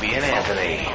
Opie and Anthony.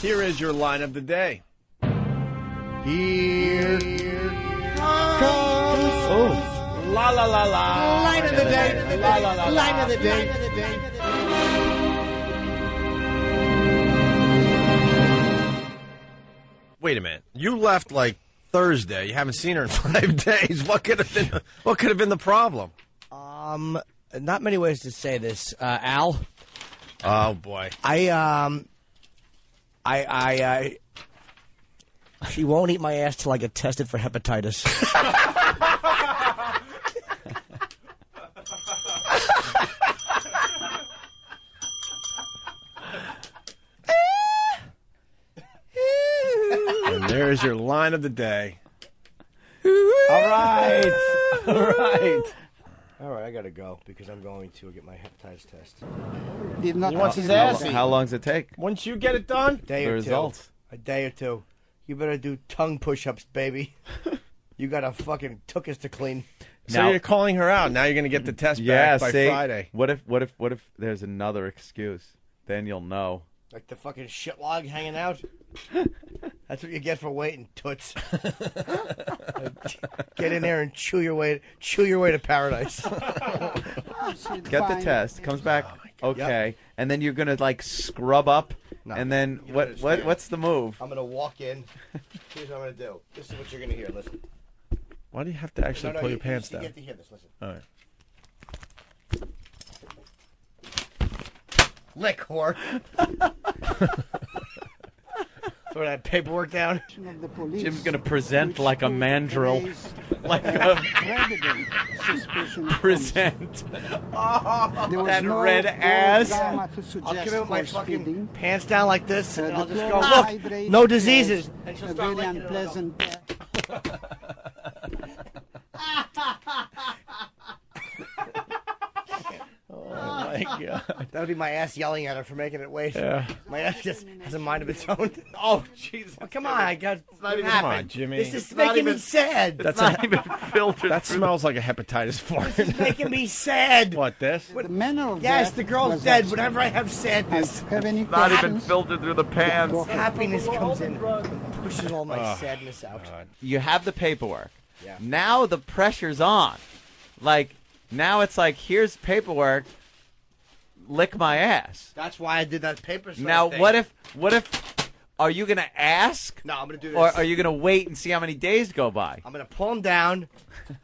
Here is your line of the day. Here comes la la la la. Line of the day. La la la. Line of the day. Wait a minute. You left like Thursday. You haven't seen her in 5 days. What could have been the problem? Not many ways to say this, Al. Oh boy. She won't eat my ass till I get tested for hepatitis. And there's your line of the day. All right. All right, I gotta go because I'm going to get my hepatitis test. He wants his ass eaten. How long does it take? Once you get it done, A day or results. two. A day or two. You better do tongue push-ups, baby. You got a fucking took-us to clean. So Now- you're calling her out. Now you're going to get the test back by Friday. What if there's another excuse? Then you'll know. Like the fucking shit log hanging out. That's what you get for waiting, toots. Get in there and chew your way to paradise. Get the test. Comes back okay, and then you're gonna like scrub up, and then what's the move? I'm gonna walk in. Here's what I'm gonna do. This is what you're gonna hear. Listen. Why do you have to actually pull your pants down? You get to hear this. Listen. All right. Lick, whore. Throw that paperwork down. Jim's gonna present like a mandrill, like a present. Oh, that red ass. I'll come in with my fucking pants down like this, and I'll just go, look, no diseases. And she'll start licking it. Oh my God. That would be my ass yelling at her for making it wait. Yeah. My ass just has a mind of its own. Oh Jesus! Oh, come on, I got. What Come happened? on, Jimmy. This is making me sad. That's not even filtered. That smells like a hepatitis fart. This is making me sad. What, this? The manner of Yes, death the girl's was dead. absurd. Whenever I have sadness, Have any Not even questions? filtered through the pants. happiness comes in and pushes all my sadness out. You have the paperwork. Yeah. Now the pressure's on. Like now it's like here's paperwork. Lick my ass. That's why I did that paper sweat Now thing. what if? Are you gonna ask? No, I'm gonna do this. Or are you going to wait and see how many days go by? I'm gonna pull him down.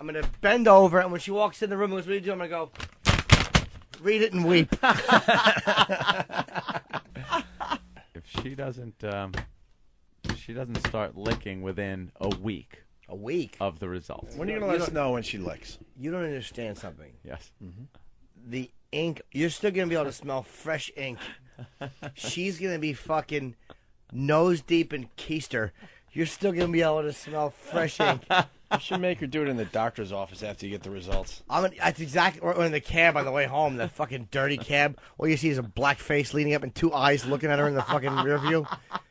I'm gonna bend over, and when she walks in the room and goes, "What do you do?" I'm gonna go, read it and weep. If she doesn't start licking within a week A week. of the results. When are you going to let us know when she licks? You don't understand something. Yes. The ink. You're still gonna be able to smell fresh ink. She's gonna be fucking nose deep in keister. You're still gonna be able to smell fresh ink. You should make her do it in the doctor's office after you get the results. That's exactly. Or in the cab on the way home, that fucking dirty cab. All you see is a black face leaning up and two eyes looking at her in the fucking rear view.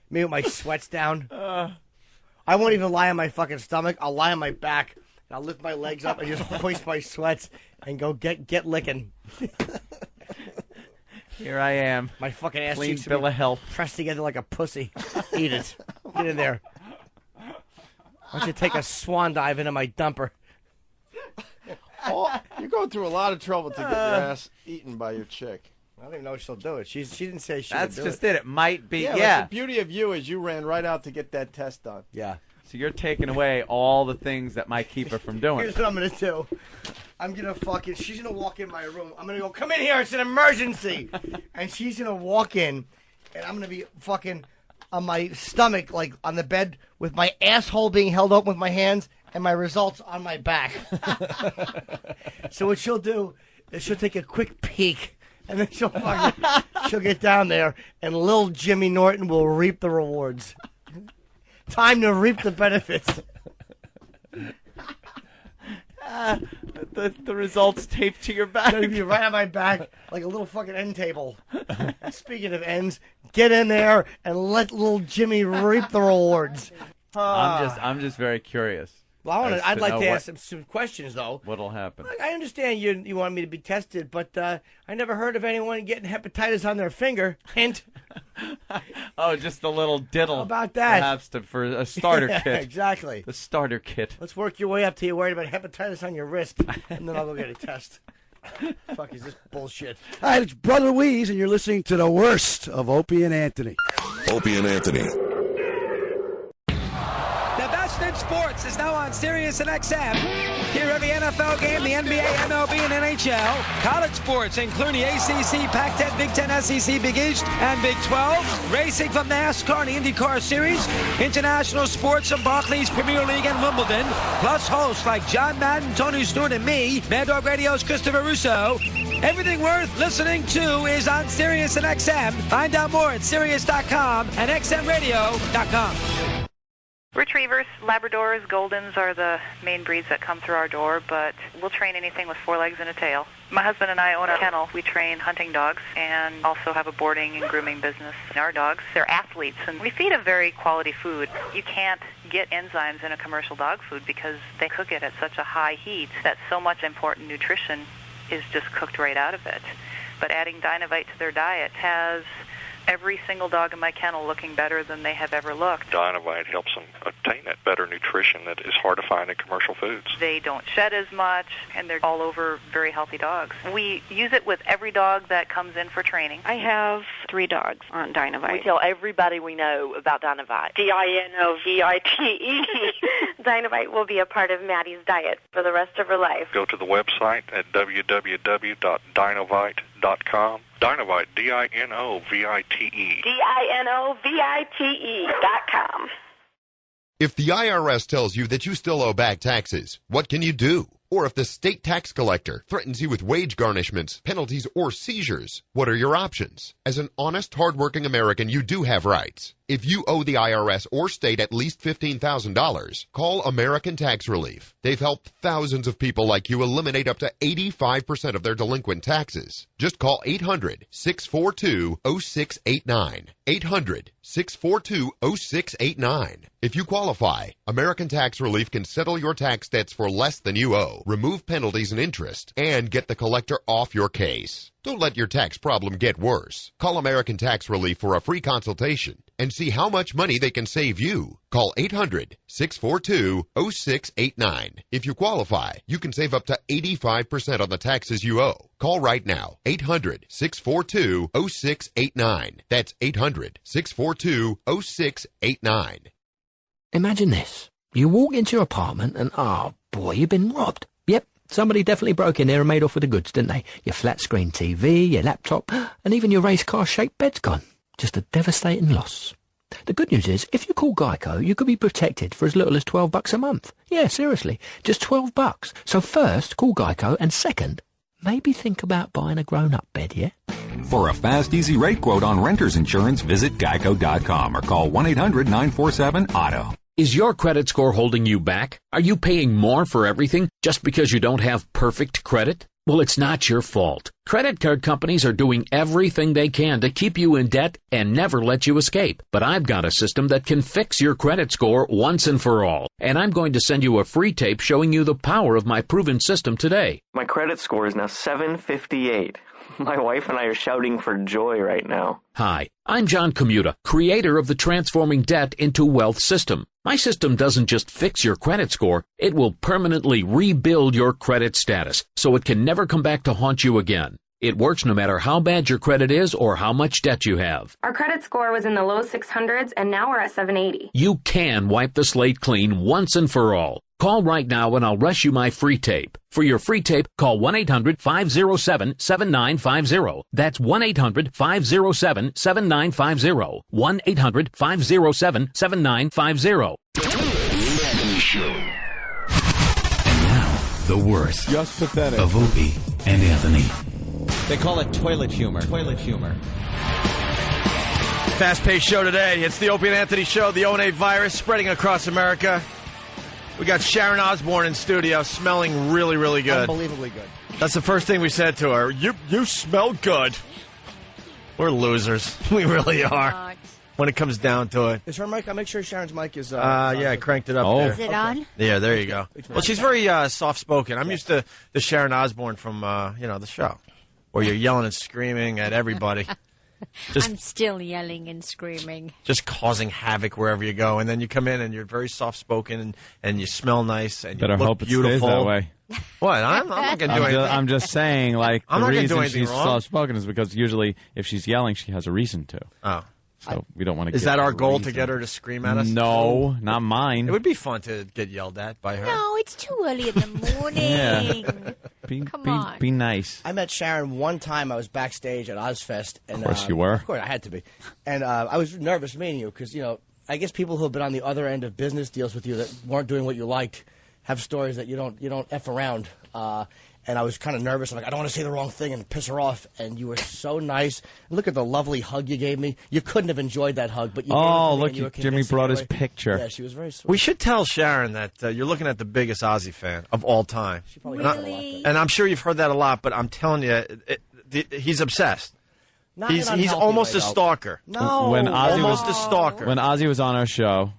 Me with my sweats down. I won't even lie on my fucking stomach. I'll lie on my back. And I'll lift my legs up and just hoist my sweats and go get licking. Here I am. My fucking ass Clean cheeks bill of health. pressed together like a pussy. Eat it. Get in there. Why don't you take a swan dive into my dumper? Oh, you're going through a lot of trouble to get your ass eaten by your chick. I don't even know if she'll do it. She didn't say she That's would do just it. It might be. Yeah. Yeah. But the beauty of you is you ran right out to get that test done. Yeah. So you're taking away all the things that might keep her from doing Here's it. what I'm going to do. I'm going to fucking... She's going to walk in my room. I'm going to go, come in here. It's an emergency. And she's going to walk in, and I'm going to be fucking on my stomach, like on the bed, with my asshole being held open with my hands and my results on my back. So what she'll do is she'll take a quick peek, and then she'll get down there, and little Jimmy Norton will reap the rewards. Time to reap the benefits. The results taped to your back. It'll be right on my back like a little fucking end table. Speaking of ends, get in there and let little Jimmy reap the rewards. I'm just very curious. Well, as I'd to like know to what- ask some questions, though. What'll happen? I understand you want me to be tested, but I never heard of anyone getting hepatitis on their finger. Hint. Oh, just a little diddle. How about that? Perhaps for a starter Yeah, kit. exactly. The starter kit. Let's work your way up till you're worried about hepatitis on your wrist, and then I'll go get a test. Fuck is this bullshit? Hi, it's Brother Weeze, and you're listening to the worst of Opie and Anthony. Opie and Anthony. The best in sports is now on Sirius and XM. Hear every NFL game, the NBA, MLB, and NHL. College sports, including the ACC, Pac-10, Big Ten, SEC, Big East, and Big 12. Racing from NASCAR and the IndyCar Series. International sports from Barclays, Premier League, and Wimbledon. Plus hosts like John Madden, Tony Stewart, and me, Mad Dog Radio's Christopher Russo. Everything worth listening to is on Sirius and XM. Find out more at Sirius.com and XMRadio.com. Retrieve Retrievers, Labradors, Goldens are the main breeds that come through our door, but we'll train anything with 4 legs and a tail. My husband and I own a kennel. We train hunting dogs and also have a boarding and grooming business. Our dogs, they're athletes, and we feed a very quality food. You can't get enzymes in a commercial dog food because they cook it at such a high heat that so much important nutrition is just cooked right out of it. But adding Dynovite to their diet has every single dog in my kennel looking better than they have ever looked. Dynovite helps them obtain that better nutrition that is hard to find in commercial foods. They don't shed as much, and they're all over very healthy dogs. We use it with every dog that comes in for training. I have 3 dogs on Dynovite. We tell everybody we know about Dynovite. Dynovite. Dynovite will be a part of Maddie's diet for the rest of her life. Go to the website at www.dynovite.com. Dynovite, D-I-N-O-V-I-T-E. DINOVITE.com. If the IRS tells you that you still owe back taxes, what can you do? Or if the state tax collector threatens you with wage garnishments, penalties, or seizures, what are your options? As an honest, hardworking American, you do have rights. If you owe the IRS or state at least $15,000, call American Tax Relief. They've helped thousands of people like you eliminate up to 85% of their delinquent taxes. Just call 800-642-0689. 800-642-0689. If you qualify, American Tax Relief can settle your tax debts for less than you owe, remove penalties and interest, and get the collector off your case. Don't let your tax problem get worse. Call American Tax Relief for a free consultation and see how much money they can save you. Call 800-642-0689. If you qualify, you can save up to 85% on the taxes you owe. Call right now. 800-642-0689. That's 800-642-0689. Imagine this. You walk into your apartment and, oh boy, you've been robbed. Yep, somebody definitely broke in there and made off with the goods, didn't they? Your flat-screen TV, your laptop, and even your race car-shaped bed's gone. Just a devastating loss. The good news is, if you call Geico, you could be protected for as little as $12 a month. Yeah, seriously, just $12. So first, call Geico, and second, maybe think about buying a grown-up bed, yeah? For a fast, easy rate quote on renter's insurance, visit geico.com or call 1-800-947-AUTO. Is your credit score holding you back? Are you paying more for everything just because you don't have perfect credit? Well, it's not your fault. Credit card companies are doing everything they can to keep you in debt and never let you escape. But I've got a system that can fix your credit score once and for all. And I'm going to send you a free tape showing you the power of my proven system today. My credit score is now 758. My wife and I are shouting for joy right now. Hi, I'm John Commuta, creator of the Transforming Debt into Wealth system. My system doesn't just fix your credit score, it will permanently rebuild your credit status so it can never come back to haunt you again. It works no matter how bad your credit is or how much debt you have. Our credit score was in the low 600s, and now we're at 780. You can wipe the slate clean once and for all. Call right now and I'll rush you my free tape. For your free tape, call 1-800-507-7950. That's 1-800-507-7950. 1-800-507-7950. And now, the worst Just pathetic. of Opie and Anthony. They call it toilet humor. Toilet humor. Fast-paced show today. It's the Opie and Anthony Show. The O&A virus spreading across America. We got Sharon Osbourne in studio, smelling really, really good. Unbelievably good. That's the first thing we said to her. You smell good. We're losers. We really are. When it comes down to it. Is her mic? I'll make sure Sharon's mic is... yeah, I cranked it up there. Is it on? Yeah, there you go. Well, she's very soft-spoken. I'm used to the Sharon Osbourne from, the show, where you're yelling and screaming at everybody. I'm still yelling and screaming. Just causing havoc wherever you go. And then you come in and you're very soft-spoken and you smell nice and you Better look hope it beautiful. stays that way. What? I'm not going to do anything. I'm just saying, like, I'm the not gonna reason do anything she's wrong. soft-spoken is because usually if she's yelling, she has a reason to. Oh. So we don't want to Is that our goal, to get her to scream at us? No, not mine. It would be fun to get yelled at by her. No, it's too early in the morning. Yeah. Come on. Be nice. I met Sharon one time. I was backstage at Ozfest. And, Of course you were. Of course, I had to be. And I was nervous meeting you because, I guess people who have been on the other end of business deals with you that weren't doing what you liked, have stories that you don't F around. And I was kind of nervous. I'm like, I don't want to say the wrong thing and piss her off. And you were so nice. Look at the lovely hug you gave me. You couldn't have enjoyed that hug, but you gave it to me and you were Jimmy brought his anyway. picture. Yeah, she was very sweet. We should tell Sharon that you're looking at the biggest Ozzy fan of all time. Really? And I'm sure you've heard that a lot, but I'm telling you, he's obsessed. He's almost a stalker. No. When Ozzy almost a stalker. When Ozzy was on our show,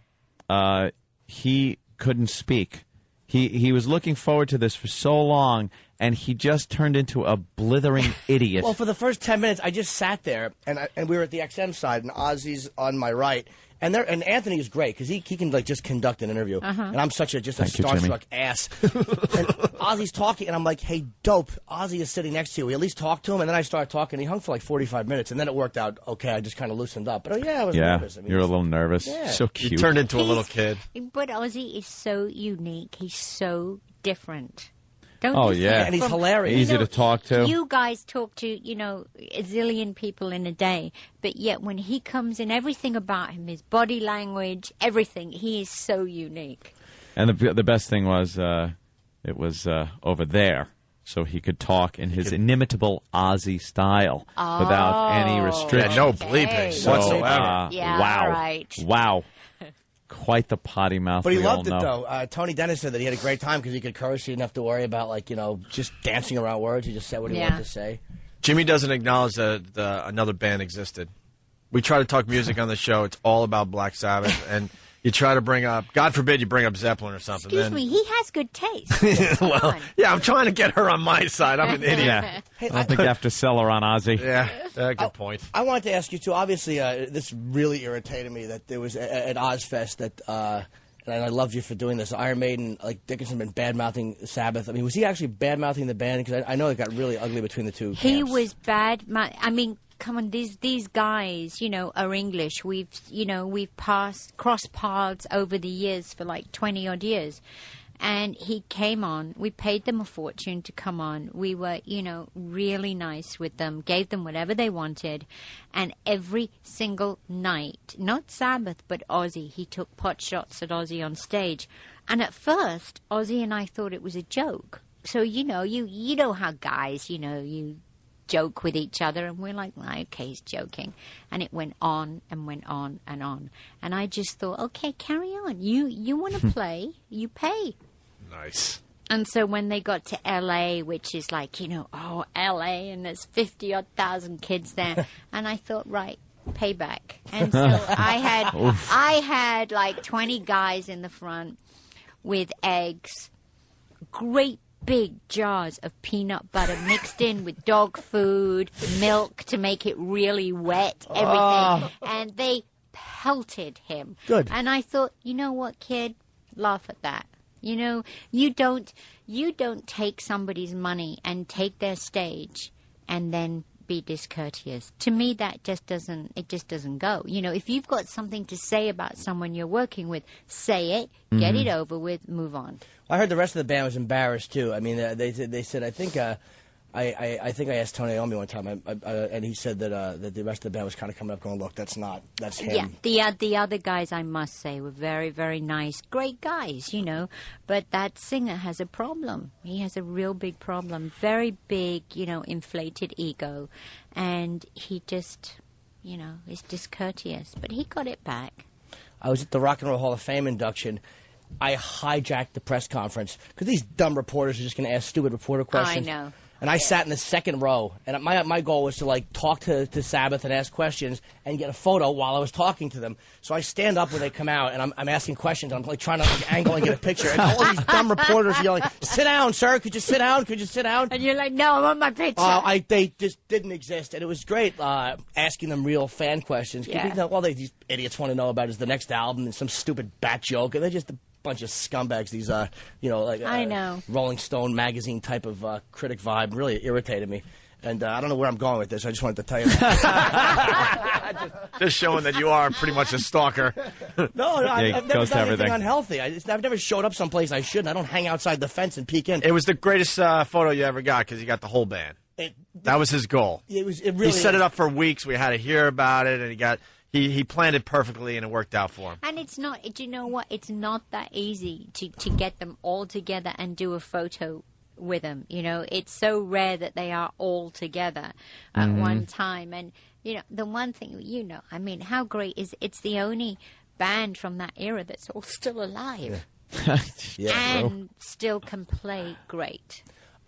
he couldn't speak. He was looking forward to this for so long, and he just turned into a blithering idiot. Well, for the first 10 minutes, I just sat there, and we were at the XM side, and Ozzy's on my right. And Anthony is great because he can like just conduct an interview, and I'm such a starstruck ass. And Ozzy's talking, and I'm like, "Hey, dope!" Ozzy is sitting next to you. We at least talk to him, and then I started talking. He hung for like 45 minutes, and then it worked out okay. I just kind of loosened up, but I was nervous. I mean, you're a little nervous. Yeah. So cute. You turned into a little kid. But Ozzy is so unique. He's so different. Don't Oh, you yeah. think? And he's hilarious. Easy to talk to. You guys talk to, a zillion people in a day, but yet when he comes in, everything about him, his body language, everything, he is so unique. And the best thing was it was over there, so he could talk in his inimitable Ozzy style without any restrictions. Yeah, no bleeping whatsoever. Yeah, wow. right. Wow. Quite the potty mouth. But he we all loved it, know. though. Tony Dennis said that he had a great time because he could curse. He didn't have to worry about, just dancing around words. He just said what he wanted to say. Jimmy doesn't acknowledge that another band existed. We try to talk music on the show. It's all about Black Sabbath. And you try to bring up, God forbid you bring up Zeppelin or something. Excuse me, he has good taste. Well, yeah, I'm trying to get her on my side. I'm an idiot. Yeah. I don't think you have to sell her on Ozzy. Yeah, good point. I wanted to ask you, too. Obviously, this really irritated me that there was at Ozfest that, and I loved you for doing this, Iron Maiden, like Dickinson, been bad-mouthing Sabbath. I mean, was he actually bad-mouthing the band? Because I know it got really ugly between the two He camps. was bad. I mean, come on, these guys, are English. We've crossed paths over the years for like 20-odd years. And he came on. We paid them a fortune to come on. We were, really nice with them, gave them whatever they wanted. And every single night, not Sabbath, but Ozzy, he took pot shots at Ozzy on stage. And at first, Ozzy and I thought it was a joke. So, you know how guys, you joke with each other, and we're like, okay, he's joking. And it went on and went on and on. And I just thought, okay, carry on. You want to play, you pay. Nice. And so when they got to L.A., which is like, L.A., and there's 50-odd thousand kids there, and I thought, right, payback. And so I had like 20 guys in the front with eggs, great big jars of peanut butter mixed in with dog food, milk to make it really wet, everything. And they pelted him. Good. And I thought, you know what, kid? Laugh at that. You don't take somebody's money and take their stage and then be discourteous. To me, that just doesn't go. If you've got something to say about someone you're working with, say it, get it over with, move on. I heard the rest of the band was embarrassed too. I mean, they said I think I think I asked Tony Iommi one time, and he said that the rest of the band was kind of coming up, going, "Look, that's him." Yeah, the other guys, I must say, were very, very nice, great guys, But that singer has a problem. He has a real big problem, very big, inflated ego, and he just, is discourteous. But he got it back. I was at the Rock and Roll Hall of Fame induction. I hijacked the press conference because these dumb reporters are just going to ask stupid reporter questions. I know. And I sat in the second row, and my goal was to talk to Sabbath and ask questions and get a photo while I was talking to them. So I stand up when they come out, and I'm asking questions. And I'm trying to angle and get a picture. And all these dumb reporters yelling, "Sit down, sir! Could you sit down? Could you sit down?" And you're like, "No, I want my picture." They just didn't exist, and it was great asking them real fan questions. Yeah. All these idiots want to know about is the next album and some stupid bat joke, and they're just bunch of scumbags. These, I know. Rolling Stone magazine type of critic vibe really irritated me. And I don't know where I'm going with this. I just wanted to tell you that. Just showing that you are pretty much a stalker. No, I've never done anything unhealthy. I've never showed up someplace I shouldn't. I don't hang outside the fence and peek in. It was the greatest photo you ever got because you got the whole band. That was his goal. It really he set it up for weeks. We had to hear about it, and he planned it perfectly, and it worked out for him. And it's not, do you know what? It's not that easy to get them all together and do a photo with them. You know, it's so rare that they are all together at one time. And, you know, the one thing, you know, I mean, how great is it's the only band from that era that's all still alive. And still can play great.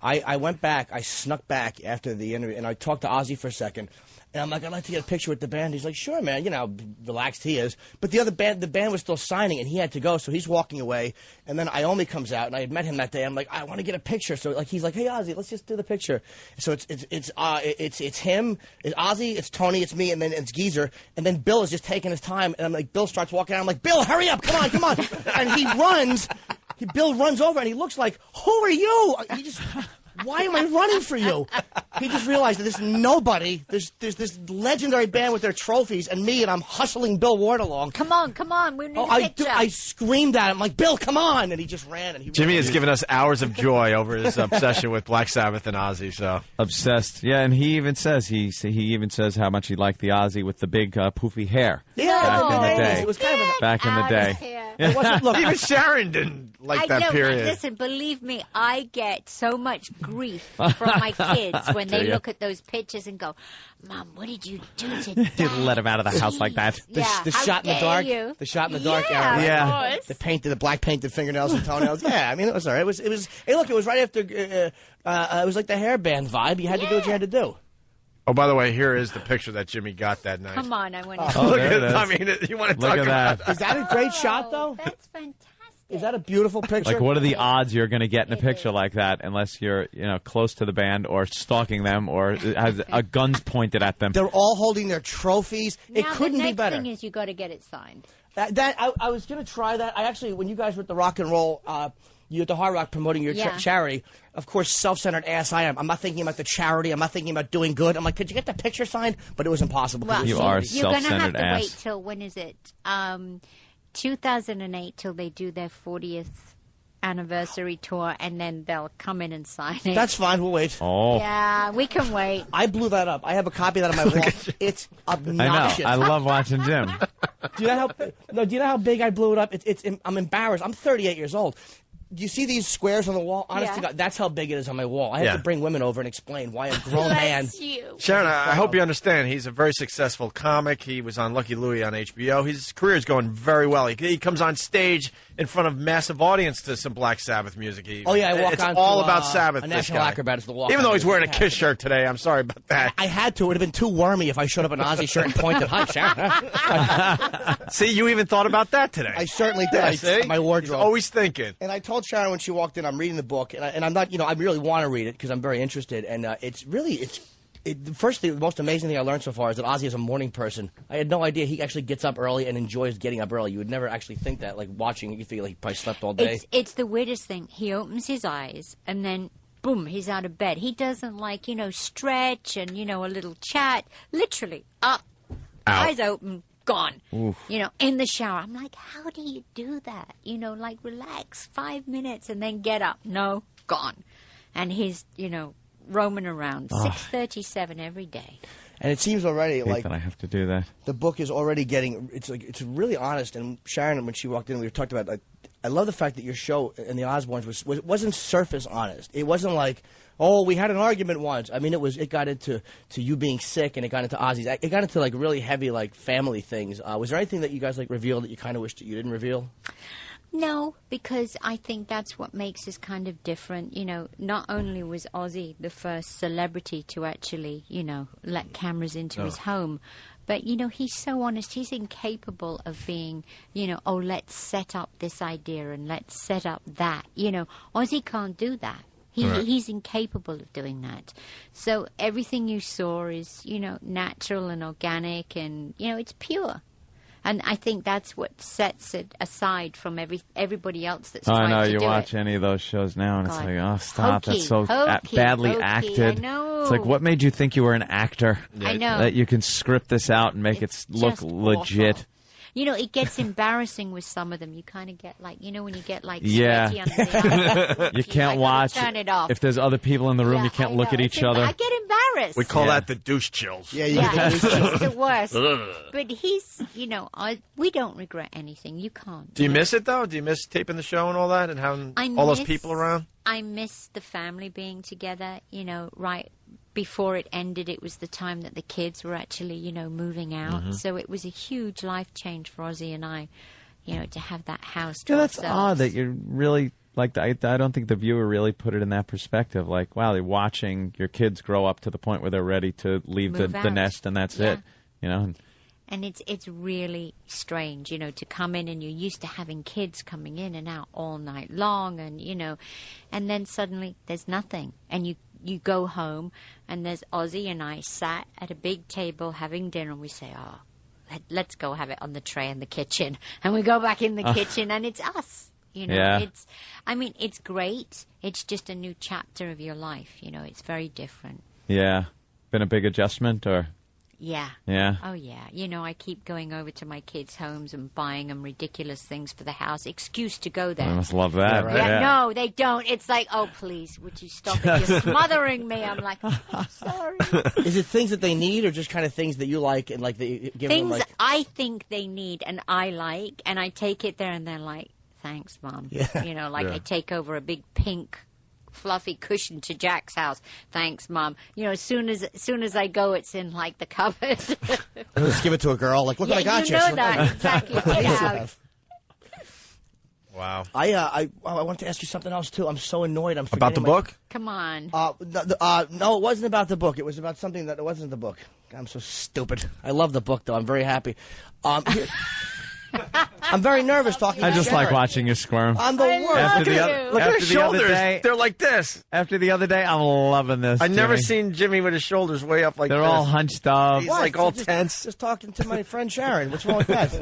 I went back, I snuck back after the interview, and I talked to Ozzy for a second. And I'm like, I'd like to get a picture with the band. He's like, sure, man. You know how relaxed he is. But the band was still signing, and he had to go, so he's walking away. And then Iommi comes out, and I had met him that day. I'm like, I want to get a picture. So like, he's like, hey, Ozzy, let's just do the picture. So it's him, it's Ozzy, it's Tony, it's me, and then it's Geezer. And then Bill is just taking his time, and I'm like, Bill starts walking out. I'm like, Bill, hurry up, come on. And he runs. Bill runs over, and he looks like, who are you? Why am I running for you? He just realized that there's nobody. There's this legendary band with their trophies and me, and I'm hustling Bill Ward along. Come on, we need a picture. I screamed at him, like, Bill, come on! And he just ran. And Jimmy has given us hours of joy over his obsession with Black Sabbath and Ozzy. So obsessed, yeah. And he even says how much he liked the Ozzy with the big poofy hair. Yeah, back in the day. It was kind of back in the day. It wasn't, look, even Sharon didn't like that period. Listen, believe me, I get so much grief from my kids when they look at those pictures and go, Mom, what did you do today? You let him out of the house like that. The shot in the dark. You? The shot in the dark era. Yeah. The black painted fingernails and toenails. Yeah, I mean, it was all right. It was. Hey, look, it was right after. It was like the hairband vibe. You had to do what you had to do. Oh, by the way, here is the picture that Jimmy got that night. Come on, I want to. Look at it. I mean, you want to talk about that? Is that a great shot, though? That's fantastic. Is that a beautiful picture? Like, what are the odds you're going to get in a picture like that unless you're, close to the band or stalking them or has guns pointed at them? They're all holding their trophies. It couldn't be better. The next thing is you got to get it signed. I was going to try that. I actually, when you guys were at the Rock and Roll, you at the Hard Rock promoting your charity, of course, self-centered ass I am. I'm not thinking about the charity. I'm not thinking about doing good. I'm like, could you get the picture signed? But it was impossible. Well, you are self-centered ass. You're going to have to wait till, when is it? 2008 till they do their 40th anniversary tour, and then they'll come in and sign it. That's fine. We'll wait. Oh. Yeah, we can wait. I blew that up. I have a copy of that on my wall. It's obnoxious. I know. I love watching Jim. Do you know how big I blew it up? I'm embarrassed. I'm 38 years old. Do you see these squares on the wall? Honest to God, that's how big it is on my wall. I have to bring women over and explain why a grown man. Sharon, I hope you understand. He's a very successful comic. He was on Lucky Louie on HBO. His career is going very well. He comes on stage in front of massive audience to some Black Sabbath music. I walk it's on all to, about Sabbath. A National Acrobat is the walk. Even though he's wearing a Kiss shirt today, I'm sorry about that. I had to. It would have been too wormy if I showed up in an Ozzy shirt and pointed. Hi, Sharon. See, you even thought about that today. I certainly did. My wardrobe. He's always thinking. And I told Sharon when she walked in, I'm reading the book, and I'm not, I really want to read it because I'm very interested. And the most amazing thing I learned so far is that Ozzy is a morning person. I had no idea he actually gets up early and enjoys getting up early. You would never actually think that, like watching, you feel like he probably slept all day. It's the weirdest thing. He opens his eyes and then boom, he's out of bed. He doesn't stretch and, a little chat. Literally, up, eyes open, gone. Oof. In the shower. I'm like, how do you do that? Relax 5 minutes and then get up. No, gone. And he's, roaming around 6:37 every day. And it seems already that I have to do that. The book is already getting it's really honest. And Sharon, when she walked in, we talked about I love the fact that your show and the Osbournes wasn't surface honest. It wasn't like, oh, we had an argument once. I mean, it got into you being sick, and it got into Ozzy's. It got into really heavy family things. Was there anything that you guys revealed that you kind of wished that you didn't reveal? No, because I think that's what makes us kind of different. Not only was Ozzy the first celebrity to actually, let cameras into his home, but, he's so honest. He's incapable of being, let's set up this idea and let's set up that. Ozzy can't do that. He's incapable of doing that. So everything you saw is, natural and organic and, it's pure. And I think that's what sets it aside from everybody else that's trying to do it. I know, you watch any of those shows now, and it's like, oh, stop, that's so badly acted. I know. It's like, what made you think you were an actor? I know. That you can script this out and make it look legit. Awful. It gets embarrassing with some of them. You kind of get when you get sweaty under the eyes. You can't watch. Turn it off. If there's other people in the room, you can't look at each other. I get embarrassed. worst. We call that the douche chills. Yeah, It's the worst. But he's, we don't regret anything. You can't. Do you miss it, though? Do you miss taping the show and all that and having all those people around? I miss the family being together, right before it ended. It was the time that the kids were actually, moving out. Mm-hmm. So it was a huge life change for Ozzy and I, to have that house to Yeah, that's ourselves. odd that you're really... Like, I don't think the viewer really put it in that perspective. Like, wow, they're watching your kids grow up to the point where they're ready to leave the nest, and that's it. And it's really strange, to come in and you're used to having kids coming in and out all night long, and and then suddenly there's nothing, and you go home and there's Ozzy and I sat at a big table having dinner, and we say, oh, let's go have it on the tray in the kitchen, and we go back in the kitchen and it's us. It's great. It's just a new chapter of your life. It's very different. Yeah. Been a big adjustment, or? Yeah. Yeah. Oh, yeah. I keep going over to my kids' homes and buying them ridiculous things for the house. Excuse to go there. I must love that. Yeah, right? Yeah, no, they don't. It's like, oh, please, would you stop it? You're smothering me. I'm like, oh, sorry. Is it things that they need, or just kind of things that you like and like they give things them? Like... I think they need and I like, and I take it there and they're like, thanks, Mom. Yeah. I take over a big pink fluffy cushion to Jack's house. Thanks, Mom. As soon as I go, it's in like the cupboard. Just give it to a girl. Like, look what I got you. You know that exactly. Get out. Wow. I want to ask you something else too. I'm so annoyed. I'm about the book. Come on. No, it wasn't about the book. It was about something that wasn't the book. I'm so stupid. I love the book though. I'm very happy. I'm very nervous talking. I to just Sharon. like watching you squirm. I'm the worst. Look at his shoulders. They're like this. After the other day, I'm loving this. I've never Jimmy. seen Jimmy with his shoulders way up like They're this. all hunched up. He's like all tense. Just talking to my friend Sharon. What's wrong with that?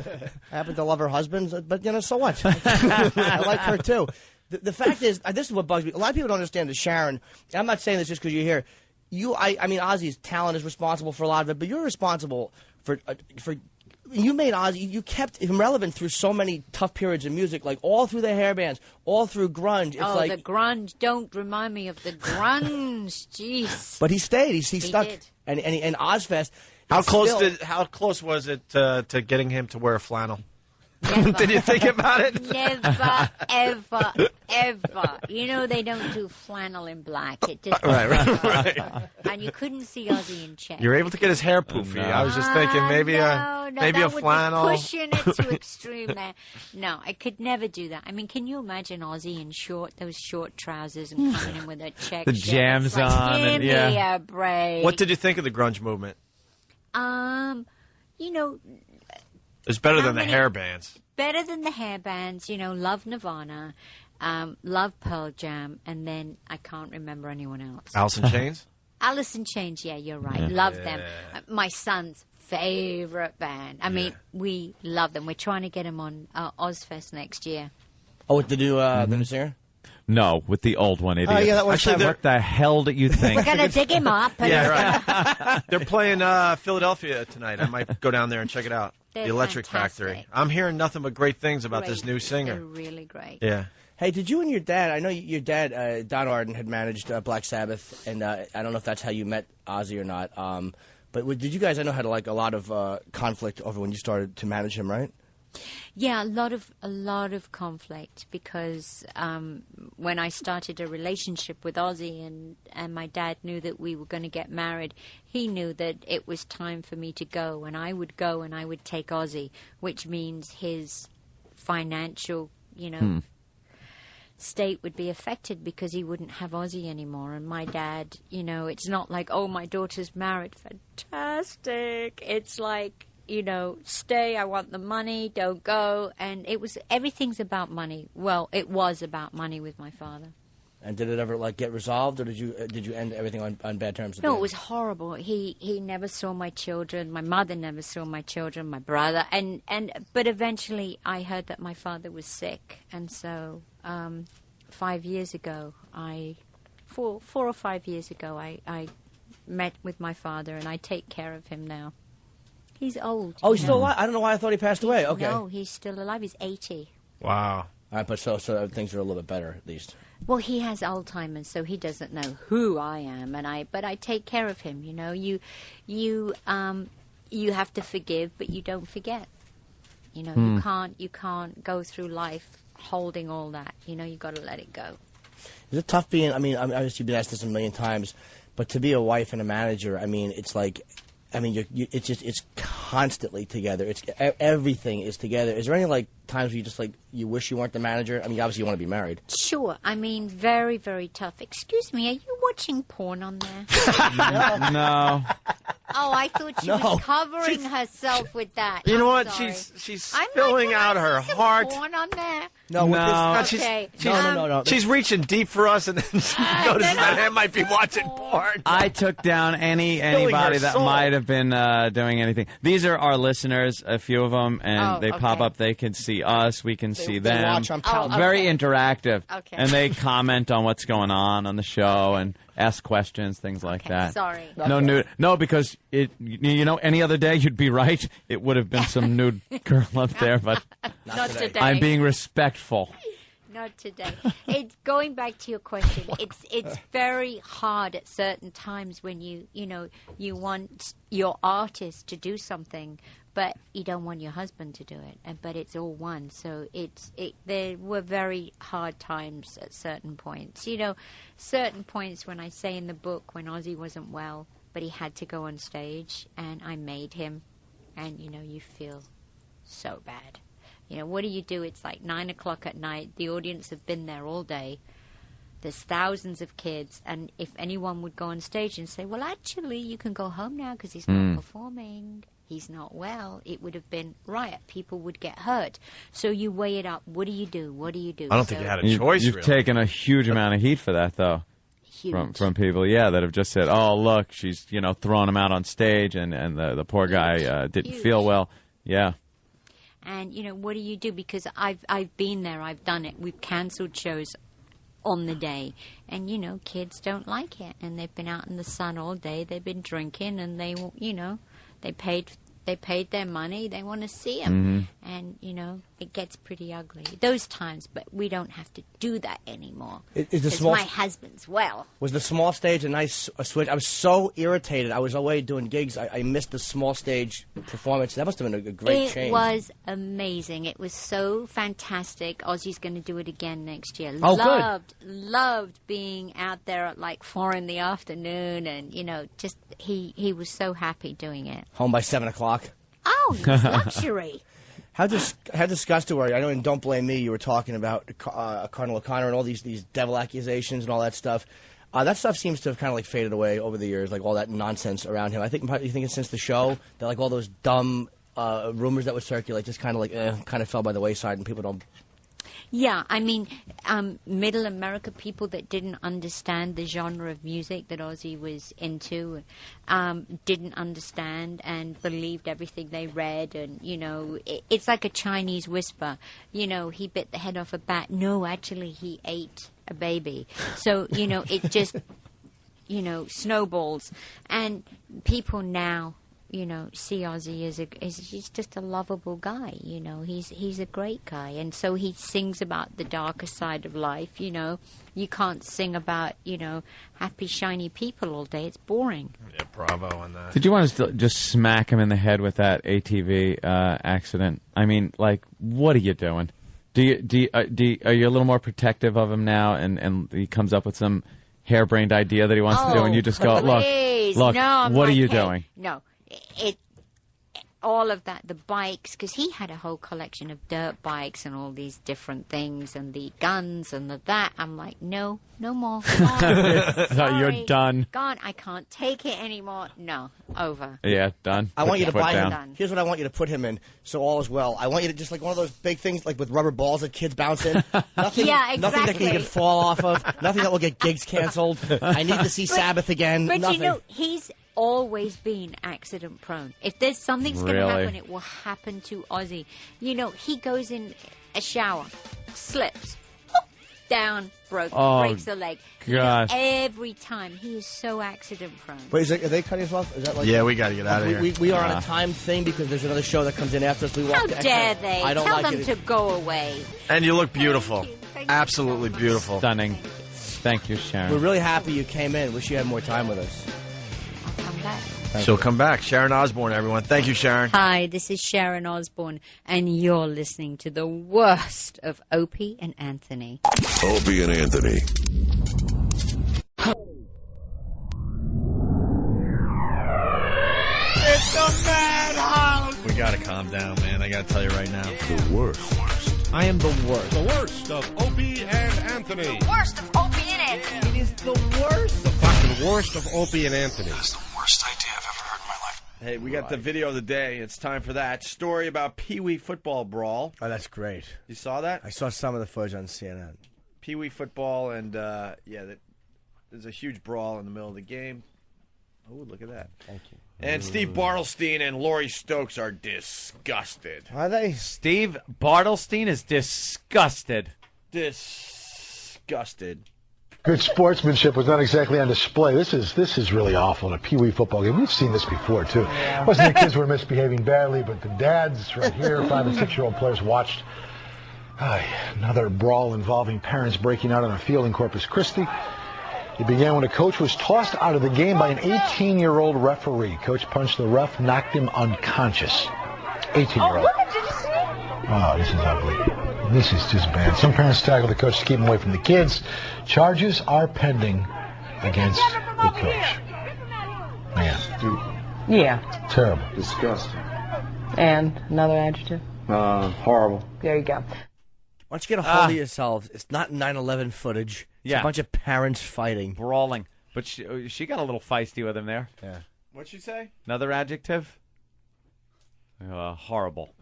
I happen to love her husband, but so what? I like her too. The fact is, this is what bugs me. A lot of people don't understand that Sharon. And I'm not saying this just because you're here. Ozzy's talent is responsible for a lot of it, but you're responsible for. You made Ozzy. You kept him relevant through so many tough periods in music, like all through the hair bands, all through grunge. It's the grunge! Don't remind me of the grunge. Jeez. But he stayed. He stuck. Did. And Ozfest. How close was it to getting him to wear a flannel? Never. Did you think about it? Never, ever, ever. They don't do flannel in black. It just right. And you couldn't see Ozzy in check. You're able to get his hair poofy. No. I was just thinking maybe a flannel. Be pushing it to extreme there. No, I could never do that. I mean, can you imagine Ozzy in those short trousers and coming in with a check? The jams like, on. Give me a break. What did you think of the grunge movement? It's better than the hair bands. Better than the hair bands, love Nirvana, love Pearl Jam, and then I can't remember anyone else. Alice in Chains? Alice in Chains, yeah, you're right. Love them. My son's favorite band. I mean, we love them. We're trying to get them on Ozfest next year. Oh, with the new singer? No, with the old one, idiot. Yeah, that was Actually, what the hell do you think? We're going to dig him up. Right. They're playing Philadelphia tonight. I might go down there and check it out. They're the Electric fantastic. Factory. I'm hearing nothing but great things about this new singer. They're really great. Yeah. Hey, did you and your dad, I know your dad, Don Arden, had managed Black Sabbath, and I don't know if that's how you met Ozzy or not, but did you guys, I know, had like a lot of conflict over when you started to manage him, right? Yeah, a lot of conflict because when I started a relationship with Ozzy and my dad knew that we were going to get married, he knew that it was time for me to go, and I would go and I would take Ozzy, which means his financial, state would be affected because he wouldn't have Ozzy anymore. And my dad, it's not like, oh, my daughter's married, fantastic. It's like, stay, I want the money, don't go. And everything's about money. Well, it was about money with my father. And did it ever get resolved, or did you end everything on bad terms? No, it was horrible. He never saw my children. My mother never saw my children. My brother, but eventually I heard that my father was sick, and so 5 years ago, 4 or 5 years ago, I met with my father, and I take care of him now. He's old. Oh, he's still alive? I don't know why I thought he passed away. Okay. No, he's still alive. He's 80. Wow. All right, but so things are a little bit better, at least. Well, he has Alzheimer's, so he doesn't know who I am, but I take care of him. You know, you have to forgive, but you don't forget. You know, you can't go through life holding all that. You know, you got to let it go. Is it tough being? I mean, obviously you've been asked this a million times, but to be a wife and a manager, I mean, it's like, I mean, it's constantly together. It's everything is together. Is there any like times where you just like you wish you weren't the manager? I mean, obviously you want to be married. Sure. I mean, very, very tough. Excuse me, are you watching porn on there? No. Oh, I thought she was covering herself with that. You know I'm what? sorry. She's spilling out her heart. Porn on there? No. Okay. No. She's reaching deep for us, and then she notices that I might be watching porn. I took down anybody that might have been doing anything. These are our listeners, a few of them, and they pop up. They can see us. We can see them. Watch on Pal. Very interactive. Okay. And they comment on what's going on the show and ask questions, things like that. Sorry. No nude. No, because you know, any other day you'd be right. It would have been some nude girl up there, but Not today. I'm being respectful. Not today. It's going back to your question. It's very hard at certain times when you want your artist to do something, but you don't want your husband to do it. But it's all one. So there were very hard times at certain points. You know, certain points when I say in the book when Ozzy wasn't well, but he had to go on stage, and I made him, and you know, you feel so bad. You know, what do you do? It's like 9 o'clock at night. The audience have been there all day. There's thousands of kids. And if anyone would go on stage and say, well, actually, you can go home now because he's not performing. He's not well. It would have been riot. People would get hurt. So you weigh it up. What do you do? What do you do? I don't think you had a choice, You've taken a huge amount of heat for that, though. From people, that have just said, oh, look, she's, throwing him out on stage, and the poor guy didn't feel well. Yeah. And, what do you do? Because I've been there. I've done it. We've canceled shows on the day. And, kids don't like it. And they've been out in the sun all day. They've been drinking. And they paid their money. They want to see him. Mm-hmm. And, it gets pretty ugly. Those times. But we don't have to do that anymore. Because my husband's well. Was the small stage a nice switch? I was so irritated. I was away doing gigs. I missed the small stage performance. That must have been a great change. It was amazing. It was so fantastic. Ozzy's going to do it again next year. Oh, Loved being out there at like 4 in the afternoon. And, just he was so happy doing it. Home by 7 o'clock. Oh, it's luxury. How disgusted were you? I know in Don't Blame Me you were talking about Cardinal O'Connor and all these devil accusations and all that stuff. That stuff seems to have kind of like faded away over the years, like all that nonsense around him. I think you think it's since the show that like all those dumb rumors that would circulate just kind of like kind of fell by the wayside and people don't. Yeah, I mean, middle America people that didn't understand the genre of music that Ozzy was into didn't understand and believed everything they read. And, it's like a Chinese whisper. He bit the head off a bat. No, actually, he ate a baby. So, it just, snowballs. And people now, see Ozzy as he's just a lovable guy. He's a great guy, and so he sings about the darker side of life. You can't sing about happy shiny people all day. It's boring. Yeah, bravo on that. Did you want to just smack him in the head with that ATV accident? I mean, like, what are you doing? Are you a little more protective of him now, and he comes up with some harebrained idea that he wants to do, and you just go, look, no, what are you doing? No. All of that, the bikes, because he had a whole collection of dirt bikes and all these different things, and the guns and that. I'm like, no more. Gone. You're done. Gone. I can't take it anymore. No, over. Yeah, done. I want you to buy him. Here's what I want you to put him in, so all is well. I want you to just like one of those big things, like with rubber balls that kids bounce in. Nothing, yeah, exactly. Nothing that can fall off of. Nothing that will get gigs canceled. I need to see Sabbath again. But nothing. He's always been accident prone. If there's something's going to happen, it will happen to Ozzy. He goes in a shower, slips, down, breaks a leg. God. Every time. He is so accident prone. Wait, are they cutting us off? Is that like we got to get out of here. We are on a time thing because there's another show that comes in after us. How dare they? Tell them to go away. And you look beautiful. Thank you. Absolutely beautiful. Stunning. Thank you, Sharon. We're really happy you came in. Wish you had more time with us. I'll come back. She'll come back. Sharon Osbourne, everyone. Thank you, Sharon. Hi, this is Sharon Osbourne, and you're listening to the worst of Opie and Anthony. Opie and Anthony. It's a madhouse. We gotta calm down, man. I gotta tell you right now. The worst. I am the worst. The worst of Opie and Anthony. The worst of Opie and Anthony. It is the worst. The fucking worst of Opie and Anthony. That's the worst idea I've ever heard in my life. Hey, we got the video of the day. It's time for that. Story about Pee Wee football brawl. Oh, that's great. You saw that? I saw some of the footage on CNN. Pee Wee football, and there's a huge brawl in the middle of the game. Oh, look at that. Thank you. And Steve Bartlestein and Laurie Stokes are disgusted. Are they? Steve Bartlestein is disgusted. Disgusted. Good sportsmanship was not exactly on display. This is really awful in a Pee Wee football game. We've seen this before, too. It wasn't the kids were misbehaving badly, but the dads right here, 5 and 6-year-old players, watched another brawl involving parents breaking out on a field in Corpus Christi. It began when a coach was tossed out of the game by an 18-year-old referee. Coach punched the ref, knocked him unconscious. 18-year-old. Oh, this is ugly. This is just bad. Some parents tackled the coach to keep him away from the kids. Charges are pending against the coach. Man. Yeah. Terrible. Disgusting. And another adjective? Horrible. There you go. Why don't you get a hold of yourselves? It's not 9/11 footage. It's a bunch of parents fighting. Brawling. But she got a little feisty with him there. Yeah. What'd she say? Another adjective? Horrible.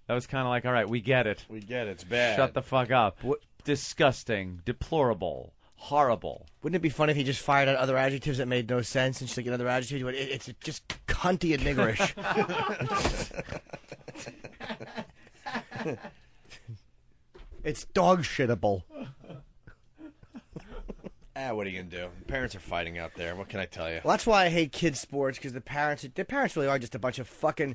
That was kind of like, all right, we get it. We get it. It's bad. Shut the fuck up. Disgusting. Deplorable. Horrible. Wouldn't it be funny if he just fired out other adjectives that made no sense and she's like another adjective? It's just cunty and niggerish. It's dog shittable. What are you going to do? Parents are fighting out there. What can I tell you? Well, that's why I hate kids' sports, because their parents really are just a bunch of fucking,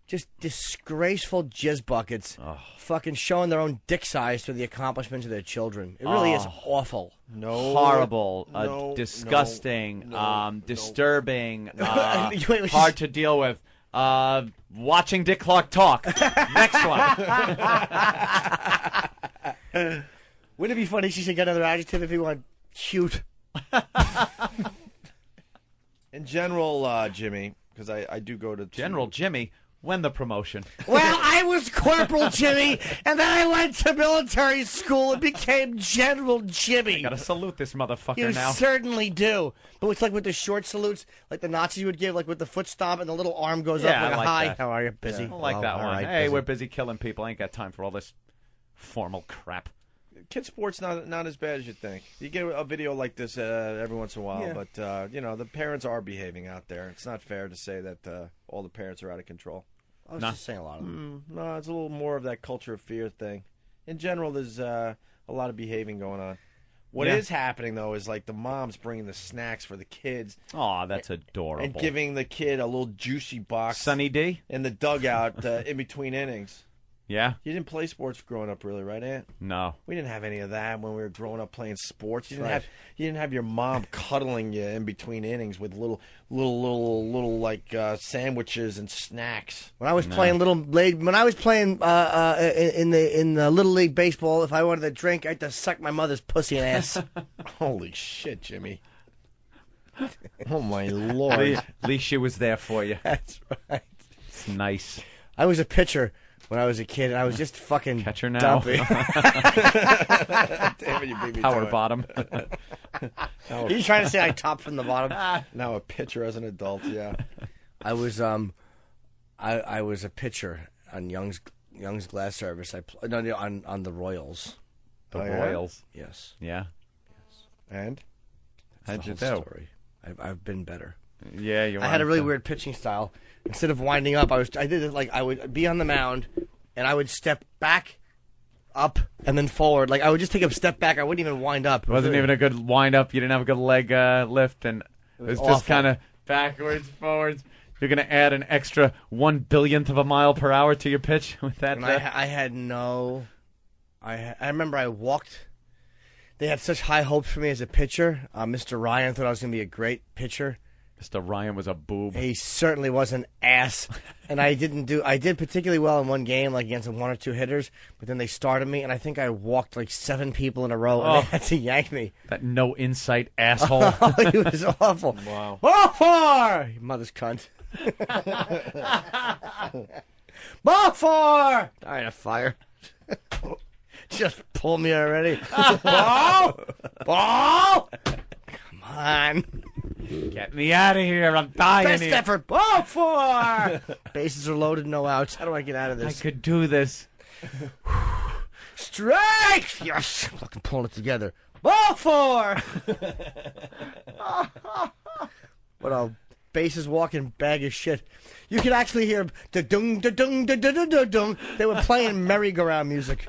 just disgraceful jizz buckets, fucking showing their own dick size through the accomplishments of their children. It really is awful. Horrible. Disgusting. Disturbing. Hard to deal with. Watching Dick Clark talk. Next one. Wouldn't it be funny if she should get another adjective if he wanted cute? In general, Jimmy, because I do go to... General Jimmy? When the promotion? Well, I was Corporal Jimmy, and then I went to military school and became General Jimmy. You gotta salute this motherfucker now. You certainly do. But it's like with the short salutes, like the Nazis would give, like with the foot stomp and the little arm goes up like a hi. That. How are you? Busy? I like that one. Right, hey, busy. we're busy killing people. I ain't got time for all this formal crap. Kid sports not as bad as you think. You get a video like this every once in a while, but the parents are behaving out there. It's not fair to say that all the parents are out of control. I was just saying a lot of them. No, it's a little more of that culture of fear thing. In general, there's a lot of behaving going on. What is happening, though, is like the mom's bringing the snacks for the kids. Oh, that's adorable. And giving the kid a little juicy box. Sunny D? In the dugout in between innings. Yeah? You didn't play sports growing up, really, right, Aunt? No. We didn't have any of that when we were growing up playing sports. You Right. didn't have your mom cuddling you in between innings with little like sandwiches and snacks. When I was playing in the little league baseball, if I wanted a drink, I had to suck my mother's pussy and ass. Holy shit, Jimmy! Oh my lord! At least she was there for you. That's right. It's nice. I was a pitcher when I was a kid, and I was just fucking catcher now. dumpy. Damn it, you beat me Power to it. bottom. Are you trying to say I top from the bottom? Now a pitcher as an adult, yeah. I was I was a pitcher on Young's Glass Service. On the Royals. The Royals. Yes. Yeah. And how'd you do? Story. I've been better. Yeah, you. I had a really weird pitching style. Instead of winding up, I did it like I would be on the mound, and I would step back, up, and then forward. Like I would just take a step back. I wouldn't even wind up. It wasn't even a good wind up. You didn't have a good leg lift, and it was just kind of backwards, forwards. You're going to add an extra 1/1000th of a mile per hour to your pitch with that. And I had no. I remember I walked they had such high hopes for me as a pitcher. Mr. Ryan thought I was going to be a great pitcher. Mr. Ryan was a boob. He certainly was an ass, and I did particularly well in one game, like against one or two hitters. But then they started me, and I think I walked like 7 people in a row, and they had to yank me. That no insight asshole. He was awful. Wow. Ball 4! Mother's cunt. Ball 4! All right, a fire. Just pull me already. Ball! Ball! Come on. Get me out of here. I'm dying Best here. effort. Ball 4! Bases are loaded, no outs. How do I get out of this? I could do this. Strike! Yes! Fucking pulling it together. Ball 4! What a bases walking bag of shit. You could actually hear da-dung, da-dung, da-dung, da-dung. They were playing merry-go-round music.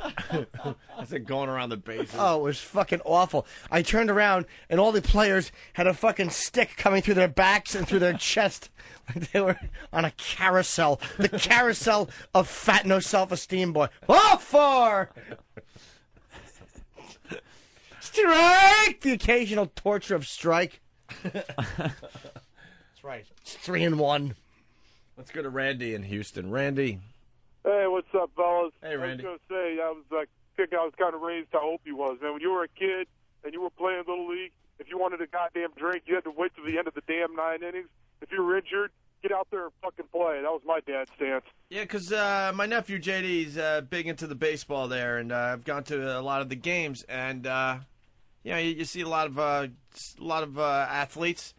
As they're going around the bases. Oh, it was fucking awful. I turned around, and all the players had a fucking stick coming through their backs and through their chest. Like they were on a carousel. The carousel of fat, no self-esteem boy. Ball 4! Strike! The occasional torture of strike. That's right. It's 3-1. Let's go to Randy in Houston. Randy. Hey, what's up, fellas? Hey, Randy. I was going to say, I was kind of raised how Opie was. Man, when you were a kid and you were playing Little League, if you wanted a goddamn drink, you had to wait till the end of the damn 9 innings. If you were injured, get out there and fucking play. That was my dad's stance. Yeah, because my nephew JD's big into the baseball there, and I've gone to a lot of the games, and you see a lot of athletes.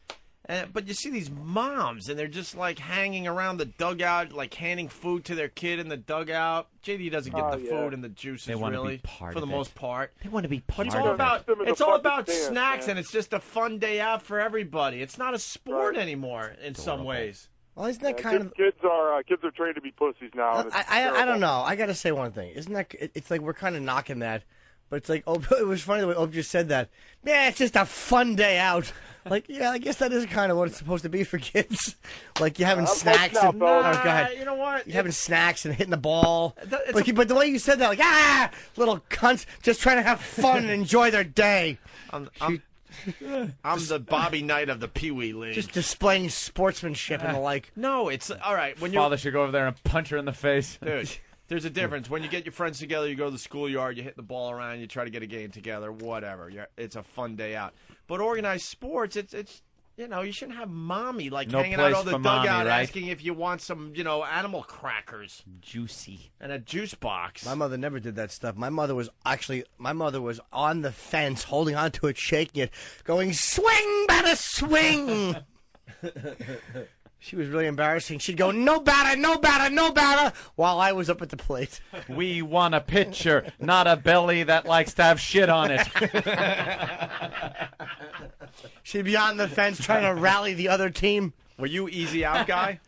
But you see these moms, and they're just, like, hanging around the dugout, like, handing food to their kid in the dugout. JD doesn't get the food and the juices, They want to really, be part for the of most it. part. They want to be part But of it. it's all about snacks, and it's just a fun day out for everybody. It's not a sport anymore in some ways. Well, isn't that kind of... Kids are trained to be pussies now. And it's I don't know. I got to say one thing. Isn't that... It's like we're kind of knocking that. But it's like, it was funny the way Opie just said that. Yeah, it's just a fun day out. Like, yeah, I guess that is kind of what it's supposed to be for kids. Like, you're having snacks and... Go ahead. You know what? You're having snacks and hitting the ball. But the way you said that, like, little cunts just trying to have fun and enjoy their day. I'm the Bobby Knight of the Pee Wee League. Just displaying sportsmanship and the like. No, it's... All right, when Father should go over there and punch her in the face. Dude, there's a difference. When you get your friends together, you go to the schoolyard, you hit the ball around, you try to get a game together, whatever. It's a fun day out. But organized sports, it's you shouldn't have mommy hanging out on the dugout asking if you want some, animal crackers. Juicy. And a juice box. My mother never did that stuff. My mother was on the fence, holding onto it, shaking it, going, swing, batter, swing. She was really embarrassing. She'd go, no batter, no batter, no batter, while I was up at the plate. We want a pitcher, not a belly that likes to have shit on it. She'd be on the fence trying to rally the other team. Were you easy out guy?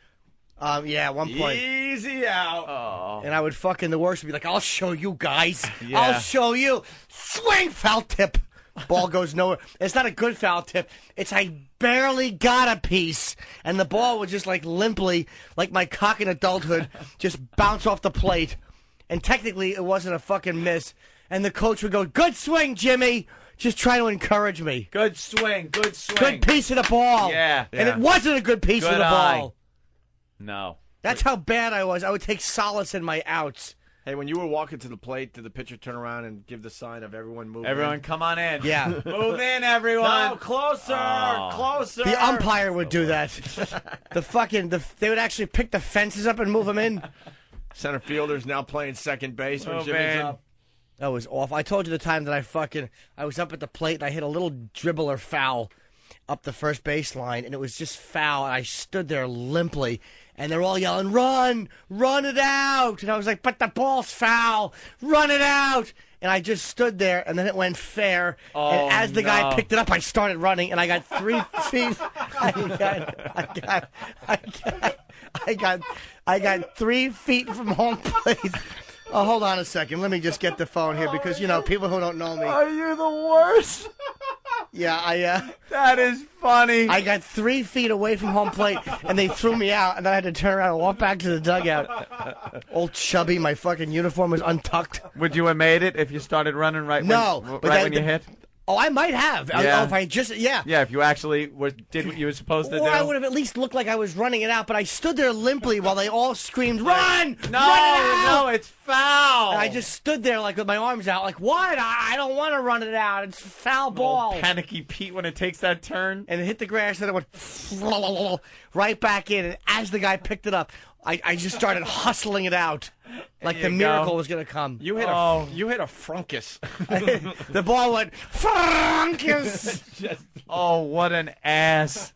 Yeah, at one point. Easy out. Oh. And I would the worst would be like, I'll show you guys. Yeah. I'll show you. Swing, foul tip. Ball goes nowhere. It's not a good foul tip. It's I barely got a piece. And the ball would just limply, like my cock in adulthood, just bounce off the plate. And technically it wasn't a fucking miss. And the coach would go, good swing, Jimmy. Just trying to encourage me. Good swing, good swing. Good piece of the ball. Yeah. And it wasn't a good piece of the ball. No. That's how bad I was. I would take solace in my outs. Hey, when you were walking to the plate, did the pitcher turn around and give the sign of everyone moving? Everyone, come on in. Yeah. Move in, everyone. No, closer, closer. The umpire would do that. They would actually pick the fences up and move them in. Center fielder's now playing second base when Jimmy's man. up. That was awful. I told you the time that I was up at the plate and I hit a little dribbler foul up the first baseline, and it was just foul, and I stood there limply, and they're all yelling, run it out, and I was like, but the ball's foul, run it out, and I just stood there, and then it went fair, and as the guy picked it up, I started running, and I got 3 feet, I got 3 feet from home plate. Oh, hold on a second. Let me just get the phone here because, people who don't know me. Are you the worst? Yeah, That is funny. I got 3 feet away from home plate, and they threw me out, and then I had to turn around and walk back to the dugout. Old chubby, my fucking uniform was untucked. Would you have made it if you started running when you hit? Oh, I might have. Yeah. If I just, yeah. Yeah, if you actually did what you were supposed to do. Or I would have at least looked like I was running it out, but I stood there limply while they all screamed, "Run! No, Run it out!" no, it's foul. And I just stood there like with my arms out, like, what? I don't want to run it out. It's a foul ball. Panicky Pete when it takes that turn. And it hit the grass, and it went right back in. And as the guy picked it up, I just started hustling it out. Like the miracle was going to come. You hit a frunkus. The ball went frunkus. Oh, what an ass.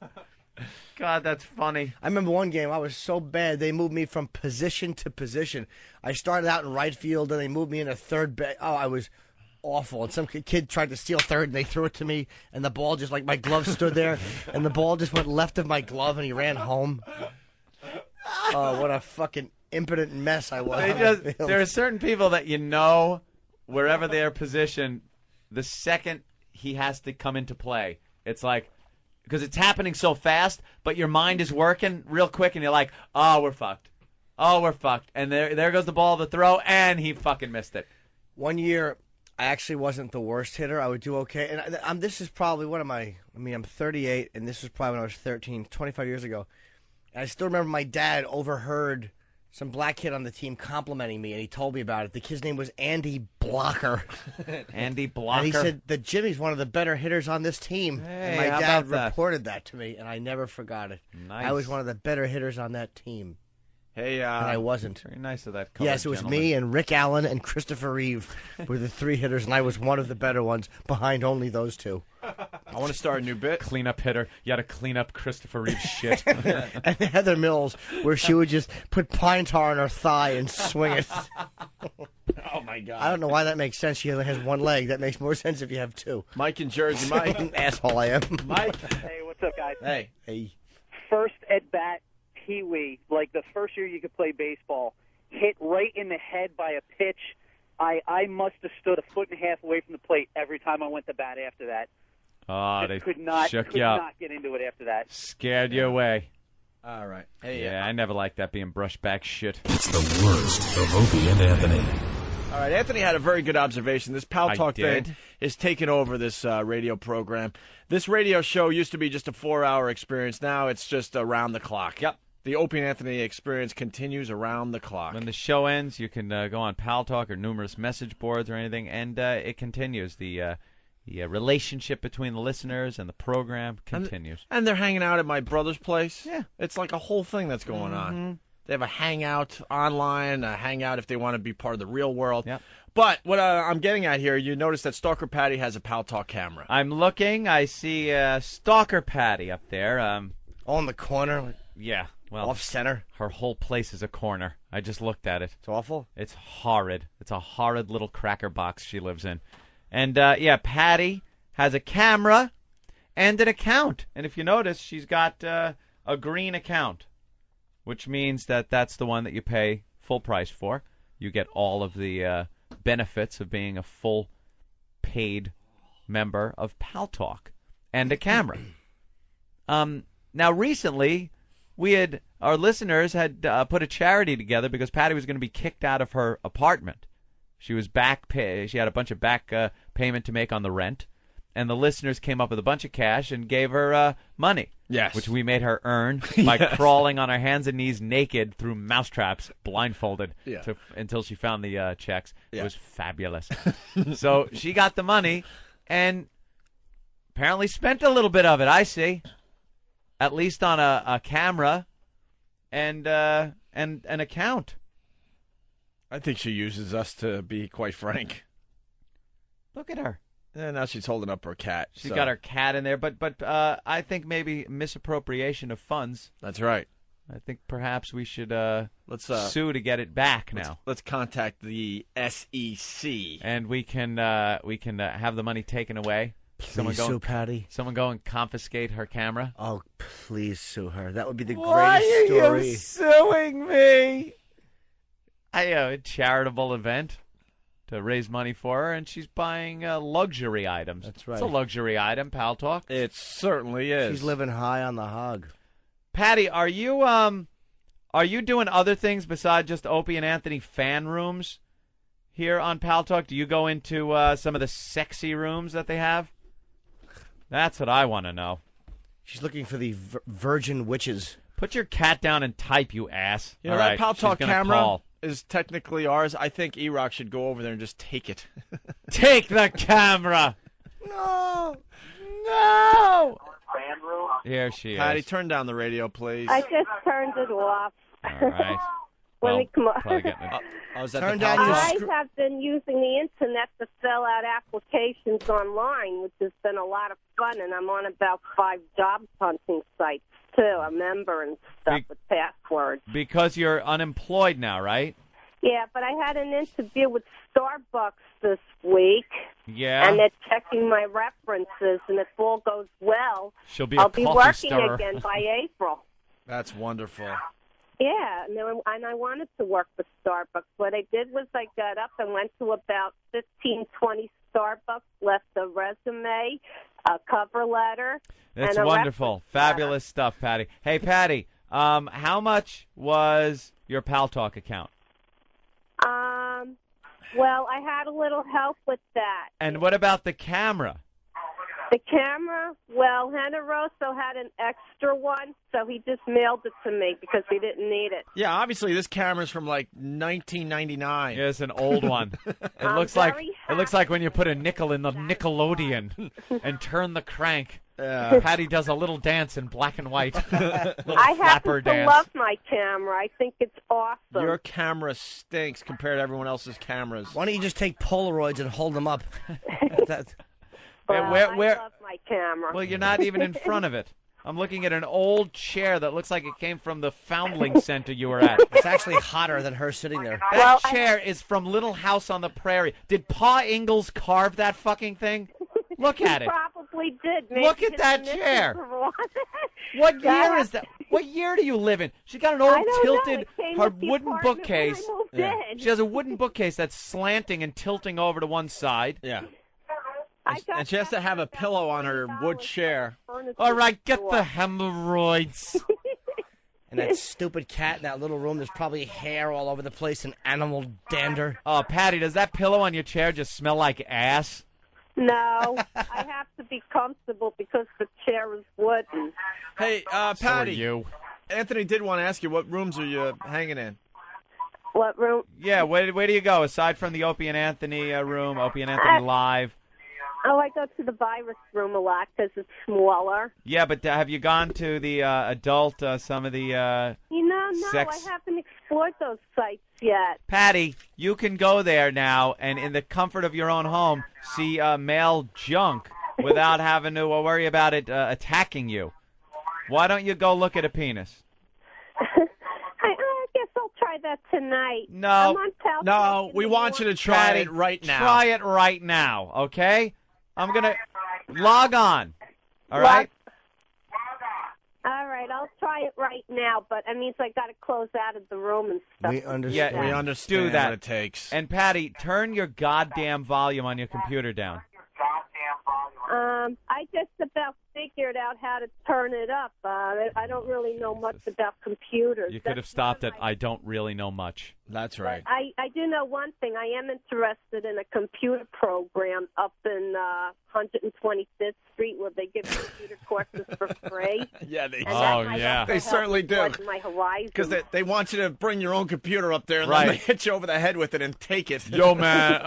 God, that's funny. I remember one game, I was so bad, they moved me from position to position. I started out in right field, and they moved me into third base. Oh, I was awful. And some kid tried to steal third, and they threw it to me, and the ball just, like, my glove stood there, and the ball just went left of my glove, and he ran home. Oh, what a fucking impotent mess I was. There are certain people that you know, wherever they're positioned, the second he has to come into play, it's like, because it's happening so fast, but your mind is working real quick, and you're like, oh, we're fucked. Oh, we're fucked. And there goes the ball to throw, and he fucking missed it. One year, I actually wasn't the worst hitter. I would do okay. And this is probably, what am I? I mean, I'm 38, and this was probably when I was 13, 25 years ago. And I still remember my dad overheard some black kid on the team complimenting me, and he told me about it. The kid's name was Andy Blocker. Andy Blocker. And he said that Jimmy's one of the better hitters on this team. Hey, and my how dad about that? reported that to me, and I never forgot it. Nice. I was one of the better hitters on that team. Hey, and I wasn't. Very nice of that colored Yes, it was gentleman. me and Rick Allen and Christopher Reeve were the three hitters, and I was one of the better ones behind only those two. I want to start a new bit. Clean-up hitter. You got to clean up Christopher Reeve's shit. And Heather Mills, where she would just put pine tar on her thigh and swing it. Oh, my God. I don't know why that makes sense. She only has one leg. That makes more sense if you have two. Mike in Jersey. Mike. Asshole I am. Mike. Hey, what's up, guys? Hey. Hey. First at-bat, Pee-wee, like the first year you could play baseball, hit right in the head by a pitch. I must have stood a foot and a half away from the plate every time I went to bat after that. Oh, they could not get into it after that. Scared you away. All right. Hey, yeah, I never liked that being brushed back shit. It's the worst of Opie and Anthony. All right, Anthony had a very good observation. This Pal I Talk did. thing is taking over this radio program. This radio show used to be just a 4-hour experience. Now it's just around the clock. Yep. The Opie and Anthony experience continues around the clock. When the show ends, you can go on Pal Talk or numerous message boards or anything, and it continues. The relationship between the listeners and the program continues. And they're hanging out at my brother's place. Yeah. It's like a whole thing that's going on. They have a hangout online, a hangout if they want to be part of the real world. Yep. But what I'm getting at here, you notice that Stalker Patty has a Pal Talk camera. I'm looking. I see Stalker Patty up there. All in the corner. Yeah. Well, off center. Her whole place is a corner. I just looked at it. It's awful. It's horrid. It's a horrid little cracker box she lives in. And, yeah, Patty has a camera and an account. And if you notice, she's got a green account, which means that that's the one that you pay full price for. You get all of the benefits of being a full paid member of Pal Talk and a camera. Now, recently, our listeners had put a charity together because Patty was going to be kicked out of her apartment. She was she had a bunch of back payment to make on the rent, and the listeners came up with a bunch of cash and gave her money. Yes. Which we made her earn by crawling on her hands and knees naked through mousetraps, blindfolded, until she found the checks. It was fabulous. So she got the money and apparently spent a little bit of it, I see. At least on a camera and an account. I think she uses us to be quite frank. Look at her. And now she's holding up her cat. She's got her cat in there, but I think maybe misappropriation of funds. That's right. I think perhaps we should let's sue to get it back now. Let's contact the SEC. And we can have the money taken away. Please sue Patty. Someone go and confiscate her camera. Oh, please sue her. That would be the Why greatest story. Are you suing me? A charitable event to raise money for her, and she's buying luxury items. That's right. It's a luxury item, Pal Talk. It certainly is. She's living high on the hog. Patty, are you doing other things besides just Opie and Anthony fan rooms here on Pal Talk? Do you go into some of the sexy rooms that they have? That's what I want to know. She's looking for the virgin witches. Put your cat down and type, you ass. You know, All that right, Pal she's Talk gonna camera call. is technically ours. I think E-Rock should go over there and just take it. Take the camera. No. Here she Patty, is. turn down the radio, please. I just turned it off. All right. Let me come on. Probably getting it. Is that Turn the down Pal your Talk? I screw- have been using the internet to fill out applications online, which has been a lot of fun, and I'm on about 5 job hunting sites, too, a member and stuff with passwords. Because you're unemployed now, right? Yeah, but I had an interview with Starbucks this week, Yeah. and they're checking my references, and if all goes well, She'll be a I'll be coffee working stirrer. again by April. That's wonderful. Yeah, and I wanted to work for Starbucks. What I did was I got up and went to about 15, 20 Starbucks, left a resume, a cover letter. That's and a wonderful. Fabulous stuff, Patty. Hey, Patty, how much was your Pal Talk account? Well, I had a little help with that. And what about the camera? The camera, well, Generoso had an extra one, so he just mailed it to me because he didn't need it. Yeah, obviously this camera's from like 1999. Yeah, it's an old one. I'm looks like when you put a nickel in the Nickelodeon and turn the crank. Patty does a little dance in black and white. Little I flapper happen to dance. love my camera. I think it's awesome. Your camera stinks compared to everyone else's cameras. Why don't you just take Polaroids and hold them up? Well, I love my camera. Well, you're not even in front of it. I'm looking at an old chair that looks like it came from the Foundling Center you were at. It's actually hotter than her sitting there. That chair is from Little House on the Prairie. Did Pa Ingalls carve that fucking thing? Look at He it. probably did. Maybe Look at his that initials chair. were on it. What God, year is that? What year do you live in? She got an old I don't know. tilted It came her with the wooden apartment when bookcase. I moved in. She has a wooden bookcase that's slanting and tilting over to one side. Yeah. And she has to have a pillow on her wood chair. All right, get the hemorrhoids. And that stupid cat in that little room, there's probably hair all over the place and animal dander. Oh, Patty, does that pillow on your chair just smell like ass? No, I have to be comfortable because the chair is wooden. Hey, So are Patty. you. Anthony did want to ask you, what rooms are you hanging in? What room? Yeah, where do you go aside from the Opie and Anthony room, Opie and Anthony Live? Oh, I go to the virus room a lot because it's smaller. Yeah, but have you gone to the adult, some of the No, sex? I haven't explored those sites yet. Patty, you can go there now and in the comfort of your own home see male junk without having to worry about it attacking you. Why don't you go look at a penis? I guess I'll try that tonight. No. I'm on Pal No, Talk we in the want you to morning. try Patty, it right now. Try it right now, okay? I'm going to log on. All right? All right, I'll try it right now, but it means I got to close out of the room and stuff. We understand. We understand Do that. what it takes. And Patty, turn your goddamn volume on your computer down. I just about figured out how to turn it up. I don't really know much about computers. You could have stopped at I don't really know much. That's right. I do know one thing. I am interested in a computer program up in 125th Street where they give computer courses for free. Yeah, they, And that might also they help certainly do. broaden my horizon. Because they want you to bring your own computer up there and Right. then they hit you over the head with it and take it. Yo, man,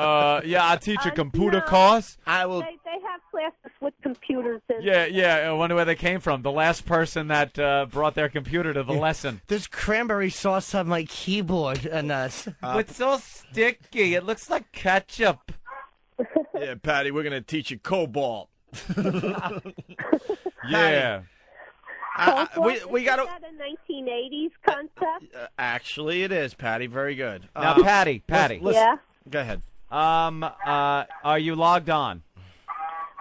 yeah, I teach a computer course. I will. They have classes with computers in Yeah, I wonder where they came from. The last person that brought their computer to the lesson. There's cranberry sauce on my keyboard, and It's so sticky. It looks like ketchup. Yeah, Patty, we're going to teach you COBOL. Yeah. We got to. Is that a 1980s concept? Actually, it is, Patty. Very good. Now, Patty. Listen, Yeah. Go ahead. Are you logged on?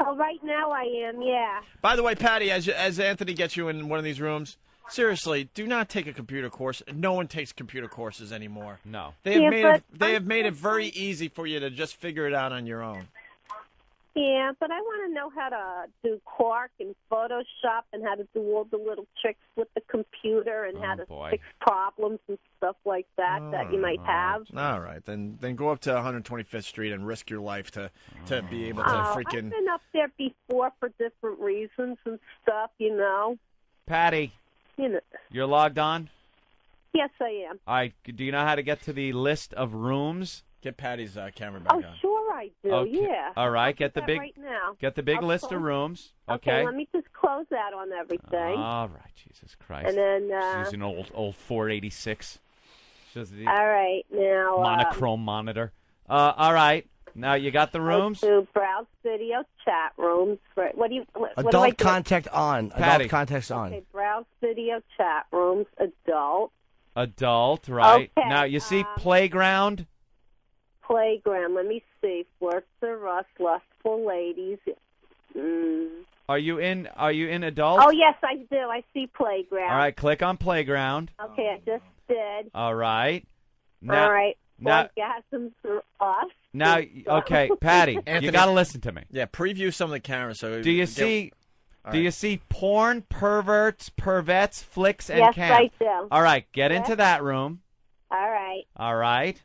Oh, right now I am, yeah. By the way, Patty, as Anthony gets you in one of these rooms, seriously, do not take a computer course. No one takes computer courses anymore. No. They have Yeah, made but they have made it very easy for you to just figure it out on your own. Yeah, but I want to know how to do Quark and Photoshop and how to do all the little tricks with the computer and how to fix problems and stuff like that that you might have. All right, then go up to 125th Street and risk your life to be able to freaking. I've been up there before for different reasons and stuff, you know. Patty, you're logged on? Yes, I am. All right, do you know how to get to the list of rooms? Get Patty's camera back on. Oh, sure I do, Okay. yeah. All right, I'll do that right now. Get the big I'll list close- of rooms. Okay, let me just close that on everything. All right, Jesus Christ. And then, she's an old 486. She's the all right, now... monochrome monitor. All right, now you got the rooms? To browse video chat rooms. What do you... What do I Adult do? contact on. Patty. Adult context on. Okay, browse video chat rooms, adult. Adult, right. Okay, Now, you see playground? Playground. Let me see. Flirts or Rust, lustful ladies. Are you in adult? Oh yes, I do. I see playground. All right, click on playground. Okay, I just did. All right. Now, All right. Now, Orgasms for us. now, okay, Patty, Anthony, you got to listen to me. Yeah, preview some of the cameras. So Do you see? Do you see porn, perverts, pervettes, flicks, and Yes, cam? I do. All right, get Yes. into that room. All right. All right.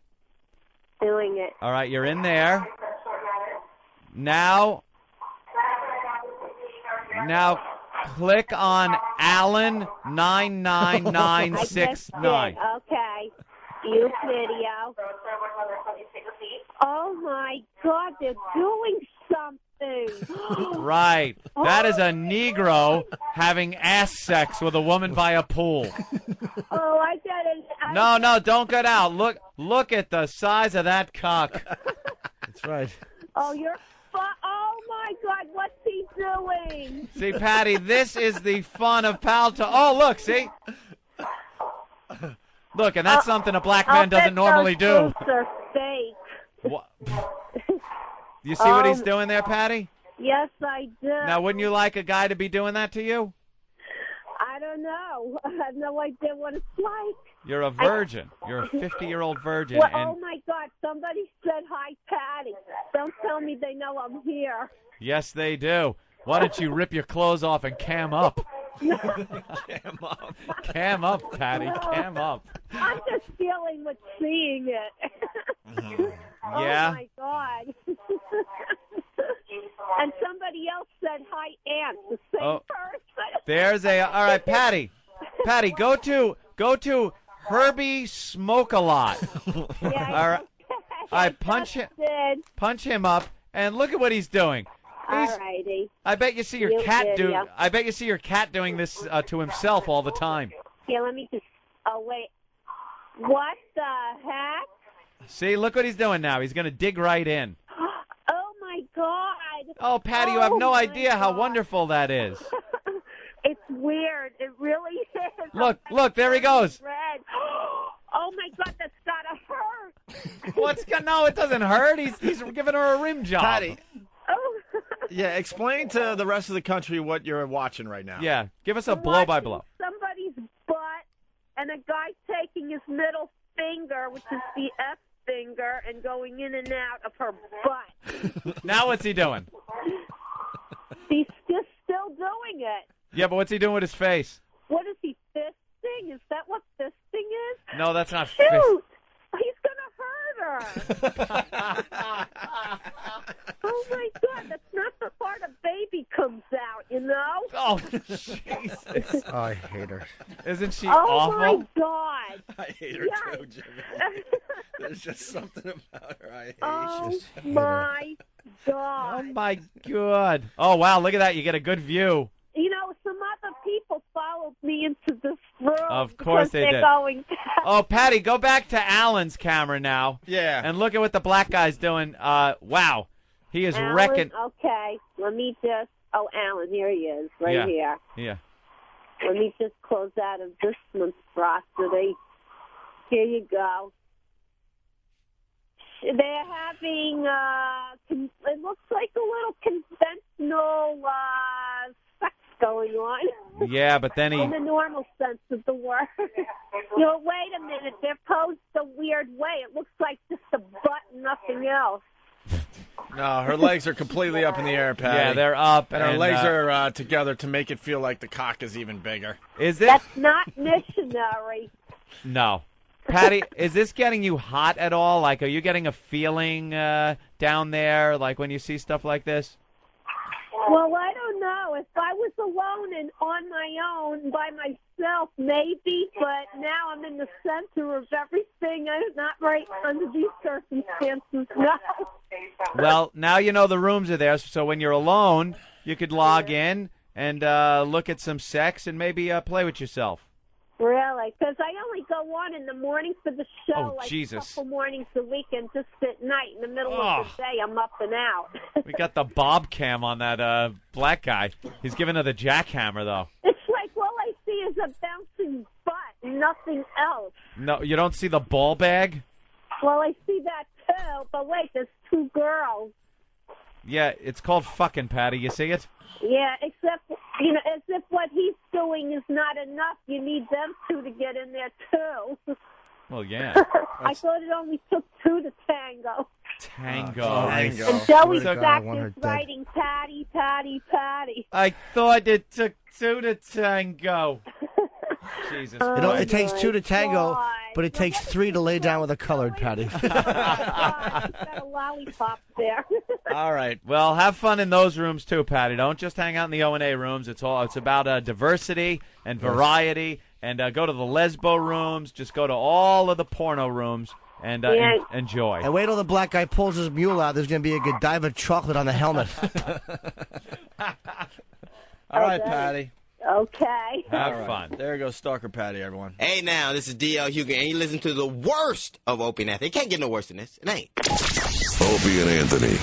Doing it. All right, you're in there. Now click on Alan 99969. Okay. View video. Oh my God, they're doing something. Right. That is a Negro having ass sex with a woman by a pool. Oh, I got it. No, don't get out. Look at the size of that cock. That's right. Oh, oh my God, what's he doing? See, Patty, this is the fun of Oh, look, see? Look, and that's something a black man doesn't normally do. Those are fake. What? You see what he's doing there, Patty? Yes, I do. Now, wouldn't you like a guy to be doing that to you? I don't know. I have no idea what it's like. You're a virgin. You're a 50-year-old virgin. Well, and oh my God, somebody said hi, Patty. Don't tell me they know I'm here. yes, they do. Why don't you rip your clothes off and cam up? Cam up. Cam up, Patty. Cam up. I'm just feeling with seeing it. Yeah? Oh my God. And somebody else said hi, Aunt. The same person. There's all right, Patty. Patty, go to Herbie Smoke a Lot. Yeah, all right, punch him up, and look at what he's doing. Alrighty. I bet you see your Cute cat video. I bet you see your cat doing this to himself all the time. Here, let me just. Oh wait. What the heck? See, look what he's doing now. He's gonna dig right in. Oh my God. Oh, Patty, you have no idea how wonderful that is. It's weird. It really is. Look, there he goes. Red. Oh my God, that's gotta hurt. No, it doesn't hurt. He's giving her a rim job. Patty. Oh. Yeah, explain to the rest of the country what you're watching right now. Yeah, give us a blow-by-blow. Somebody's butt and a guy taking his middle finger, which is the F finger, and going in and out of her butt. Now what's he doing? He's just still doing it. Yeah, but what's he doing with his face? What is he, fisting? Is that what fisting is? No, that's not Shoot! fist. He's gonna hurt her. Oh my God, that's not the part a baby comes out, you know? Oh, Jesus. Oh, I hate her. Isn't she Oh awful? my God. I hate her Yes. too, Jimmy. There's just something about her I hate. Oh She's- my God. Oh, my God. Oh, wow, look at that. You get a good view. You know, some other people followed me into this room. Of course because they they're did. Going Oh, Patty, go back to Alan's camera now. Yeah. And look at what the black guy's doing. Wow. He is Alan, wrecking. Okay, let me just. Oh, Alan, here he is, right Yeah. here. Yeah. Let me just close out of this monstrosity. Here you go. They're having, it looks like a little conventional sex going on. Yeah, but then he... In the normal sense of the word. You know, wait a minute. They're posed a weird way. It looks like just a butt and nothing else. No, her legs are completely up in the air, Patty. Yeah, they're up. And her legs are together to make it feel like the cock is even bigger. Is this? That's not missionary. No. Patty, is this getting you hot at all? Like, are you getting a feeling down there, like when you see stuff like this? Well, I don't know. If I was alone and on my own by myself, maybe. But now I'm in the center of everything. I'm not right under these circumstances. No. Well, now you know the rooms are there, so when you're alone, you could log in and look at some sex and maybe play with yourself. Really? Because I only go on in the morning for the show, Oh, like Jesus. a couple mornings a week, and just at night, in the middle of the day, I'm up and out. We got the bob cam on that black guy. He's giving her the jackhammer, though. It's like all I see is a bouncing butt, nothing else. No, you don't see the ball bag? Well, I see that too, but wait, there's two girls. Yeah, it's called fucking, Patty. You see it? Yeah, except, as if what he's doing is not enough. You need them two to get in there, too. Well, yeah. I thought it only took two to tango. Tango. And Joey Stack is writing Patty, Patty, Patty. I thought it took two to tango. Jesus Christ. It takes two to tango, but it takes three to lay down with a colored Patty. Got a lollipop there. All right. Well, have fun in those rooms too, Patty. Don't just hang out in the O&A rooms. It's about diversity and variety. And go to the lesbo rooms. Just go to all of the porno rooms and enjoy. And wait till the black guy pulls his mule out. There's going to be a Godiva chocolate on the helmet. All right, Patty. Okay. Have fun. There goes Stalker Patty, everyone. Hey, now, this is D.L. Hugo, and you listen to the worst of Opie and Anthony. It can't get no worse than this. It ain't. Opie and Anthony.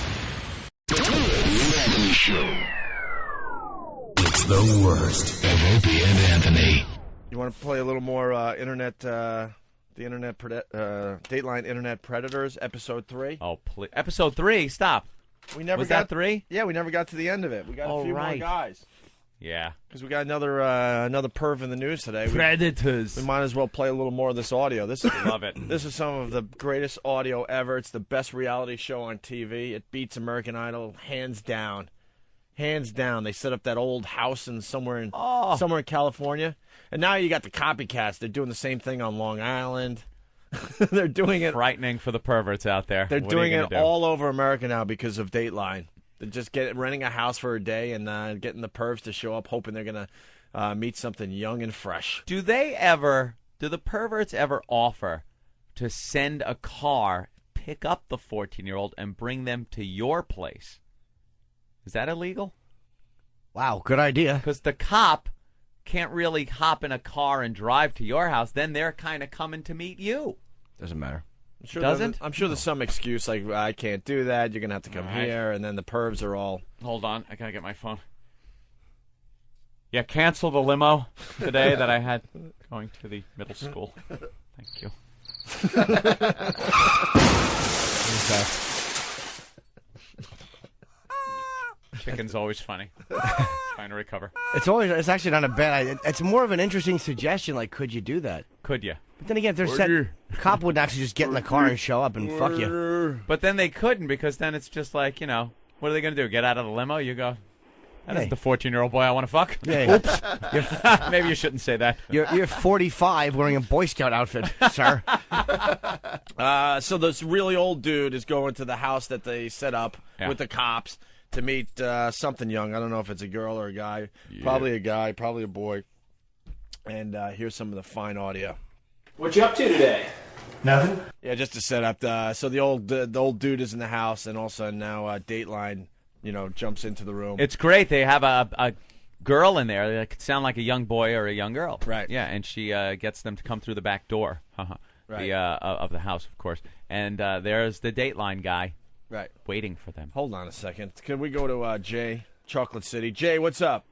It's the worst of Opie and Anthony. You want to play a little more Dateline Internet Predators, Episode 3? Oh, please. Episode 3? Stop. Was that 3? Yeah, we never got to the end of it. We got a few more guys. Yeah. Because we got another perv in the news today. Predators. We might as well play a little more of this audio. Love it. This is some of the greatest audio ever. It's the best reality show on TV. It beats American Idol, hands down. Hands down. They set up that old house somewhere in California. And now you got the copycats. They're doing the same thing on Long Island. They're doing it. Frightening for the perverts out there. They're doing it all over America now because of Dateline. They're just renting a house for a day and getting the pervs to show up, hoping they're going to meet something young and fresh. Do the perverts ever offer to send a car, pick up the 14-year-old, and bring them to your place? Is that illegal? Wow, good idea. Because the cop can't really hop in a car and drive to your house. Then they're kind of coming to meet you. Doesn't matter. I'm sure there's some excuse like, I can't do that, you're going to have to come here, and then the pervs are all... Hold on, I got to get my phone. Yeah, cancel the limo today that I had going to the middle school. Thank you. Okay. Chicken's always funny. Trying to recover. It's actually not a bad idea. It's more of an interesting suggestion, like, could you do that? Could you? But then again, if they're set, the cop wouldn't actually just get in the car and show up and fuck you. But then they couldn't, because then it's just like, what are they going to do? Get out of the limo? You go, that's the 14-year-old boy I want to fuck? Yeah. Oops. Maybe you shouldn't say that. You're 45 wearing a Boy Scout outfit, sir. So this really old dude is going to the house that they set up with the cops to meet something young. I don't know if it's a girl or a guy. Yeah. Probably a guy, probably a boy. And here's some of the fine audio. What you up to today? Nothing. Yeah, just to set up. So the old dude is in the house, and all of a sudden now Dateline, jumps into the room. It's great. They have a girl in there that could sound like a young boy or a young girl. Right. Yeah, and she gets them to come through the back door right. of the house, of course. And there's the Dateline guy. Right. Waiting for them. Hold on a second. Can we go to Jay, Chocolate City? Jay, what's up?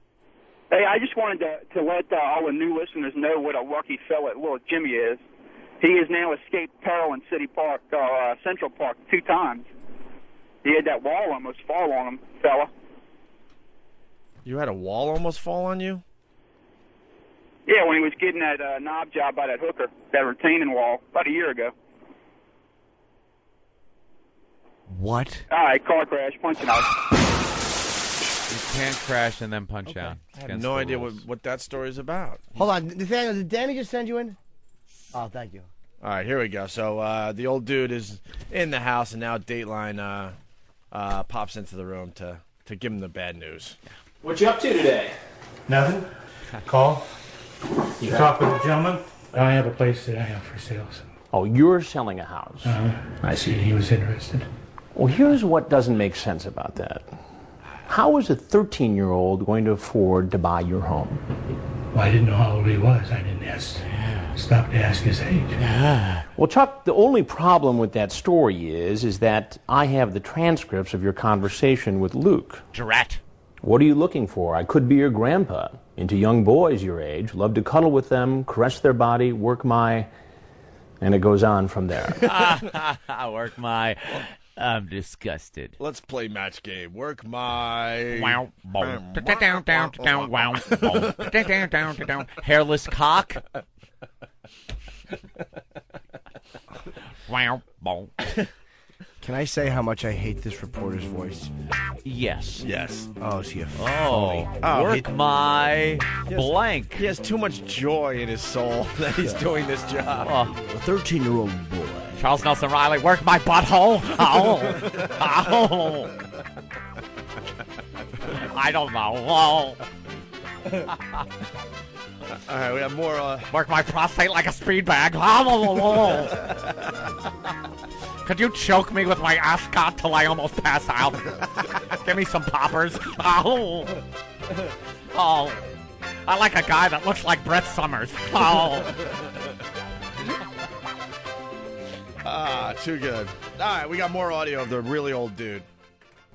Hey, I just wanted to let all the new listeners know what a lucky fella little Jimmy is. He has now escaped peril in Central Park 2 times. He had that wall almost fall on him, fella. You had a wall almost fall on you? Yeah, when he was getting that knob job by that hooker, that retaining wall, about a year ago. What? All right, car crash, punching out. You can't crash and then punch out. I have no idea what that story is about. Hold on, Nathaniel, did Danny just send you in? Oh, thank you. All right, here we go. So the old dude is in the house, and now Dateline pops into the room to give him the bad news. What you up to today? Nothing. Call. You talk with a gentleman. I have a place that I have for sale. So. Oh, you're selling a house. I see. He was interested. Well, here's what doesn't make sense about that. How is a 13-year-old going to afford to buy your home? Well, I didn't know how old he was. I didn't stop to ask his age. Well, Chuck, the only problem with that story is that I have the transcripts of your conversation with Luke. Drat. What are you looking for? I could be your grandpa. Into young boys your age, love to cuddle with them, caress their body, work my... And it goes on from there. Work my... I'm disgusted. Let's play match game. Work my... Wow. Hairless cock. Wow. Can I say how much I hate this reporter's voice? Yes. Yes. Oh, is he a phony? Work my blank. He has too much joy in his soul that he's doing this job. A 13-year-old boy. Charles Nelson Riley, work my butthole. Oh. I don't know. All right, we have more. Work my prostate like a speed bag. Could you choke me with my ascot till I almost pass out? Give me some poppers. Oh. I like a guy that looks like Brett Summers. Too good. All right, we got more audio of the really old dude.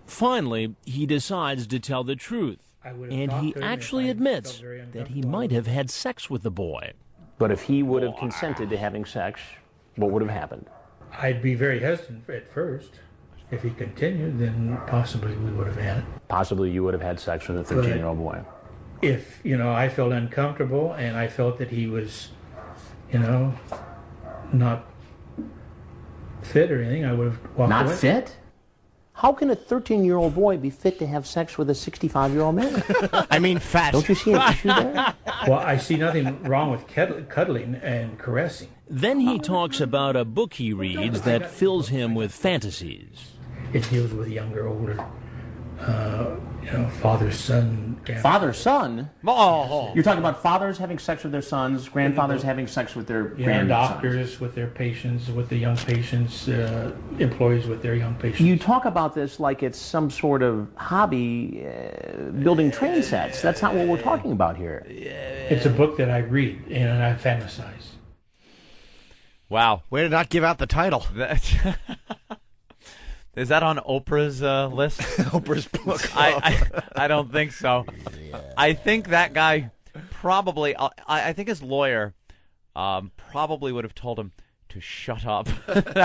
Finally, he decides to tell the truth. And he actually admits that he might have had sex with the boy. But if he would have consented to having sex, what would have happened? I'd be very hesitant at first. If he continued, then possibly we would have had it. Possibly you would have had sex with a 13-year-old boy. If, I felt uncomfortable and I felt that he was, not fit or anything, I would have walked away. Not fit? How can a 13-year-old boy be fit to have sex with a 65-year-old man? I mean fat. Don't you see an issue there? Well, I see nothing wrong with cuddling and caressing. Then he talks about a book he reads that fills him with fantasies. It deals with younger, older, father, son. Father, son? Oh. You're talking about fathers having sex with their sons, grandfathers having sex with their grandsons. Doctors with their patients, with the young patients, employees with their young patients. You talk about this like it's some sort of hobby, building train sets. That's not what we're talking about here. It's a book that I read and I fantasize. Wow. Way to not give out the title. Is that on Oprah's list? Oprah's book club. I don't think so. Yeah. I think that guy probably, I think his lawyer probably would have told him to shut up.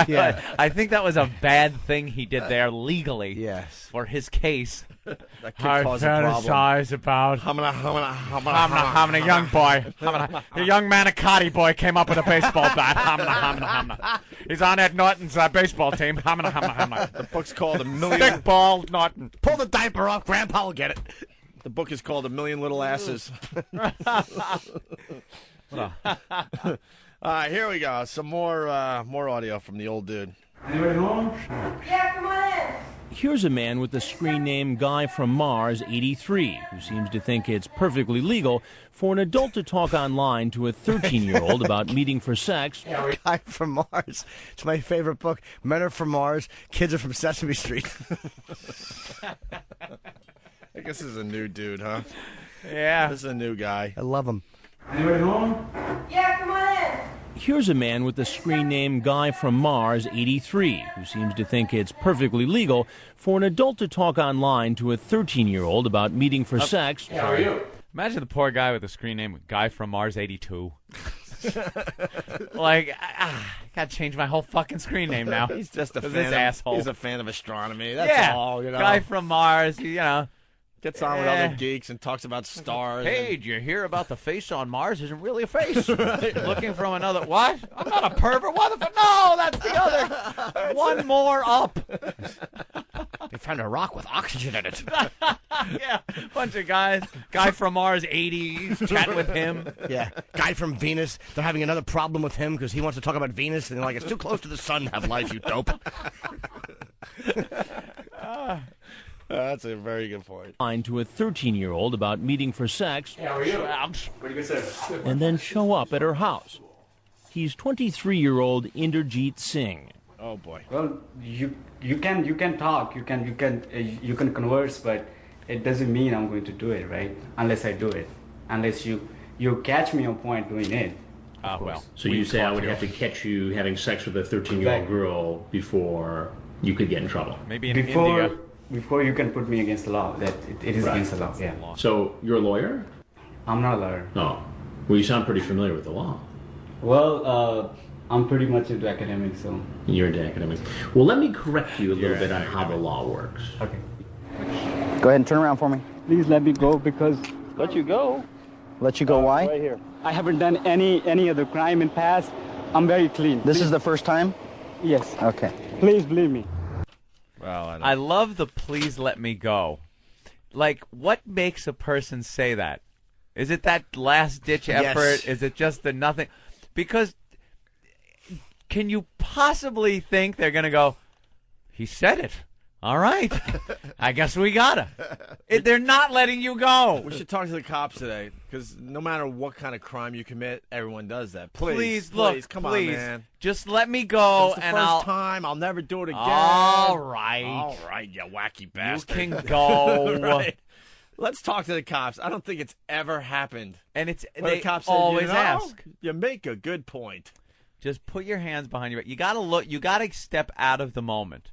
Yeah. I think that was a bad thing he did there legally. Yes. For his case. That could cause a problem. I fantasize about having a young boy. The young manicotti boy came up with a baseball bat. He's on Ed Norton's baseball team. The book's called A Million... Stickball Norton. Pull the diaper off, Grandpa will get it. The book is called A Million Little Asses. All right, here we go. Some more audio from the old dude. Anybody home? Yeah, come on in. Here's a man with the screen name Guy from Mars 83, who seems to think it's perfectly legal for an adult to talk online to a 13-year-old about meeting for sex. Guy from Mars. It's my favorite book. Men are from Mars. Kids are from Sesame Street. I guess this is a new dude, huh? Yeah. This is a new guy. I love him. Anybody home? Yeah, come on in. Here's a man with the screen name Guy from Mars 83, who seems to think it's perfectly legal for an adult to talk online to a 13-year-old about meeting for sex. How are you? Imagine the poor guy with the screen name Guy from Mars 82. Like, I gotta change my whole fucking screen name now. He's just a fan this of, asshole. He's a fan of astronomy. That's all, Guy from Mars, Gets on with other geeks and talks about stars. Hey, did you hear about the face on Mars? Isn't really a face. Looking from another. What? I'm not a pervert. What the? No, that's the other. One more up. They found a rock with oxygen in it. Yeah, bunch of guys. Guy from Mars, 80s, chatting with him. Yeah, guy from Venus. They're having another problem with him because he wants to talk about Venus, and they're like, it's too close to the sun to have life, you dope. That's a very good point. To a 13-year-old about meeting for sex. How are you? Pretty good, sir. And then show up at her house. He's 23-year-old Inderjeet Singh. Oh boy. Well, you can talk, you can converse, but it doesn't mean I'm going to do it, right? Unless I do it, unless you catch me on point doing it. Well. So you say I would have to catch you having sex with a 13-year-old girl before you could get in trouble. Maybe in India. Before you can put me against the law, that it is against the law. Yeah. So you're a lawyer? I'm not a lawyer. Oh, well, you sound pretty familiar with the law. Well, I'm pretty much into academics, so. You're into academics. Well, let me correct you a little bit on how the law works. Okay. Go ahead and turn around for me. Please let me go because. Let you go? Let you go, why? Right here. I haven't done any other crime in past. I'm very clean. This is the first time? Yes. Okay. Please believe me. Well, I love the please let me go. Like, what makes a person say that? Is it that last-ditch effort? Yes. Is it just the nothing? Because can you possibly think they're going to go, he said it. All right. I guess we gotta. They're not letting you go. We should talk to the cops today, because no matter what kind of crime you commit, everyone does that. Please, look, come please, on, man. Just let me go, It's the and first time. I'll never do it again. All right. All right, you wacky bastard. You can go. Right. Let's talk to the cops. I don't think it's ever happened. And it's Where they the cops always say, ask. You make a good point. Just put your hands behind your back. You gotta look. You gotta step out of the moment.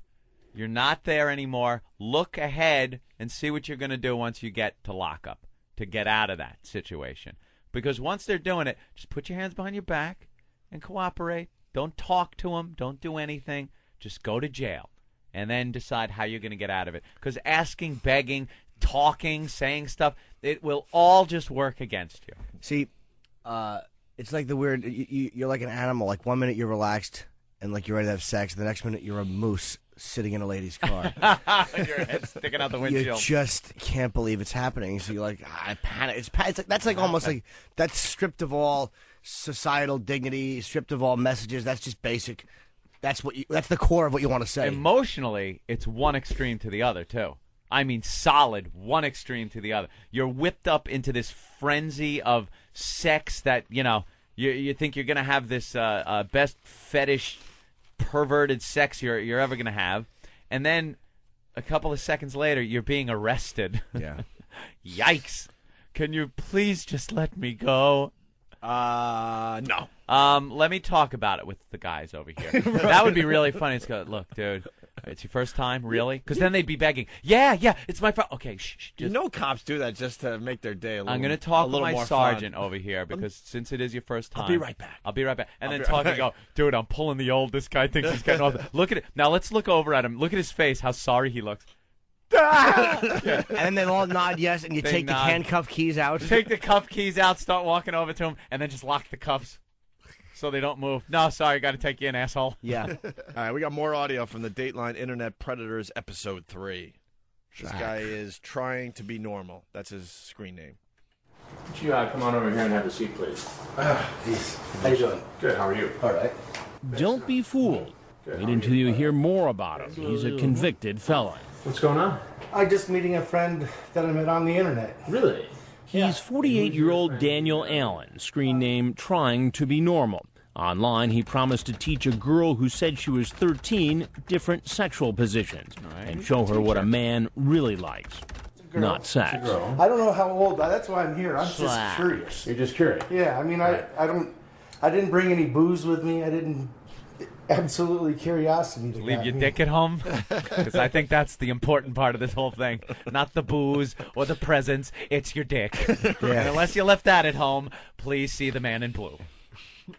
You're not there anymore. Look ahead and see what you're going to do once you get to lockup to get out of that situation. Because once they're doing it, just put your hands behind your back and cooperate. Don't talk to them. Don't do anything. Just go to jail and then decide how you're going to get out of it. Because asking, begging, talking, saying stuff, it will all just work against you. See, it's like the weird, you're like an animal. Like 1 minute you're relaxed and like you're ready to have sex. The next minute you're a moose sitting in a lady's car. Your head sticking out the windshield. You just can't believe it's happening. So you're like, I panic. It's like, that's like almost like that's stripped of all societal dignity, stripped of all messages. That's just basic. That's the core of what you want to say. Emotionally, it's one extreme to the other too. I mean, solid one extreme to the other. You're whipped up into this frenzy of sex that you think you're gonna have this best fetish. Perverted sex you're ever going to have, and then a couple of seconds later you're being arrested. Yeah. Yikes. Can you please just let me go? No. Let me talk about it with the guys over here. Right. That would be really funny. It's go, look, dude, it's your first time, really? Because then they'd be begging. Yeah, it's my fault. Okay, shh. You know cops do that just to make their day a little. I'm going to talk with my more sergeant fun. over here because since it is your first time, I'll be right back. And then talk and go, dude, I'm pulling the old. This guy thinks he's getting off. Look at it. Now let's look over at him. Look at his face. How sorry he looks. And then they all nod yes, and you take the handcuff keys out. Take the cuff keys out, start walking over to him, and then just lock the cuffs so they don't move. No, sorry, got to take you in, asshole. Yeah. All right, we got more audio from the Dateline Internet Predators Episode 3. This guy is trying to be normal. That's his screen name. Would you come on over here and have a seat, please? Peace. How you doing? Good, how are you? All right. Don't be fooled. Wait until you hear more about him. He's a convicted felon. What's going on? I'm just meeting a friend that I met on the internet. Really? He's 48-year-old Daniel Allen, screen name Trying to Be Normal. Online, he promised to teach a girl who said she was 13 different sexual positions and show her what a man really likes. Not sex. I don't know how old. That's why I'm here. I'm just curious. You're just curious? Yeah, I mean, I didn't bring any booze with me. I didn't. Absolutely curiosity. Leave your dick at home? Because I think that's the important part of this whole thing. Not the booze or the presents. It's your dick. Yeah. And unless you left that at home, please see the man in blue.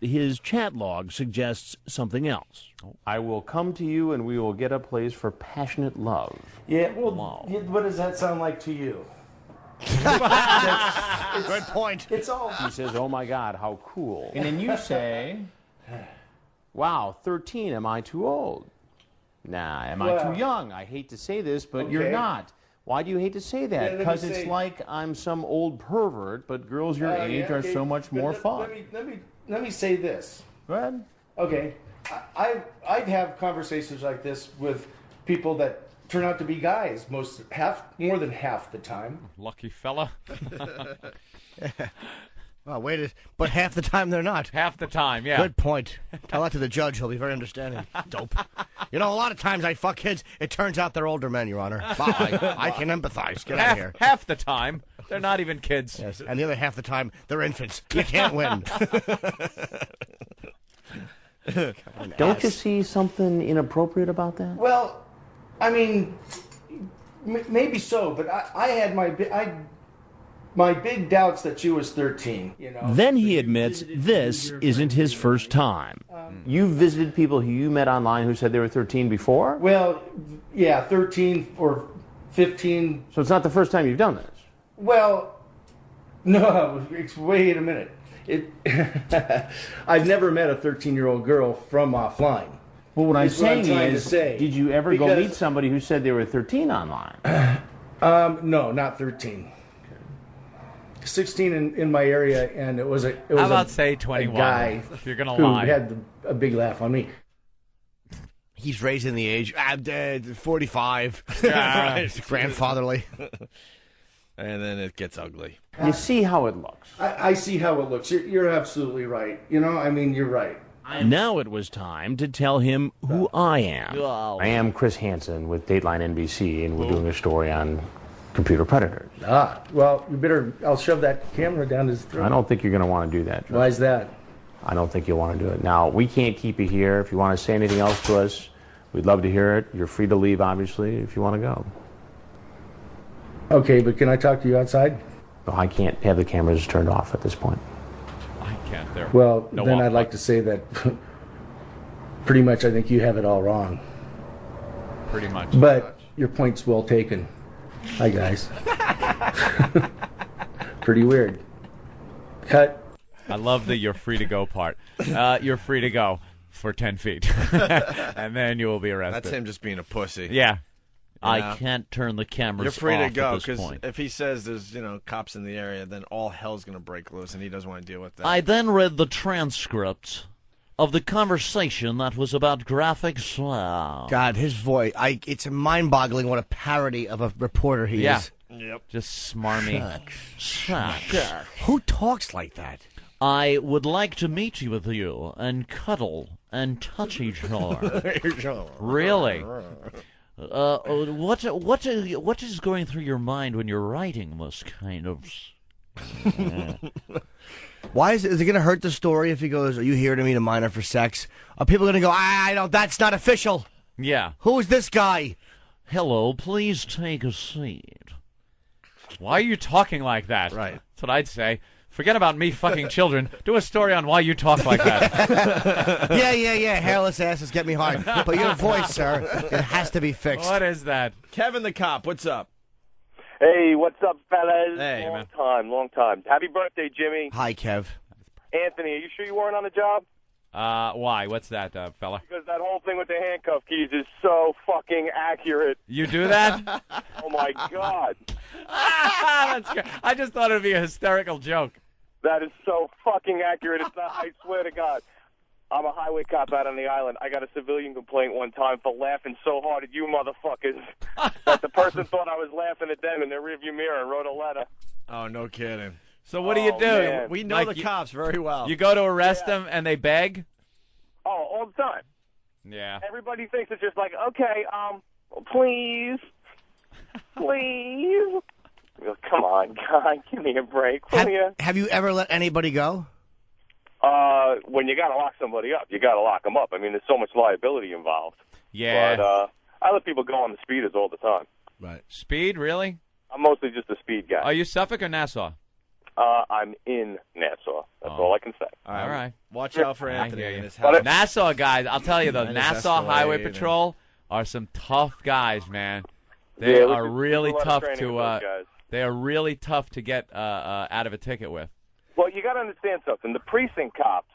His chat log suggests something else. I will come to you and we will get a place for passionate love. Yeah, well, what does that sound like to you? Good point. It's all. She says, "Oh my God, how cool!" And then you say, "Wow, 13. Am I too old? Nah, am I too young? I hate to say this, but you're not." Why do you hate to say that? Because it's like I'm some old pervert, but girls your age are so much more fun. Let me say this. Go ahead. Okay, I have conversations like this with people that turn out to be guys more than half the time. Lucky fella. Oh, but half the time they're not. Half the time, yeah. Good point. Tell that to the judge. He'll be very understanding. Dope. You know, a lot of times I fuck kids. It turns out they're older men, Your Honor. I can empathize. Get out of here. Half the time, they're not even kids. Yes, and the other half the time, they're infants. You can't win. Don't you see something inappropriate about that? Well, I mean, maybe so, but I had my big doubts that she was 13. You know. Then he admits this isn't his first time. You visited people who you met online who said they were 13 before? Well, yeah, 13 or 15. So it's not the first time you've done this? Well, no, wait a minute. I've never met a 13-year-old girl from offline. Well, what I'm saying is, say. Did you ever go meet somebody who said they were 13 online? No, not 13. 16 in my area, and it was How about say 21? A guy if you're gonna who lie. had a big laugh on me. He's raising the age. I'm dead. 45. Yeah. It's grandfatherly. And then it gets ugly. You see how it looks. I see how it looks. You're absolutely right. You know, I mean, you're right. Now it was time to tell him who I am. I am Chris Hansen with Dateline NBC, and we're doing a story on computer predators. Well, you better. I'll shove that camera down his throat. I don't think you're going to want to do that, Joe. Why is that? I don't think you'll want to do it. Now, we can't keep you here. If you want to say anything else to us, we'd love to hear it. You're free to leave, obviously, if you want to go. Okay, but can I talk to you outside? No, I can't have the cameras turned off at this point. I can't. There. Well, No then off I'd like to say that pretty much I think you have it all wrong. Pretty much. But your point's well taken. Hi, guys. Pretty weird. Cut. I love the "you're free to go" part. You're free to go for 10 feet, and then you will be arrested. That's him just being a pussy. Yeah. I can't turn the cameras You're free off to go at this because point. if he says there's cops in the area, then all hell's going to break loose, and he doesn't want to deal with that. I then read the transcript of the conversation that was about graphics. God, his voice, it's mind-boggling what a parody of a reporter he is. Yep. Just smarmy. Shucks. Who talks like that? I would like to meet with you and cuddle and touch each other. Really? What is going through your mind when you're writing this kind of... Why is it going to hurt the story if he goes, "Are you here to meet a minor for sex?" Are people going to go, "I don't, that's not official"? Yeah. Who is this guy? Hello, please take a seat. Why are you talking like that? Right. That's what I'd say. Forget about me fucking children. Do a story on why you talk like that. Yeah. Hairless asses get me hard. But your voice, sir, it has to be fixed. What is that? Kevin the cop, what's up? Hey, what's up, fellas? Hey, long time. Happy birthday, Jimmy. Hi, Kev. Anthony, are you sure you weren't on the job? Why? What's that, fella? Because that whole thing with the handcuff keys is so fucking accurate. You do that? Oh, my God. That's good. I just thought it would be a hysterical joke. That is so fucking accurate. It's not, I swear to God. I'm a highway cop out on the island. I got a civilian complaint one time for laughing so hard at you motherfuckers that the person thought I was laughing at them in their rearview mirror and wrote a letter. Oh, no kidding. So what do you do? Man. We know the cops very well. You go to arrest them and they beg? Oh, all the time. Yeah. Everybody thinks it's just like, okay, please. Come on, God, give me a break, will you? Have you ever let anybody go? When you got to lock somebody up, you got to lock them up. I mean, there's so much liability involved. Yeah. But I let people go on the speeders all the time. Right. Speed, really? I'm mostly just a speed guy. Are you Suffolk or Nassau? I'm in Nassau. That's all I can say. All right. Watch out for I Anthony hear in you. his house. Nassau guys, I'll tell you, the And his Nassau Highway Escalade Patrol are some tough guys, man. They Yeah, are there's really a lot of tough training with to... those guys. They are really tough to get out of a ticket with. Well, you got to understand something. The precinct cops,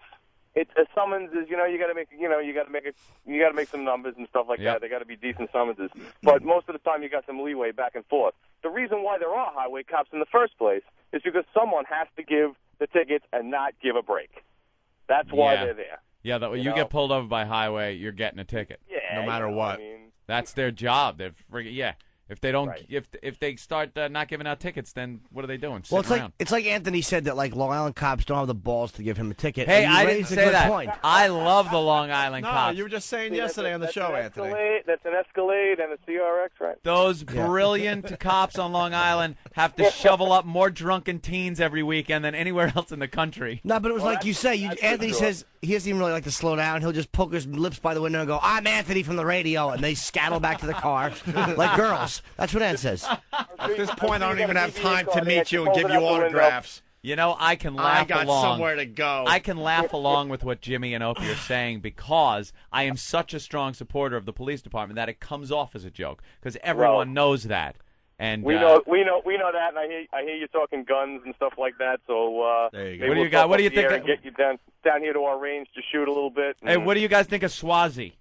it's a summons is, you got to make some numbers and stuff like that. They got to be decent summonses. But most of the time, you got some leeway back and forth. The reason why there are highway cops in the first place is because someone has to give the tickets and not give a break. That's why they're there. Yeah, you get pulled over by highway, you're getting a ticket. Yeah, no matter what. That's their job. They're If they don't, if they start not giving out tickets, then what are they doing? Well, Sitting around. it's like Anthony said that like Long Island cops don't have the balls to give him a ticket. Hey, and you I didn't raised a say good that. Point. I love the Long Island cops. You were just saying yesterday on the show, Anthony. That's an Escalade and a CRX, right? Those brilliant cops on Long Island have to shovel up more drunken teens every weekend than anywhere else in the country. No, but it was like you say. Anthony says he doesn't even really like to slow down. He'll just poke his lips by the window and go, "I'm Anthony from the radio," and they scuttle back to the car like girls. That's what Ann says. At this point, I don't even have time to meet you and give you autographs. You know, I can laugh I got along. somewhere to go. I can laugh along with what Jimmy and Opie are saying because I am such a strong supporter of the police department that it comes off as a joke because everyone knows that. And we know that, and I hear you talking guns and stuff like that. So there you go. maybe What do you we'll got? talk What do you off the air think? And get you down here to our range to shoot a little bit. Hey, what do you guys think of Swazi?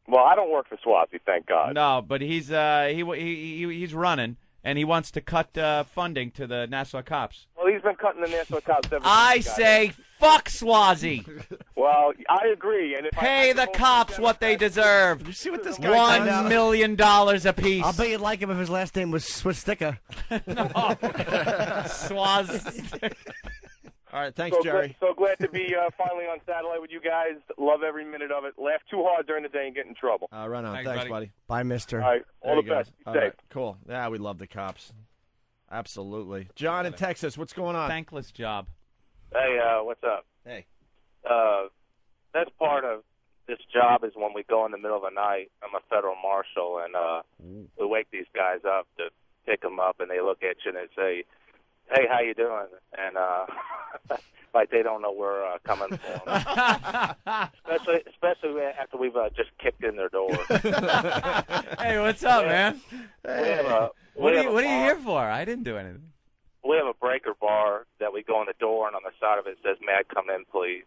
Well, I don't work for Swazi, thank God. No, but he's running, and he wants to cut funding to the Nassau cops. Well, he's been cutting the Nassau cops ever since I he got say, fuck Swazi. Well, I agree. And if Pay the cops what they deserve. You see what this guy $1 million apiece. I'll bet you'd like him if his last name was Swiss Sticker. Swaz. All right, thanks, Jerry. So glad to be finally on satellite with you guys. Love every minute of it. Laugh too hard during the day and get in trouble. Right on. Thanks, buddy. Bye, mister. All right, all the best. Be All safe. right, cool. Yeah, we love the cops. Absolutely. John in Texas, what's going on? Thankless job. Hey, what's up? Hey. That's part of this job is when we go in the middle of the night. I'm a federal marshal, and we wake these guys up to pick them up, and they look at you and they say, "Hey, how you doing?" And like they don't know we're coming for them. especially after we've just kicked in their door. Hey, what's up, man? Hey. What are you here for? I didn't do anything. We have a breaker bar that we go in the door, and on the side of it says, "May I come in, please?"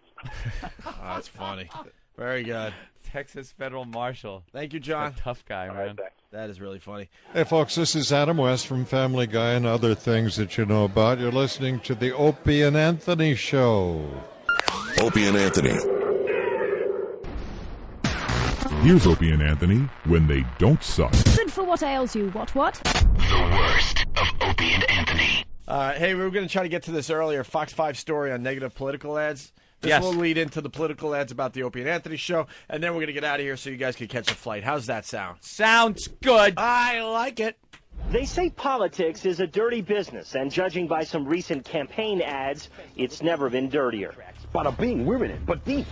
Oh, that's funny. Very good. Texas Federal Marshal. Thank you, John. A tough guy, man. That is really funny. Hey, folks, this is Adam West from Family Guy and other things that you know about. You're listening to the Opie and Anthony Show. Opie and Anthony. Here's Opie and Anthony when they don't suck. Good for what ails you. What? The worst of Opie and Anthony. Hey, we were going to try to get to this earlier. Fox 5 story on negative political ads. This will lead into the political ads about the Opie and Anthony show, and then we're going to get out of here so you guys can catch a flight. How's that sound? Sounds good. I like it. They say politics is a dirty business, and judging by some recent campaign ads, it's never been dirtier. Bada bing, we're in it, but deep.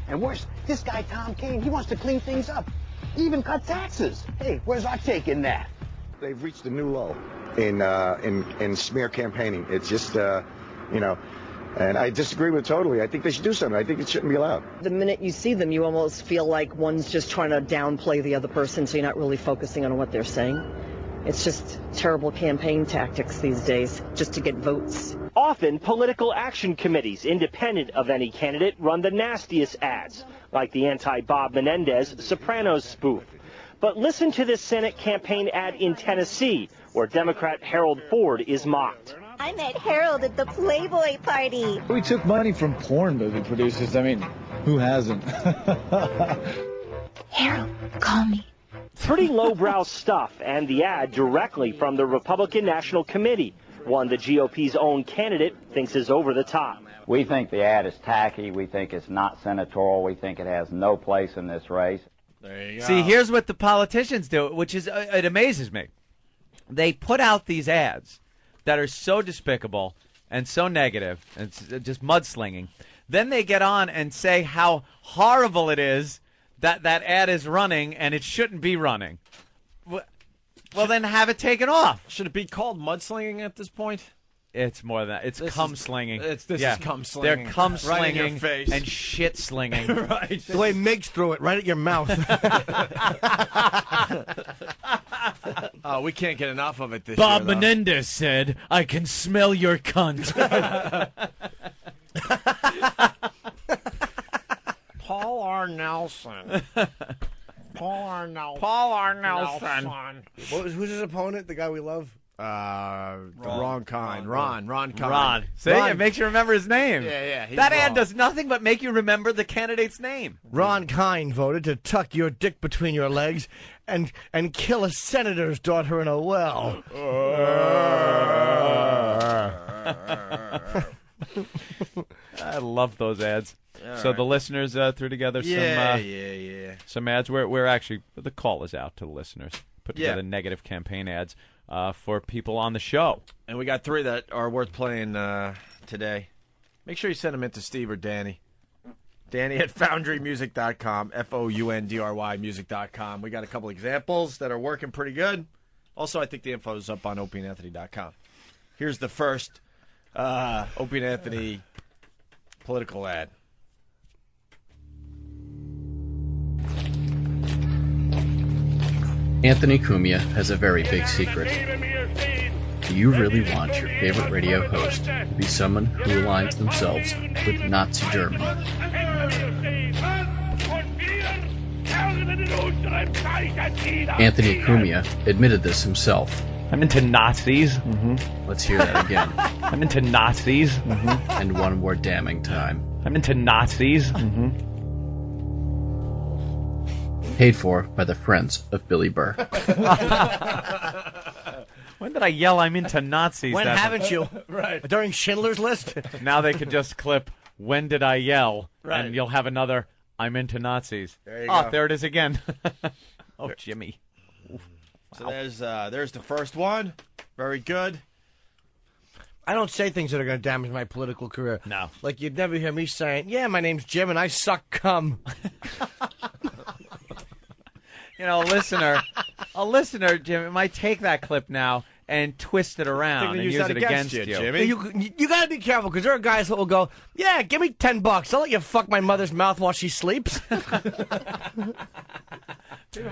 And worse, this guy Tom Kean, he wants to clean things up, even cut taxes. Hey, where's our take in that? They've reached a new low in smear campaigning. It's just, and I disagree with it totally. I think they should do something. I think it shouldn't be allowed. The minute you see them, you almost feel like one's just trying to downplay the other person, so you're not really focusing on what they're saying. It's just terrible campaign tactics these days, just to get votes. Often, political action committees, independent of any candidate, run the nastiest ads, like the anti-Bob Menendez Sopranos spoof. But listen to this Senate campaign ad in Tennessee, where Democrat Harold Ford is mocked. I met Harold at the Playboy party. We took money from porn movie producers. I mean, who hasn't? Harold, call me. Pretty lowbrow stuff, and the ad directly from the Republican National Committee, one the GOP's own candidate thinks is over the top. We think the ad is tacky. We think it's not senatorial. We think it has no place in this race. There you go. See, here's what the politicians do, which is it amazes me. They put out these ads that are so despicable and so negative, and it's just mudslinging. Then they get on and say how horrible it is that that ad is running and it shouldn't be running. Well, then have it taken off. Should it be called mudslinging at this point? It's more than that. It's cum-slinging. This is cum-slinging. They're cum-slinging right in your face. and shit-slinging. Right. The way Migs threw it, right at your mouth. Oh, we can't get enough of it this Bob year, though. Menendez said, "I can smell your cunt." Paul R. Nelson. Paul R. Nelson. Paul R. Nelson. Who's his opponent? The guy we love? The wrong kind. Ron Kind. Ron. See, Ron. it makes you remember his name. Yeah. That ad does nothing but make you remember the candidate's name. Ron Kind voted to tuck your dick between your legs and kill a senator's daughter in a well. I love those ads. So the listeners threw together some ads. We're actually, the call is out to the listeners. Put together negative campaign ads for people on the show. And we got 3 that are worth playing today. Make sure you send them in to Steve or Danny. Danny at foundrymusic.com, FOUNDRY music.com. We got a couple examples that are working pretty good. Also, I think the info is up on opieandanthony.com. Here's the first Opie and Anthony political ad. Anthony Cumia has a very big secret. Do you really want your favorite radio host to be someone who aligns themselves with Nazi Germany? Anthony Cumia admitted this himself. I'm into Nazis. Let's hear that again. I'm into Nazis. And one more damning time. I'm into Nazis. Paid for by the friends of Billy Burr. When did I yell I'm into Nazis? When haven't you? Right. During Schindler's List? Now they could just clip, when did I yell? Right. And you'll have another, I'm into Nazis. There you go. There it is again. Oh, Jimmy. So there's the first one. Very good. I don't say things that are going to damage my political career. No. Like, you'd never hear me saying, yeah, my name's Jim and I suck cum. You know, a listener, Jim, might take that clip now and twist it around and use it against you. Jimmy. You got to be careful, because there are guys that will go, yeah, give me $10. I'll let you fuck my mother's mouth while she sleeps. People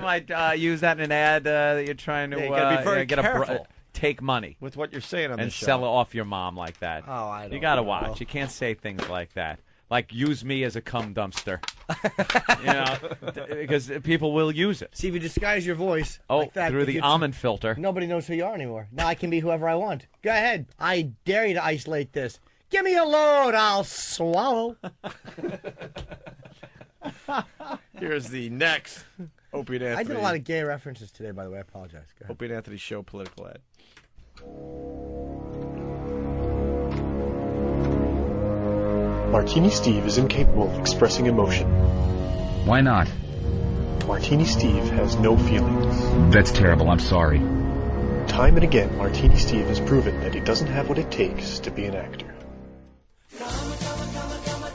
might use that in an ad that you're trying to you gotta be very get careful. Take money with what you're saying on and the show. sell it off your mom like that. Oh, I don't You got to know. watch. You can't say things like that. Like, use me as a cum dumpster. Because people will use it. See, if you disguise your voice like that, through the almond filter. Nobody knows who you are anymore. Now I can be whoever I want. Go ahead. I dare you to isolate this. Give me a load, I'll swallow. Here's the next Opie and Anthony. I did a lot of gay references today, by the way. I apologize. Go ahead. Opie and Anthony show political ad. Martini Steve is incapable of expressing emotion. Why not? Martini Steve has no feelings. That's terrible. I'm sorry. Time and again, Martini Steve has proven that he doesn't have what it takes to be an actor.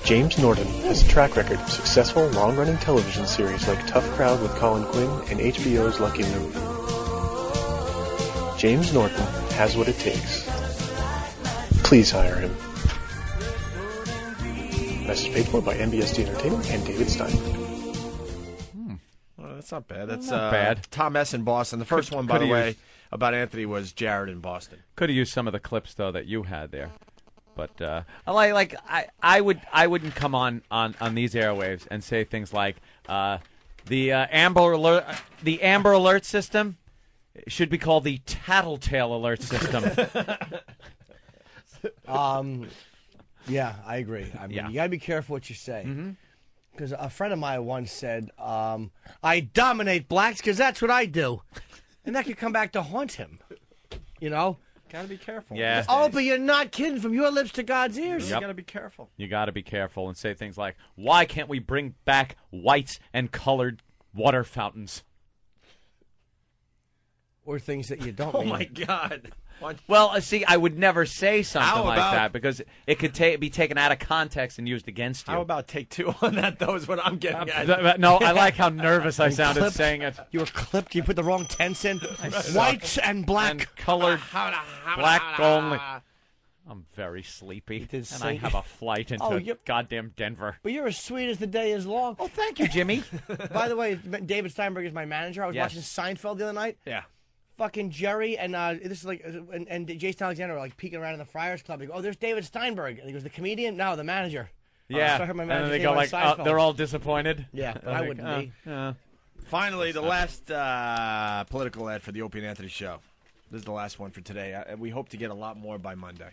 James Norton has a track record of successful, long-running television series like Tough Crowd with Colin Quinn and HBO's Lucky Luke. James Norton has what it takes. Please hire him. Message paid for by NBSD Entertainment and David Steinberg. Well, that's not bad. That's not bad. Tom S. in Boston. The first one, by the way, about Anthony was Jared in Boston. Could have used some of the clips though that you had there, but I wouldn't come on these airwaves and say things like the Amber Alert system should be called the Tattletale Alert system. Yeah, I agree. I mean, you got to be careful what you say. Because a friend of mine once said, I dominate blacks because that's what I do. And that could come back to haunt him. You know? Got to be careful. Yeah. Oh, but you're not kidding. From your lips to God's ears. You got to be careful. You got to be careful and say things like, why can't we bring back whites and colored water fountains? Or things that you don't Oh, mean. my God. What? Well, see, I would never say something like about- that because it could be taken out of context and used against you. How about take 2 on that, though, is what I'm getting at. No, I like how nervous I sounded clipped. saying it. You were clipped. You put the wrong tense in. Whites and black. And colored black only. I'm very sleepy, and I say- have a flight into goddamn Denver. But you're as sweet as the day is long. Oh, thank you, Jimmy. By the way, David Steinberg is my manager. I was Yes. watching Seinfeld the other night. Yeah. fucking Jerry and this is like and Jason Alexander are like peeking around in the Friars Club. They go, "Oh, there's David Steinberg." And he goes, "The comedian? No, the manager." Yeah, So I heard my and manager's then they name go on like, Seinfeld. they're all disappointed. Yeah, but I wouldn't be. Finally, the last political ad for the Opie and Anthony show. This is the last one for today. We hope to get a lot more by Monday.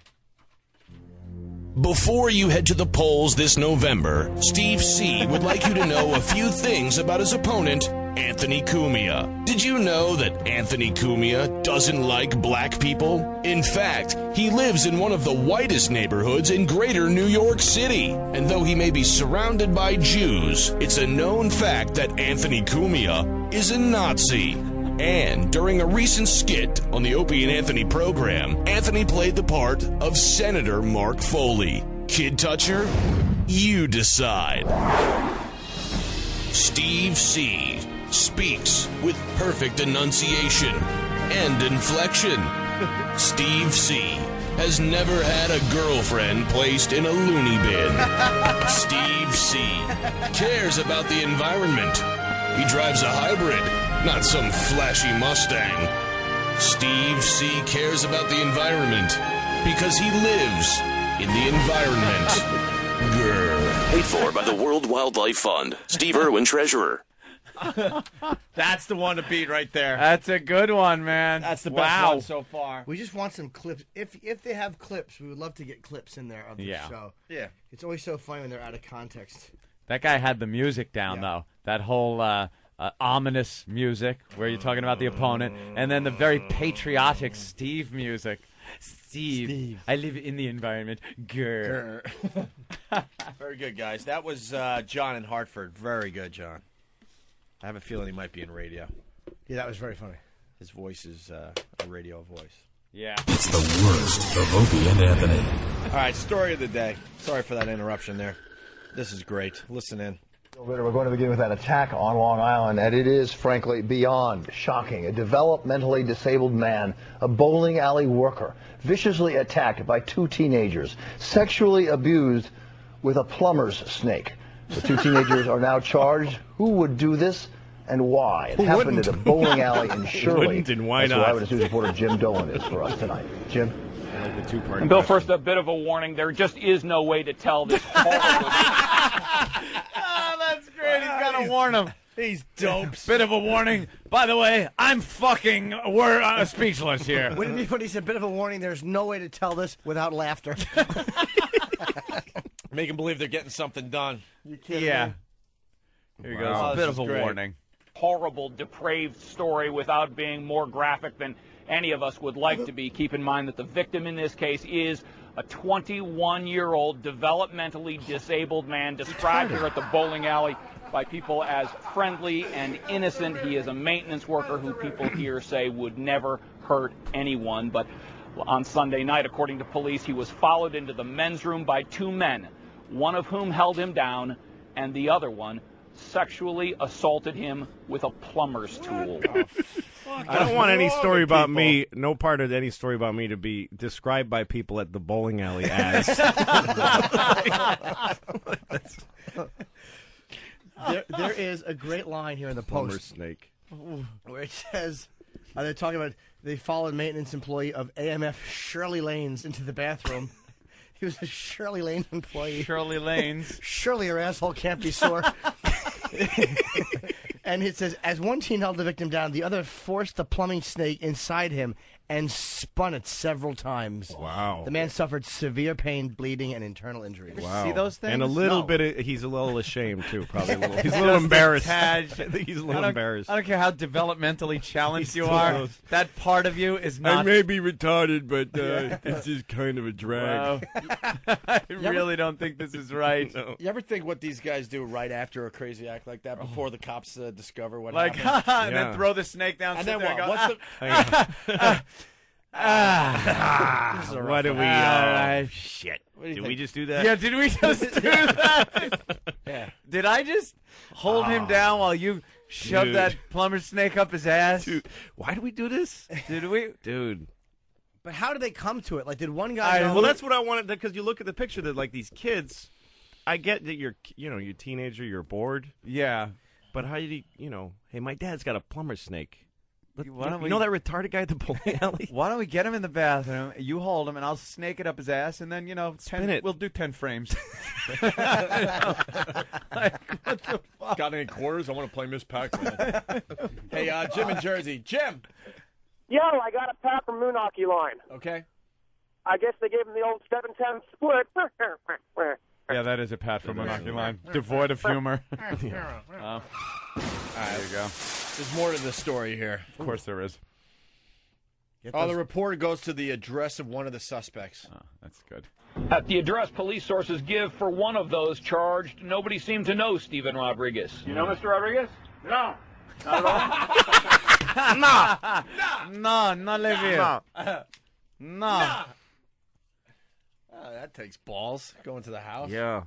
Before you head to the polls this November, Steve C. would like you to know a few things about his opponent, Anthony Cumia. Did you know that Anthony Cumia doesn't like black people? In fact, he lives in one of the whitest neighborhoods in greater New York City. And though he may be surrounded by Jews, it's a known fact that Anthony Cumia is a Nazi. And during a recent skit on the Opie and Anthony program, Anthony played the part of Senator Mark Foley. Kid toucher? You decide. Steve C. speaks with perfect enunciation and inflection. Steve C. has never had a girlfriend placed in a loony bin. Steve C. cares about the environment. He drives a hybrid, not some flashy Mustang. Steve C. cares about the environment because he lives in the environment. Grr. Paid for by the World Wildlife Fund. Steve Irwin, treasurer. That's the one to beat right there. That's a good one, man. That's the best one so far. We just want some clips. If they have clips, we would love to get clips in there of the show. Yeah. It's always so funny when they're out of context. That guy had the music down, though. That whole ominous music where you're talking about the opponent, and then the very patriotic Steve music. Steve. I live in the environment. Grr. Very good, guys. That was John in Hartford. Very good, John. I have a feeling he might be in radio. Yeah, that was very funny. His voice is a radio voice. Yeah. It's the worst of Opie and Anthony. All right, story of the day. Sorry for that interruption there. This is great. Listen in. We're going to begin with that attack on Long Island, and it is, frankly, beyond shocking. A developmentally disabled man, a bowling alley worker, viciously attacked by two teenagers, sexually abused with a plumber's snake. The two teenagers are now charged. Who would do this and why? It happened at a bowling alley in Shirley. Wouldn't and why That's not? where Eyewitness News reporter Jim Dolan is for us tonight. Jim? And Bill, first, a bit of a warning. There just is no way to tell this horrible... That's great. He's got to warn him. He's dope. Bit of a warning. By the way, I'm fucking speechless here. Wouldn't it be funny? He said, bit of a warning. There's no way to tell this without laughter. Make them believe they're getting something done. You kidding me? Here he goes. Wow. A bit of a This is warning. Horrible, depraved story without being more graphic than any of us would like to be. Keep in mind that the victim in this case is a 21-year-old developmentally disabled man described here at the bowling alley by people as friendly and innocent. He is a maintenance worker who people here say would never hurt anyone. But on Sunday night, according to police, he was followed into the men's room by two men, one of whom held him down and the other one sexually assaulted him with a plumber's tool. I don't want any story about me, no part of any story about me to be described by people at the bowling alley as. There is a great line here in the Plumber Post snake. where it says, they're talking about they followed maintenance employee of AMF Shirley Lanes into the bathroom. He was a Shirley Lane employee. Shirley Lanes. Surely your asshole can't be sore. And it says, as one teen held the victim down, the other forced the plumbing snake inside him and spun it several times. Wow. The man suffered severe pain, bleeding, and internal injuries. Wow. See those things? And a little bit, he's a little ashamed, too, probably. He's a little embarrassed. I think he's a little embarrassed. I don't care how developmentally challenged you are. That part of you is not... I may be retarded, but it's just kind of a drag. Wow. I really don't think this is right. No. You ever think what these guys do right after a crazy act like that, before the cops discover what Like, happened? and then throw the snake down. And sit then there what? and go, What's the... Why do we... shit. Did we just do that? Yeah, did we just do that? Yeah. Did I just hold him down while you shoved that plumber snake up his ass? Dude, why do we do this? Did we? Dude. But how did they come to it? Like, did one guy know? Well, that's what I wanted, because you look at the picture that, like, these kids, I get that you're a teenager, you're bored. Yeah. But how did he, hey, my dad's got a plumber snake. You know that retarded guy at the bowling alley? Why don't we get him in the bathroom? You hold him, and I'll snake it up his ass, and then we'll do 10 frames. What the fuck? Got any quarters? I want to play Miss Pac-Man. Hey, Jim in Jersey. Jim. Yo, I got a pat from Moonhockey line. Okay. I guess they gave him the old 7-10 split. Yeah, that is a pat from Monopoly line. Devoid of humor. There you go. There's more to the story here. Of course there is. The report goes to the address of one of the suspects. Oh, that's good. At the address police sources give for one of those charged, nobody seemed to know Steven Rodriguez. You know Mr. Rodriguez? No. Not at all? No, not live here. No. That takes balls. Going to the house. Yeah.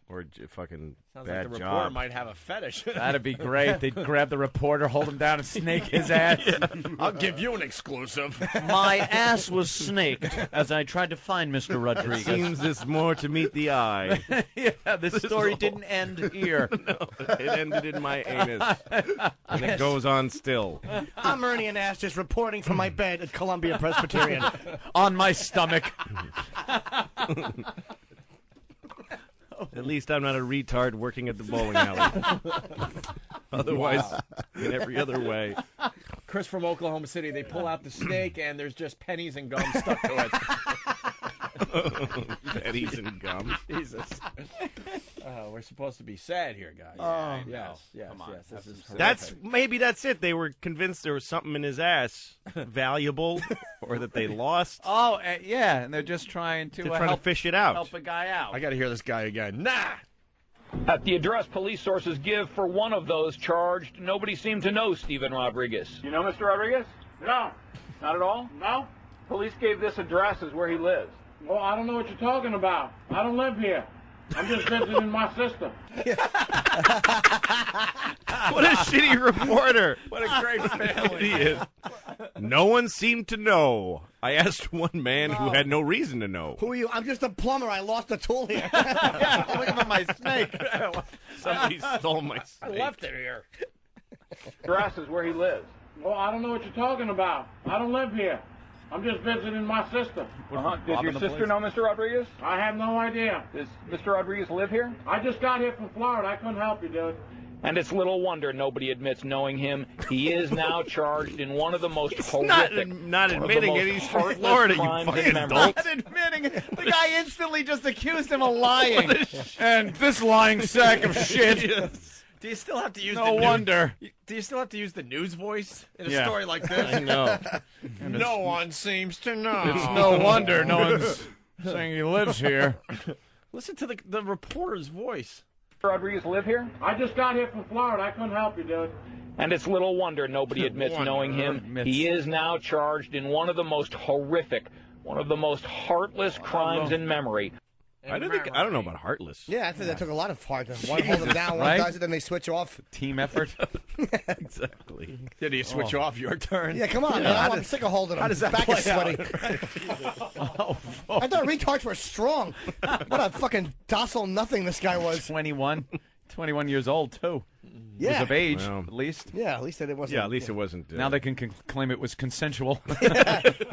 Or fucking Sounds bad like the job. reporter might have a fetish. That'd be great. They'd grab the reporter, hold him down, and snake his ass. I'll give you an exclusive. My ass was snaked as I tried to find Mr. Rodriguez. Seems there's more to meet the eye. Yeah, the story didn't end here. No, it ended in my anus. And it goes on still. I'm Ernie and Ass just reporting from my bed at Columbia Presbyterian. On my stomach. At least I'm not a retard working at the bowling alley. Otherwise, in every other way. Chris from Oklahoma City, they pull out the snake and there's just pennies and gum stuck to it. Pennies and gum. Jesus. We're supposed to be sad here, guys. Oh, yes. Come on. This is Maybe that's it. They were convinced there was something in his ass valuable, or that they lost. Oh, yeah, and they're just trying to to fish it out. Help a guy out. I got to hear this guy again. Nah. At the address police sources give for one of those charged, nobody seemed to know Steven Rodriguez. You know Mr. Rodriguez? No. Not at all? No? Police gave this address as where he lives. Well, I don't know what you're talking about. I don't live here. I'm just visiting my sister. What a shitty reporter. What a great family. Idiot. No one seemed to know. I asked one man who had no reason to know. Who are you? I'm just a plumber. I lost a tool here. Look at my snake. Somebody stole my snake. I left it here. Address is where he lives. Well, I don't know what you're talking about. I don't live here. I'm just visiting my sister. Does your sister know Mr. Rodriguez? I have no idea. Does Mr. Rodriguez live here? I just got here from Florida. I couldn't help you, dude. And it's little wonder nobody admits knowing him. He is now charged in one of the most horrific, not admitting it. He's from Florida, you fucking adult. Not admitting it. The guy instantly just accused him of lying. And this lying sack of shit. Do you still have to use No wonder. Do you still have to use the news voice in a Yeah. story like this? I know. No one seems to know. It's no wonder no one's saying he lives here. Listen to the reporter's voice. Mr. Rodriguez live here? I just got here from Florida. I couldn't help you, dude. And it's little wonder nobody admits knowing him. He is now charged in one of the most horrific, one of the most heartless crimes in memory. I don't know about heartless. Yeah, I think that took a lot of heart. One hold them down, one right? does it, then they switch off. Team effort. Exactly. Did you switch off your turn? Yeah, come on, man. I'm sick of holding them. How does that Back play is sweaty. Oh, I thought retards were strong. What a fucking docile nothing this guy was. 21 years old, too. Yeah. Was of age, Well, at least. Yeah, at least it wasn't. Yeah, at least it wasn't. Now they can claim it was consensual. We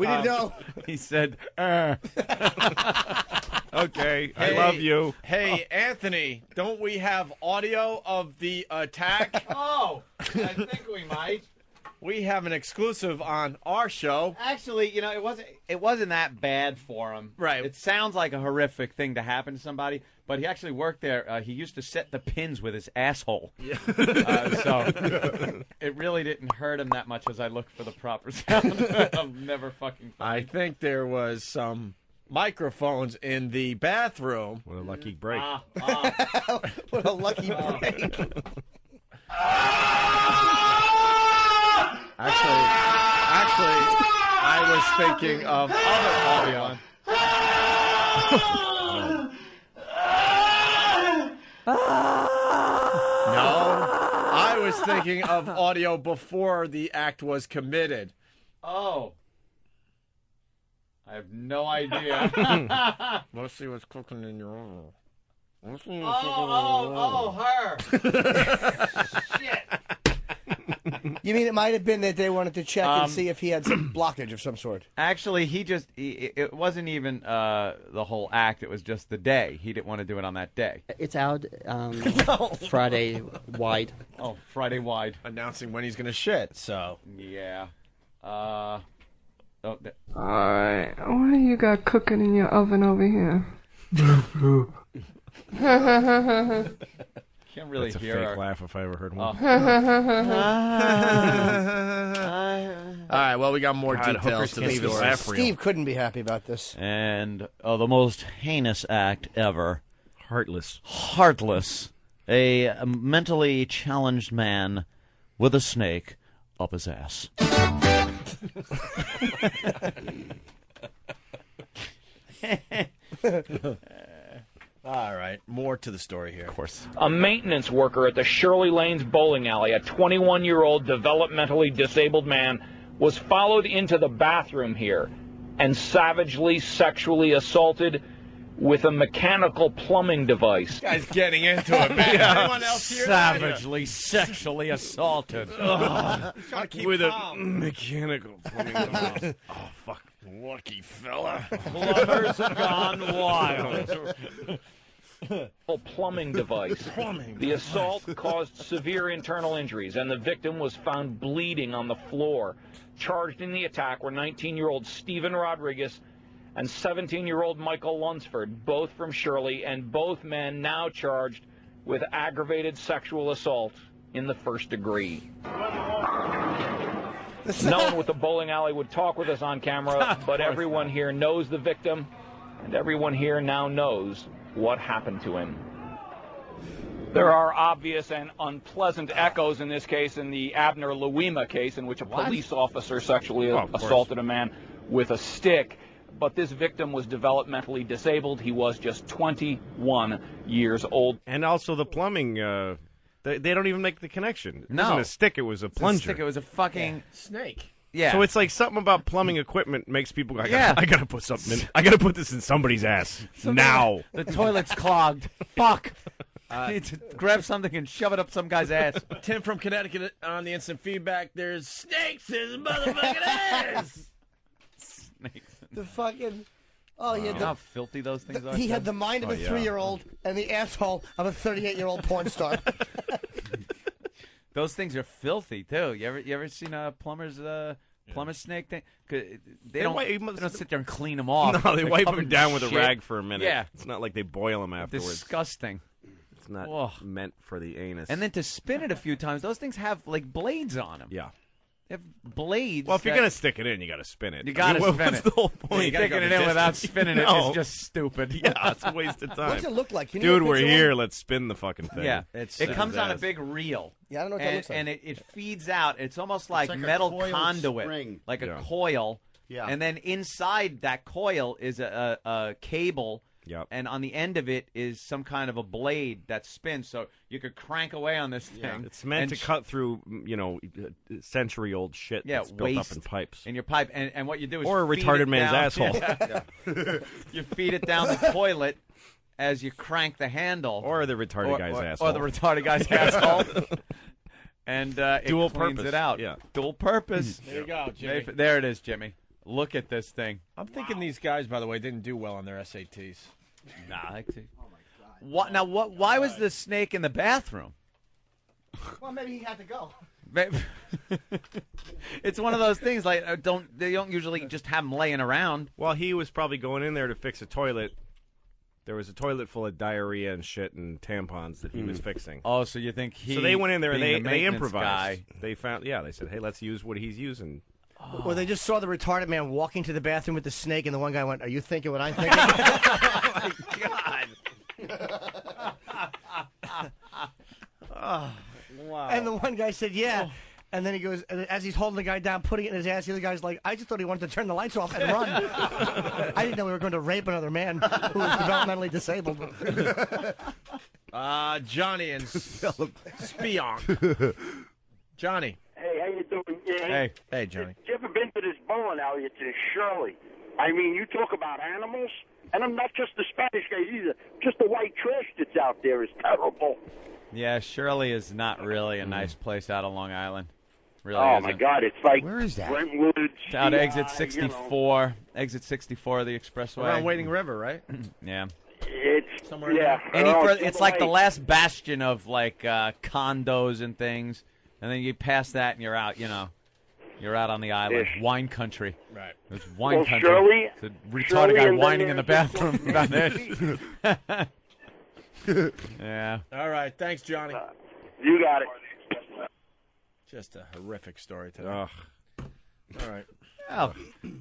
didn't know. He said, Okay, I Hey, love you. Hey, Anthony, don't we have audio of the attack? Oh, I think we might. We have an exclusive on our show. Actually, it wasn't that bad for him. Right. It sounds like a horrific thing to happen to somebody, but he actually worked there. He used to set the pins with his asshole. Yeah. So it really didn't hurt him that much as I looked for the proper sound. I'll never fucking find I think there was some microphones in the bathroom. What a lucky break. What a lucky break. Actually, I was thinking of other audio. No, I was thinking of audio before the act was committed. Oh. I have no idea. Let's see what's cooking in your oven. Let's see her. Shit. You mean it might have been that they wanted to check and see if he had some blockage of some sort? Actually, it wasn't even the whole act. It was just the day. He didn't want to do it on that day. It's out Friday wide. Oh, Friday wide. Announcing when he's going to shit, so. Yeah. Alright, what do you got cooking in your oven over here? Can't really That's hear a fake her. laugh if I ever heard one. All right, well, we got more details to the story. Steve couldn't be happy about this. And the most heinous act ever. Heartless. A mentally challenged man with a snake up his ass. All right, more to the story here. Of course. A maintenance worker at the Shirley Lanes bowling alley, a 21-year-old developmentally disabled man, was followed into the bathroom here and savagely sexually assaulted with a mechanical plumbing device. Guy's getting into it, man. Anyone else here? Savagely sexually assaulted. With a mechanical plumbing device. Oh, fuck. Lucky fella. Plumbers gone wild. Plumbing device. The assault caused severe internal injuries, and the victim was found bleeding on the floor. Charged in the attack were 19-year-old Stephen Rodriguez and 17-year-old Michael Lunsford, both from Shirley, and both men now charged with aggravated sexual assault in the first degree. No one with the bowling alley would talk with us on camera, but everyone here knows the victim, and everyone here now knows what happened to him. There are obvious and unpleasant echoes in this case in the Abner Louima case, in which a police officer sexually assaulted a man with a stick. But this victim was developmentally disabled. He was just 21 years old. And also the plumbing, they don't even make the connection. It No. wasn't a stick, it was a plunger. It was a fucking snake. Yeah. So it's like something about plumbing equipment makes people go, Yeah. I gotta put something in. I gotta put this in somebody's ass now. The toilet's clogged. Fuck. Need to grab something and shove it up some guy's ass. Tim from Connecticut on the instant feedback. There's snakes in his motherfucking ass. Snakes. The fucking... Oh, You know how filthy those things are? He had the mind of a 3-year-old and the asshole of a 38-year-old porn star. Those things are filthy too. You ever seen a plumber's snake thing? 'Cause they don't sit there and clean them off. No, they They're wipe covered them in down with a shit. rag for a minute. Yeah, It's not like they boil them afterwards. disgusting. It's not meant for the anus. And then to spin it a few times, those things have like blades on them. Yeah. They have blades. Well, if you're that- going to stick it in, you got to spin it. You got to spin what's it. the whole point? Sticking it in without spinning it is just stupid. Yeah, it's a waste of time. What's it look like? Can you Dude, get a we're picture here. of it? Let's spin the fucking thing. Yeah, it comes on a big reel. Yeah, I don't know what that and, looks like. And it feeds out. It's almost like, like a metal coiled conduit, spring. like a Yeah. coil. Yeah. And then inside that coil is a cable. Yep. And on the end of it is some kind of a blade that spins, so you could crank away on this thing. It's meant to cut through, century-old shit that's built up waste in pipes. in your pipe. And what you do is Or a feed retarded it man's down. asshole. Yeah. You feed it down the toilet as you crank the handle. Or the retarded guy's asshole. Or the retarded guy's asshole. And it Dual cleans purpose. it out. Yeah. Dual purpose. There you go, Jimmy. There it is, Jimmy. Look at this thing. I'm thinking these guys, by the way, didn't do well on their SATs. Nah, I see. Why was the snake in the bathroom? Well, maybe he had to go. It's one of those things like they don't usually just have them laying around. Well, he was probably going in there to fix a toilet. There was a toilet full of diarrhea and shit and tampons that he was fixing. Oh, so you think he? So they went in there and being the they maintenance improvised. guy- They found, they said, hey, let's use what he's using. Or they just saw the retarded man walking to the bathroom with the snake, and the one guy went, "Are you thinking what I'm thinking?" Oh, wow. And the one guy said, "Yeah." And then he goes, and as he's holding the guy down, putting it in his ass, the other guy's like, "I just thought he wanted to turn the lights off and run. I didn't know we were going to rape another man who was developmentally disabled." Johnny and Spionk. Johnny. Hey, how you doing? Yeah, Hey, Johnny. You ever been to this bowling alley? It's in Shirley. I mean, you talk about animals, and I'm not just the Spanish guys either. Just the white trash that's out there is terrible. Yeah, Shirley is not really a nice place out on Long Island. Really Oh isn't. my God, it's like Where is that? Brentwood. It's out exit CI, 64. Exit 64 of the expressway. Around Wading River, right? Yeah. It's somewhere. Yeah. It's like the last bastion of like condos and things, and then you pass that and you're out. You're out on the island, wine country. Right. It's wine Well, country. Shirley- The retarded Shirley guy and whining then in the there's bathroom down there. Yeah. All right. Thanks, Johnny. You got it. Just a horrific story today. Ugh. All right. Oh.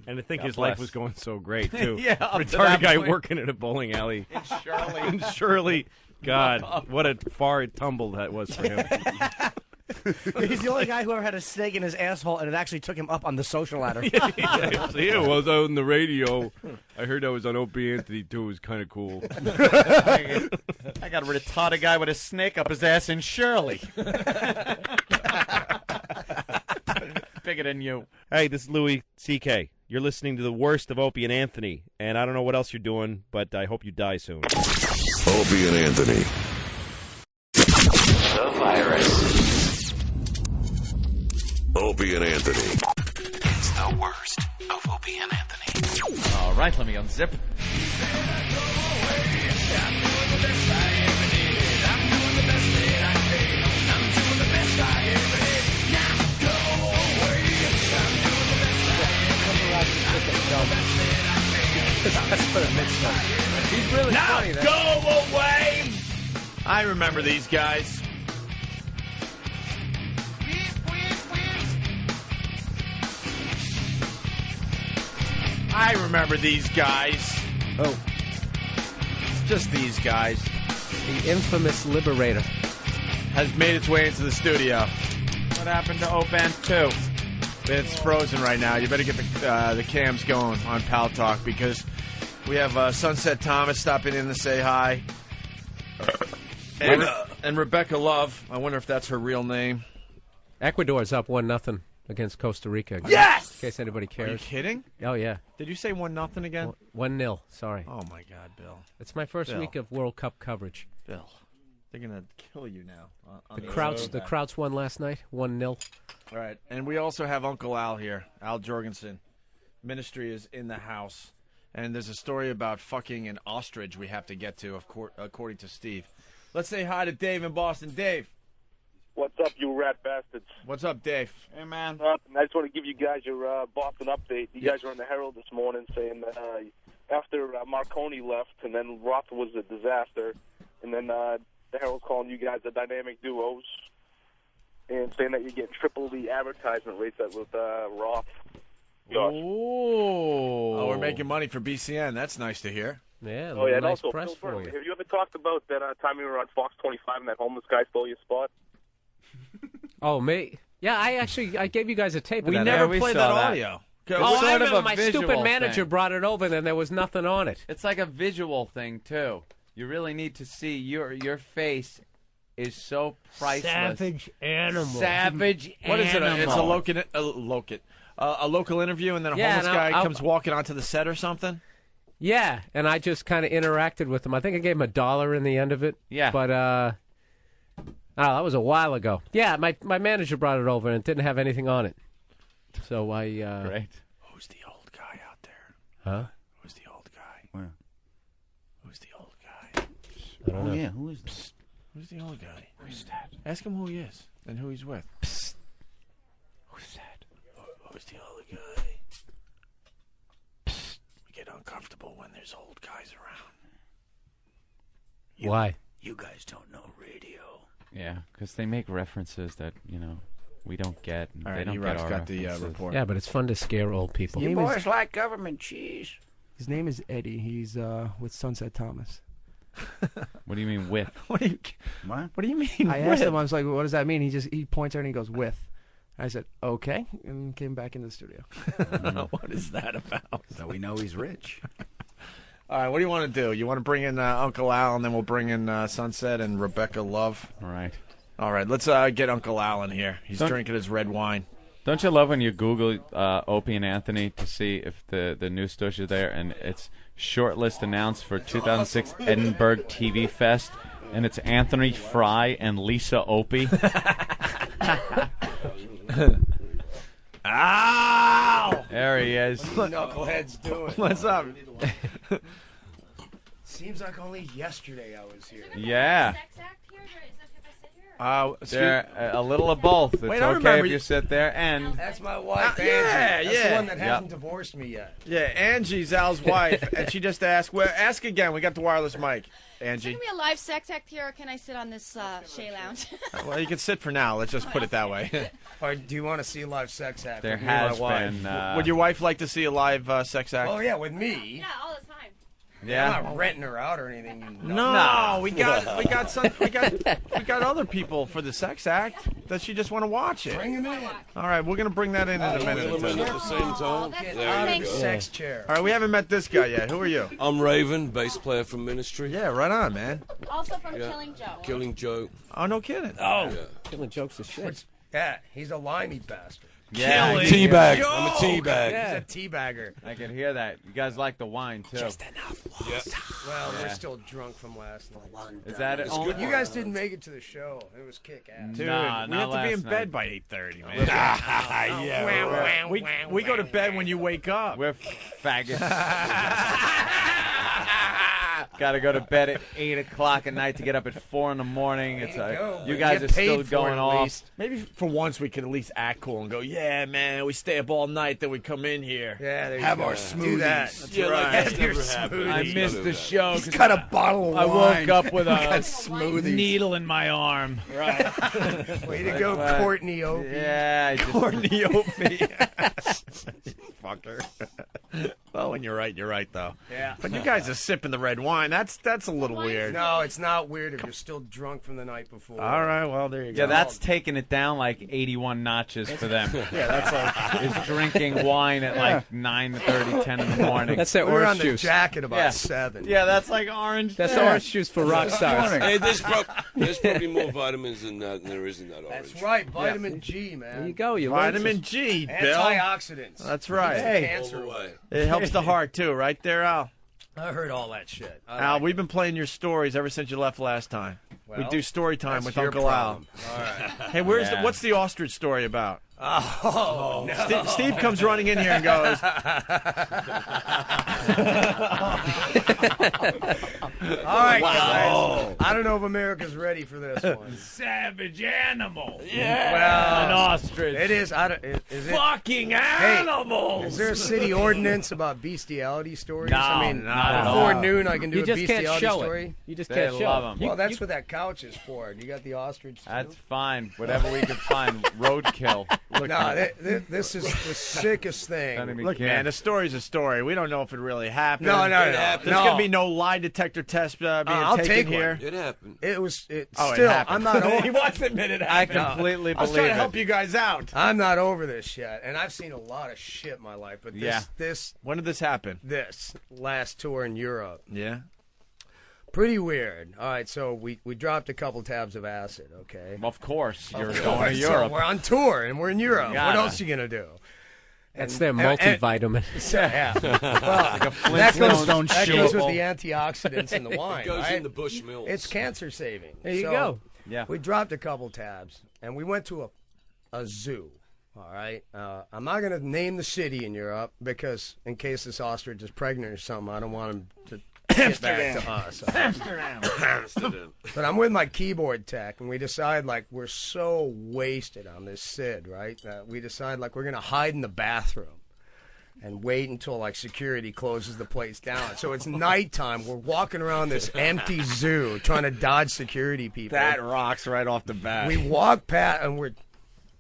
And to think God his life bless. was going so great, too. Yeah, up to Retarded that guy point. working at a bowling alley. In Shirley. In Shirley. God, what a far tumble that was for him. He's the only guy who ever had a snake in his asshole, and it actually took him up on the social ladder. Yeah, well, I was out on the radio. I heard I was on Opie Anthony, too. It was kind of cool. I got a retarded guy with a snake up his ass in Shirley. Bigger than you. Hey, this is Louis C.K. You're listening to the worst of Opie and Anthony, and I don't know what else you're doing, but I hope you die soon. Opie and Anthony. The virus. Opie and Anthony. It's the worst of Opie and Anthony. All right, let me unzip. He's really now funny. Then. Go away! I remember these guys. I remember these guys. Oh. Just these guys. The infamous Liberator has made its way into the studio. What happened to Open 2? It's frozen right now. You better get the cams going on Pal Talk because we have Sunset Thomas stopping in to say hi. And Rebecca Love. I wonder if that's her real name. Ecuador's up 1-0 against Costa Rica. Yes! In case anybody cares. Are you kidding? Oh, yeah. Did you say 1-0 again? 1-0, sorry. Oh, my God, Bill. It's my first Bill. week of World Cup coverage. Bill, they're going to kill you now. The Krauts won last night, 1-0. All right, and we also have Uncle Al here, Al Jorgensen. Ministry is in the house. And there's a story about fucking an ostrich we have to get to, according to Steve. Let's say hi to Dave in Boston. Dave. What's up, you rat bastards? What's up, Dave? Hey, man. I just want to give you guys your Boston update. You guys were in the Herald this morning saying that after Marconi left and then Roth was a disaster, and then the Herald's calling you guys the dynamic duos and saying that you get triple the advertisement rates that with Roth. Oh, we're making money for BCN. That's nice to hear. Yeah, Oh, yeah, and nice also, press Bill for Burr, you. have you ever talked about that time you were on Fox 25 and that homeless guy stole your spot? Oh, me? Yeah, I gave you guys a tape of We that. never played that audio. Oh, I sort of remember a my visual stupid manager thing. brought it over, and then there was nothing on it. It's like a visual thing, too. You really need to see your face is so priceless. Savage animal. Savage What is it? animal. It's a local interview, and then a Yeah, homeless and guy I'll- comes walking onto the set or something? Yeah, and I just kind of interacted with him. I think I gave him $1 in the end of it. Yeah. But, that was a while ago. Yeah, my manager brought it over, and it didn't have anything on it. So I... Great. Who's the old guy out there? Huh? Who's the old guy? Where? Who's the old guy? I don't know. Yeah, who is that? Who's the old guy? Who's that? Ask him who he is and who he's with. Who's that? Who's the old guy? We get uncomfortable when there's old guys around. Why? You guys don't know radio. Yeah, because they make references that, we don't get. And All they right, don't E-Rock's get our got the references. report. Yeah, but it's fun to scare old people. You boys like government cheese. His name is Eddie. He's with Sunset Thomas. What do you mean with? What? What do you mean? I asked him. I was like, "What does that mean?" He points out and he goes, "With." I said, "Okay," and came back into the studio. What is that about? So we know he's rich. All right, what do you want to do? You want to bring in Uncle Al, and then we'll bring in Sunset and Rebecca Love? All right. All right, let's get Uncle Al in here. He's drinking his red wine. Don't you love when you Google Opie and Anthony to see if the news stories are there, and it's shortlist announced for 2006 Edinburgh TV Fest, and it's Anthony Fry and Lisa Opie. Ow! There he is. Knuckleheads doing. What's up? Seems like only yesterday I was here. Yeah. They're a little of both. It's Wait, I okay remember if you sit there and. That's my wife, Angie. Yeah, That's yeah. the one that Yep. hasn't divorced me yet. Yeah, Angie's Al's wife, and she just asked. Well, ask again. We got the wireless mic, Angie. Is there going to be a live sex act here, or can I sit on this Shea Lounge? Well, you can sit for now. Let's just put it that way. Or do you want to see a live sex act? There with me and has my wife? been. Would your wife like to see a live sex act? Oh yeah, with me. Yeah, all the time. Yeah. I'm not renting her out or anything. You No, know. we got other people for the sex act. Does she just want to watch it? Bring him in. All right, we're gonna bring that in a minute. Wheel 'em in at the same time. Get There out you of the go. sex chair. All right, we haven't met this guy yet. Who are you? I'm Raven, bass player from Ministry. Yeah, right on, man. Also from Yeah. Killing Joke. Killing Joke. Oh, no kidding. Oh, Yeah. Killing jokes is shit. yeah, he's a limey bastard. Yeah. I'm a teabag. I'm a Joke! teabag. He's a teabagger. I can hear that. You guys like the wine too. enough. Yeah. Well, we're Yeah. still drunk from last night. Is that it? It's good. You guys didn't make it to the show. It was kick ass. Dude, Nah, we not have to be in last bed night. by 8:30, man. Yeah, We go to bed when you wake up. We're faggots. Got to go to bed at 8 o'clock at night to get up at 4 in the morning. It's There you go. you guys Get are still paid for it, going at off. least. Maybe for once we could at least act cool and go, yeah, man, we stay up all night, then we come in here. Yeah, there you Have go. our Do smoothies. that. That's Yeah, like right. that's Your never happened. smoothie. I missed the show. He's got a bottle of I wine. woke up with a smoothies. needle in my arm. Right. Way to go, But- Courtney Opie. Yeah, I just, Courtney Opie. Fucker. Well, when you're right, though. Yeah. But you guys are sipping the red wine. That's a little weird. No, it's not weird if you're still drunk from the night before. All right, well, there you go. yeah, that's taking it down like 81 notches for them. Yeah, that's like... Is drinking wine at like 9:30, 10 in the morning. That's their We were on orange the juice. jack at about Yeah. 7. Yeah, that's like orange. That's juice. orange juice for rock stars. Hey, there's probably more vitamins in that than there is in that orange. That's right, vitamin G, man. There you go. You learned Vitamin G, Bill. Antioxidants. That's right. Keeps the Hey. cancer All the away. way. It helps the heart, too, right there, Al? I heard all that shit. Al, we've been playing your stories ever since you left last time. we Well, do story time that's with your Uncle problem. Al. All right. Hey, where's Yeah. what's the ostrich story about? Oh, no. Steve comes running in here and goes, All right, guys. I don't know if America's ready for this one. Savage animal. Well, An ostrich. it is. I don't, is it? Fucking Hey, animals. is there a city ordinance about bestiality stories? No, I mean, not at before all. noon, I can do You a just can't bestiality show story. it. You just They can't show love it. 'em. Well, that's what that couch is for. You got the ostrich. Too? That's fine. Whatever we could find. Roadkill. Look, No, this is the sickest thing. look, man, a story's a story. We don't know if it really happened. No. There's going to be no lie detector test being I'll taken take one. here. It happened. It was. It, Oh, still, it happened. I'm not over. He wants to admit it I happened. completely I was believe trying to help it. you guys out. I'm not over this yet, and I've seen a lot of shit in my life. But Yeah. this When did this happen? last tour in Europe, Yeah. pretty weird. All right, so we dropped a couple tabs of acid. Okay. Of course, you're Of going to course. So Europe. we're on tour and we're in Europe. What Gotta. else are you gonna do? That's their and- multivitamin. Yeah. Well, that goes with the antioxidants in the wine. It goes right? in the Bush Mills. It's cancer saving. There you So, go. Yeah. We dropped a couple tabs, and we went to a zoo. All right. I'm not going to name the city in Europe because in case this ostrich is pregnant or something, I don't want him to get back to us. Amsterdam. But I'm with my keyboard tech, and we decide, like, we're so wasted on this SID, right? We decide, like, we're going to hide in the bathroom and wait until, like, security closes the place down. So it's nighttime. We're walking around this empty zoo trying to dodge security people. That rocks right off the bat. We walk past, and we're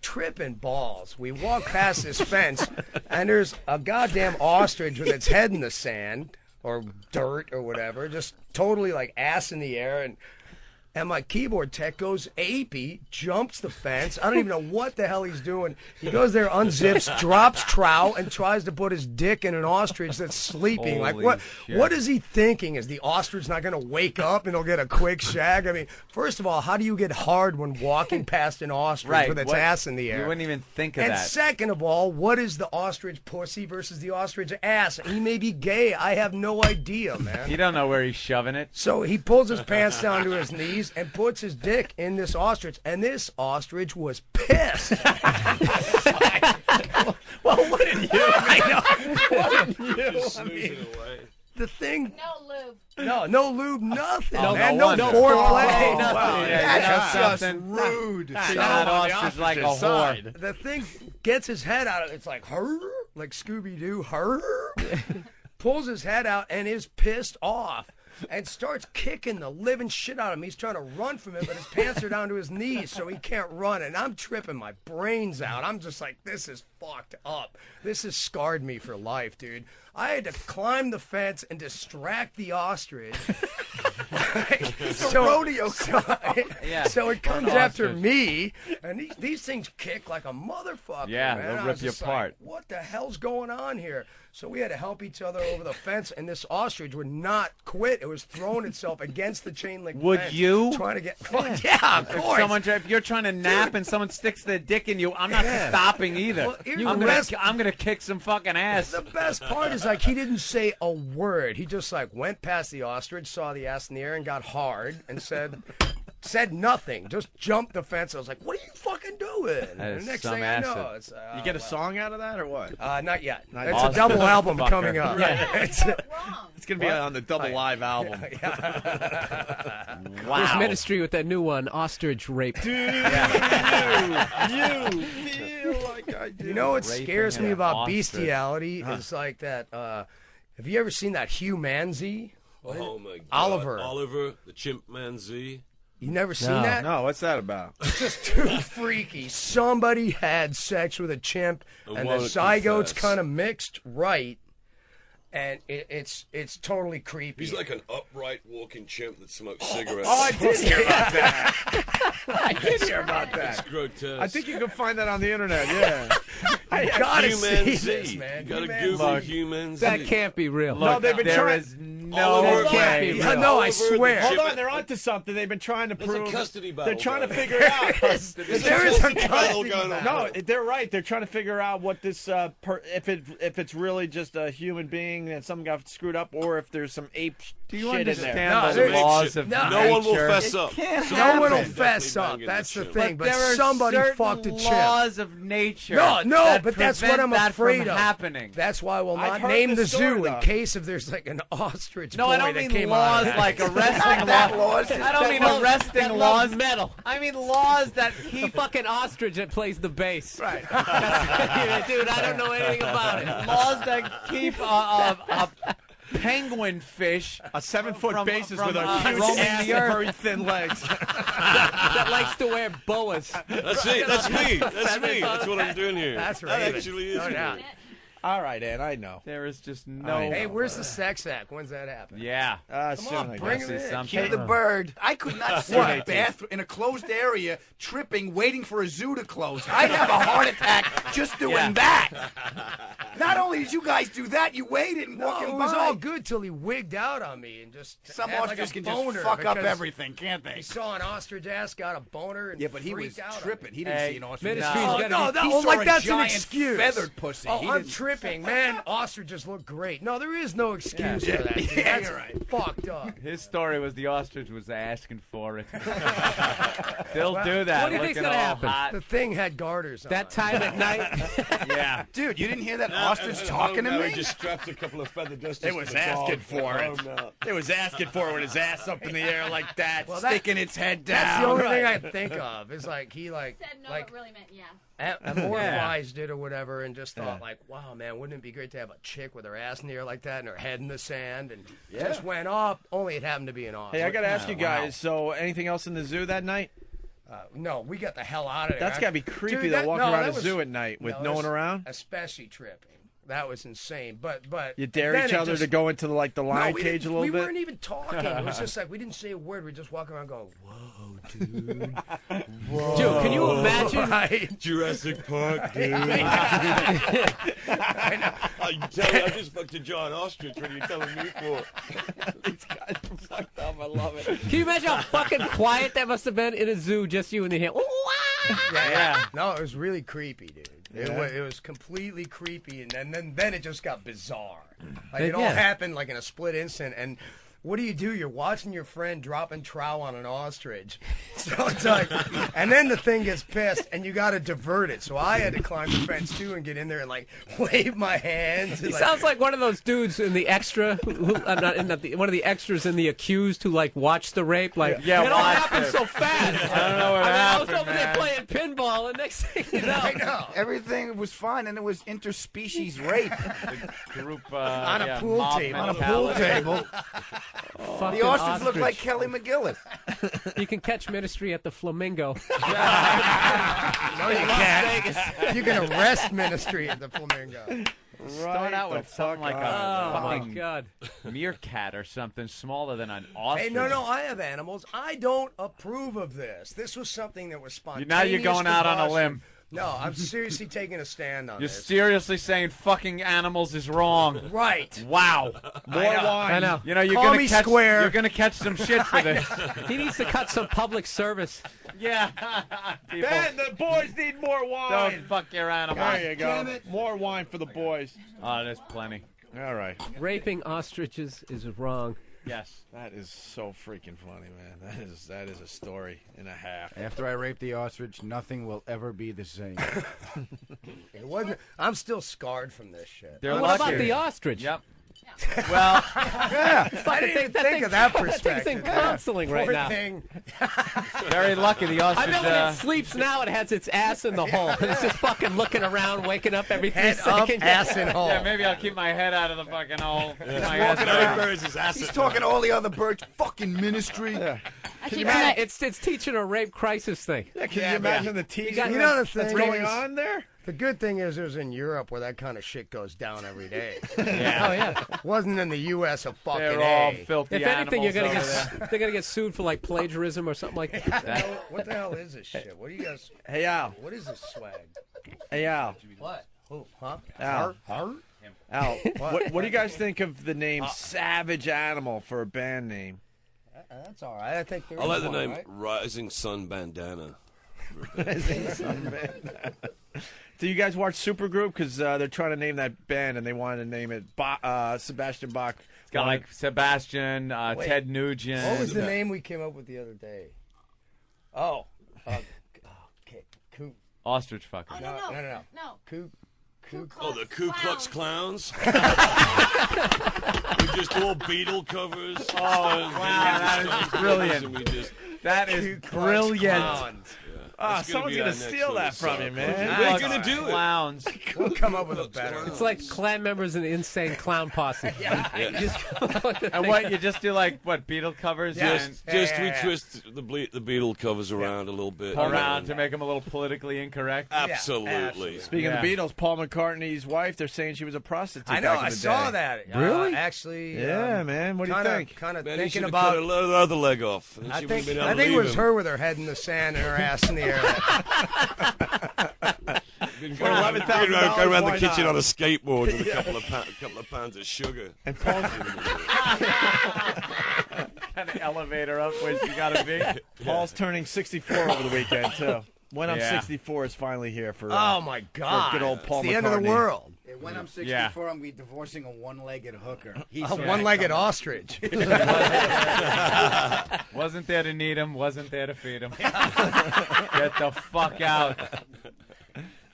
tripping balls. We walk past this fence, and there's a goddamn ostrich with its head in the sand or dirt or whatever, just totally like ass in the air. And my keyboard tech goes apey, jumps the fence. I don't even know what the hell he's doing. He goes there, unzips, drops trout, and tries to put his dick in an ostrich that's sleeping. Like, Holy what? shit. What is he thinking? Is the ostrich not going to wake up and he'll get a quick shag? I mean, first of all, how do you get hard when walking past an ostrich Right. with its What- ass in the air? You wouldn't even think of And that. second of all, what is the ostrich pussy versus the ostrich ass? He may be gay. I have no idea, man. You don't know where he's shoving it. So he pulls his pants down to his knees and puts his dick in this ostrich, and this ostrich was pissed. Well, wouldn't you? I know. Wouldn't you? Just I snoozing mean, away. the thing. No lube. No lube, nothing. No, man. no No wonder. foreplay. Oh, nothing. wow. Yeah, That's you know just something? rude. Nah, So- that ostrich like a whore. The thing gets his head out of it. It's like, her? Like Scooby-Doo, her? Pulls his head out and is pissed off and starts kicking the living shit out of him. He's trying to run from it, but his pants are down to his knees, so he can't run. And I'm tripping my brains out. I'm just like, this is fucked up. This has scarred me for life, dude. I had to climb the fence and distract the ostrich. It's a rodeo So it comes after me, and these things kick like a motherfucker. Yeah, man. they'll I rip was you just apart. Like, what the hell's going on here? So we had to help each other over the fence, and this ostrich would not quit. It was throwing itself against the chain link Would fence. you? Trying to get... yeah, of course. If you're trying to nap and someone sticks their dick in you, I'm not stopping either. Well, here's I'm the best- gonna kick some fucking ass. The best part is, like, he didn't say a word. He just, like, went past the ostrich, saw the ass in the air, and got hard, and said nothing. Just jumped the fence. I was like, what are you fucking doing? That And is the next some thing acid. I know, it's... You get a song out of that or what? Not yet. Not It's yet. a double album Fucker. coming up. Yeah. It's going to be on the double live album. Wow. There's ministry with that new one, Ostrich Rape. You feel like I do. You know what Raping scares me an about ostrich. bestiality is like that. Have you ever seen that Hugh Manzi? Oh my God. Oliver. the chimpanzee. You never seen that? No, what's that about? It's just too freaky. Somebody had sex with a chimp, and the won't zygotes confess. kind of mixed right, and it's totally creepy. He's like an upright walking chimp that smokes cigarettes. Oh, I did hear about that. I did hear about It's that. grotesque. I think you can find that on the internet, yeah. I gotta Human see this, Z. man. You gotta Human Google Z. Human Z. That can't be real. No, they've been there trying. is no Oliver- way. Yeah, no, I Oliver the swear. Hold chimp- on, they're onto something. They've been trying to There's a prove. custody battle They're trying to going figure it out. There is a battle going on. No, they're right. They're trying to figure out what this if it's really just a human being and something got screwed up, or if there's some ape Do you shit in there. understand No, the there's- laws of no, No one will nature? fess up. No one will Definitely fess up. banging That's the chimp. thing. But there are somebody certain fucked a chimp. laws of nature. No, that but that's what prevent I'm that afraid from of. happening. That's why we'll I've not heard name this the story, zoo though. in case if there's like an ostrich No, boy I don't that mean came laws out of that. like arresting laws. I don't mean arresting that laws. loves metal. I mean laws that The keep fucking ostrich that plays the bass. Right. Dude, I don't know anything about it. laws that keep a penguin fish, A 7-foot From- basis from, with a huge roaming ass the and earth. very thin legs. That likes to wear boas. That's it. That's me. That's me. That's what I'm doing here. That's That right. actually is No me. doubt. All right, Ann, I know. there is just no. Hey, where's the sex act? When's that happen? Yeah. Soon, on, I bring guess. it This is in. something. Cue the bird. I could not sit in a What? bathroom in a closed area, tripping, waiting for a zoo to close. I'd have a heart attack just doing Yeah. that. Not only did you guys do that, you waited and No, walking it was by. all good till he wigged out on me and just Some had like a ostriches can just boner fuck up because everything, can't they? He saw an ostrich ass, got a boner, and Yeah, but he was freaked out on tripping. me. He didn't Hey, see an ostrich. Ministry's Oh, gotta no, be- that, he oh, saw like a that's an giant excuse. feathered pussy. Oh, He I'm didn't- tripping, man. Ostriches look great. No, there is no excuse Yeah. for that. Dude. Yeah, That's you're right. fucked up. His story was the ostrich was asking for it. They'll do that. What do you think's looking gonna all happen? hot. The thing had garters on That it. time at night. Yeah. Dude, you didn't hear that No, ostrich and talking to now me? He just strapped a couple of feather dusters. It was to the dog. asking for it. Oh, no. It was asking for it with his ass up in the air like that, Well, that- sticking its head down. That's the only thing I Right. can think of. Is like he like Said no, like it really meant yeah. amorphized it or whatever, and just thought like, wow, man, wouldn't it be great to have a chick with her ass in the air like that and her head in the sand, and just went up. Only it happened to be an ostrich. Hey, I got to ask you guys, so anything else in the zoo that night? No, we got the hell out of there. That's got to be creepy, Dude, though, that- walking no, around that a was- zoo at night with no one that's around. Especially tripping. That was insane. But You dare then each it other just- to go into the lion we cage a didn't- little we bit? weren't even talking. It was just like we didn't say a word. We just walking around going, "Whoa, dude, whoa." Dude, can you imagine? Right? Jurassic Park, dude. I tell you, I just fucked a giant ostrich. What are you telling me for? These guys are fucked up. I love it. Can you imagine how fucking quiet that must have been in a zoo? Just you and the him. Yeah. No, it was really creepy, dude. It was completely creepy, and then it just got bizarre. Like it all Yeah. happened like in a split instant, and what do? You're watching your friend dropping trow on an ostrich. So it's like, and then the thing gets pissed, and you got to divert it. So I had to climb the fence too and get in there and like wave my hands. He sounds like one of those dudes in the extra, one of the extras in The Accused who like watched the rape. Like, Yeah, it all watched happened it. so fast. I don't know what I happened, was over man. there playing pinball, and next thing you know, I know. Everything was fine, and it was interspecies rape. Group on a pool mob table. On a pool mentality. table. Fucking The ostrich looked ostrich. like Kelly McGillis. You can catch Ministry at the Flamingo. No, you can't. You can arrest Ministry at the Flamingo. Start out with something like a Oh my fucking God! meerkat or something smaller than an ostrich. Hey, no, I have animals. I don't approve of this. This was something that was spontaneous. Now you're going out on a combustion. limb. No, I'm seriously taking a stand on You're this. seriously saying fucking animals is wrong. Right. Wow. More I know. wine. I know. You know, you're Call gonna me catch. square. You're gonna catch some shit for this. He needs to cut some public service. Yeah. People, Ben, the boys need more don't wine. fuck your animals. There you go. More wine for the boys. Oh, there's plenty. All right. Raping ostriches is wrong. Yes. That is so freaking funny, man. That is a story and a half. After I raped the ostrich, nothing will ever be the same. It wasn't. I'm still scarred from this shit. They're What lucky. about the ostrich? Yep. Well, Yeah, I didn't even think of that That thing's perspective. in counseling right Poor now. thing. very lucky. The I ostrich. bet when it sleeps now, it has its ass in the hole. It's just fucking looking around, waking up every 3 Head up, seconds. ass in hole. Yeah, maybe I'll keep my head out of the fucking hole. Keep my ass Walking out. over his ass. He's talking to all the other birds. Fucking Ministry. Actually, Yeah, it's teaching a rape crisis thing. Yeah, can you imagine the teasing You know the that's thing going is- on there? The good thing is it was in Europe where that kind of shit goes down every day. Yeah. Oh yeah. Wasn't in the U.S. a fucking They're all A. filthy If anything, you're gonna animals get over there. they're gonna get sued for like plagiarism or something like that. What the hell is this shit? What do you guys? Hey, Al. What is this swag? Hey, Al. What? Who? Huh? Al. Har? Al, what do you guys think of the name Savage Animal for a band name? That's all right. I think there I is like the one, name right? Rising Sun Bandana. Do you guys watch Supergroup? Because they're trying to name that band, and they wanted to name it Sebastian Bach. It's got like Sebastian, Wait. Ted Nugent. What was the name we came up with the other day? Oh. Okay. Ku. Ostrich fucker. No. No. Ku. Oh, the Ku Klux Clowns? We just all Beatle covers. Oh, wow, that is brilliant. And we just, That is brilliant. Someone's going to steal that from you, man. We're going to do it. Clowns. We'll come up with a better. It's like clan members in the insane clown posse. And what, you just do like, what, Beatle covers? Just we twist the Beatle covers around a little bit. Around to make them a little politically incorrect? Absolutely. Speaking of the Beatles, Paul McCartney's wife, they're saying she was a prostitute. I know. back in I the saw day. that. Really? Actually. Yeah, man. What do you think? Kind of Man, he thinking should have cut about. the other leg off. And I she wouldn't think have been able to it leave was him. her with her head in the sand and her ass in the air. Been For going $11,000, around the why kitchen not? on a skateboard with a couple of pounds of sugar. And Paul's Kind of elevator up where you gotta be. Paul's turning 64 over the weekend too. When I'm Yeah. 64 is finally here for. Oh my God! For good old Paul It's the McCartney. end of the world. When I'm 64, I'm going to be divorcing a one-legged hooker. A one-legged ostrich. Wasn't there to need him, wasn't there to feed him. Get the fuck out.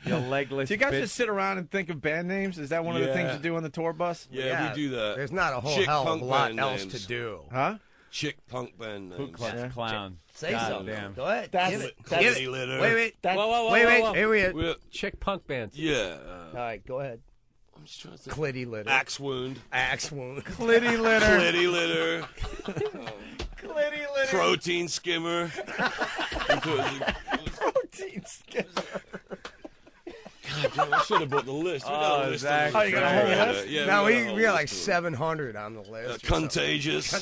You legless Do you guys bitch. just sit around and think of band names? Is that one of the things Yeah. you do on the tour bus? Yeah, we do that. There's not a whole Chick hell of punk a lot band else names. to do. Huh? Chick punk band Ku names. Klux Klan. Say God something. damn. Go ahead. That's Give it. that's- Give Kitty it. litter. Wait. Whoa, whoa, whoa, Wait. whoa. Here we are. We're- Chick punk bands. Yeah. All right, go ahead. I'm just trying to think. Clitty litter. Axe wound. Axe wound. Clitty litter. Clitty litter. Clitty litter. Protein skimmer. Protein skimmer. God damn, I should have bought the list. We got Oh, a list. Zach. Oh, you got a whole list? Yeah, No, got a whole we got like list of 700 on the list. them. or something. Contagious.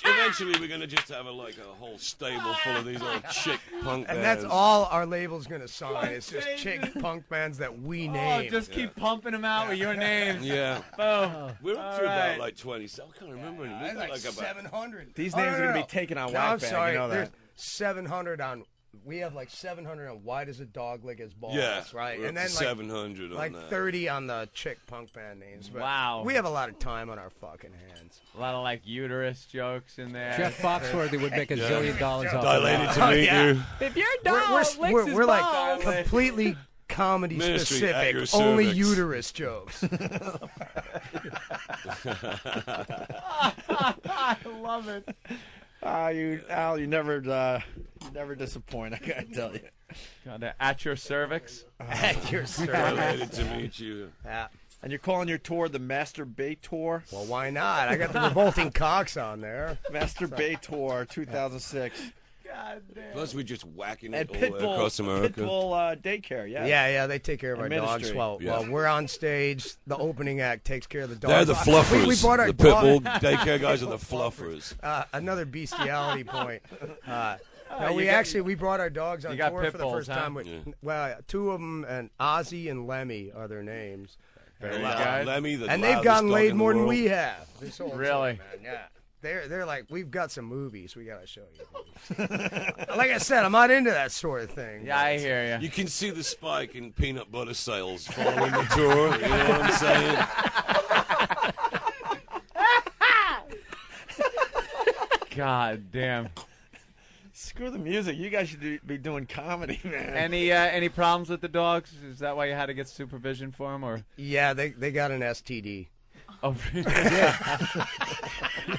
Eventually, we're going to just have a whole stable full of these old chick punk bands. And that's all our label's going to sign. It's just chick punk bands that we Oh, name. just keep pumping them out with your names. Yeah. Boom. We're up to All right. about like 20. So I can't remember any. That's We've got like about 700. These Oh, names no, are going to no. be taken on No, Whack I'm Bag, sorry. you know There's that. 700 on we have like 700 on why does a dog lick his balls, Yeah, right? we're And up then to like 700 on like that. 30 on the chick punk band names. But Wow. we have a lot of time on our fucking hands. A lot of like uterus jokes in there. Jeff Foxworthy would make $1 zillion off Dilated that. to meet you. If your dog licks his We're like balls. completely comedy Ministry at specific, your only cervix. uterus jokes. I love it. Al, you never disappoint. I gotta tell you. God, at your cervix. At your cervix. Delighted to meet you. Yeah. And you're calling your tour the Masturbate Tour? Well, why not? I got the Revolting Cocks on there. Masturbate Tour 2006. God damn. Plus, we're just whacking And it all the way across America. Pitbull Daycare, yeah. Yeah, they take care of And our dogs ministry. while we're on stage. The opening act takes care of the dogs. They're the fluffers. We brought our The dog- Pitbull daycare guys are the fluffers. Another bestiality point. No, you we brought our dogs on you got tour pit for the bulls, first huh? time. Well, two of them, and Ozzy and Lemmy are their names. Very Loud good. Lemmy, the And they've loudest gotten dog laid in the more than world. we have. This whole Really? tour, man. Yeah. They're like, we've got some movies we gotta show you. Like I said, I'm not into that sort of thing. Yeah, I hear you. You can see the spike in peanut butter sales following the tour. You know what I'm saying? God damn. Screw the music. You guys should be doing comedy, man. Any problems with the dogs? Is that why you had to get supervision for them, or? Yeah, they got an STD. Oh, really?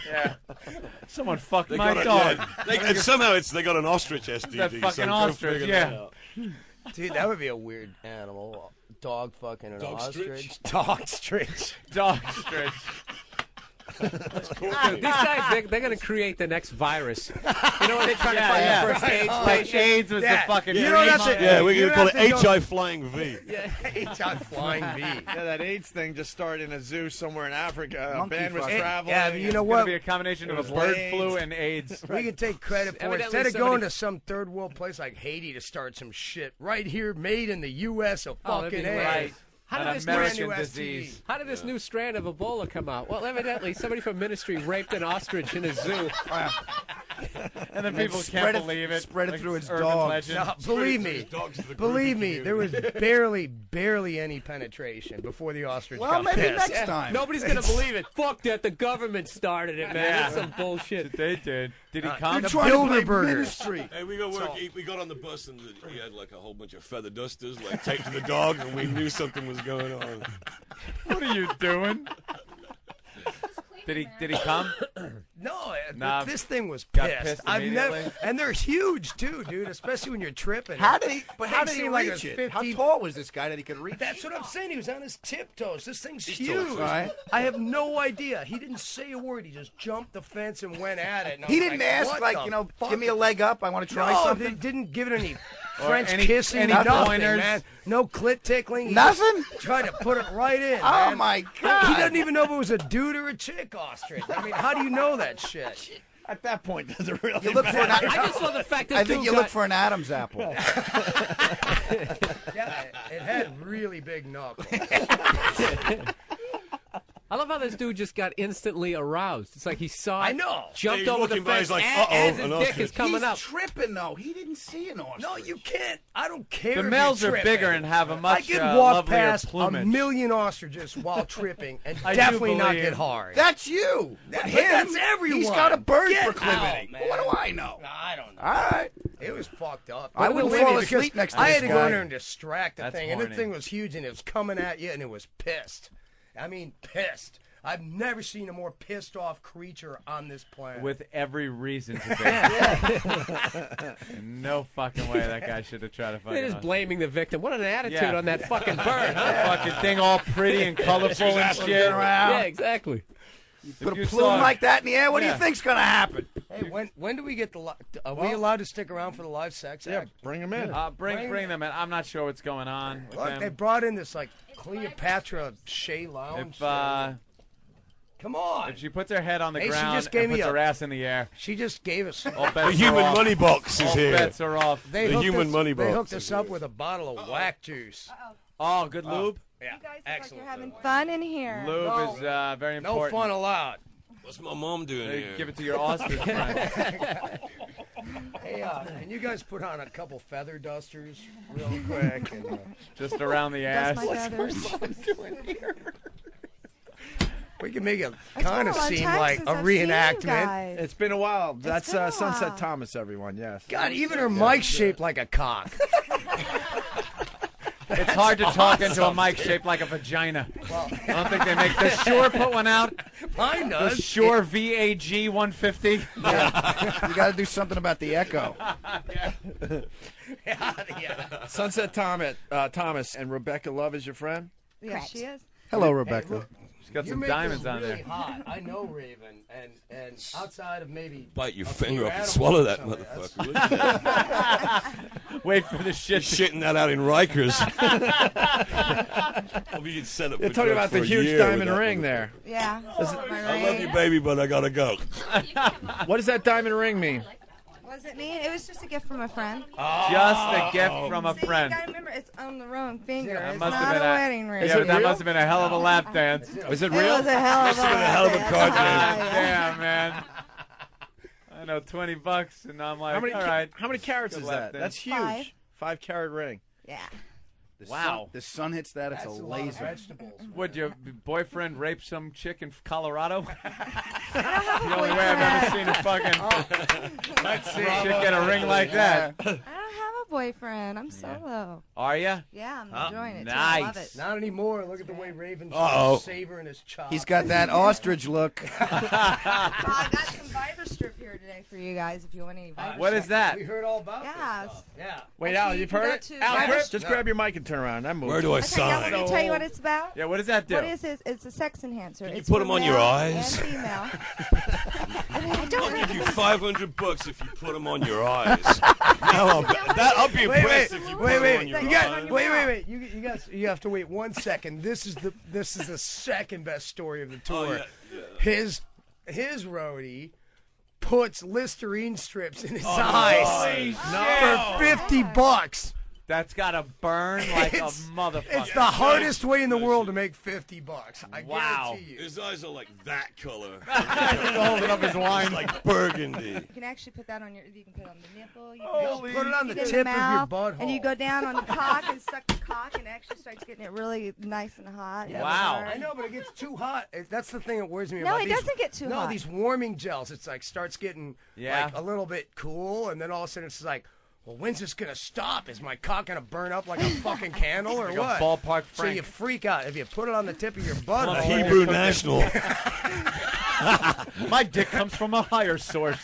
Yeah. Someone fucked They my got dog. and somehow they got an ostrich STD. That fucking so go ostrich, figure yeah. that out. Dude, that would be a weird animal. Dog fucking an Dog ostrich. stritch? Dog stritch. Dog stretch. That's cool. Dude, these guys, they're going to create the next virus. You know when they try to find Yeah, the first AIDS Like patient? AIDS was Yeah. the fucking. You don't have to- Yeah, we're You going to call don't it have to go- HI Flying V. Yeah, H.I. Flying V. Yeah, that AIDS thing just started in a zoo somewhere in Africa. A Monkey band was fuck. traveling. Yeah, but you know It's what? gonna be a combination It of a was bird AIDS. flu and AIDS. We can take credit for it. Evidently Instead of somebody- going to some third world place like Haiti to start some shit, right here, made in the U.S. of Oh, that'd fucking be A. right. How An did this American brand new disease. STD. How did this new strand of Ebola come out? Well, evidently somebody from Ministry raped an ostrich in a zoo. And then people can't believe it. Spread it Like through its urban dogs. legend. No, believe me, Dogs to the believe groupie me, there was barely any penetration before the ostrich Well, got maybe pissed. next time. Nobody's going to believe it. Fuck that. The government started it, man. Yeah. That's some bullshit. They did. Did he Uh, come? the Trying to play Bilderbergers. ministry. Hey, we got on the bus and he had like a whole bunch of feather dusters like taped to the dog, and we knew something was going on. What are you doing? Did he come? No, Nah, this thing was got pissed. pissed I've never, immediately? and they're huge too, dude. Especially when you're tripping. How did he They seem like reach it it? was How 50 tall was this guy that he could reach? That's what I'm saying. He was on his tiptoes. This thing's He's huge. tall. Right. I have no idea. He didn't say a word. He just jumped the fence and went at it. And I He was didn't like, ask, what like, the you know, fuck? give me a leg up. I want to try No, something. they didn't give it any Or French any kissing, pointers? nothing, man. No clit tickling. He Nothing? just tried to put it right in. Oh, man. my He God. doesn't even know if it was a dude or a chick ostrich. I mean, how do you know that shit? At that point, does it really You look for an. matter? I just love the fact that I think dude you got- look for an Adam's apple. Yeah, it had really big knuckles. I love how this dude just got instantly aroused. It's like he saw it, I know. jumped He's over the walking by, fence he's like, as "Uh-oh, his an dick ostrich." is coming He's up. tripping though. He didn't see an ostrich. No, you can't. I don't care. The if males you're are tripping. bigger and have a I much could walk lovelier past plumage. a million ostriches while tripping and I do definitely not believe- get hard. That's you. But Him, that's everyone. He's got a bird Get proclivity. out, man. What do I know? I don't know. All right. It was fucked up. I But wouldn't believe fall me, because asleep next to I this had to go guy. in there and distract the That's thing, and horny. the thing was huge, and it was coming at you, and it was pissed. I mean, pissed. I've never seen a more pissed off creature on this planet. With every reason to be. No fucking way that guy should have tried to fucking. They're just blaming the victim. What an attitude Yeah. on that fucking bird, huh? That fucking thing all pretty and colorful and shit. Yeah, exactly. Put you a plume saw- like that in the air. What do Yeah. you think's going to happen? Hey, when do we get the? Are we allowed to stick around for the live sex Yeah, act? bring him in. Bring them in. I'm not sure what's going on. with Look, them. they brought in this like Cleopatra Shea Lounge. Come on. If she puts her head on the Hey, she ground just gave and me puts a- her ass in the air, She just gave us. all bets The are human off. money box is All here. bets are off. They The hooked human us, money They box hooked is us up with a bottle of whack juice. Oh, good lube. Yeah, You guys look excellent. like you're having fun in here. Lube is very No important. fun allowed. What's my mom doing here? Give it to your ostrich friend. Hey, Can you guys put on a couple feather dusters real quick? And, Just around the ass. Dust my feathers. We can make it kind of seem like a reenactment. It's been a while. That's been a Sunset while. Thomas, everyone. Yes. God, even her mic's shaped like a cock. It's hard to talk into a mic shaped like a vagina. I don't think they make. Does Shure put one out? Mine does. The Shure VAG 150. Yeah. You got to do something about the echo. Sunset Thomas and Rebecca Love is your friend? Yeah, she is. Hello, Hey, Rebecca. look, She's got you some make diamonds this on really there. Hot. I know Raven, and outside of maybe Bite your a finger few off and animals swallow or that something, motherfucker. Wait for the shit. You're shitting that out in Rikers. We could set up. You're for talking drugs about the for a huge year diamond with that ring motherfucker. there. Yeah. I love you, baby, but I gotta go. What does that diamond ring mean? What does it mean? It was just a gift from a friend. Just a gift from a See, friend. you gotta remember, it's on the wrong finger. That It's must not have a been wedding ring. Yeah, but that must have been a hell of a lap dance. Was it It real? was a hell of Must have been a hell of a dance. card Ah, game. yeah. Damn, man. I know, $20, and I'm like, How many, all right. how many carats Good is lap that? dance. That's huge. 5. 5-carat ring. Yeah. Wow. The sun hits that, it's That's a a lot of laser. vegetables. Would your boyfriend rape some chick in Colorado? I don't have a The only way I've boyfriend. ever seen a fucking Let's see. chick get a ring like that. I don't have a boyfriend. I'm solo. Are you? Yeah, I'm enjoying it. Too. Nice. I love it. Not anymore. Look at the way Raven's Uh-oh. savoring his chop. He's got that ostrich look. I got some Viber strip here today for you guys if you want any Viber What is that? We heard all about Yeah. this stuff. Yeah. Wait, Actually, Al, you you've can heard go it? to Al, Viber Chris, just grab your mic and turn around. That moves. Where do I Okay, y'all sign? want me to tell you what it's about? Yeah, what does that do? What is this? It's a sex enhancer. Can you It's put for 'em on male your eyes? And female. I I'll don't give have you $500 if you put them on your eyes. I'll be impressed if you put them on your eyes. Wait. You guys, you have to wait 1 second. This is the second best story of the tour. His roadie puts Listerine strips in his eyes for $50. That's got to burn like a It's motherfucker. It's the hardest way in the world to make $50. I Wow. guarantee you. His eyes are like that color. holding up his wine. It's like burgundy. You can actually put that on your. You can put it on the nipple. You Holy can Put it on stick the in tip of your mouth, butthole. and you go down on the cock and suck the cock, and it actually starts getting it really nice and hot. Yeah, Wow. I know, but it gets too hot. That's the thing that worries me No, about it these. doesn't get too hot. No, these warming gels. It's like starts getting Yeah. like a little bit cool, and then all of a sudden it's like, well, when's this gonna stop? Is my cock gonna burn up like a fucking candle or Like what? a ballpark So Frank. you freak out if you put it on the tip of your butt. A Hebrew national. My dick comes from a higher source.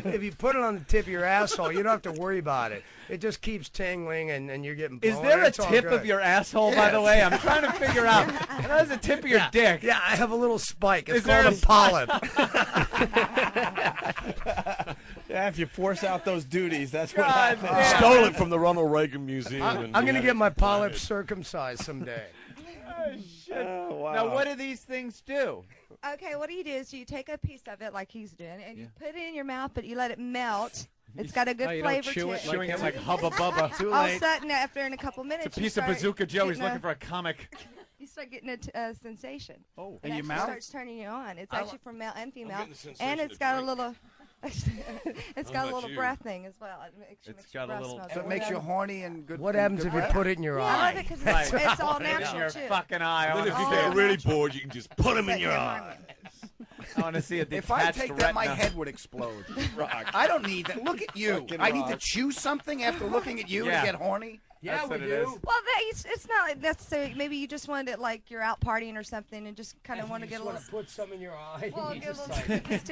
If you put it on the tip of your asshole, you don't have to worry about it. It just keeps tingling, and you're getting. Is blown. there a It's all tip good. of your asshole, by the way? I'm trying to figure out. How's the tip of your dick? Yeah, I have a little spike. It's Is there called a polyp. Yeah, if you force out those duties, that's what God happens. damn. Stole it from the Ronald Reagan Museum. I'm gonna get my polyp circumcised someday. Oh, shit. Oh, wow. Now, what do these things do? Okay, what you do is you take a piece of it like he's doing, and you put it in your mouth, but you let it melt. It's got a good Oh, you don't flavor chew to it it. Chewing it like Hubba Bubba. Too All of a late. sudden, after in a couple minutes, It's a you piece of start Bazooka Joe. He's getting looking for a comic. You start getting a sensation. Oh, It in your actually mouth? starts turning you on. It's actually for male and female, getting the sensation and it's to got a drink. little. It's got a about little you? breath thing as well. It makes It's your got a breath little- smell So good. it makes you horny and good. What and happens good if you breath? put it in your Yeah, I love eye? it because it's all in natural your too. fucking eye. I Then if you want get really bored, you can just put them in your eye. to see a detached If I take that, my retina. head would explode. I don't need that. Look at you. Fucking I need to rock. chew something after looking at you Yeah. to get horny. Yeah, That's we what it do. is. Well, it's not necessarily. Maybe you just wanted it like you're out partying or something, and just kind of want to get a little. Put some in your eye. Well, You get a just little like- it's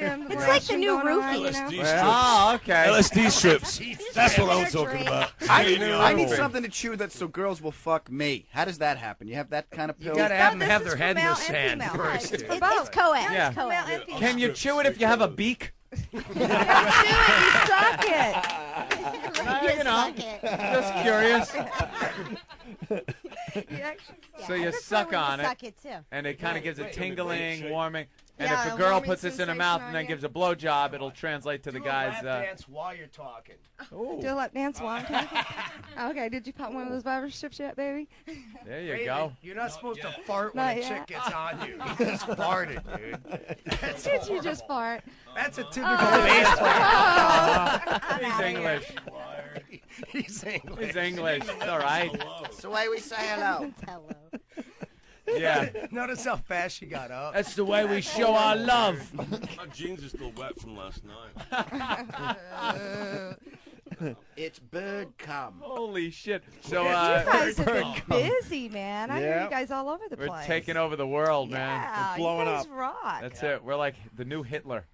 like the new roofie. You know? LSD strips. Oh, okay. LSD strips. That's what I'm talking about. I need something to chew that so girls will fuck me. How does that happen? You have that kind of pill? You gotta have them this have is their for head in male the and sand female. first. It's dude. for both. It's co-ed. Yeah. It's co-ed. Male and female. Can you chew it if you have a beak? You don't do it. You suck it. You know, just curious. So you suck on it, suck it too. and it kind of gives a wait, tingling, warming. And Yeah, if a a girl warming puts this in her sensation mouth on and then you. gives a blowjob, it'll translate to the Do guy's. a lap dance while you're talking. Do a lap dance while I'm talking. Okay, did you pop one of those virus strips yet, baby? There you Wait a go. minute, You're not supposed to fart when Not a yet. chick gets on you. You just farted, dude. Did you just fart? That's a typical Oh. bass player. He's English. He's English. He's English. It's all right. That's the way we say hello. Hello. Yeah. Notice how fast she got up. That's the way we show our love. My jeans are still wet from last night. It's bird cum. Holy shit. So, You guys have been busy, man. I hear Yeah. you guys all over the we're place. taking over the world, man. Yeah, We're blowing you guys up. rock. That's it. We're like the new Hitler.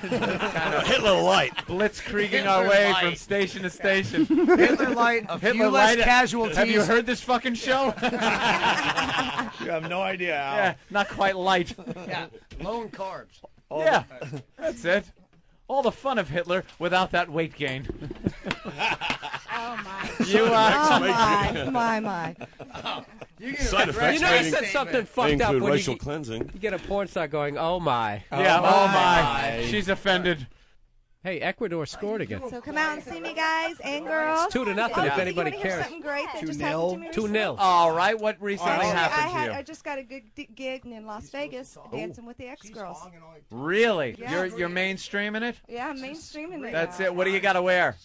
Hitler Light. Blitzkrieging our way from station to station. Hitler Light, a few Hitler less Light. casualties. Have you heard this fucking show? You have no idea, Al. Yeah, not quite light. Yeah, low in carbs. Yeah, that's it. All the fun of Hitler without that weight gain. Oh my. You Oh my. Side effects You know, you said something fucked up include when racial you cleansing. get a porn star going, oh my. Yeah, oh my. She's offended. Hey, Ecuador scored again. So come out and see me, guys and girls. It's 2-0 if anybody you cares. Something great that just happened to me 2-0. recently? All right, what recently Actually, happened to you? I just got a good gig in Las Vegas dancing with the ex-girls. Really? Yeah. You're mainstreaming it? Yeah, I'm mainstreaming it. That's now. it. What do you got to wear?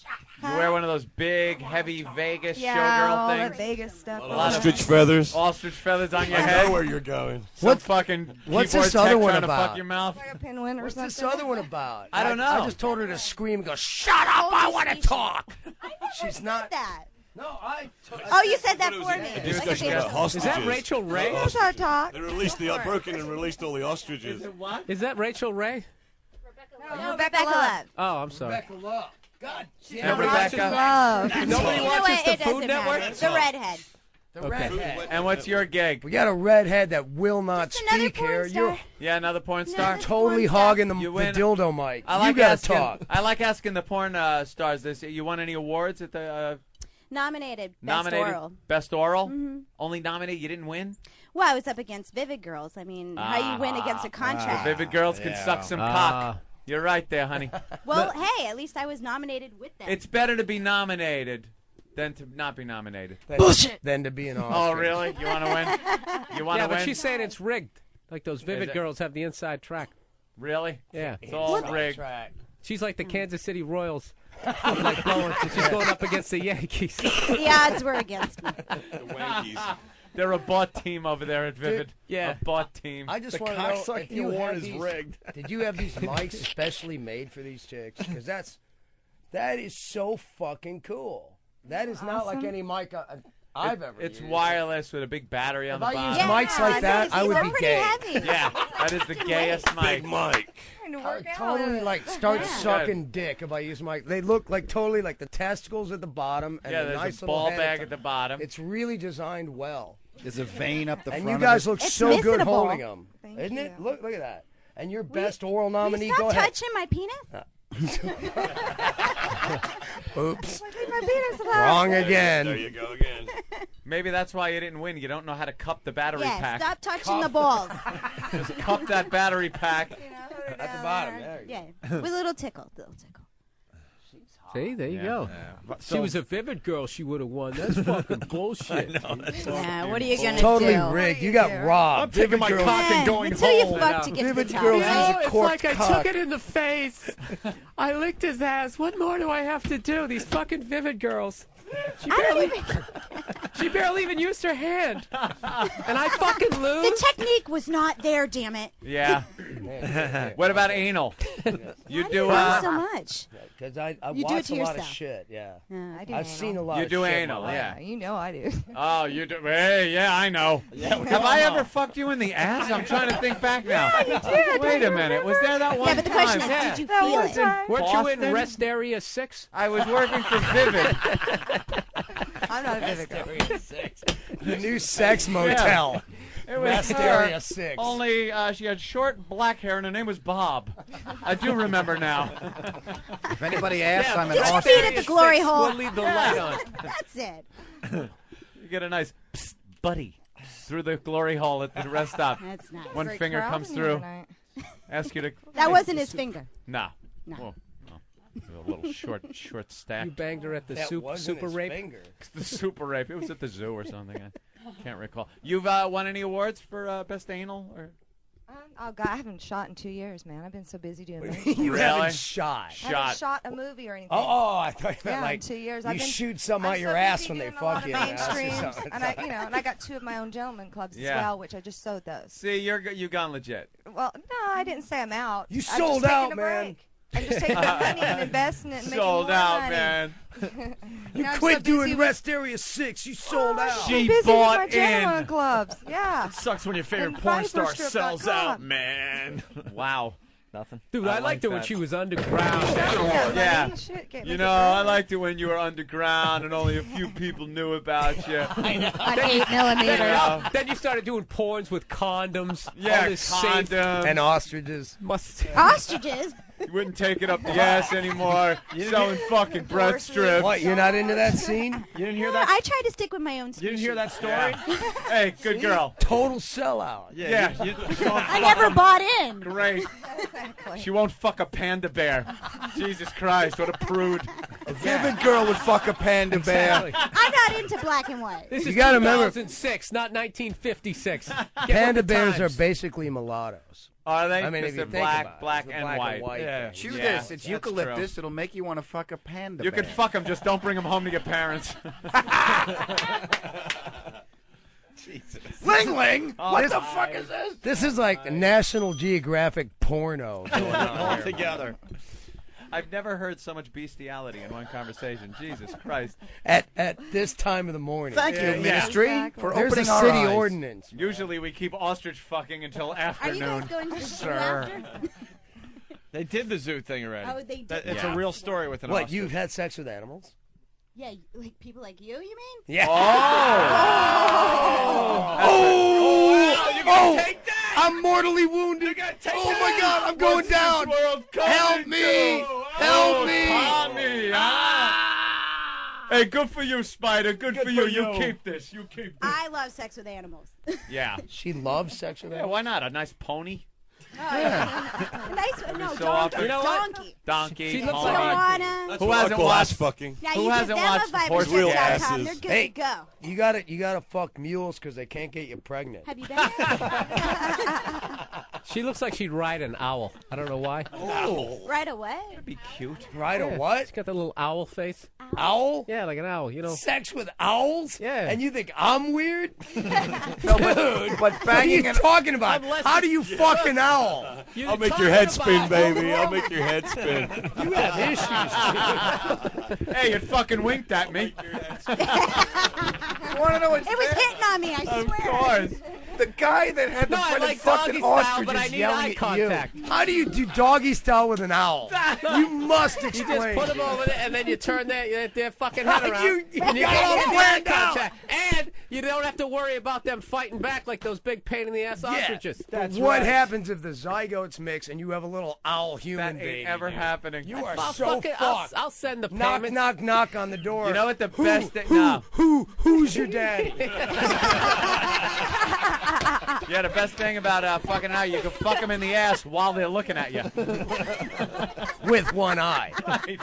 You wear one of those big, heavy Vegas Yeah, showgirl all things? that Vegas stuff. A lot of Ostrich feathers. Ostrich feathers on your I head. know where you're going. Some fucking What's keyboard this other tech one trying to about? fuck your mouth. Like a pinwin or What's something. this other one about? I don't know. I just told her to scream and go, shut up, I want to talk. She's not. That. No, I. Oh, you said that for me. Discussion about hostages. Is that Rachel Ray? That's how I talk. They released the broken and released all the ostriches. Is that Rachel Ray? No, Rebecca Love. Oh, I'm sorry. Rebecca Love. God damn. And Rebecca. Love. Nobody You know watches what? the It Food doesn't Network? matter. The redhead. The redhead. And what's your gig? We got a redhead that will not Just another speak porn here. star. You're Yeah, another porn star? totally hogging the You win. dildo mic. I like you gotta asking, talk. I like asking the porn stars this. You won any awards at the Nominated. Best nominated oral. Best oral? Mhm. Only nominated. You didn't win. Well, I was up against Vivid Girls. I mean, how you win against a contract? Vivid girls can suck some cock. You're right there, honey. Well, hey, at least I was nominated with them. It's better to be nominated than to not be nominated. Bullshit. Than to be an ostrich. Oh, really? You want to win? You want to Yeah, but win? she's saying it's rigged. Like those Vivid it? Girls have the inside track. Really? Yeah. It's all rigged. She's like the Kansas City Royals. Like blowing, she's going up against the Yankees. The odds were against me. The Wankies. They're a bought team over there at Vivid. Dude, yeah. A bought team. I just The want to know if cocksucking you award have is these, rigged. Did you have these mics specially made for these chicks? Because that is so fucking cool. That is not like any mic I've ever It's used. wireless with a big battery on If the I bottom. used mics like that, I would be pretty gay. heavy. Yeah, that is the gayest mic. Big Mike. I would totally like start sucking dick if I use mic. They look like totally like the testicles at the bottom and Yeah, the there's nice a little ball head bag at the bottom. It's really designed well. There's a vein up the And front you guys of it. look It's so good missable. holding them, Thank isn't it? you. Look at that. And your best oral Will nominee. you Go stop ahead. touching my penis? Oops. Leave my penis alone. Wrong There again. you go again. Maybe that's why you didn't win. You don't know how to cup the battery Yeah, pack. stop touching the balls. Just cup that battery pack. At the bottom. There you go. Yeah, with a little tickle. See, there you go. So- She was a Vivid Girl. She would have won. That's fucking bullshit. Yeah, what are you gonna Totally do? rigged. You got robbed. I'm taking my Vivid cock Girls- and going Until you home. fuck to get to Vivid the top. Girls right? is a it's corked like I cock. took it in the face. I licked his ass. What more do I have to do? These fucking Vivid Girls. She barely even used her hand. And I fucking lose? The technique was not there, damn it. Yeah. What about anal? You do Why so much? Because I You do it watch to a lot of yourself. shit. Yeah. I do I've anal. seen a lot You of do shit. anal, yeah. You know I do. Oh, you do. Hey, yeah, I know. Have I ever fucked you in the ass? I'm trying to think back now. Yeah, you did. Wait a minute. Was there that one Yeah, but the question time? is, Yeah. did you That feel one it? time. Weren't you in Boston? Rest Area 6? I was working for Vivid. I'm not a Vivid girl. The new sex motel. It was Rest her, Area 6. Only she had short black hair and her name was Bob. I do remember now. If anybody asks, I'm an Did you ostrich. feed at the glory hole? We'll leave the light on. That's it. You get a nice psst, buddy. Through the glory hole at the rest stop. That's nice. One Great finger crowd comes in here through. tonight. Ask you to. That wasn't his finger. No. No. Whoa. A little short stack. You banged her at the That wasn't super his rape? finger. The super rape. It was at the zoo or something. I can't recall. You've won any awards for best anal? Or Oh God, I haven't shot in 2 years, man. I've been so busy doing movies. You Really? haven't shot. I haven't shot a movie or anything. Oh, I thought you meant Yeah, like in 2 years. you I've been, shoot some I'm out so your ass busy when they doing a lot fuck of you. That's mainstreams, something. and I got 2 of my own gentleman clubs Yeah. as well, which I just sold those. see, you gone legit. Well, no, I didn't say I'm out. You I'm just sold taking out, a man. break. I'm just taking the money and investing it and Sold making more out, money. man. You I'm quit so busy doing with- Rest Area 6. You sold out. I'm She busy with bought my gentleman in. clubs. Yeah. Sucks when your favorite And porn star Viperstrip.com. sells out, man. Wow. Nothing. Dude, I liked her when that. she was underground. Yeah. Shit, get You make know, it I real. liked it when you were underground and only a few people knew about you. On 8 millimeter. Then you started doing porns with condoms. Yeah, all this safe condoms. And ostriches. must. Ostriches. You wouldn't take it up the ass anymore. Selling fucking breast strips. What, you're not into that scene? You didn't hear No, that? I try to stick with my own species. You didn't hear that story? Yeah. Hey, good girl. Total sellout. Yeah. I never bought in. Great. Exactly. She won't fuck a panda bear. Jesus Christ, what a prude. A vivid girl would fuck a panda bear. I'm not into black and white. This You is gotta remember- 2006, not 1956. Get Panda with the bears are times. basically mulattoes. Are they? I mean, if Because you they're think black, about it, black, it's a and black white. and white Yeah. thing. Chew Yeah, this. It's that's eucalyptus. true. It'll make you want to fuck a panda You bear. can fuck them, just don't bring them home to your parents. Ling Ling? Oh, What this- the fuck is this? This is like National Geographic porno going on All here. together. I've never heard so much bestiality in one conversation. Jesus Christ. At this time of the morning. Thank you, Yeah, Ministry, exactly. for There's a opening our city eyes. ordinance. Usually we keep ostrich fucking until Are afternoon. you guys going to the zoo Sir. after? They did the zoo thing already. Oh, they did. It's Yeah. a real story with an What, ostrich. you've had sex with animals? Yeah, like people like you mean? Yeah. Oh, take that! I'm mortally wounded. Oh my God, I'm going down. Help me! Help me! Tommy! Hey, good for you, Spider. Good for you. You keep this. You keep this. I love sex with animals. Yeah. She loves sex with Yeah, animals. why not? A nice pony? Nice, no, So donkey. often- You know what? Donkey. Donkey. She looks pony. like Tijuana. Who hasn't watched fucking? Yeah, Who you hasn't give them watched a horse vibrant real They're asses? good Hey. to go. You gotta fuck mules because they can't get you pregnant. Have you been there? She looks like she'd ride an owl. I don't know why. Right away. That'd be cute. Right Yeah, or what? She's got the little owl face. Owl? Yeah, like an owl, you know. Sex with owls? Yeah. And you think I'm weird? No, but What are banging you an talking about? Unless How do you fuck an owl? I'll make your head spin, baby. I'll make your head spin. You have issues. Hey, you fucking winked at me. You want to know what's It was hitting on me, I Of swear. course. the guy that had the No, I fucking like fucking doggy style, but I ostriches need yelling eye at contact. you. How do you do doggy style with an owl? You must You explain. just put them over there, and then you turn their fucking head around. You and you got get all all the eye planned out. contact. And you don't have to worry about them fighting back like those big pain-in-the-ass ostriches. But what happens if the zygotes mix and you have a little owl human That baby? ain't ever happening. You are I'll so fucking- fucked. I'll send the knock, payment. knock, knock on the door. You know what the best thing? No. Who's your daddy? Yeah, the best thing about fucking how you can fuck them in the ass while they're looking at you. With one eye. Right.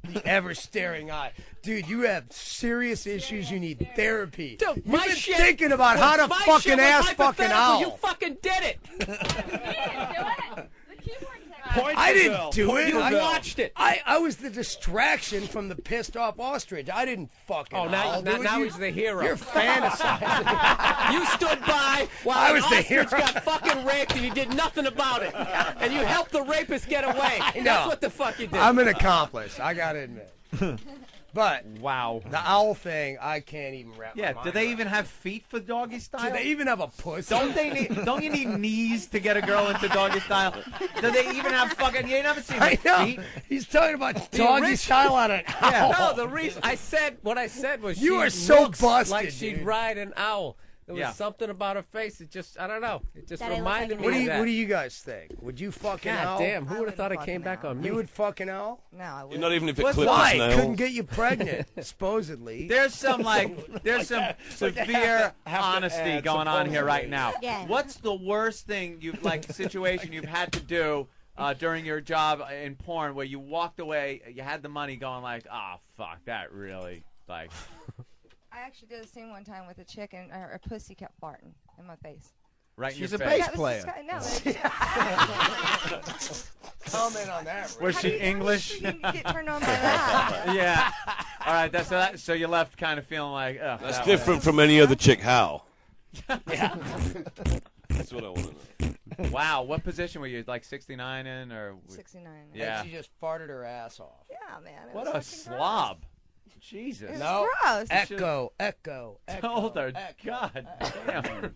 The ever-staring eye. Dude, you have serious issues. You need therapy. Dude, You've my been shit thinking about how to my fucking shit was ass fucking hypothetical. owl. You fucking did it. I didn't do it. You I watched it. I was the distraction from the pissed off ostrich. I didn't fucking. Oh, now, owl, now, dude. now You- he's the hero. You're fantasizing. You stood by while I an was the ostrich hero. got fucking raped and you did nothing about it. And you helped the rapist get away. I know. That's what the fuck you did. I'm an accomplice. I gotta admit. But wow, the owl thing, I can't even wrap. Yeah, my do mind they around. even have feet for doggy style? Do they even have a pussy? Don't they need? Don't you need knees to get a girl into doggy style? Do they even have fucking? You never seen I like know. feet? He's talking about The doggy rich- style on an owl. No, the reason I said what I said was You she are so looks busted, like she'd dude. ride an owl. There was Yeah. something about her face. It just, I don't know. It just That I look reminded like me What do of you that. What do you guys think? Would you fucking God Al? damn, who I would have thought it wouldn't came back fucking on me? You would fucking Al? No, I wouldn't. Not even if it What's clipped Why? his nails. Couldn't get you pregnant, supposedly. There's some severe honesty add, going on here right now. Yeah. What's the worst thing situation you've had to do during your job in porn where you walked away, you had the money going like, oh fuck, that really like. I actually did a scene one time with a chick, and her pussy kept farting in my face. Right in She's your a face. bass player. No, Comment on that. Was How she do you- English? how does she get turned on by that? Yeah. All right. So you left kind of feeling like, oh, That's that different from any other chick. How? Yeah. That's what I want to know. Wow. What position were you? Like 69 in or? 69. Yeah. And she just farted her ass off. Yeah, man. It What was a fucking slob. Jesus. Gross. It was No. gross. Echo. Told her. echo, God damn.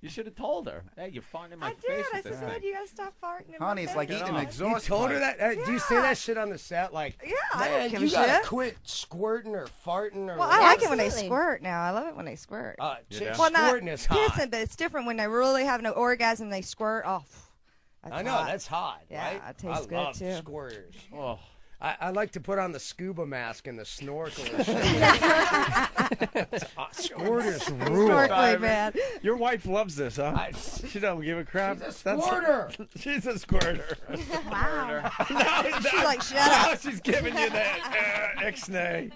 You should have told her. Hey, you're farting in my I face did. I with this said, thing. you gotta stop farting in Honey, my it's face. like eating an You exhaust told her pipe. that? Do you say that shit on the set? Like, Yeah, I don't man, give you a gotta shit. quit squirting or farting or. Well, I like it when they Absolutely. squirt now. I love it when they squirt. Chicks Well, not squirting is hot. pissing, but it's different when they really have no orgasm. They squirt. Oh, that's I know hot. that's hot, Yeah, right? it tastes I good, love too. squirters. Oh. I like to put on the scuba mask and the snorkel. And shit. Squirters rule. Snorkeling, man. Your wife loves this, huh? She don't give a crap. She's a squirter. She's a squirter. Wow. She's like, shut Now up. she's giving you that ixnay.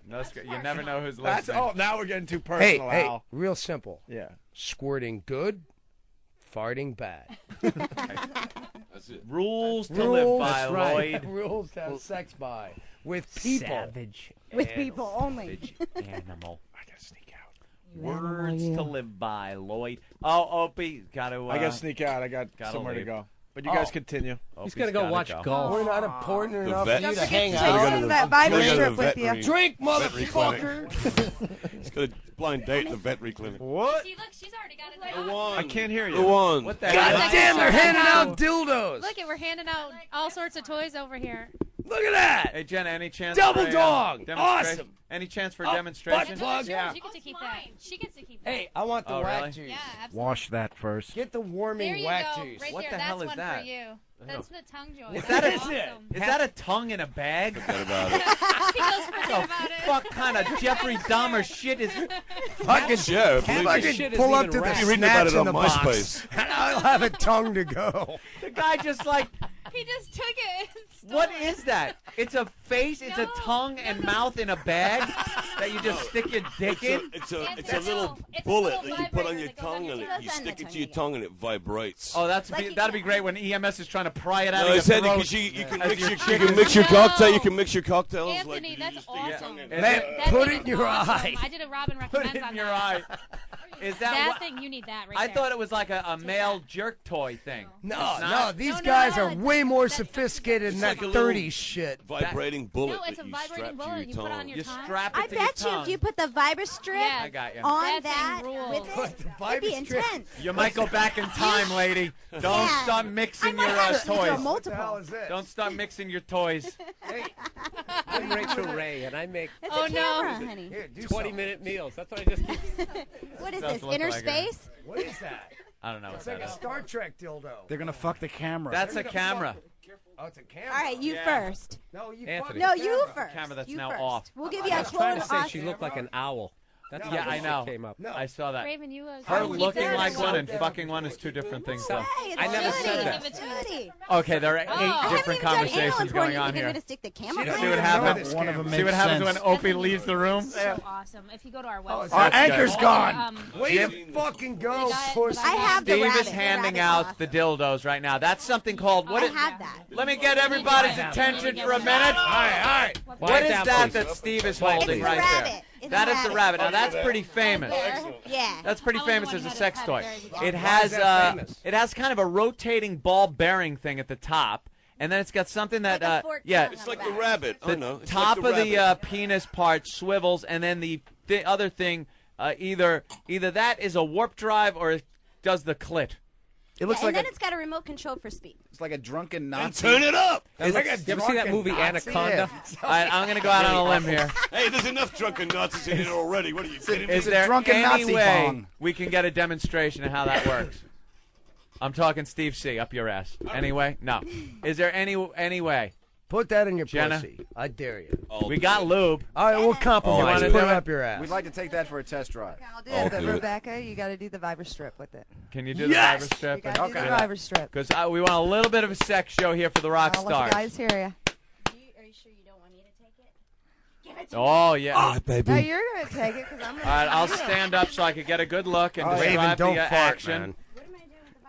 No, you never know who's That's listening. oh, now we're getting too Hey, personal, hey, Al. real simple. Yeah. Squirting good, farting bad. That's it. Rules to Rules, live by, that's right. Lloyd. Rules to have sex by with people. Savage. With people only. Animal. I gotta sneak out. Words to live by, Lloyd. Oh, Opie, got to. I gotta sneak out. I got gotta somewhere leave. to go. But you guys continue. He's going to go watch golf. We're not important The enough vet. for you to Don't hang forget to out. go to that Bible Gotta go to strip the with you. veterinary- Drink, veterinary clinic. motherfucker. He's got a blind date at the veterinary clinic. What? See, look, she's already got it. The one. I can't hear you. The one. What the God hell? damn, they're handing out dildos. Look, we're handing out all sorts of toys over here. Look at that. Hey, Jenna, any chance Double for a, dog. demonstration? Awesome. Any chance for a Butt demonstration? plug. Yeah. She gets to keep that. She gets to keep that. Hey, I want the Oh, whack really? juice. Yeah, absolutely. Wash that first. Get the warming There you whack go. juice. Right What there. the That's hell is one that? for you. That's the tongue joy. Is That's that a- awesome. Is that a tongue in a bag? Forget about it. She goes forget about it. Fuck kind of Jeffrey Dahmer shit is. Fucking, Yeah, believe fucking me. pull up to the You're reading about snatch it in on the box, MySpace. and I'll have a tongue to go. The guy just like. He just took it. and What stole it. is that? It's a face, it's a No, tongue and mouth in a bag that you just stick your dick in? It's a It's little it's a bullet little that you put on vibrator your that goes on tongue, your and tongue. you Goes on stick the it to your tongue, tongue, and it vibrates. Oh, Like that'd be great when EMS is trying to pry it out No, of I your said throat. because you can as mix your your chick you can is- mix your cocktail. No. You can mix your cocktails. Anthony, like, you that's just stick your awesome. tongue in. Is Man, it- That put thing it in is your awesome. eye. I did a Robin Put recommends it in on your that. eye. Is That that thing, you need that right I there. thought it was like a male jerk toy thing. No, It's no, not? these No, guys no, are way more that's- sophisticated than It's that like a little 30s shit. Vibrating bullet No, it's that a you vibrating strap to bullet your you put on tongue. your You tongue. strap it I to your bet you tongue. if you put the Vibra strip Yeah. I got you. on That that thing rules. with it, Put the it'd be Vibra strip- intense. You might go back in time, lady. Don't Yeah. start I mixing might your have to do a toys. What the hell multiple. is this? Don't start mixing your toys. Hey, I'm Rachel Ray, and I make It's Oh, a no. camera, honey. here, do 20-minute meals. That's what I just keep. What is Does this? look Inner like it. space? something. What is that? I don't know what It's like that a is. Star Trek dildo. They're gonna fuck the camera. That's a camera. Oh, it's a camera. All right, you Yeah. first. No, you Anthony. fuck No, the you camera. first. Camera that's You now first. off. We'll give you I a was trying to close say on. she looked like an owl. That's No, how Yeah, I this know. shit came up. No. I saw that. Raven, you Her keep looking that like or one and something. fucking one is two different things, though. Hey, it's I never Judy. said that. Give it to me. Judy. Okay, there are 8 I I different haven't even done anal conversations porn. going on You here. want me to stick the camera? She See doesn't what even happens. know One of them See makes what happens sense. when Opie leaves the room. So awesome. If you go to our website. Our That's anchor's good. gone. Way to fucking go, They got it, pussy. but I have the Steve rabbit. is handing The out rabbit's the dildos right now. That's something called what? I Is, have that. let me get everybody's attention for a minute. All right. What is down, that please. that Steve is Quiet holding It's right a there? rabbit. It's That a is the rabbit. rabbit. Now that's pretty famous. Yeah. That's pretty I was the famous one as who a had sex it toy. very beginning. It Why has is that famous? it has kind of a rotating ball bearing thing at the top, and then it's got something that Like a forked yeah, tongue It's on like the the back. rabbit. I the know. It's top like the of the rabbit. penis part swivels, and then the other thing either that is a warp drive or it does the clit. It looks and like then a, it's got a remote control for speed. it's like a drunken Nazi. turn it up. You ever see that movie Anaconda? All right, I'm going to go out on a limb here. Hey, there's enough drunken Nazis in here already. What are you kidding me? Is there drunken any Nazi way bong. we can get a demonstration of how that works? I'm talking Steve C. up your ass. Anyway, no. Is there any way? Put that in your Jenna? pussy. I dare you. We got lube. All right, we'll compromise. wanna Put do it it? up your ass. We'd like to take that for a test drive. I'll do it, but Rebecca, you got to do the Viber strip with it. Can you do the Yes! Viber strip? You got to do the Viber strip. Because we want a little bit of a sex show here for the rock I'll let the stars. guys hear you. Are you sure you don't want me to take it? Give it to Oh, yeah. baby. No, you're going to take it because I'm going to. All right, I'll stand up so I can get a good look and Raven, describe don't the fart, action. man.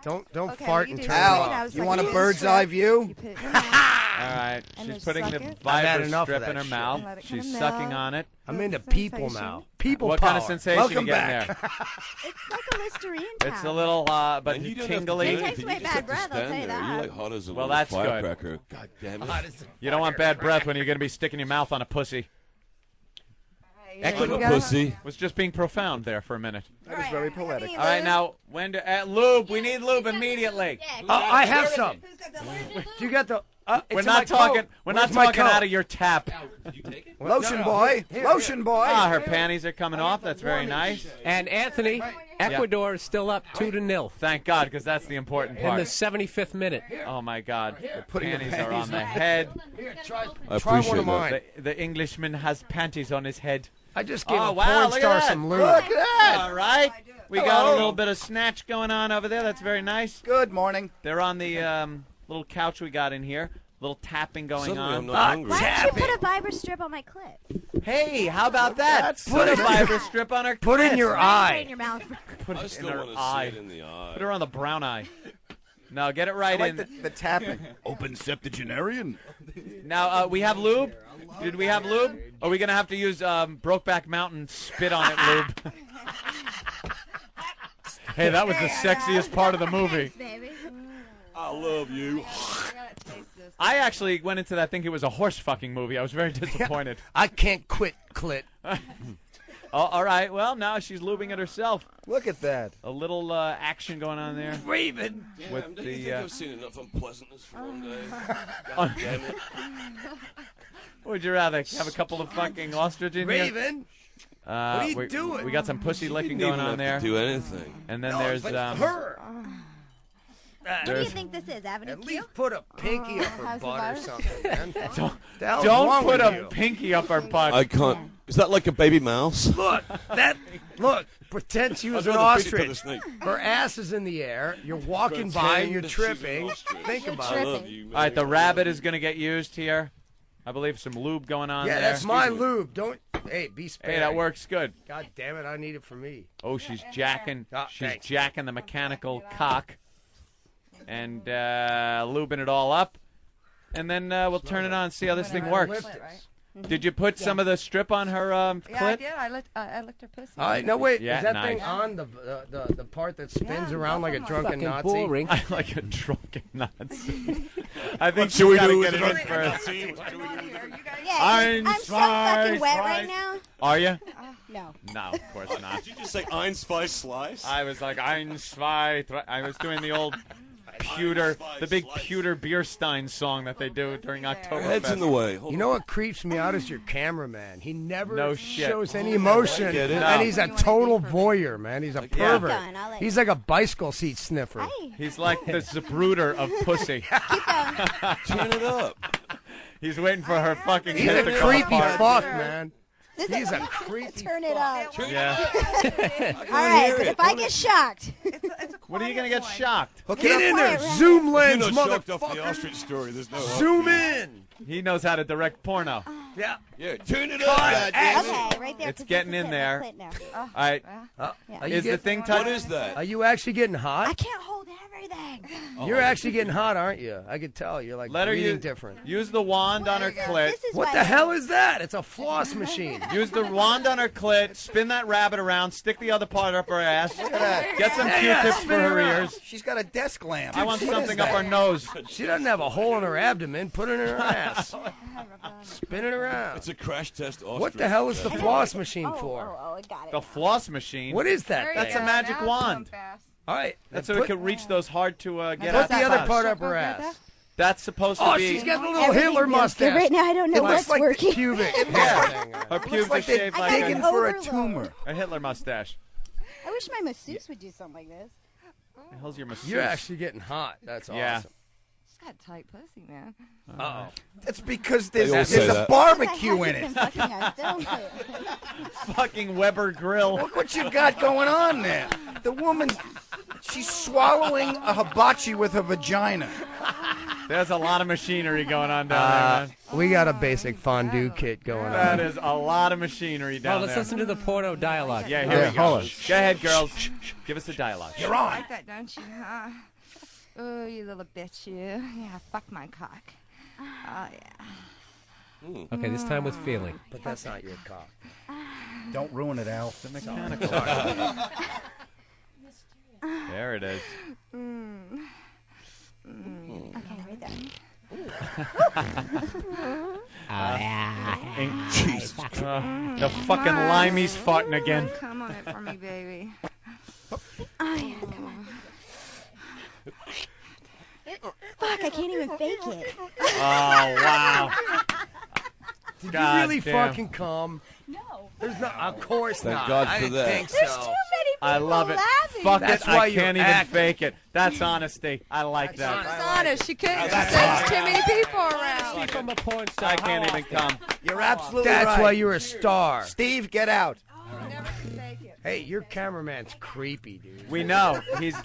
Don't Okay, fart you and do turn it. it Al, I off. was you like, want a use bird's strip, eye view? you put it in your mouth, All right, And she's just putting suck the it. I've had Viber enough of strip that in her shit. mouth. Let it She's kinda sucking melt. on it. I'm into Sensation. people now. People What power. kind of sensation Welcome you getting back. there? It's like a Listerine It's a towel. little, but And you don't have to tingly. do It takes anything. away You just bad have to breath, I'll stand tell you there. that. You're like hot as a Well, little that's good. firecracker. God damn it. You don't want bad breath when you're going to be sticking your mouth on a pussy. I'm a pussy. Was just being profound there for a minute. That was very poetic. All right, now when lube? We need lube immediately. I have some. Do you got the? It's We're in not my talking. coat. We're Where's not my talking coat? out of your tap. Lotion boy. Lotion boy. Ah, her panties are coming off. That's very nice. And Anthony, Ecuador is still up 2-0 Thank God, because that's the important in the part. 75th minute. Oh my God, the putting the panties are panties on the head. Here, try I one appreciate of mine. The Englishman has panties on his head. I just gave Oh a wow, porn look star at that. some lube. Look at that. All right, we got a little bit of snatch going on over there. That's very nice. Good morning. They're on the little couch we got in here. Little tapping going Suddenly on. I'm not hungry. Why don't you put a Viber strip on my clit? Hey, how about that? That's Put a so Viber strip on her. Put in clit. your Put it eye. in your mouth. Put I it in still her want to see eye. it in the eye. Put her on the brown eye. No, get it I right like in. the tapping. Open septuagenarian. Now we have lube. Did we have lube? Are we gonna have to use Brokeback Mountain spit on it lube? Hey, that was the sexiest part of the movie. Baby. I love you. I actually went into that thinking it was a horse fucking movie. I was very disappointed. I can't quit clit. Oh, all right. Well, now she's lubing it herself. Look at that. A little action going on there. Raven. With Damn, do you think the, I've seen enough unpleasantness for one day? God damn it. Would you rather have a couple of fucking ostrich in here? Raven. What are you doing? We got some pussy licking Didn't going even on have to there. do anything. And then No, there's but her. What do you think this is, Avenue At Q? least put a pinky up her how's the butt or virus? something, man. Don't wrong put with a you? pinky up her butt. I can't. Is that like a baby mouse? Look, pretend she was I'd an rather feed it to the ostrich. snake. Her ass is in the air. You're walking by and you're Pretend she's an tripping. ostrich. Think about I it. love you. All right, the rabbit is going to get used here. I believe some lube going on Yeah, there. that's my lube. Don't. Hey, be spared. Hey, that works good. God damn it, I need it for me. Oh, she's jacking. She's thanks. jacking the mechanical cock, and lubing it all up, and then we'll turn it on and see how this thing works. Did you put some of the strip on her Yeah, I clit? did. I licked her pussy. All right, no wait. Yeah, is that nice. thing on the part that spins Yeah, around like a both of drunken Fucking Nazi? boring. I like a drunken Nazi. I think Should we gotta do get it it in with first. Yeah, I'm so fucking wet right now. Are you? No. No, of course not. Did you just say Ein, zwei, slice? I was like ein, zwei, I was doing the old pewter, the big pewter Bierstein song that they do during October. Head's in the way. Hold You know what creeps me out is your cameraman. He never No shit. shows any emotion, get it. and No. he's a total voyeur, man. He's a pervert. going, I'll let He's like a bicycle seat sniffer. Hey, He's like the Zapruder of pussy. keep going. Turn it up. He's waiting for her fucking He's head a to come creepy apart. fuck, man. This He's is- a creepy Turn it up. Yeah. All right, but if I get shocked, When are you gonna get shocked? Get in there, zoom You're lens, not shocked off the motherfucker. ostrich story. There's no Zoom in. He knows how to direct porno. Yeah. Yeah, turn it up. goddammit. okay, right there. It's 'cause getting this is in it, there. my clit now. All right. Are you Is the getting- thing What touch? is that? Are you actually getting I hot? can't hold everything. You're actually getting hot, aren't you? I could tell. You're like Let her breathing use different. Use the wand on her clit. This is What why the I- hell is that? It's a floss machine. Use the wand on her clit. Spin that rabbit around. Stick the other part up her ass. Get some Q-tips for her ears. She's got a desk lamp. I want What is something up that? her nose. She doesn't have a hole in her abdomen. Put it in her ass. Spin it around. It's a crash test ostrich. What the hell is the floss machine for? Oh, I got it. The floss machine. What is that? That's thing? a magic wand. All right. That's so it can reach those hard to get Put out. the other part up her ass. That's supposed to Oh, be. she's got a little Hitler mustache. Right now, I don't know It looks what's like working. the pubic. Yeah. Her pubes like are they're shaved like digging for a tumor. a Hitler mustache. I wish my masseuse would do something like this. The hell's your masseuse? You're actually getting hot. That's Yeah. awesome. She's got tight pussy, man. Uh-oh. That's because They all there's say a that. barbecue in Been it. fucking us, don't they? Fucking Weber grill. Look what you got going on there. The woman, she's swallowing a hibachi with her vagina. There's a lot of machinery going on down there, man. We got a basic fondue kit going on. That is a lot of machinery Oh, down let's there. listen to the porno dialogue. Yeah, here we go. hold on. Go ahead, girls. Give us the dialogue. You're You on. like that, don't you, huh? Oh, you little bitch, you. Yeah, fuck my cock. Oh, yeah. Okay, this time with feeling. But that's not your cock. Don't ruin it, Al. The mechanical. There it is. Okay, right there. Jesus. The fucking limey's farting again. Come on it for me, baby. Oh, yeah, come on. Fuck, I can't even fake it. Oh, wow. Did God you really damn. fucking come? No. There's no. Of course Thank not. God I for didn't that. think so. There's too many people I love it. laughing. Fuck That's it. why I you can't even act. fake it. That's honesty. I like that. She's honest. She couldn't. She said there's too many people around. From a porn star. I can't even come. You're absolutely That's right. why you're a star. Steve, get out. You never can fake it. Hey, your cameraman's creepy, dude. We know. He's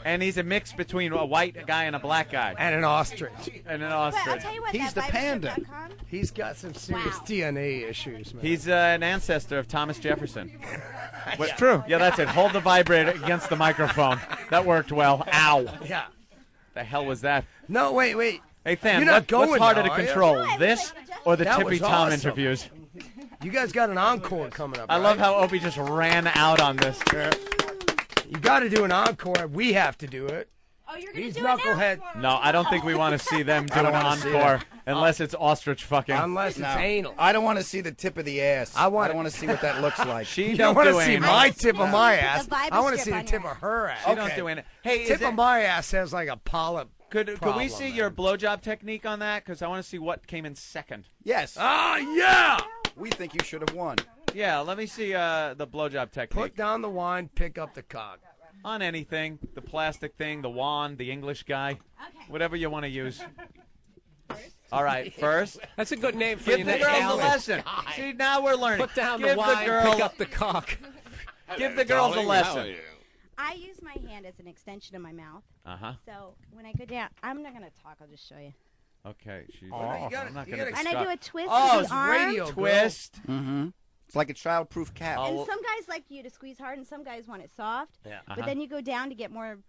and he's a mix between a white guy and a black guy. And an ostrich. And an But I'll ostrich. tell you what, He's that the panda. viberstrip.com, He's got some serious Wow. DNA issues, man. He's an ancestor of Thomas Jefferson. What's true? Yeah, that's it. Hold the vibrator against the microphone. That worked well. Ow. Yeah. The hell was that? No, wait. Hey, Tham, You're not what's going harder now, to are you? control, No, I was this like, just- or the That Tippy was Tom awesome. interviews? You guys got an encore coming up. I love right? how Opie just ran out on this. You got to do an encore. We have to do it. Oh, you're going These to do it now? knucklehead. No, I don't think we want to see them do I don't an wanna see encore that. unless it's ostrich fucking. Unless it's No. anal. I don't want to see the tip of the ass. I want- don't want to see what that looks like. She You don't don't want do to see anal. my tip of my Put the ass. viber I want to strip see the on tip your of her ass. She don't do anal. Hey, Tip of my ass has like a polyp. could we problem, see man. your blowjob technique on that? Because I want to see what came in second. Yes. Ah, yeah. We think you should have won. Yeah, let me see the blowjob technique. Put down the wine, pick up the cock. On anything, the plastic thing, the wand, the English guy, whatever you want to use. All right, first, That's a good name for give your the next girls a album. lesson. See, now we're learning. Put down give the wine, girl, pick up the cock. give the girls a Darling, how are lesson. you? I use my hand as an extension of my mouth. Uh-huh. So when I go down, I'm not going to talk. I'll just show you. Okay, she's. you I'm gotta- not you gonna gotta- And I do a twist Oh, with it's the arm. radio, girl. twist. Mm-hmm. It's like a childproof cap. And some guys like you to squeeze hard, and some guys want it soft. Yeah. But then you go down to get more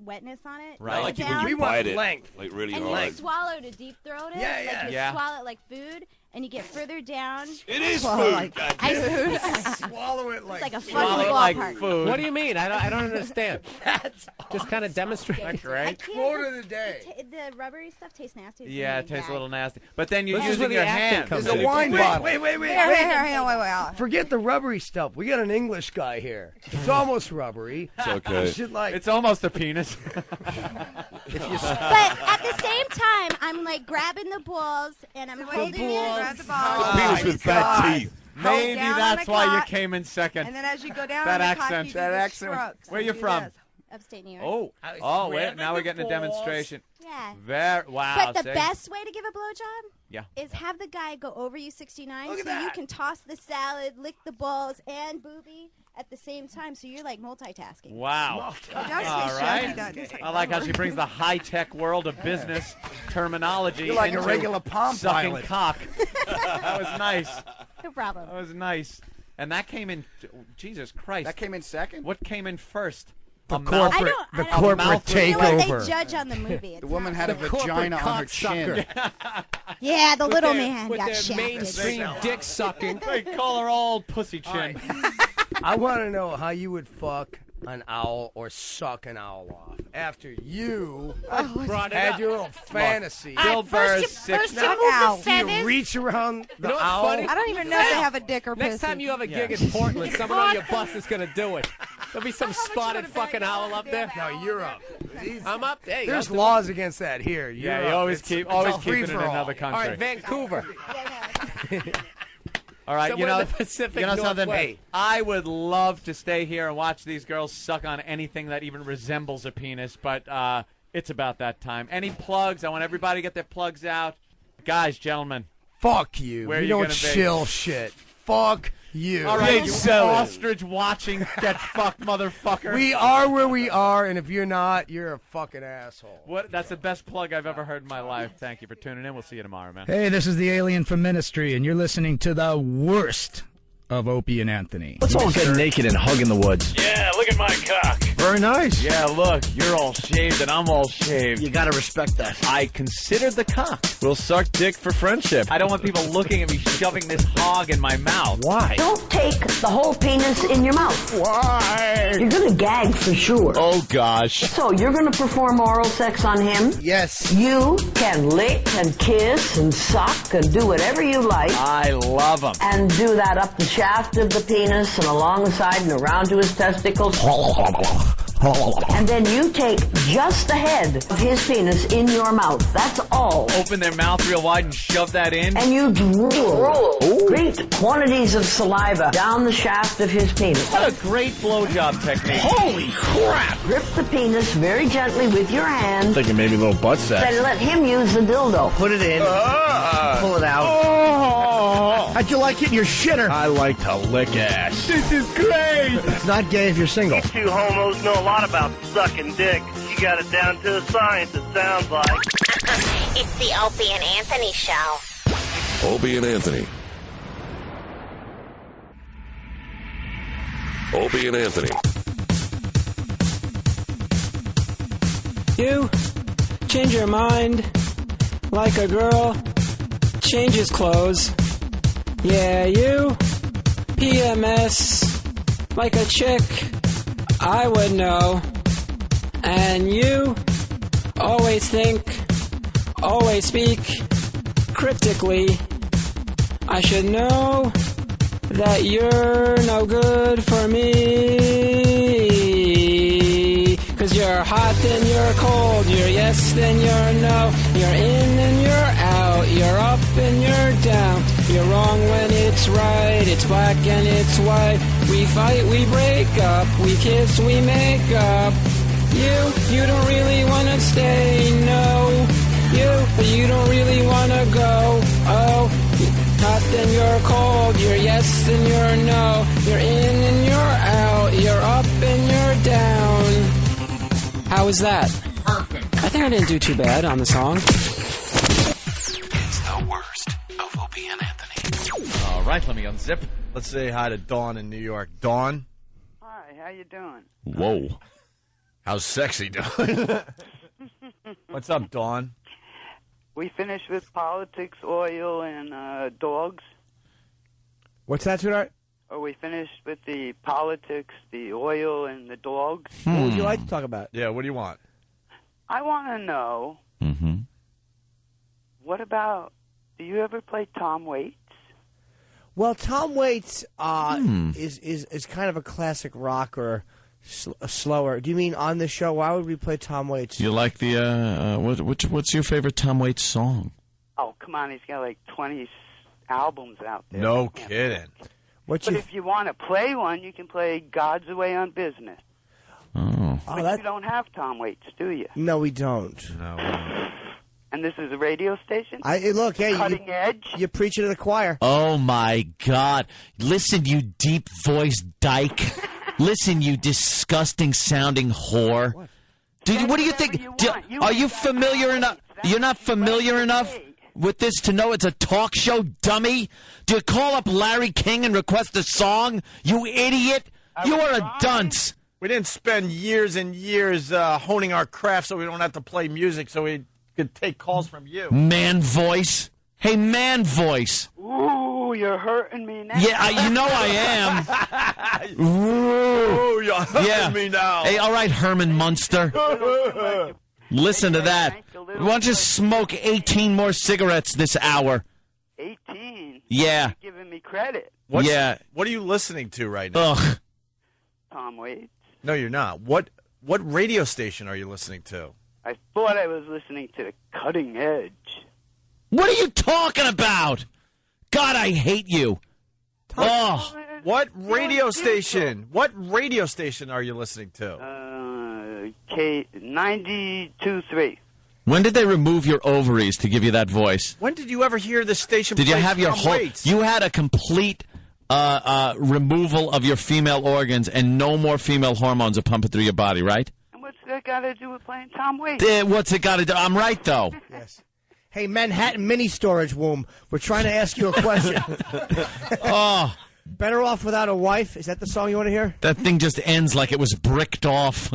wetness on it. Right. I Go like it down, when We you want bite it, length. like really and hard. you swallow to deep throat it. Yeah, Like yeah. you Yeah. swallow it like food, and you get further down. It is Swallow food. like ice. Swallow it like It's like a Swallow fucking it like ballpark. food. What do you mean? I don't understand. That's Just kind of demonstrate. That's I right. can't- quote of the day. The rubbery stuff tastes nasty. It's Yeah, in it your tastes a bag. little nasty. But then you're This is using where your the acting hand. comes There's a in. wine Wait, bottle. wait. Here, hang on, wait. Forget the rubbery stuff. We got an English guy here. It's almost rubbery. It's okay. You should like. It's almost a penis. If you But at the same time, I'm like grabbing the balls and I'm The way holding you do it, it. grab the ball. The penis with bad teeth. Maybe down on that's the why you cock, came in second. And then as you go down That on the accent. cock, you do That the accent. strokes. Where you He from? does. Upstate New York. Oh, I was oh, wait! grabbing Now we're the getting a balls. demonstration. Yeah. Very wow. But the see? best way to give a blowjob Yeah. is have the guy go over you 69 Look so at that. you can toss the salad, lick the balls, and booby at the same time. So you're like multitasking. Wow. He does All get right. shaky, doesn't he? I like how she brings the high-tech world of business terminology. You're like a into regular Palm sucking Pilot. cock. That was nice. No problem. That was nice. And that came in. Jesus Christ. That came in second? What came in first? The A mouth- corporate, I don't- the I don't- corporate You know what takeover. they judge on the movie. It's The woman not had a real. vagina on her chin. Yeah, the little man with got their shafted. mainstream dick sucking. They call her old pussy chin. I want to know how you would fuck an owl or suck an owl off after you Brought it had up. your little fantasy. Bill Burr is six. Fuck owl. Do you reach around the know what's owl? funny? I don't even know if they have a dick or Next pussy. time you have a gig in Portland, someone on your bus is going to do it. There'll be some spotted fucking owl up there. No, you're up. I'm up. Hey, There's I'll do laws against that here. Yeah, You're you up. always It's keep a keeping it in free-for-all. another country. All right, Vancouver. All right, Somewhere in the Pacific you know something? Northwest. Hey, I would love to stay here and watch these girls suck on anything that even resembles a penis, but it's about that time. Any plugs? I want everybody to get their plugs out. Guys, gentlemen. Fuck you. Where you you don't gonna be? chill shit. Fuck you. All right, you ostrich watching, get fucked, motherfucker. We are where we are, and if you're not, you're a fucking asshole. What? That's the best plug I've ever heard in my life. Thank you for tuning in. We'll see you tomorrow, man. Hey, this is the alien from Ministry, and you're listening to the worst of Opie and Anthony. Let's all get naked and hug in the woods. Yeah, look at my cock. Very nice. Yeah, look, you're all shaved and I'm all shaved. You gotta respect that. I consider the cock. We'll suck dick for friendship. I don't want people looking at me shoving this hog in my mouth. Why? Don't take the whole penis in your mouth. Why? You're gonna gag for sure. Oh, gosh. So you're gonna perform oral sex on him? Yes. You can lick and kiss and suck and do whatever you like. I love them. And do that up the shaft of the penis and along the side and around to his testicles. And then you take just the head of his penis in your mouth. That's all. Open their mouth real wide and shove that in. And you drool great quantities of saliva down the shaft of his penis. What a great blowjob technique. Holy crap! Grip the penis very gently with your hand. I'm thinking maybe a little butt sex. Then let him use the dildo. Put it in. Pull it out. Oh. How'd you like it in your shitter? I like to lick ass. This is great! It's not gay if you're single. Two homos know a lot about sucking dick. You got it down to a science, it sounds like. It's the Opie and Anthony Show. Opie and Anthony. Opie and Anthony. You change your mind like a girl changes clothes. Yeah, you PMS like a chick I would know. And you always think, always speak cryptically. I should know that you're no good for me. 'Cause you're hot, then you're cold. You're yes, then you're no. You're in and you're out. You're up and you're down. You're wrong when it's right. It's black and it's white. We fight, we break up. We kiss, we make up. You don't really wanna stay, no. You don't really wanna go. Oh, hot then you're cold. You're yes and you're no. You're in and you're out. You're up and you're down. How was that? Perfect. I think I didn't do too bad on the song. It's the worst of Opie and Anthony. All right, let me unzip. Let's say hi to Dawn in New York. Dawn? Hi, how you doing? Whoa. How's sexy doing? What's up, Dawn? We finished with politics, oil, and dogs. What's that, sweetheart? Are we finished with the politics, the oil, and the dogs? What would you like to talk about? Yeah, what do you want? I want to know, what about, do you ever play Tom Waits? Well, Tom Waits is kind of a classic rocker, slower. Do you mean on the show? Why would we play Tom Waits? You like the what's your favorite Tom Waits song? Oh, come on, he's got like 20 albums out there. No kidding. But if you want to play one, you can play God's Away on Business. Oh. But you don't have Tom Waits, do you? No, we don't. No. And this is a radio station? Look, hey, Cutting edge? You're preaching to the choir. Oh my God! Listen, you deep-voiced dyke. Listen, you disgusting sounding whore. What do you think? Are you familiar enough? You're not familiar enough with this to know it's a talk show, dummy? Do you call up Larry King and request a song? You idiot! You are a dunce. We didn't spend years and years honing our craft so we don't have to play music so we could take calls from you. Man voice. Hey, man voice. Ooh, you're hurting me now. Yeah, you know I am. Ooh, you're hurting me now. Hey, all right, Herman Munster. Listen to that. Why don't you smoke 18 more cigarettes this hour? 18? Yeah. You're giving me credit. What are you listening to right now? Ugh. Tom Waits. No, you're not. What radio station are you listening to? I thought I was listening to the Cutting Edge. What are you talking about? God, I hate you. Oh. What radio station? What radio station are you listening to? K92.3. When did they remove your ovaries to give you that voice? When did you ever hear this station? Did you play have your Tom whole? Waits? You had a complete removal of your female organs, and no more female hormones are pumping through your body, right? And what's that got to do with playing Tom Waits? What's it got to do? I'm right though. Yes. Hey, Manhattan mini storage womb. We're trying to ask you a question. Oh. Better off without a wife? Is that the song you want to hear? That thing just ends like it was bricked off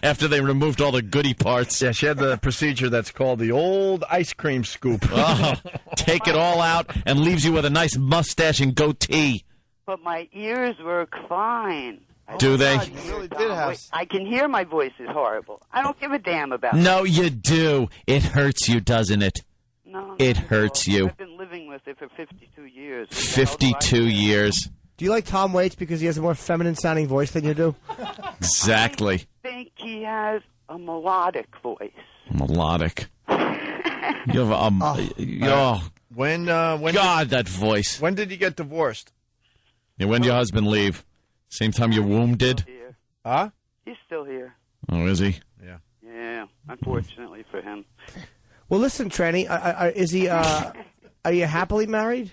after they removed all the goody parts. Yeah, she had the procedure that's called the old ice cream scoop. Oh, take it all out and leaves you with a nice mustache and goatee. But my ears work fine. Do they? God, you really did have... I can hear my voice is horrible. I don't give a damn about it. No, you do. It hurts you, doesn't it? No. It hurts you. I've been living with it for 52 years. 52 years. Do you like Tom Waits because he has a more feminine-sounding voice than you do? Exactly. I think he has a melodic voice. Melodic. You have When God, that voice. When did you get divorced? Yeah, when did your husband leave? Same time your womb did? Huh? He's still here. Oh, is he? Yeah. Yeah, unfortunately for him. Well, listen, Tranny, is he? Are you happily married?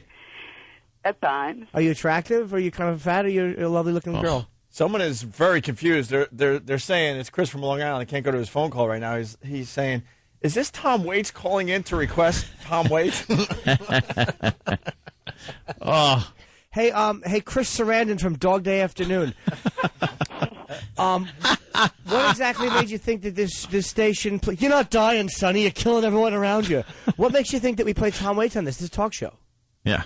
At times. Are you attractive? Are you kind of fat? Or are you a lovely-looking girl? Someone is very confused. They're saying it's Chris from Long Island. I can't go to his phone call right now. He's saying, is this Tom Waits calling in to request Tom Waits? Oh. Hey, Chris Sarandon from Dog Day Afternoon. What exactly made you think that this station? You're not dying, Sonny. You're killing everyone around you. What makes you think that we play Tom Waits on this? This is a talk show. Yeah.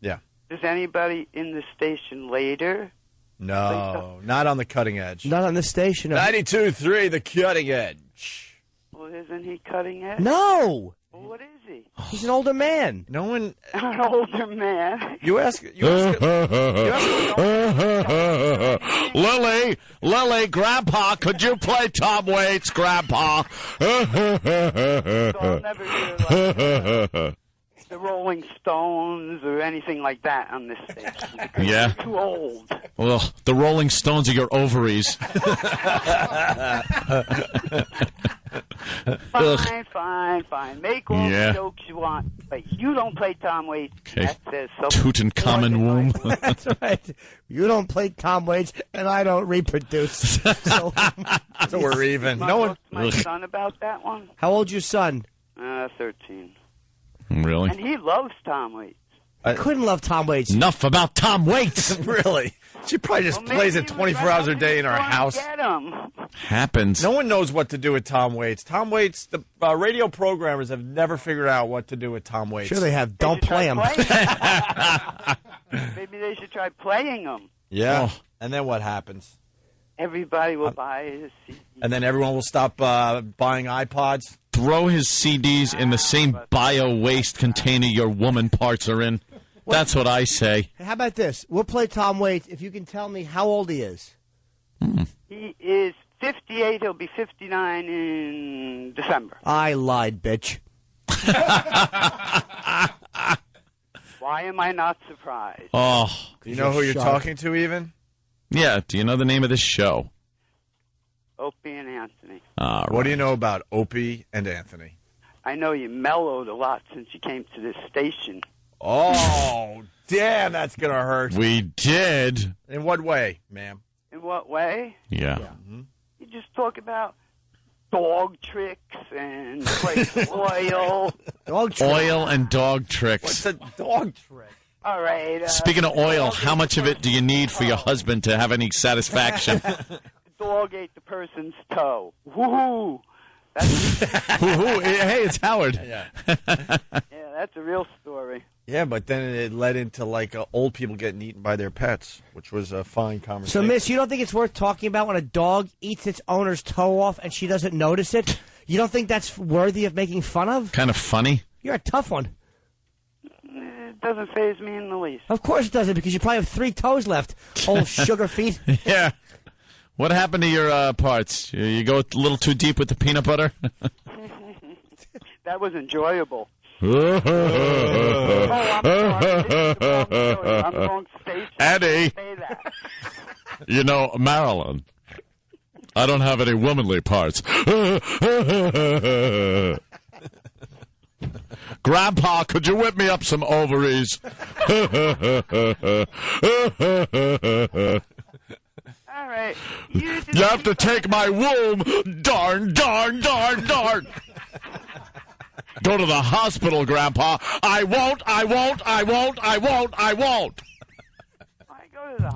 Yeah. Is anybody in the station later? No, not on the Cutting Edge. Not on this station. 92.3, the Cutting Edge. Well, isn't he Cutting Edge? No. Well, what is he? He's an older man. No one. An older man. You ask. Lily, Grandpa, could you play Tom Waits, Grandpa? I'll never hear like the Rolling Stones or anything like that on this station. Because Yeah. they're too old. Well, the Rolling Stones are your ovaries. Fine. Make all the jokes you want, but you don't play Tom Waits. Okay. That says something. Tutankhamun womb. That's right. You don't play Tom Waits, and I don't reproduce. So we're even. No one. My son about that one. How old's your son? 13. Really? And he loves Tom Waits. I couldn't love Tom Waits. Enough about Tom Waits. Really? She probably just plays it 24 hours a day in our house. Get him. Happens. No one knows what to do with Tom Waits. Tom Waits, the radio programmers have never figured out what to do with Tom Waits. Sure they have. Don't play him. Maybe they should try playing him. Yeah. Oh. And then what happens? Everybody will buy his CD. And then everyone will stop buying iPods. Throw his CDs in the same bio-waste container your woman parts are in. That's what I say. Hey, how about this? We'll play Tom Waits if you can tell me how old he is. He is 58. He'll be 59 in December. I lied, bitch. Why am I not surprised? Oh. Do you know who you're talking to even? Yeah, do you know the name of this show? Opie and Anthony. What do you know about Opie and Anthony? I know you mellowed a lot since you came to this station. Oh, damn, that's going to hurt. We did. In what way, ma'am? In what way? Yeah. You just talk about dog tricks and oil. Oil and dog tricks. What's a dog trick? All right. Speaking of oil, how much of it do you need for your husband to have any satisfaction? The dog ate the person's toe. Woohoo! Hey, it's Howard. Yeah, that's a real story. Yeah, but then it led into like old people getting eaten by their pets, which was a fine So, conversation. Miss, you don't think it's worth talking about when a dog eats its owner's toe off and she doesn't notice it? You don't think that's worthy of making fun of? Kind of funny. You're a tough one. It doesn't faze me in the least. Of course it doesn't, because you probably have 3 toes left, old sugar feet. Yeah. What happened to your parts? You go a little too deep with the peanut butter? That was enjoyable. Oh, I'm wrong stage. Eddie. Say that. You know, Marilyn, I don't have any womanly parts. Grandpa, could you whip me up some ovaries? All right. You have to take my womb. Darn, darn, darn, darn. Go to the hospital, Grandpa. I won't.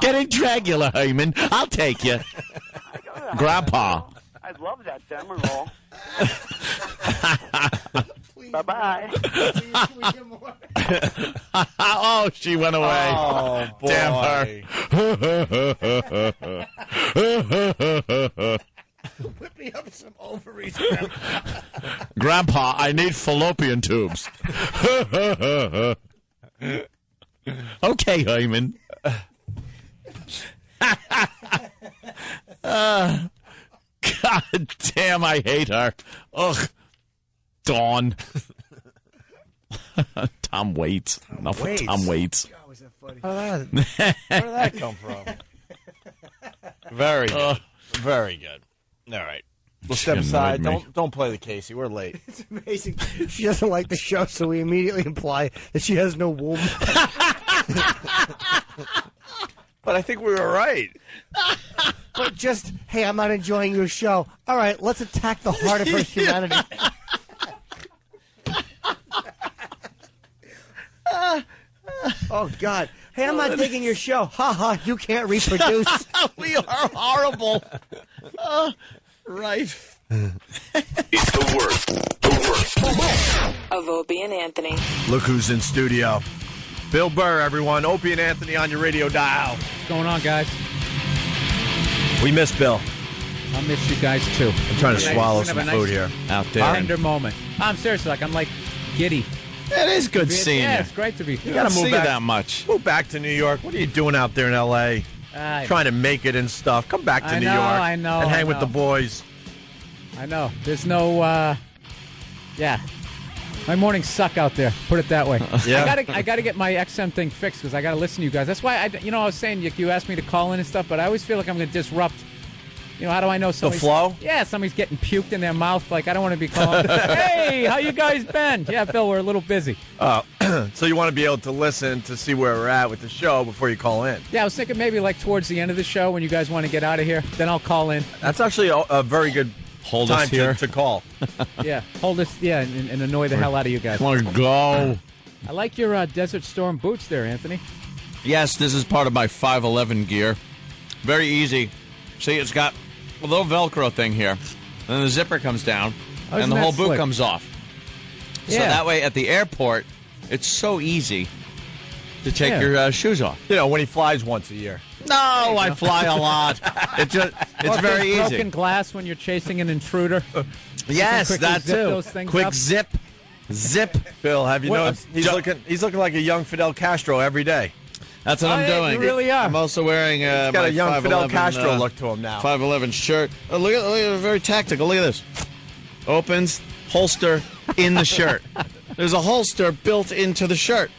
Get in Dragula, Heyman. I'll take you. Grandpa. I love that Demerol. Bye-bye. Oh, she went away. Oh, boy. Damn her. Whip me up some ovaries, Grandpa, I need fallopian tubes. Okay, Heyman. God damn, I hate her. Ugh. Dawn. Tom Waits. Enough of Tom Waits. God, was that funny? Where did that come from? Very good. Very good. All right. We'll step aside. Don't play the Casey. We're late. It's amazing. She doesn't like the show, so we immediately imply that she has no womb. But I think we were right. But just, hey, I'm not enjoying your show. All right, let's attack the heart of her humanity. Oh, God. Hey, I'm not digging your show. Ha ha, you can't reproduce. We are horrible. Right. It's the worst. Of Opie and Anthony. Look who's in studio. Bill Burr, everyone. Opie and Anthony on your radio dial. What's going on, guys? We miss Bill. I miss you guys, too. I'm trying to swallow some food here. Out there. Tender moment. I'm serious. I'm like giddy. It is good seeing you. Yeah, it's great to be here. You gotta move back that much. Move back to New York. What are you doing out there in L.A.? Trying to make it and stuff. Come back to New York. I know. And hang with the boys. I know. There's no, yeah. My mornings suck out there. Put it that way. Yeah. I gotta get my XM thing fixed because I gotta listen to you guys. That's why I was saying you asked me to call in and stuff, but I always feel like I'm gonna disrupt. How do I know somebody's... The flow? Yeah, somebody's getting puked in their mouth. Like, I don't want to be calling, hey, how you guys been? Yeah, Bill, we're a little busy. So you want to be able to listen to see where we're at with the show before you call in. Yeah, I was thinking maybe like towards the end of the show when you guys want to get out of here, then I'll call in. That's actually a very good time to call. Yeah, hold us, and annoy the hell out of you guys. I want to go. I like your Desert Storm boots there, Anthony. Yes, this is part of my 5'11 gear. Very easy. See, it's got a little Velcro thing here. And then the zipper comes down, and the whole boot comes off. So that way, at the airport, it's so easy to take your shoes off. When he flies once a year. No, I fly a lot. It's very easy. Broken glass when you're chasing an intruder. Yes, that zip too. Those things Quick up. zip. Bill, have you noticed he's looking like a young Fidel Castro every day. That's what I'm doing. You really are. I'm also wearing he's got my a young 5'11", Fidel Castro look to him now. 5'11" shirt. Look at it, very tactical. Look at this. Opens, holster in the shirt. There's a holster built into the shirt.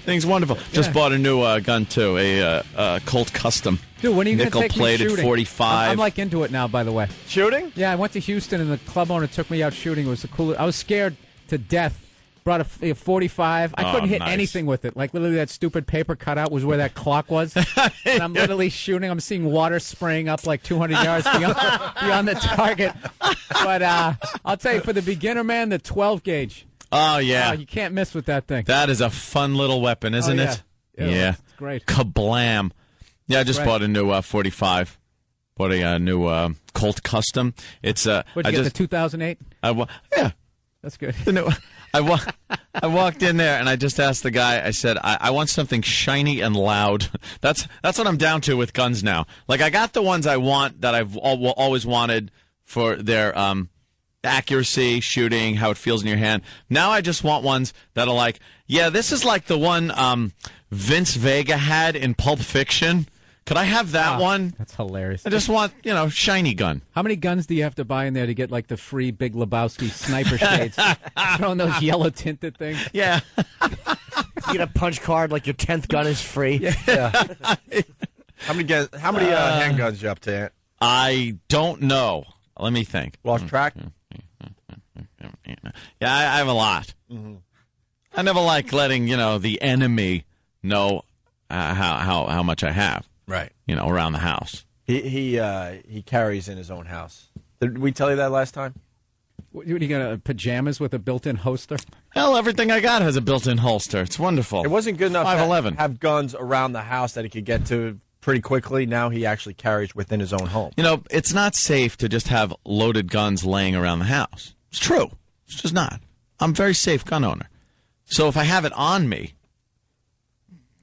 Thing's wonderful. Just bought a new gun too, a Colt Custom. Dude, when are you going to take me nickel-plated shooting? 45. I'm like into it now, by the way. Shooting? Yeah, I went to Houston and the club owner took me out shooting. It was the coolest. I was scared to death. Brought a 45. I couldn't hit anything with it. Like literally that stupid paper cutout was where that clock was. And I'm literally shooting. I'm seeing water spraying up like 200 yards beyond the target. But I'll tell you, for the beginner man, the 12 gauge. Oh, yeah. You can't miss with that thing. That is a fun little weapon, isn't it? Yeah. It's great. Kablam. Yeah, I just bought a new 45. Bought a new Colt Custom. It's What'd you get, the 2008? Yeah. That's good. I walked in there and I just asked the guy. I said, "I want something shiny and loud." That's what I'm down to with guns now. Like I got the ones I want that I've always wanted for their. accuracy, shooting, how it feels in your hand. Now I just want ones that are like, yeah, this is like the one Vince Vega had in Pulp Fiction. Could I have that one? That's hilarious. I just want, shiny gun. How many guns do you have to buy in there to get, like, the free Big Lebowski sniper shades? Throwing those yellow tinted things? Yeah. You get a punch card, like your 10th gun is free. Yeah. How many handguns you up to, Ant? I don't know. Let me think. Lost track? Yeah, I have a lot. Mm-hmm. I never like letting, the enemy know how much I have. Right. Around the house. He carries in his own house. Did we tell you that last time? What, you got pajamas with a built-in holster? Hell, everything I got has a built-in holster. It's wonderful. It wasn't good enough 5'11". to have guns around the house that he could get to pretty quickly. Now he actually carries within his own home. It's not safe to just have loaded guns laying around the house. It's true. It's just not. I'm a very safe gun owner. So if I have it on me,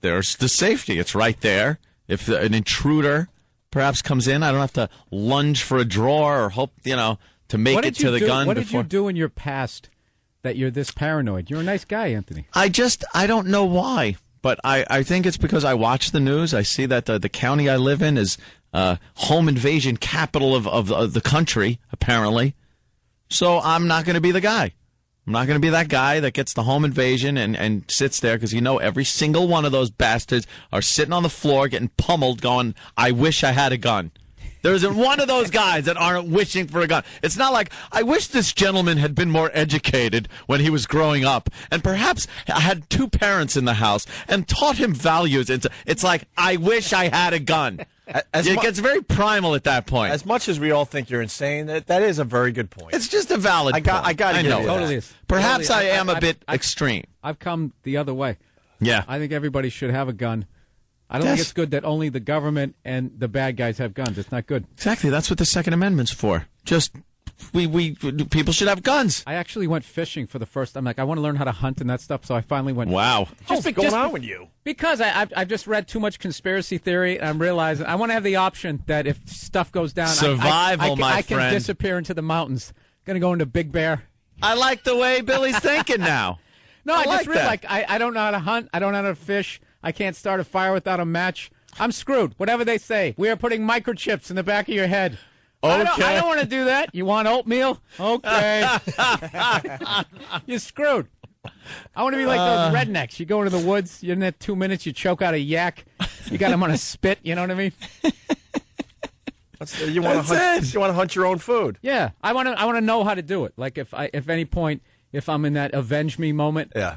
there's the safety. It's right there. If an intruder perhaps comes in, I don't have to lunge for a drawer or hope, to make it to the gun. What did you do in your past that you're this paranoid? You're a nice guy, Anthony. I don't know why, but I think it's because I watch the news. I see that the county I live in is home invasion capital of the country, apparently. So I'm not going to be the guy. I'm not going to be that guy that gets the home invasion and sits there because every single one of those bastards are sitting on the floor getting pummeled going, I wish I had a gun. There isn't one of those guys that aren't wishing for a gun. It's not like, I wish this gentleman had been more educated when he was growing up and perhaps had two parents in the house and taught him values. It's like, I wish I had a gun. It gets very primal at that point. As much as we all think you're insane, that is a very good point. It's just a valid point. I got to know. Totally is. Perhaps Totally. I am a bit extreme. I've come the other way. Yeah. I think everybody should have a gun. I don't think it's good that only the government and the bad guys have guns. It's not good. Exactly. That's what the Second Amendment's for. Just people should have guns. I actually went fishing for the first time. Like, I want to learn how to hunt and that stuff, so I finally went. Wow. What's going on with you? Because I've just read too much conspiracy theory, and I'm realizing I want to have the option that if stuff goes down, survival, I can disappear into the mountains. Going to go into Big Bear. I like the way Billy's thinking now. No, I just realized I don't know how to hunt. I don't know how to fish. I can't start a fire without a match. I'm screwed. Whatever they say. We are putting microchips in the back of your head. Okay. I don't want to do that. You want oatmeal? Okay. You're screwed. I want to be like those rednecks. You go into the woods, you're in there 2 minutes, you choke out a yak. You got him on a spit, you know what I mean? You want to hunt your own food. Yeah. I want to know how to do it. Like if any point, if I'm in that avenge me moment. Yeah.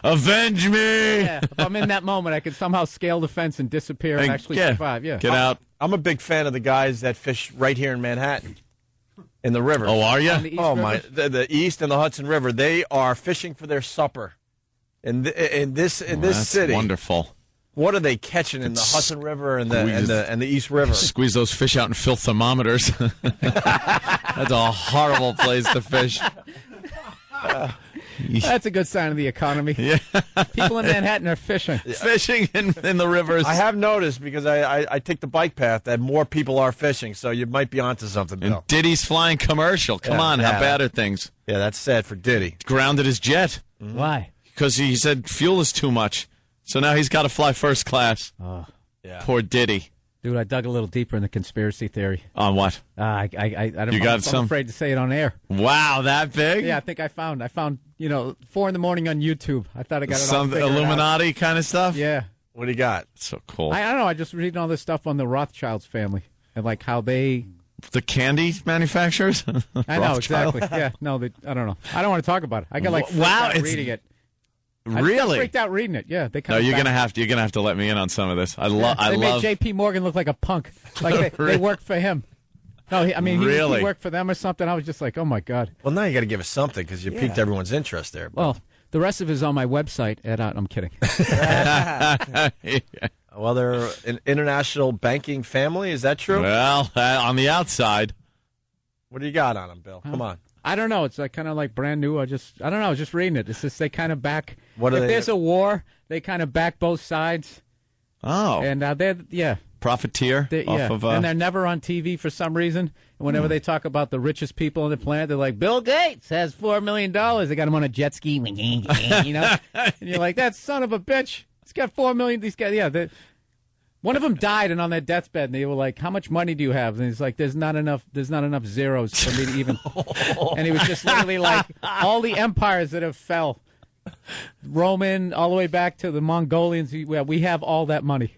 Avenge me! Yeah, if I'm in that moment, I can somehow scale the fence and disappear and actually survive. Yeah, get out. I'm a big fan of the guys that fish right here in Manhattan, in the river. Oh, are you? The East and the Hudson River. They are fishing for their supper in this city. Wonderful. What are they catching in the Hudson River and the East River? Squeeze those fish out and fill thermometers. That's a horrible place to fish. That's a good sign of the economy. Yeah. People in Manhattan are fishing. Fishing in the rivers. I have noticed because I take the bike path that more people are fishing, so you might be onto something, Bill. And Diddy's flying commercial. Come on, how bad are things? Yeah, that's sad for Diddy. Grounded his jet. Mm-hmm. Why? Because he said fuel is too much. So now he's got to fly first class. Oh. Yeah. Poor Diddy. Dude, I dug a little deeper in the conspiracy theory. On what? I don't. I'm afraid to say it on air. Wow, that big? Yeah, I think I found 4 a.m. on YouTube. I thought I got it all some figured Illuminati out. kind of stuff. Yeah. What do you got? So cool. I don't know. I just reading all this stuff on the Rothschilds family and like how they. The candy manufacturers. I know exactly. Yeah. No, I don't know. I don't want to talk about it. I got like freaked out reading it. Really? I freaked out reading it. Yeah, No, you're gonna have to let me in on some of this. I love. They made J.P. Morgan look like a punk. Like they worked for him. No, he worked for them or something. I was just like, oh my god. Well, now you got to give us something because you piqued everyone's interest there. But. Well, the rest of it is on my website. I'm kidding. Well, they're an international banking family. Is that true? Well, on the outside. What do you got on them, Bill? Come on. I don't know. It's like kind of like brand new. I don't know. I was just reading it. It's just they kind of back. If there's a war, they kind of back both sides. Oh. And they're profiteer. And they're never on TV for some reason. And whenever they talk about the richest people on the planet, they're like, Bill Gates has $4 million. They got him on a jet ski, you know? And you're like, that son of a bitch. He's got $4 million. These guys, yeah. One of them died, and on their deathbed, and they were like, "How much money do you have?" And he's like, "There's not enough zeros for me to even." And he was just literally like, all the empires that have fell, Roman, all the way back to the Mongolians. We have all that money.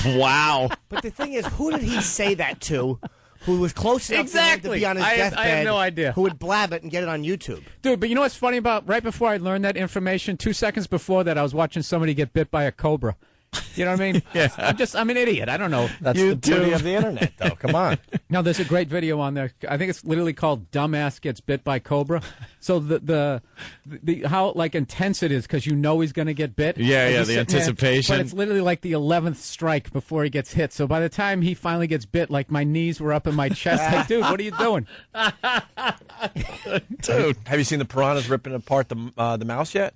Wow. But the thing is, who did he say that to? Who was close enough to be on his deathbed? I have no idea. Who would blab it and get it on YouTube? Dude, but you know what's funny about right before I learned that information, 2 seconds before that, I was watching somebody get bit by a cobra. You know what I mean? Yeah. I'm an idiot. I don't know. That's the beauty of the internet, though. Come on. No, there's a great video on there. I think it's literally called "Dumbass Gets Bit by Cobra." So the how like intense it is because you know he's going to get bit. Yeah, the anticipation. But it's literally like the 11th strike before he gets hit. So by the time he finally gets bit, like my knees were up in my chest. Like, dude, what are you doing? Dude, have you seen the piranhas ripping apart the mouse yet?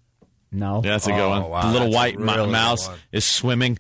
No. Yeah, that's a good one. Wow, the little that's white a really mouse is swimming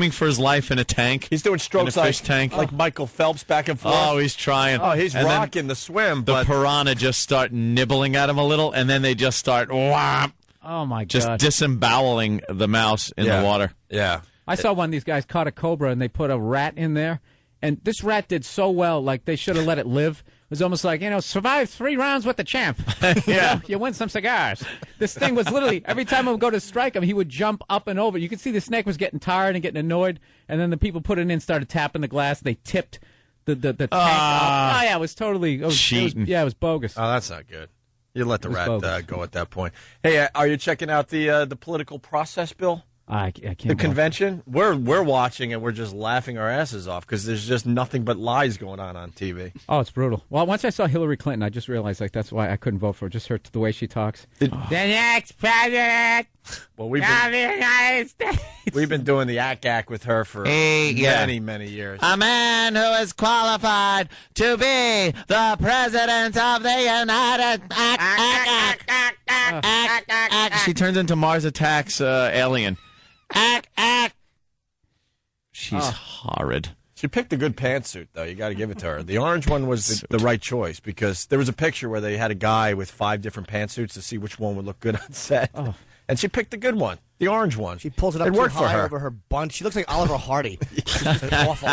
for his life in a tank. He's doing strokes in a fish tank. like Michael Phelps back and forth. Oh, he's trying. Oh, he's and rocking the swim. The piranha just start nibbling at him a little, and then they just start whop, oh my god, just disemboweling the mouse in the water. Yeah. I saw one of these guys caught a cobra, and they put a rat in there, and this rat did so well, like they should have let it live. It was almost like, survive 3 rounds with the champ. Yeah. You win some cigars. This thing was literally, every time I would go to strike him, he would jump up and over. You could see the snake was getting tired and getting annoyed, and then the people put it in, started tapping the glass. They tipped the tank up. Oh, yeah, it was totally cheating. It was bogus. Oh, that's not good. You let the rat go at that point. Hey, are you checking out the political process, Bill? I can't. The convention? We're watching and we're just laughing our asses off because there's just nothing but lies going on TV. Oh, it's brutal. Well, once I saw Hillary Clinton, I just realized that's why I couldn't vote for her. Just the way she talks. The next president. Well, we've been doing the ack with her for many years. A man who is qualified to be the president of the United She turns into Mars Attacks alien. She's horrid. She picked a good pantsuit, though. You got to give it to her. The orange one was the right choice because there was a picture where they had a guy with 5 different pantsuits to see which one would look good on set. Oh. And she picked the good one, the orange one. She pulls it up too high over her bun. She looks like Oliver Hardy. Awful.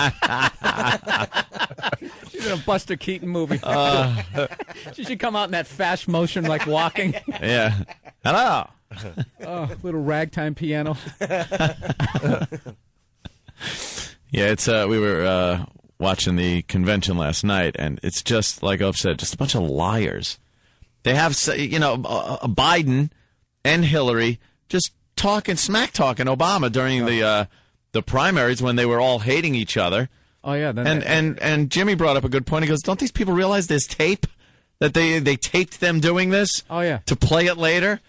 She's in a Buster Keaton movie. She should come out in that fast motion, like walking. Yeah. Hello. Little ragtime piano. Yeah, it's we were watching the convention last night, and it's just like Opie said, just a bunch of liars. They have, Biden and Hillary just smack talking Obama during the primaries when they were all hating each other. Oh yeah, and Jimmy brought up a good point. He goes, "Don't these people realize there's tape that they taped them doing this? Oh yeah, to play it later."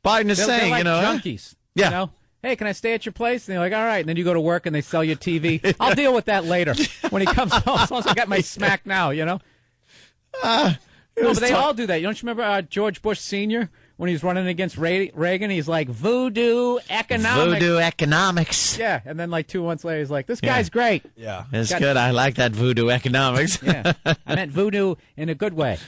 Biden is saying, they're like junkies. Yeah. Hey, can I stay at your place? And they're like, all right. And then you go to work and they sell you TV. I'll deal with that later when he comes home. As long as I got my smack now, No, but they all do that. Don't you remember George Bush Sr. when he was running against Reagan? He's like, voodoo economics. Voodoo economics. Yeah. And then like 2 months later, he's like, this guy's great. Yeah. It's good. I like that voodoo economics. Yeah. I meant voodoo in a good way.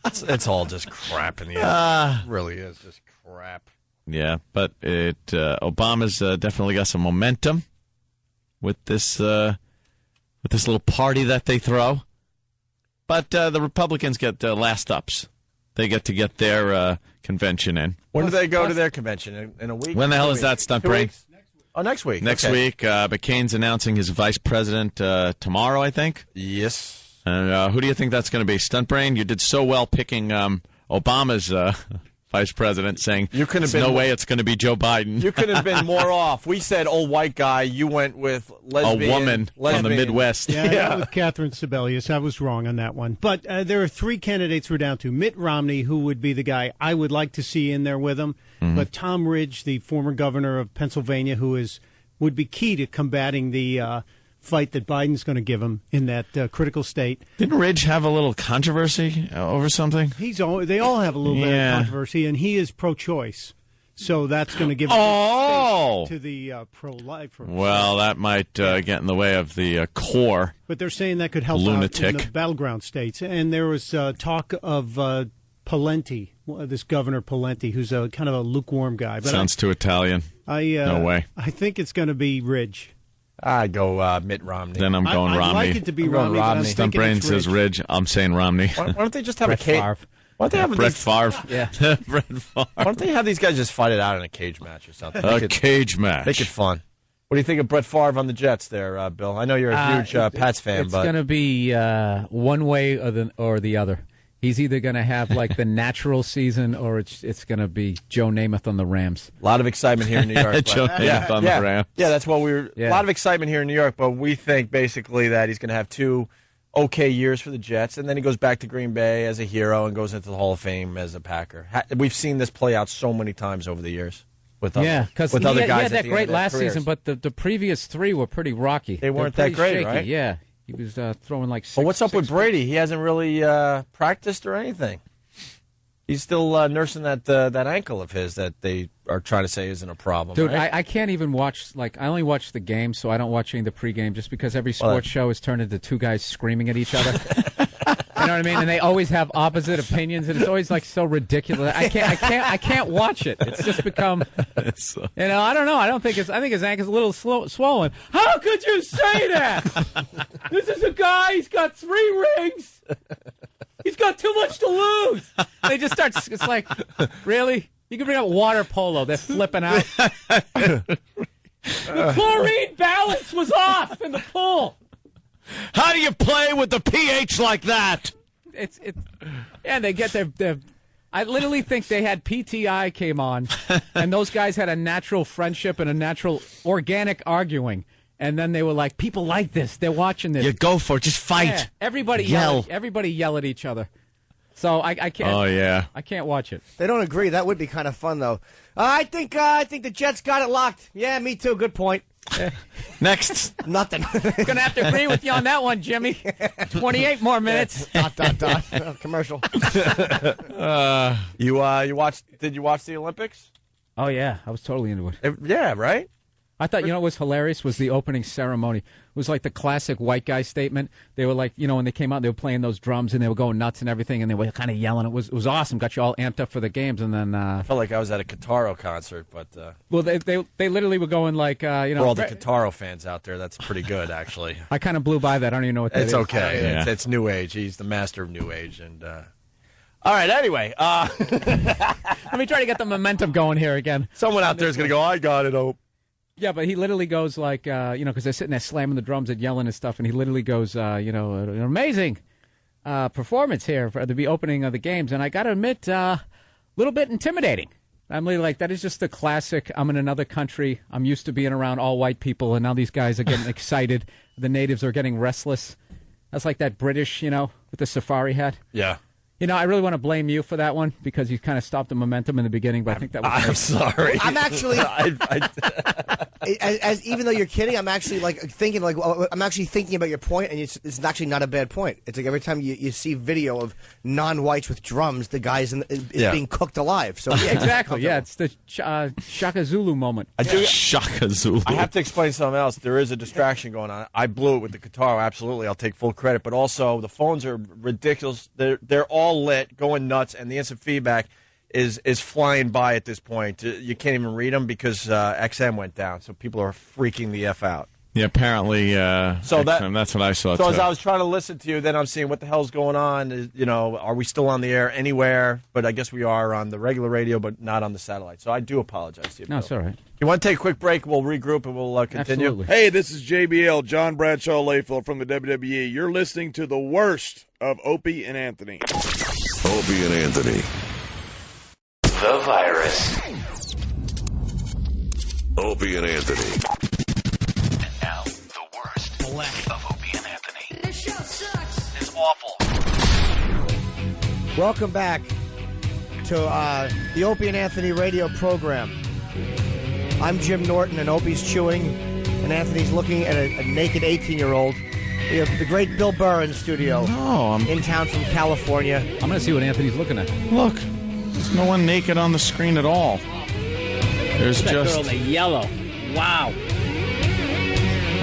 It's all just crap in the end. It really is just crap. Yeah, but Obama's definitely got some momentum with this little party that they throw. But the Republicans get last ups. They get their convention in. When do they go to their convention? In a week? When the hell is that, Stunt Brain? Oh, next week. Next week. McCain's announcing his vice president tomorrow, I think. Yes. And who do you think that's going to be? Stunt Brain, you did so well picking Obama's vice president, saying there's no way it's going to be Joe Biden. You couldn't have been more off. We said old white guy. You went with lesbian. A woman from the Midwest. Yeah, I went with Catherine Sebelius. I was wrong on that one. But there are 3 candidates we're down to. Mitt Romney, who would be the guy I would like to see in there with him. Mm-hmm. But Tom Ridge, the former governor of Pennsylvania, who would be key to combating the fight that Biden's going to give him in that critical state. Didn't Ridge have a little controversy over something? They all have a little bit of controversy, and he is pro-choice. So that's going to give Oh! to the pro-life. Well, that might get in the way of the core. But they're saying that could help out in the battleground states. And there was talk of Pawlenty, this Governor Pawlenty, who's a kind of a lukewarm guy. But Sounds too Italian. No way. I think it's going to be Ridge. I'd go Mitt Romney. Then I'm going Romney. I'd like it to be Romney, but I'm Stump thinking Brain it's says Ridge. I'm saying Romney. Why don't they just have Brett a cage? Favre. Why don't they have Brett Favre? Yeah. Brett Favre. Why don't they have these guys just fight it out in a cage match or something? Cage match. Make it fun. What do you think of Brett Favre on the Jets there, Bill? I know you're a huge Pats fan, it's but going to be one way or the other. He's either going to have like the natural season, or it's going to be Joe Namath on the Rams. A lot of excitement here in New York. Joe Namath on the Rams. Yeah, that's what a lot of excitement here in New York, but we think basically that he's going to have 2 okay years for the Jets, and then he goes back to Green Bay as a hero and goes into the Hall of Fame as a Packer. We've seen this play out so many times over the years. With other guys. He had that great last season, but the previous 3 were pretty rocky. They weren't that great, shaky. right? Yeah, he was throwing like 6. Well, what's up with Brady? He hasn't really practiced or anything. He's still nursing that ankle of his that they are trying to say isn't a problem. Dude, right? I can't even watch. I only watch the game, so I don't watch any of the pregame, just because every sports show is turned into 2 guys screaming at each other. You know what I mean? And they always have opposite opinions, and it's always like so ridiculous. I can't watch it. It's just become. I don't know. I think his ankle's a little swollen. How could you say that? This is a guy. He's got 3 rings. He's got too much to lose. They just start. It's like, really? You can bring up water polo. They're flipping out. The chlorine balance was off in the pool. How do you play with the pH like that? Yeah, they get their. I literally think they had PTI came on, and those guys had a natural friendship and a natural organic arguing. And then they were like, people like this. They're watching this. You go for it. Just fight. Yeah, everybody yell. Everybody yell at each other. So I can't. Oh, yeah. I can't watch it. They don't agree. That would be kind of fun, though. I think the Jets got it locked. Yeah, me too. Good point. Next. Nothing. Gonna have to agree with you on that one, Jimmy. 28 more minutes. ... Commercial. You watched? Did you watch the Olympics? Oh yeah, I was totally into it. Yeah, right. I thought, what was hilarious was the opening ceremony. It was like the classic white guy statement. They were like, when they came out, they were playing those drums and they were going nuts and everything, and they were kind of yelling. It was awesome. Got you all amped up for the games, and then I felt like I was at a Kitaro concert, but well, they literally were going like, for all the Kitaro fans out there, that's pretty good, actually. I kind of blew by that. I don't even know what that is. It's okay. Yeah. It's New Age. He's the master of New Age, and. All right, anyway. Let me try to get the momentum going here again. Someone out there is going to go, I got it, Ope. Yeah, but he literally goes like, because they're sitting there slamming the drums and yelling and stuff, and he literally goes, an amazing performance here for the opening of the games. And I got to admit, a little bit intimidating. I'm really like, that is just the classic, I'm in another country, I'm used to being around all white people, and now these guys are getting excited. The natives are getting restless. That's like that British, with the safari hat. Yeah. I really want to blame you for that one because you kind of stopped the momentum in the beginning, but I think that was... I'm sorry. I'm actually... even though you're kidding, I'm actually thinking about your point, and it's actually not a bad point. It's like every time you see video of non-whites with drums, the guy's is being cooked alive. So yeah, exactly. Yeah, it's the Shaka Zulu moment. Shaka Zulu. I have to explain something else. There is a distraction going on. I blew it with the guitar. Absolutely, I'll take full credit. But also, the phones are ridiculous. They're all lit, going nuts, and the instant feedback is flying by at this point. You can't even read them because XM went down, so people are freaking the F out. Yeah, apparently. That's what I saw. So as I was trying to listen to you, then I'm seeing what the hell's going on. Are we still on the air anywhere? But I guess we are on the regular radio, but not on the satellite. So I do apologize to you. No, it's all right. You want to take a quick break? We'll regroup and we'll continue. Absolutely. Hey, this is JBL, John Bradshaw Layfield from the WWE. You're listening to the worst of Opie and Anthony. Opie and Anthony. The virus. Opie and Anthony. And now, the worst of Opie and Anthony. This show sucks. It's awful. Welcome back to the Opie and Anthony radio program. I'm Jim Norton, and Opie's chewing, and Anthony's looking at a naked 18-year-old. We have the great Bill Burr in the studio. Oh, I'm in town from California. I'm going to see what Anthony's looking at. Look, there's no one naked on the screen at all. There's That just. girl in the yellow. Wow.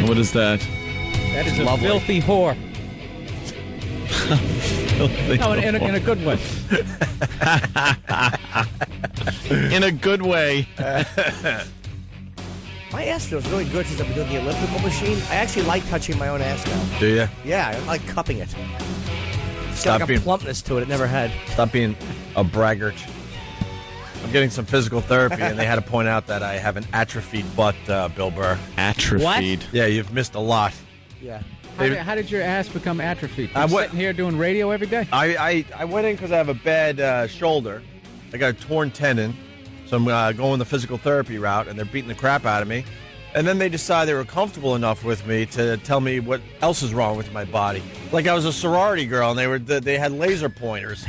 What is that? That is a Lovely. filthy whore. No, in a good way. In a good way. My ass feels really good since I've been doing the elliptical machine. I actually like touching my own ass now. Do you? Yeah, I like cupping it. It's Stop got like being- a plumpness to it it never had. Stop being a braggart. I'm getting some physical therapy, and they had to point out that I have an atrophied butt, Bill Burr. Atrophied? What? Yeah, you've missed a lot. Yeah. How did your ass become atrophied? I You wa- sitting here doing radio every day? I went in because I have a bad shoulder. I got a torn tendon, so I'm going the physical therapy route, and they're beating the crap out of me. And then they decided they were comfortable enough with me to tell me what else is wrong with my body. Like I was a sorority girl, and they had laser pointers.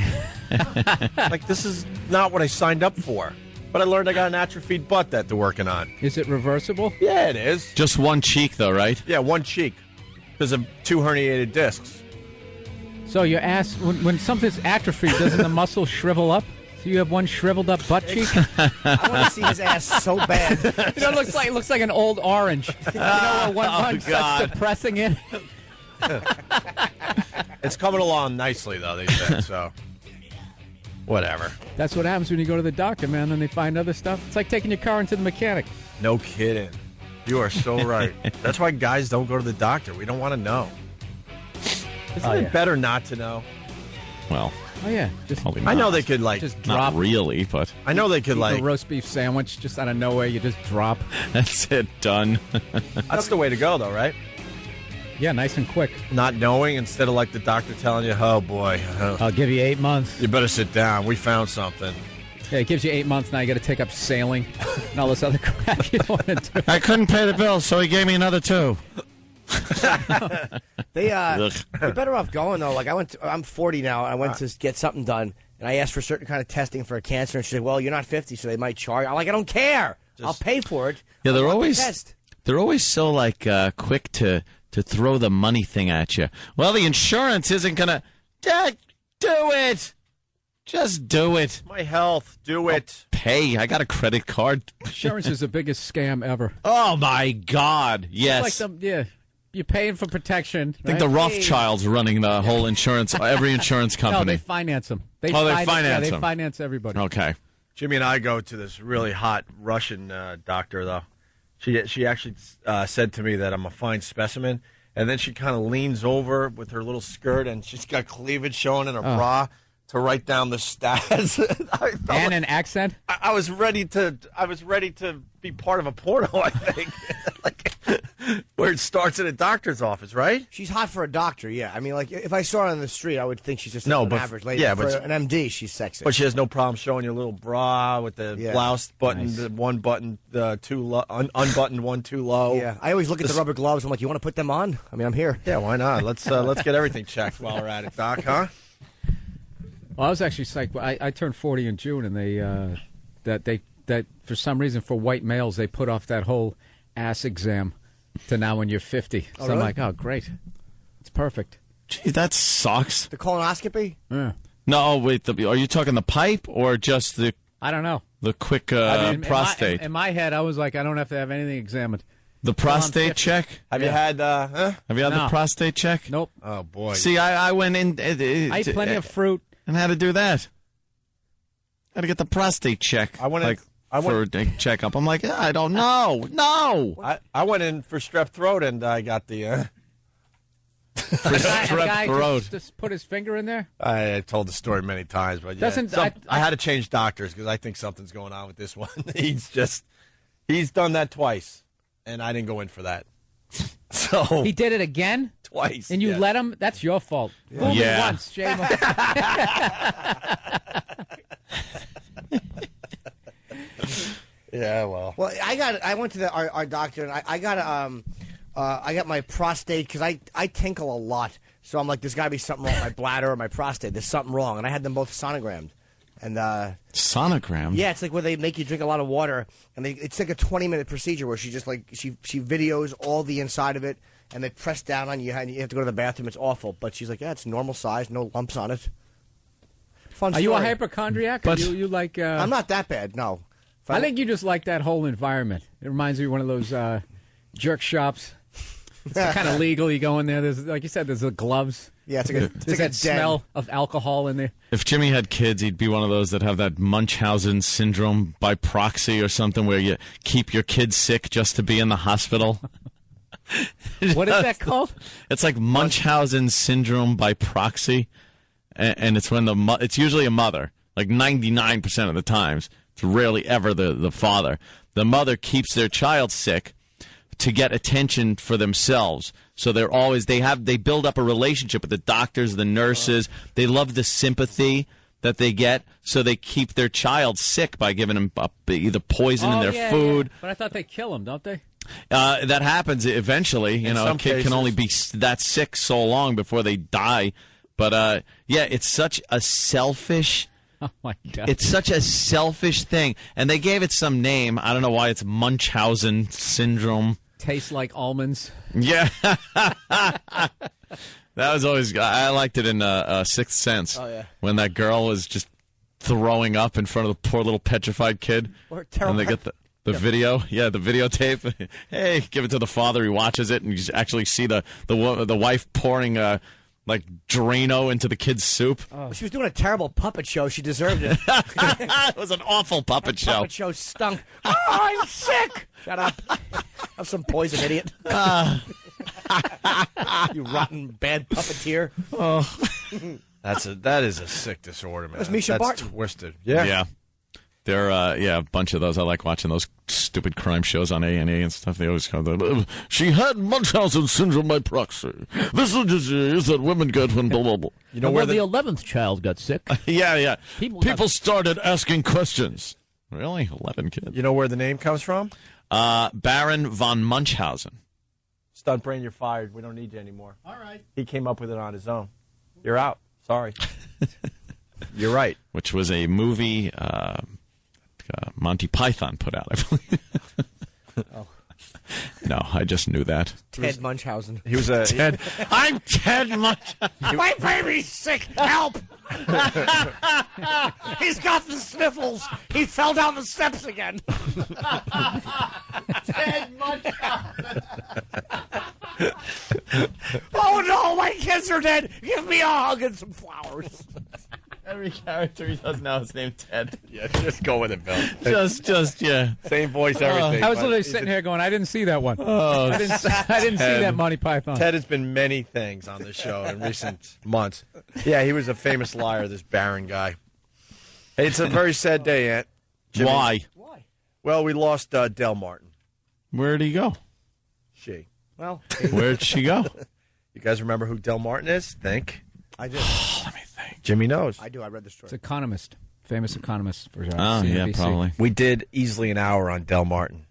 Like, this is not what I signed up for. But I learned I got an atrophied butt that they're working on. Is it reversible? Yeah, it is. Just one cheek, though, right? Yeah, one cheek. Because of 2 herniated discs. So your ass, when something's atrophied, doesn't the muscle shrivel up? So you have one shriveled up butt cheek? I want to see his ass so bad. You know, it looks like an old orange. You know, when one starts depressing it. It's coming along nicely, though, they said, so whatever. That's what happens when you go to the doctor, man. Then they find other stuff. It's like taking your car into the mechanic. No kidding. You are so right. That's why guys don't go to the doctor. We don't want to know. Isn't it better not to know? Well, Oh yeah, just I know they could like just not drop. really, but I know they could Eat like a roast beef sandwich just out of nowhere. You just drop. that's it. Done. That's the way to go, though, right? Yeah, nice and quick. Not knowing instead of like the doctor telling you, "Oh boy, I'll give you 8 months." you better sit down. We found something." Yeah, it gives you 8 months. Now you got to take up sailing and all this other crap you don't want to do. I couldn't pay the bill, so he gave me another 2. They're better off going though. Like I'm 40 now. I went to get something done, and I asked for a certain kind of testing for a cancer, and she said, "Well, you're not 50, so they might charge." I'm like, "I don't care. I'll pay for it." Yeah, I want the test. they're always so like quick to throw the money thing at you. Well, the insurance isn't gonna do it. Just do it. My health, do it. Pay. I got a credit card. Insurance is the biggest scam ever. Oh my God! Yes. It's like you're paying for protection. I think the Rothschilds running the whole insurance, every insurance No, company. they finance them. They finance they them. finance everybody. Okay. Jimmy and I go to this really hot Russian doctor, though. She actually said to me that I'm a fine specimen, and then she kind of leans over with her little skirt, and she's got cleavage showing in her bra to write down the stats. And an accent. I was ready to be part of a porno. I think, like where it starts at a doctor's office, right? She's hot for a doctor, yeah. I mean, like if I saw her on the street, I would think she's just No, an but- average lady. yeah, for but- an MD, she's sexy. But she has no problem showing your little bra with the blouse button, the one button too low, unbuttoned one too low. Yeah, I always look at the rubber gloves. I'm like, you want to put them on? I mean, I'm here. Yeah, why not? Let's get everything checked while we're at it, Doc. Huh? Well, I was actually psyched. I turned 40 in June, and that for some reason for white males they put off that whole ass exam to now when you're 50. So really? I'm like, oh great, it's perfect. Gee, that sucks. The colonoscopy? Yeah. No, wait. Are you talking the pipe or just the? I don't know. The quick I mean, prostate. In my head, I was like, I don't have to have anything examined. The prostate check. Have you had? Have you had the prostate check? Nope. Oh boy. See, I went in. I ate plenty of fruit and had to do that. Had to get the prostate check. I went in. For a checkup. I'm like, I don't know. No. I went in for strep throat and I got the. For a strep guy throat. just put his finger in there. I told the story many times, but yeah, I had to change doctors because I think something's going on with this one. He's done that twice, and I didn't go in for that. So He did it again? twice, And you let him? That's your fault. Fool me Yeah. once, shame on Yeah, well. Well, I went to our doctor, and I got my prostate because I tinkle a lot. So I'm like, there's got to be something wrong with my bladder or my prostate. There's something wrong, and I had them both sonogrammed. And sonogram. yeah, it's like where they make you drink a lot of water, and it's like a 20-minute procedure where she just like she videos all the inside of it, and they press down on you, and you have to go to the bathroom. It's awful, but she's like, yeah, it's normal size, no lumps on it. Fun Are story. you a hypochondriac? But- you like? I'm not that bad, no. I think you just like that whole environment. It reminds me of one of those jerk shops. It's kind of legal. You go in there. There's, like you said, there's the gloves. Yeah, it's like a, there's that smell of alcohol in there. If Jimmy had kids, he'd be one of those that have that Munchausen syndrome by proxy or something, where you keep your kids sick just to be in the hospital. What is that called? It's like Munchausen syndrome by proxy, and it's when it's usually a mother. Like 99% of the times, it's rarely ever the father. The mother keeps their child sick to get attention for themselves. So they're always they build up a relationship with the doctors, the nurses. They love the sympathy that they get, so they keep their child sick by giving them either poison in their food. Yeah. But I thought they kill them, don't they? That happens eventually. You know, a kid can only be that sick so long before they die. But it's such a selfish. Oh my God! It's such a selfish thing, and they gave it some name. I don't know why it's Munchausen syndrome. Tastes like almonds. Yeah, that was always. I liked it in Sixth Sense. Oh yeah, when that girl was just throwing up in front of the poor little petrified kid, and they get the video. Yeah, the videotape. Hey, give it to the father. He watches it, and you just actually see the wife pouring like Drano into the kid's soup. Oh. She was doing a terrible puppet show. She deserved it. It was an awful puppet show. Puppet show stunk. Oh, I'm sick. Shut up. I'm some poison idiot. You rotten bad puppeteer. Oh, that is a sick disorder, man. That's Misha Barton. Twisted. Yeah. They're a bunch of those. I like watching those stupid crime shows on A&E and stuff. They always have the she had Munchausen syndrome by proxy. This is a disease that women get when blah blah blah. You know where the 11th child got sick? Yeah. People started asking questions. Really, 11 kids. You know where the name comes from? Baron von Munchausen. Stunt brain, you're fired. We don't need you anymore. All right. He came up with it on his own. You're out. Sorry. You're right. Which was a movie. Monty Python put out, I believe. Oh. No, I just knew that. Ted Munchausen. He was a Ted. I'm Ted Munchausen. My baby's sick. Help! He's got the sniffles. He fell down the steps again. Ted Munchausen. Oh no, my kids are dead. Give me a hug and some flowers. Every character he does now is named Ted. Yeah, just go with it, Bill. Just yeah. Same voice, everything. I was literally sitting here going, I didn't see that one. Oh, I didn't see that Monty Python. Ted has been many things on this show in recent months. Yeah, he was a famous liar, this Baron guy. Hey, it's a very sad day, Aunt. Jimmy. Why? Well, we lost Del Martin. Where'd he go? She. Well, where'd she go? You guys remember who Del Martin is? Think. I do. Let me think. Jimmy knows. I do. I read the story. It's economist, famous economist for Oh, CNBC. yeah, probably. We did easily an hour on Del Martin.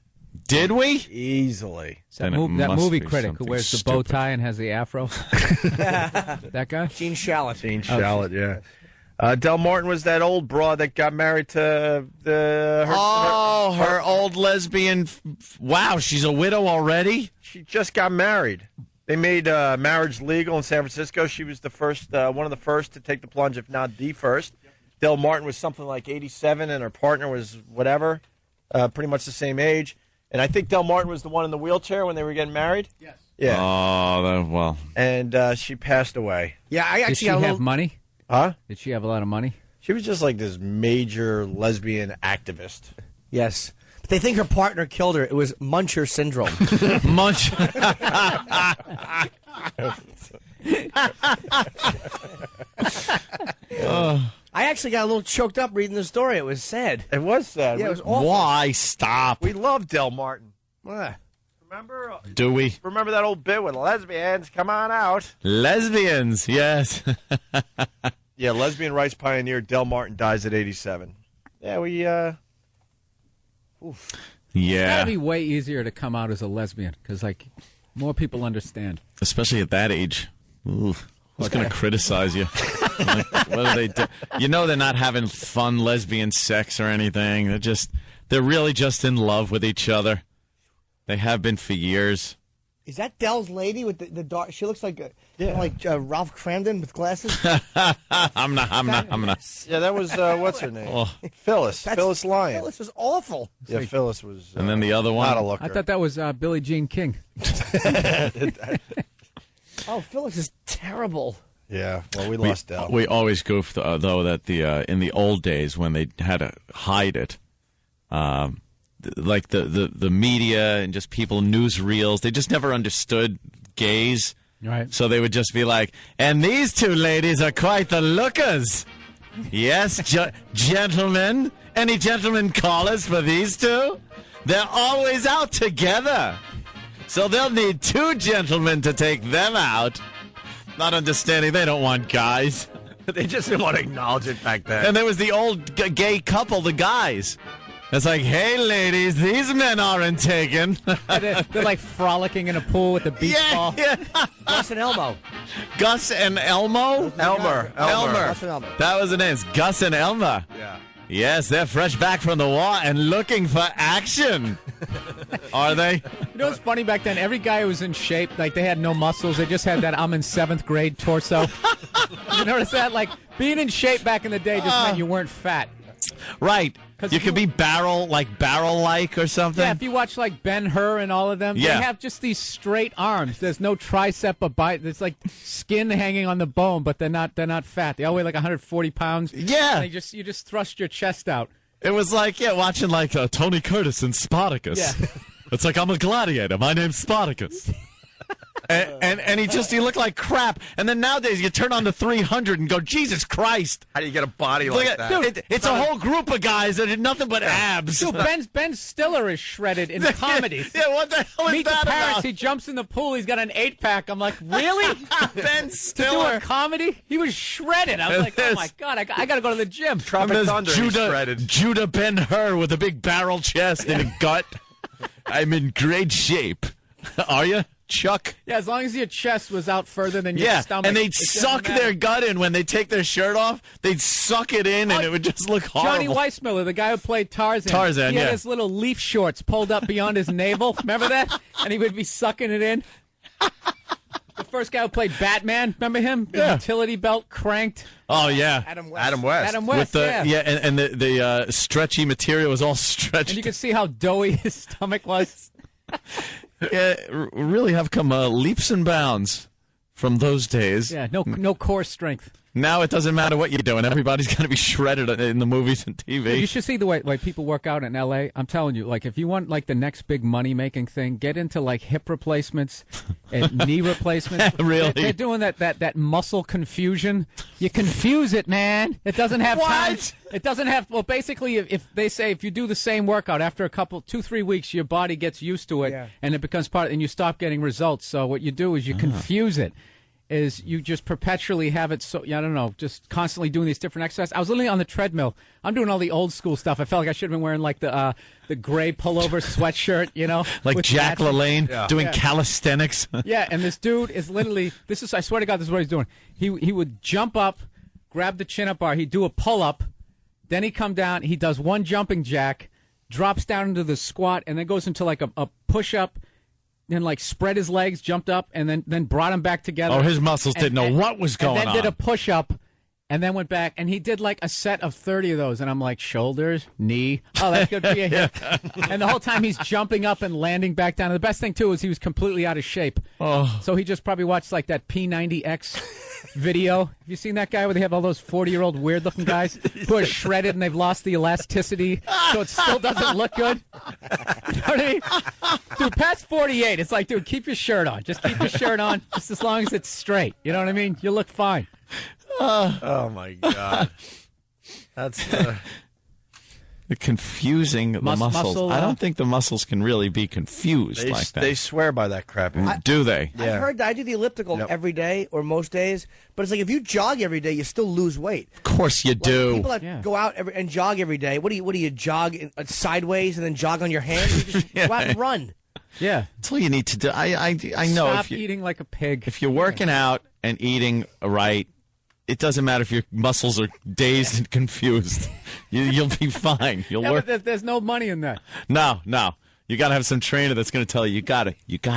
Did we? Easily. That, Then it that must movie be critic who something wears the bow stupid. tie and has the afro. That guy? Gene Shalit. Gene Shalit, yeah. Del Martin was that old broad that got married to her old lesbian. Wow, she's a widow already? She just got married. They made marriage legal in San Francisco. She was the first, one of the first to take the plunge, if not the first. Del Martin was something like 87, and her partner was whatever, pretty much the same age. And I think Del Martin was the one in the wheelchair when they were getting married. Yes. Yeah. Oh, well. And she passed away. Yeah, I actually Did she got a have little... money? Huh? Did she have a lot of money? She was just like this major lesbian activist. Yes. But they think her partner killed her. It was Muncher syndrome. Munch. I actually got a little choked up reading the story. It was sad. It was sad. Yeah, it was awful. Why? Stop. We love Del Martin. Ah. Remember? Do we? Remember that old bit with lesbians? Come on out. Lesbians, yes. Yeah, lesbian rights pioneer Del Martin dies at 87. Yeah, we, It's Yeah. gotta be way easier to come out as a lesbian because, like, more people understand. Especially at that age. Ooh. Who's going to criticize you? Like, what do they do? You know they're not having fun lesbian sex or anything. They're really just in love with each other. They have been for years. Is that Dell's lady with the dark? She looks like Ralph Cramden with glasses. I'm not. Yeah, that was what's her name? Phyllis. Phyllis Lyon. Phyllis was awful. Yeah, Phyllis was. And then the other one. Not a looker. I thought that was Billie Jean King. Oh, Phyllis is terrible. Yeah, well, we lost Dell. We always goofed though that in the old days when they had to hide it, like the media and just people, newsreels, they just never understood gays. Right. So they would just be like, and these two ladies are quite the lookers. Yes, gentlemen. Any gentlemen callers for these two? They're always out together. So they'll need two gentlemen to take them out. Not understanding they don't want guys. They just didn't want to acknowledge it back then. And there was the old gay couple, the guys. It's like, hey, ladies, these men aren't taken. They're like frolicking in a pool with the beach ball. Yeah. Gus and Elmo. Gus and Elmo? Elmer. Gus and Elmer. That was the name. It's Gus and Elmer. Yeah. Yes, they're fresh back from the war and looking for action. Are they? You know what's funny back then? Every guy who was in shape, like they had no muscles. They just had that I'm in 7th grade torso. You notice that? Like being in shape back in the day just meant you weren't fat. Right. You could be barrel-like or something. Yeah, if you watch like Ben-Hur and all of them, they have just these straight arms. There's no tricep or bite. There's like skin hanging on the bone, but they're not fat. They all weigh like 140 pounds. Yeah. And you just thrust your chest out. It was like, watching like Tony Curtis in Spartacus. Yeah. It's like, I'm a gladiator. My name's Spartacus. and he looked like crap. And then nowadays you turn on the 300 and go, Jesus Christ. How do you get a body like that? Dude, it's a whole group of guys that did nothing but abs. Dude, Ben Stiller is shredded in comedies. Yeah, what the hell is Meet that the Parents, about? He jumps in the pool. He's got an 8-pack. I'm like, really? Ben To Stiller. do a comedy? He was shredded. I was like, oh my God, I got to go to the gym. Tropic Thunder, he's shredded. Judah Ben-Hur with a big barrel chest and a gut. I'm in great shape. Are you, Chuck? Yeah, as long as your chest was out further than your stomach. And they'd suck their gut in when they take their shirt off. They'd suck it in, and it would just look horrible. Johnny Weissmuller, the guy who played Tarzan. He had his little leaf shorts pulled up beyond his navel. Remember that? And he would be sucking it in. The first guy who played Batman, remember him? The utility belt cranked. Oh, yeah. Adam West. Adam West, With and the stretchy material was all stretched. And you could see how doughy his stomach was. Yeah, really have come leaps and bounds from those days. Yeah, no core strength. Now it doesn't matter what you're doing. Everybody's going to be shredded in the movies and TV. You should see the way people work out in L.A. I'm telling you, like if you want like the next big money-making thing, get into like hip replacements and knee replacements. Really? They're doing that muscle confusion. You confuse it, man. It doesn't have time. It doesn't have. Well, basically, if they say if you do the same workout after a couple 2-3 weeks, your body gets used to it and it becomes part, and you stop getting results. So what you do is you confuse it. Is you just perpetually have it I don't know, just constantly doing these different exercises. I was literally on the treadmill. I'm doing all the old school stuff. I felt like I should have been wearing like the gray pullover sweatshirt, you know. Like Jack LaLanne doing calisthenics. Yeah, and this dude is literally, I swear to God, this is what he's doing. He would jump up, grab the chin-up bar, he'd do a pull-up, then he'd come down, he does one jumping jack, drops down into the squat, and then goes into like a push-up, then like spread his legs, jumped up, and then brought him back together. Oh, his muscles didn't know what was going on. And then did a push-up, and then went back, and he did like a set of 30 of those. And I'm like, shoulders, knee, oh, that's good for your hip. And the whole time he's jumping up and landing back down. And the best thing, too, is he was completely out of shape. Oh. So he just probably watched like that P90X video. Have you seen that guy where they have all those 40-year-old weird-looking guys who are shredded and they've lost the elasticity, so it still doesn't look good? You know what I mean? Dude, past 48, it's like, dude, keep your shirt on. Just keep your shirt on, just as long as it's straight. You know what I mean? You look fine. Oh, my God. That's... confusing the muscles. I don't think the muscles can really be confused like that. They swear by that crap. Do they? Yeah. I've heard that. I do the elliptical every day or most days, but it's like if you jog every day, you still lose weight. Of course you do. People that go out and jog every day, what do you jog sideways and then jog on your hands? You just go out and run. Yeah. That's all you need to do. I know. Stop eating like a pig. If you're working out and eating right, it doesn't matter if your muscles are dazed and confused. You'll be fine. You'll work. But there's no money in that. No. You got to have some trainer that's going to tell you, you got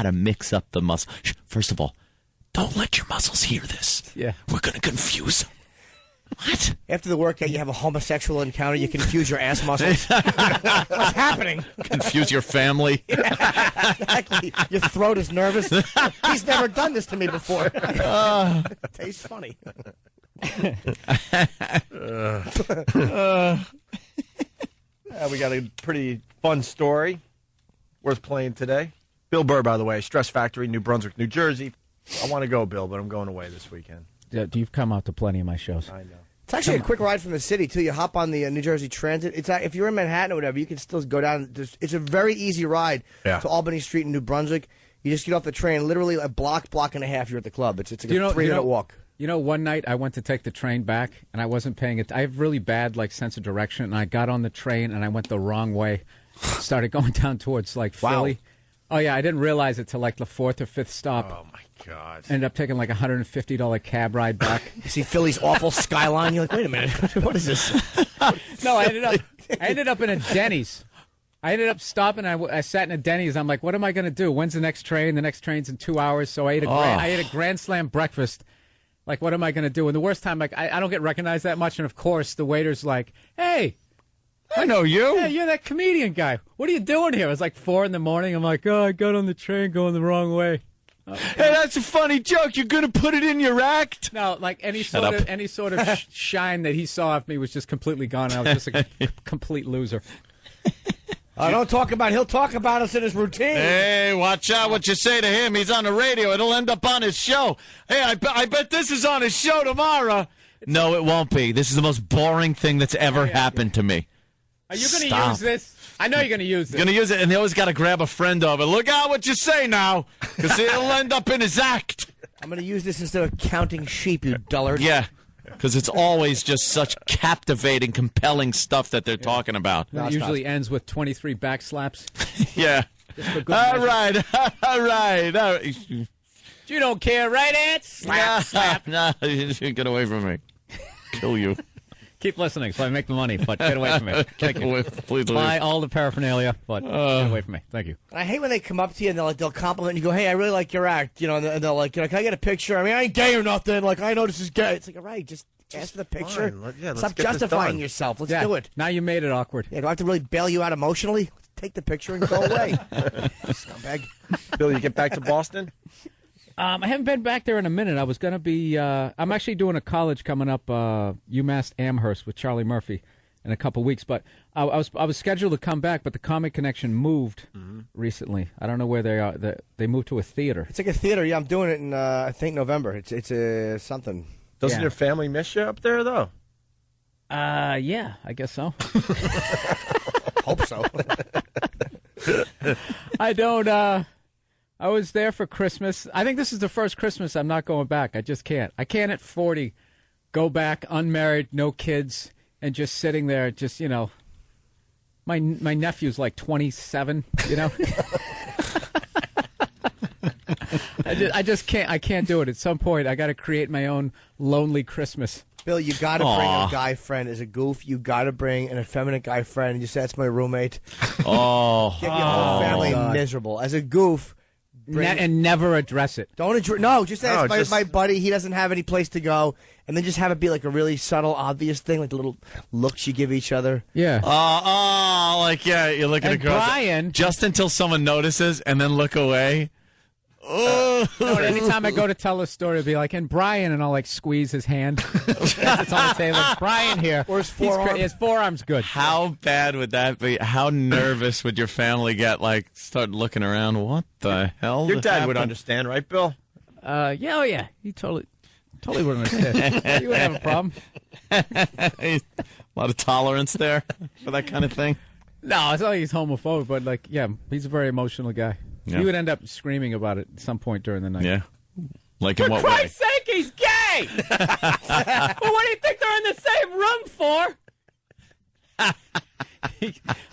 to mix up the muscle. First of all, don't let your muscles hear this. Yeah. We're going to confuse them. What? After the workout, you have a homosexual encounter. You confuse your ass muscles. What's happening? Confuse your family. Yeah, exactly. Your throat is nervous. He's never done this to me before. Tastes funny. We got a pretty fun story worth playing today. Bill Burr, by the way, Stress Factory, New Brunswick, New Jersey. I want to go, Bill, but I'm going away this weekend. Yeah, you've come out to plenty of my shows. I know. It's actually a quick ride from the city, too. You hop on the New Jersey Transit. It's if you're in Manhattan or whatever, you can still go down. It's a very easy ride to Albany Street in New Brunswick. You just get off the train, literally a block and a half, you're at the club. It's like a 3-minute walk. You know, one night I went to take the train back, and I wasn't paying it. I have really bad sense of direction, and I got on the train, and I went the wrong way. Started going down towards, Philly. Oh, yeah, I didn't realize it till, the 4th or 5th stop. Oh, my God. Ended up taking, a $150 cab ride back. You see Philly's awful skyline, you're like, wait a minute, what is this? No, I ended up in a Denny's. I ended up stopping. I sat in a Denny's. I'm like, what am I going to do? When's the next train? The next train's in 2 hours. So I ate a Grand Slam breakfast. Like, what am I going to do? And the worst time, I don't get recognized that much. And, of course, the waiter's like, hey. I know you. Yeah, you're that comedian guy. What are you doing here? It was 4 in the morning. I'm like, I got on the train going the wrong way. Hey, that's a funny joke. You're going to put it in your act? No, any sort of shine that he saw of me was just completely gone. I was just a complete loser. He'll talk about us in his routine. Hey, watch out what you say to him. He's on the radio. It'll end up on his show. Hey, I bet this is on his show tomorrow. No, it won't be. This is the most boring thing that's ever happened to me. Are you going to use this? I know you're going to use this. Going to use it, and they always got to grab a friend over. Look out what you say now, because it'll end up in his act. I'm going to use this instead of counting sheep, you dullard. Yeah, because it's always just such captivating, compelling stuff that they're talking about. It usually ends with 23 back slaps. Yeah. All right. You don't care, right, Ed? Slap. No, get away from me. Kill you. Keep listening so I make the money, but get away from me. Thank you. Please buy all the paraphernalia, but get away from me. Thank you. I hate when they come up to you and they'll compliment you. Go, hey, I really like your act, and they're like, can I get a picture? I mean, I ain't gay or nothing. I know this is gay. It's like, all right, just ask for the picture. Stop justifying yourself. Let's do it. Now you made it awkward. Yeah, do I have to really bail you out emotionally? Let's take the picture and go away. Scumbag. Bill, you get back to Boston? I haven't been back there in a minute. I was going to be I'm actually doing a college coming up, UMass Amherst with Charlie Murphy in a couple weeks. But I was scheduled to come back, but the Comic Connection moved recently. I don't know where they are. They moved to a theater. It's like a theater. Yeah, I'm doing it in, I think, November. It's something. Doesn't your family miss you up there, though? Yeah, I guess so. Hope so. I don't... I was there for Christmas. I think this is the first Christmas I'm not going back. I just can't. I can't at 40 go back unmarried, no kids, and just sitting there, just, my nephew's 27, I just can't. I can't do it. At some point, I got to create my own lonely Christmas. Bill, you got to bring a guy friend as a goof. You got to bring an effeminate guy friend. And you say, that's my roommate. Get your whole family miserable. As a goof. And never address it. Don't address. No, just say it's my buddy. He doesn't have any place to go, and then just have it be a really subtle, obvious thing, like the little looks you give each other. Yeah. You're looking across. Brian, just until someone notices, and then look away. Anytime I go to tell a story, it'll be like, and Brian, and I'll squeeze his hand. It's on the table. Brian here. Or his forearm. His forearm's good. How bad would that be? How nervous would your family get? Start looking around. What the hell? Your dad would understand, right, Bill? Yeah. He totally would understand. He wouldn't have a problem. A lot of tolerance there for that kind of thing. No, it's not like he's homophobic, but he's a very emotional guy. Yeah. He would end up screaming about it at some point during the night. Yeah. In what way? For Christ's sake, he's gay! Well, what do you think they're in the same room for?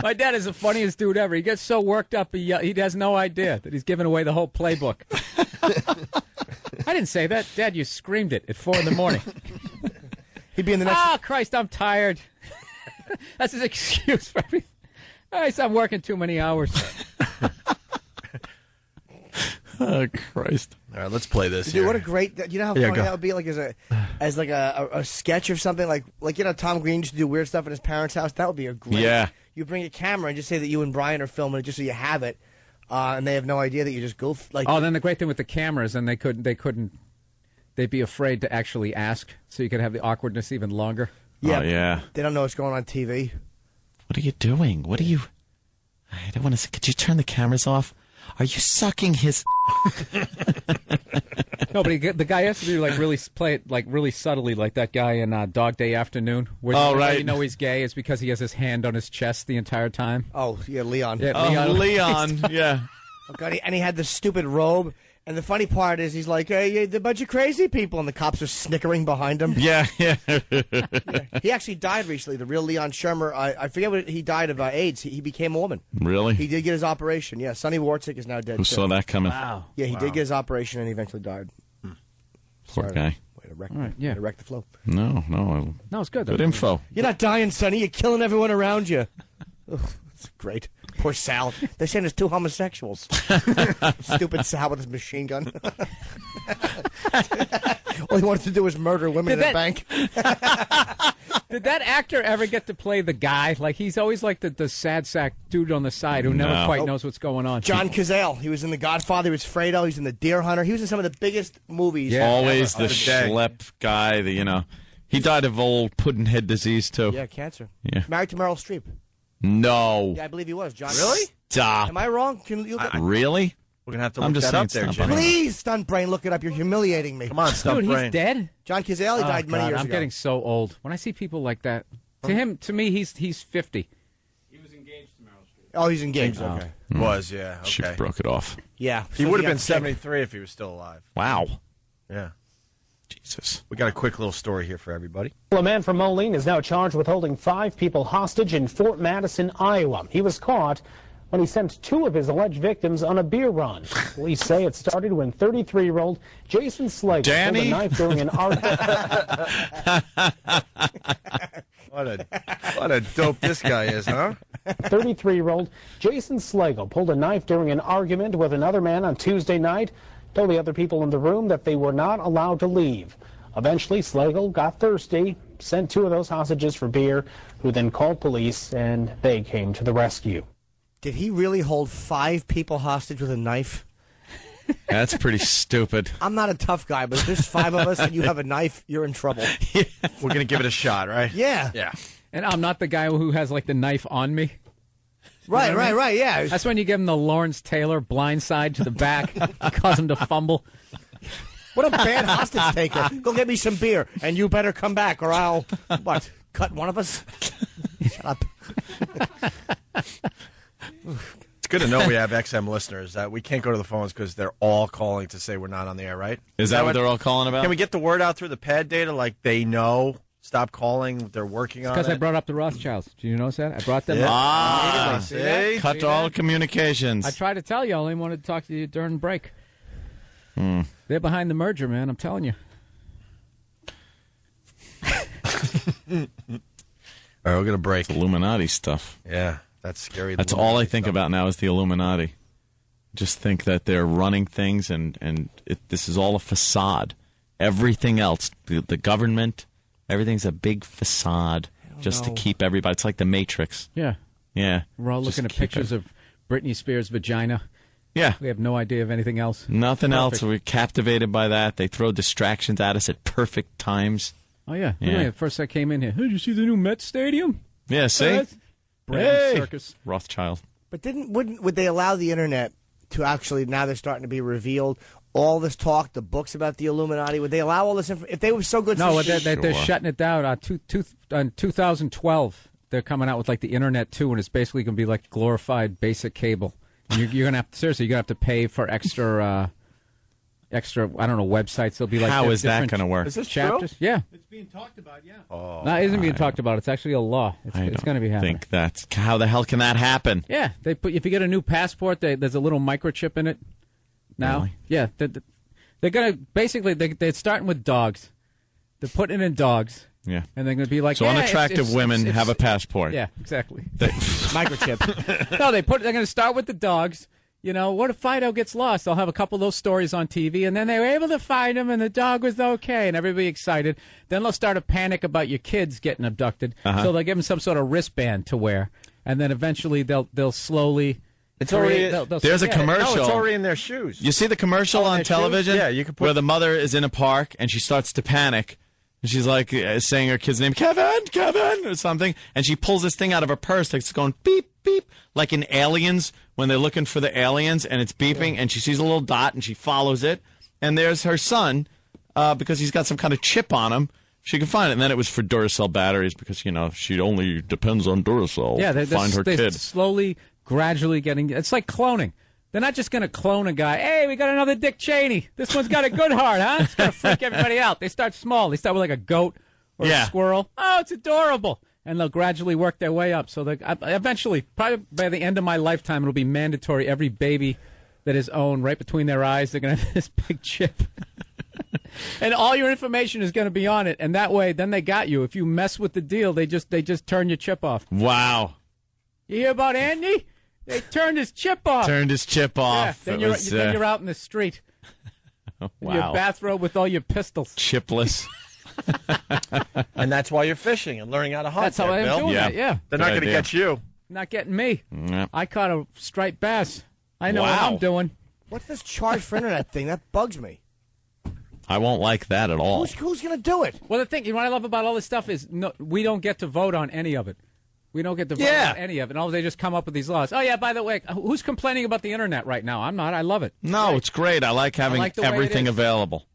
My dad is the funniest dude ever. He gets so worked up, he has no idea that he's giving away the whole playbook. I didn't say that. Dad, you screamed it at 4 in the morning. He'd be in the next... Oh, Christ, I'm tired. That's his excuse for everything. I'm working too many hours. Oh, Christ. All right, let's play this Dude, here. what a great. You know how Yeah, funny go. that would be, like as like a sketch or something, like Tom Green used to do weird stuff in his parents' house. That would be a great. Yeah. You bring a camera and just say that you and Brian are filming it, just so you have it, and they have no idea that you just go like. Oh, then the great thing with the cameras, and they'd be afraid to actually ask, so you could have the awkwardness even longer. Yeah, Oh, yeah. They don't know what's going on TV. What are you doing? What are you... I don't want to... Could you turn the cameras off? Are you sucking his... No, but the guy has to do play it really subtly, like that guy in Dog Day Afternoon. Where right. You know he's gay is because he has his hand on his chest the entire time. Oh yeah, Leon. Yeah, Leon. Yeah. Oh, God, and he had the stupid robe. And the funny part is he's like, hey, the bunch of crazy people, and the cops are snickering behind him. Yeah. He actually died recently, the real Leon Shermer. I forget what he died of AIDS. He became a woman. Really? He did get his operation. Yeah, Sonny Wartzik is now dead. Who too. saw that coming? Wow. Yeah, he did get his operation, and he eventually died. Poor guy. Way to wreck, All right, yeah. way to wreck the flow. No. No, it's good. Good info. You're not dying, Sonny. You're killing everyone around you. Ugh, it's great. Poor Sal. They're saying there's two homosexuals. Stupid Sal with his machine gun. All he wanted to do was murder women in a bank. Did that actor ever get to play the guy? Like, he's always like the sad sack dude on the side who never quite knows what's going on. John Cazale. He was in The Godfather. He was Fredo. He was in The Deer Hunter. He was in some of the biggest movies. Yeah. Always ever the of day. schlep guy, he died of old pudding-head disease, too. Yeah, cancer. Yeah. Married to Meryl Streep. No. Yeah, I believe he was. John. Really? Stop. Am I wrong? Can you Really? We're going to have to I'm look just that up saying there, stop Jimmy. Please, stunt brain, look it up. You're humiliating me. Come on, stunt Dude, brain. he's dead? John Cazale died many years I'm ago. getting so old. When I see people like that, to me, he's 50. He was engaged to Meryl Streep. Oh, he's engaged. Okay. Was, yeah. Okay. She broke it off. Yeah. He So would have got been sick. 73 if he was still alive. Wow. Yeah. Jesus. We got a quick little story here for everybody. A man from Moline is now charged with holding 5 people hostage in Fort Madison, Iowa. He was caught when he sent 2 of his alleged victims on a beer run. Police say it started when 33-year-old Jason Slagle pulled a knife during an argument. What a dope this guy is, huh? 33-year-old Jason Slagle pulled a knife during an argument with another man on Tuesday night, told the other people in the room that they were not allowed to leave. Eventually, Slagle got thirsty, sent 2 of those hostages for beer, who then called police, and they came to the rescue. Did he really hold 5 people hostage with a knife? That's pretty stupid. I'm not a tough guy, but if there's 5 of us and you have a knife, you're in trouble. We're going to give it a shot, right? Yeah. Yeah. And I'm not the guy who has, like, the knife on me. Right, You know what I mean? right, yeah. That's when you give him the Lawrence Taylor blind side to the back, cause him to fumble. What a bad hostage taker. Go get me some beer, and you better come back, or I'll, cut one of us? Shut up. It's good to know we have XM listeners. We can't go to the phones because they're all calling to say we're not on the air, right? Is that what they're all calling about? Can we get the word out through the pad data like they know? Stop calling. They're working on it. Because I brought up the Rothschilds. Do you notice that? I brought them up. Ah, See that? cut See all that? communications. I tried to tell you. I only wanted to talk to you during break. They're behind the merger, man. I'm telling you. All right, we're going to break. It's Illuminati stuff. Yeah, that's scary. That's all I think about now is the Illuminati. Just think that they're running things, and this is all a facade. Everything else, the government, everything's a big facade just to keep everybody. It's like the Matrix. Yeah. Yeah. We're all Just looking at keep pictures of Britney Spears' vagina. Yeah. We have no idea of anything else. Nothing else. Perfect. We're captivated by that. They throw distractions at us at perfect times. Oh, yeah. Yeah. Look at me, the first I came in here. Hey, did you see the new Mets Stadium? Yeah, see? Brand circus. Rothschild. But would they allow the internet to actually, now they're starting to be revealed, all this talk, the books about the Illuminati, would they allow all this information? If they were so good No, for they're shutting it down. In 2012, they're coming out with like the internet too, and it's basically going to be like glorified basic cable. And you're going to have to, seriously, you're going to have to pay for extra, I don't know, websites. They'll be like How is that different going to work? Is this chapters. true? Yeah. It's being talked about, yeah. Oh, No, it isn't being talked about. It's actually a law. It's going to be I happening. think that's how the hell can that happen? Yeah, if you get a new passport, there's a little microchip in it. Now, Really? yeah, they're going to basically they're starting with dogs. They're putting it in dogs. Yeah. And they're going to be like, so unattractive women have a passport. Yeah, exactly. Microchip. No, they're going to start with the dogs. You know, what if Fido gets lost? They'll have a couple of those stories on TV, and then they were able to find him, and the dog was okay, and everybody excited. Then they'll start a panic about your kids getting abducted, so they'll give them some sort of wristband to wear, and then eventually they'll slowly. It's already. There's a commercial. No, it's already in their shoes. You see the commercial on television? Shoes? Yeah, you can put where the mother is in a park and she starts to panic. And she's like saying her kid's name, Kevin, or something. And she pulls this thing out of her purse that's going beep, beep, like in Aliens when they're looking for the aliens and it's beeping. And she sees a little dot and she follows it. And there's her son because he's got some kind of chip on him. She can find it. And then it was for Duracell batteries because, you know, she only depends on Duracell to find her kid. Slowly, gradually getting. It's like cloning. They're not just going to clone a guy. Hey, we got another Dick Cheney. This one's got a good heart, huh? It's going to freak everybody out. They start small. They start with like a goat or a squirrel. Oh, it's adorable. And they'll gradually work their way up. So eventually, probably by the end of my lifetime, it'll be mandatory. Every baby that is owned right between their eyes, they're going to have this big chip. And all your information is going to be on it. And that way, then they got you. If you mess with the deal, they just turn your chip off. Wow. You hear about Andy? They turned his chip off. Turned his chip off. Yeah, then you're out in the street. Wow. In your bathrobe with all your pistols. Chipless. And that's why you're fishing and learning how to hunt. That's how I'm doing it, yeah. They're not going to get you. Not getting me. Yep. I caught a striped bass. I know what I'm doing. What's this charge for internet thing? That bugs me. I won't like that at all. Who's going to do it? Well, the thing, what I love about all this stuff is we don't get to vote on any of it. We don't get to vote on any of it. And they just come up with these laws. Oh, yeah, by the way, who's complaining about the internet right now? I'm not. I love it. No, it's great. I like having everything available.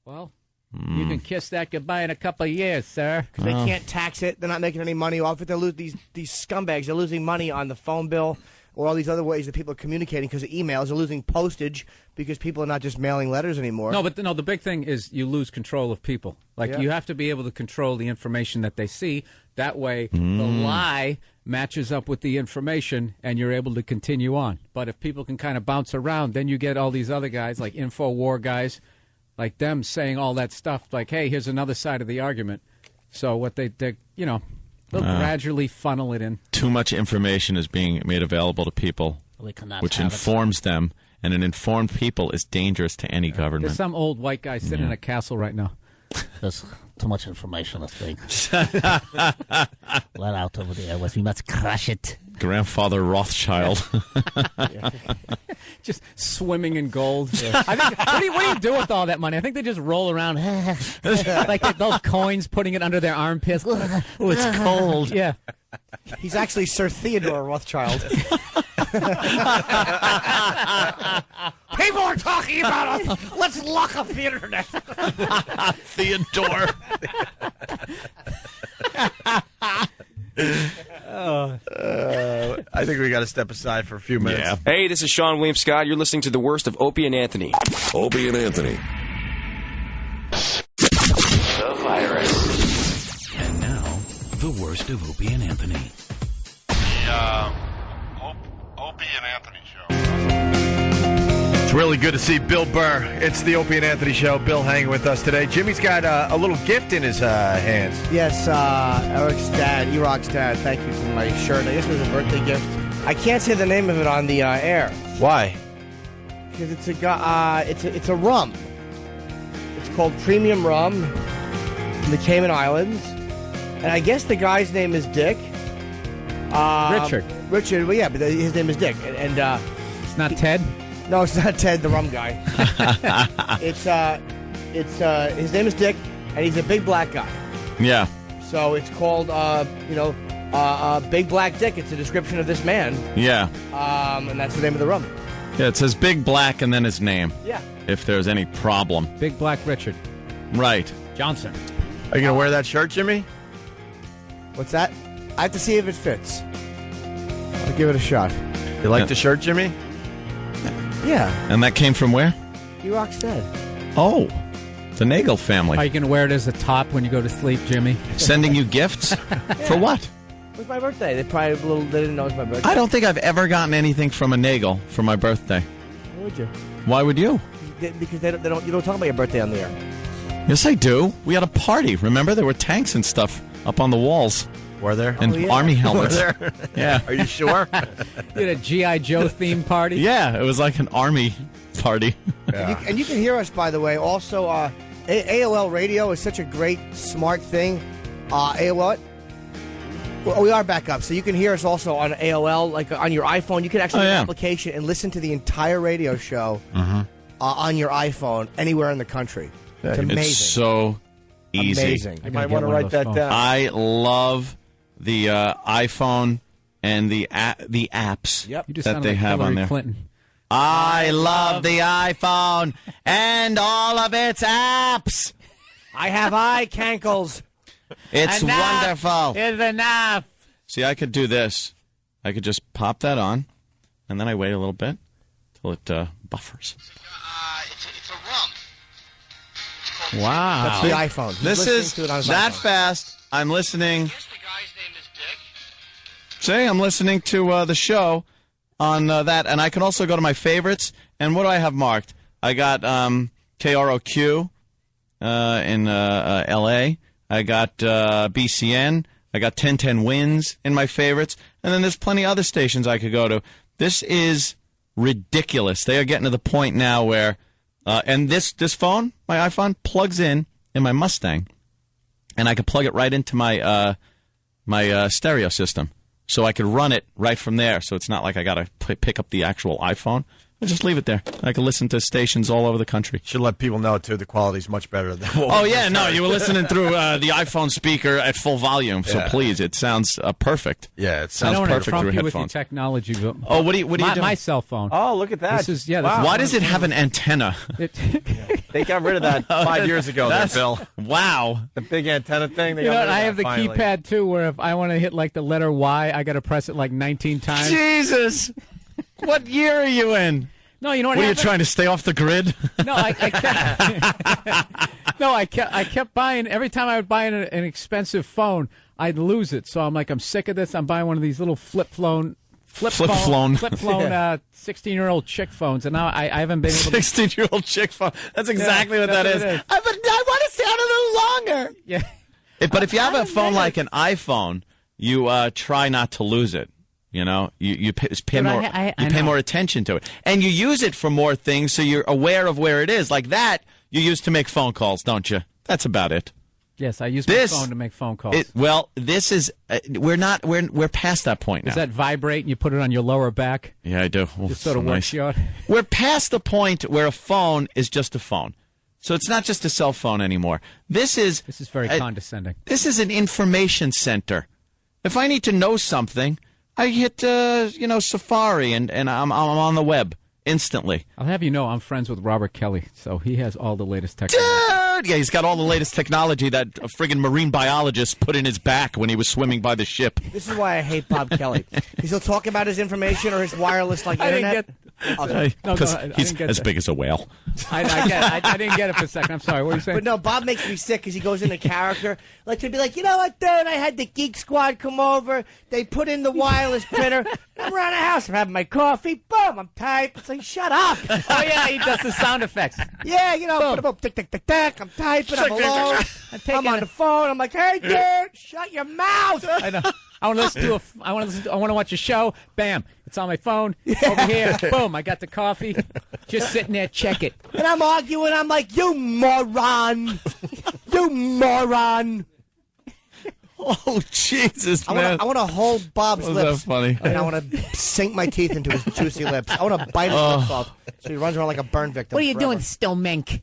Well, you can kiss that goodbye in a couple of years, sir. Because they can't tax it. They're not making any money off it. They lose these scumbags. They're losing money on the phone bill or all these other ways that people are communicating because of emails. They're losing postage because people are not just mailing letters anymore. No, but the big thing is you lose control of people. Like, you have to be able to control the information that they see. That way, the lie matches up with the information, and you're able to continue on. But if people can kind of bounce around, then you get all these other guys, like InfoWar guys, like them saying all that stuff, like, hey, here's another side of the argument. So what they'll gradually funnel it in. Too much information is being made available to people, which informs them, and an informed people is dangerous to any government. There's some old white guy sitting in a castle right now. There's too much information, I think. Let out over the airways. We must crush it. Grandfather Rothschild. Just swimming in gold. Yeah. I think, what do you do with all that money? I think they just roll around like those coins, putting it under their armpits. Oh, it's cold. Yeah. He's actually Sir Theodore Rothschild. People are talking about us. Let's lock up the internet. Theodore. I think we got to step aside for a few minutes. Yeah. Hey, this is Sean William Scott. You're listening to the worst of Opie and Anthony. Opie and Anthony. The virus. And now, the worst of Opie and Anthony. The Opie and Anthony show. It's really good to see Bill Burr. It's the Opie and Anthony show. Bill hanging with us today. Jimmy's got a little gift in his hands. Yes, Eric's dad, E-Rock's dad, thank you for my shirt. I guess it was a birthday gift. I can't say the name of it on the air. Why? Because it's a rum. It's called Premium Rum from the Cayman Islands. And I guess the guy's name is Dick. Richard. Richard, well, yeah, but his name is Dick. And it's not Ted? No, it's not Ted, the rum guy. It's his name is Dick, and he's a big black guy. Yeah. So it's called, Big Black Dick. It's a description of this man. Yeah. And that's the name of the rum. Yeah, it says Big Black and then his name. Yeah. If there's any problem. Big Black Richard. Right. Johnson. Are you going to wear that shirt, Jimmy? What's that? I have to see if it fits. I'll give it a shot. You like the shirt, Jimmy? Yeah. And that came from where? E-Rock's dead. Oh, the Nagel family. Are you going to wear it as a top when you go to sleep, Jimmy? Sending you gifts? For what? It was my birthday. They didn't know it was my birthday. I don't think I've ever gotten anything from a Nagel for my birthday. Why would you? Why would you? Because you don't talk about your birthday on the air. Yes, I do. We had a party. Remember, there were tanks and stuff up on the walls. Were there? And army helmets. Were there? Yeah. Are you sure? You had a G.I. Joe themed party? Yeah, it was like an army party. And you can hear us, by the way. Also, AOL Radio is such a great, smart thing. AOL. Well, we are back up, so you can hear us also on AOL, like on your iPhone. You can actually get an application and listen to the entire radio show on your iPhone anywhere in the country. It's amazing. It's so easy. Amazing. You might want to write that down. I love the iPhone and the apps that they have on there. Clinton. I love the iPhone and all of its apps. I have eye cankles. It's wonderful. Is enough. See, I could do this. I could just pop that on, and then I wait a little bit till it buffers. It's a rum. Wow. That's the iPhone. He's This listening is to it on his that iPhone. fast. I'm listening. See, I'm listening to the show on that, and I can also go to my favorites. And what do I have marked? I got KROQ in L.A. I got BCN. I got 1010 Wins in my favorites. And then there's plenty of other stations I could go to. This is ridiculous. They are getting to the point now where, and this phone, my iPhone, plugs in my Mustang, and I could plug it right into my my stereo system. So I could run it right from there. So it's not like I got to pick up the actual iPhone. I just leave it there. I can listen to stations all over the country. Should let people know, too, the quality's much better than what Oh, yeah, no, you were listening through the iPhone speaker at full volume. So please, it sounds perfect. Yeah, it I sounds don't want to perfect trump through you with your headphones. technology. But Oh, what do you do? My cell phone. Oh, look at that. This is, yeah. Wow. Why does it have an antenna? They got rid of that 5 years ago there, Bill. Wow. The big antenna thing. They You got know, rid of I that have the finally. keypad, too, where if I want to hit, like, the letter Y, I got to press it, like, 19 times. Jesus. What year are you in? No, you know what What are you happened? trying to stay off the grid? No, I kept. No, I kept buying. Every time I would buy an expensive phone, I'd lose it. So I'm sick of this. I'm buying one of these little flip phone 16-year-old chick phones, and now I haven't been able to. 16-year-old chick phone. That's exactly what that is. It is. I want to stay on it a little longer. Yeah. But if you have a phone like an iPhone, you try not to lose it. You know, you pay more attention to it, and you use it for more things, so you're aware of where it is. Like that, you use to make phone calls, don't you? That's about it. Yes, I use my phone to make phone calls. This is we're past that point now. Does that vibrate and you put it on your lower back? Yeah, I do. Just sort of works you out. We're past the point where a phone is just a phone. So it's not just a cell phone anymore. This is very condescending. This is an information center. If I need to know something, I hit Safari and I'm on the web instantly. I'll have you know I'm friends with Robert Kelly, so he has all the latest technology. Dude! Yeah, he's got all the latest technology that a friggin' marine biologist put in his back when he was swimming by the ship. This is why I hate Bob Kelly. Because he'll talk about his information or his wireless internet. Because he's as big as a whale. I didn't get it for a second. I'm sorry. What were you saying? But no, Bob makes me sick because he goes into character. Like, he'll be like, you know what, dude? I had the Geek Squad come over. They put in the wireless printer. I'm around the house. I'm having my coffee. Boom, I'm typing. It's like, shut up. Oh, yeah, he does the sound effects. Yeah, you know, boom, tick, tick, tick, tick. I'm typing. I'm alone. I'm on the phone. I'm like, hey, dude, shut your mouth. I know. I want to listen to I want to watch a show. Bam! It's on my phone over here. Boom! I got the coffee. Just sitting there. Check it. And I'm arguing. I'm like, you moron! You moron! Oh Jesus, man! I want to hold Bob's Was lips. that funny? And I want to sink my teeth into his juicy lips. I want to bite his lips off so he runs around like a burn victim. What are you forever. doing, Stomink?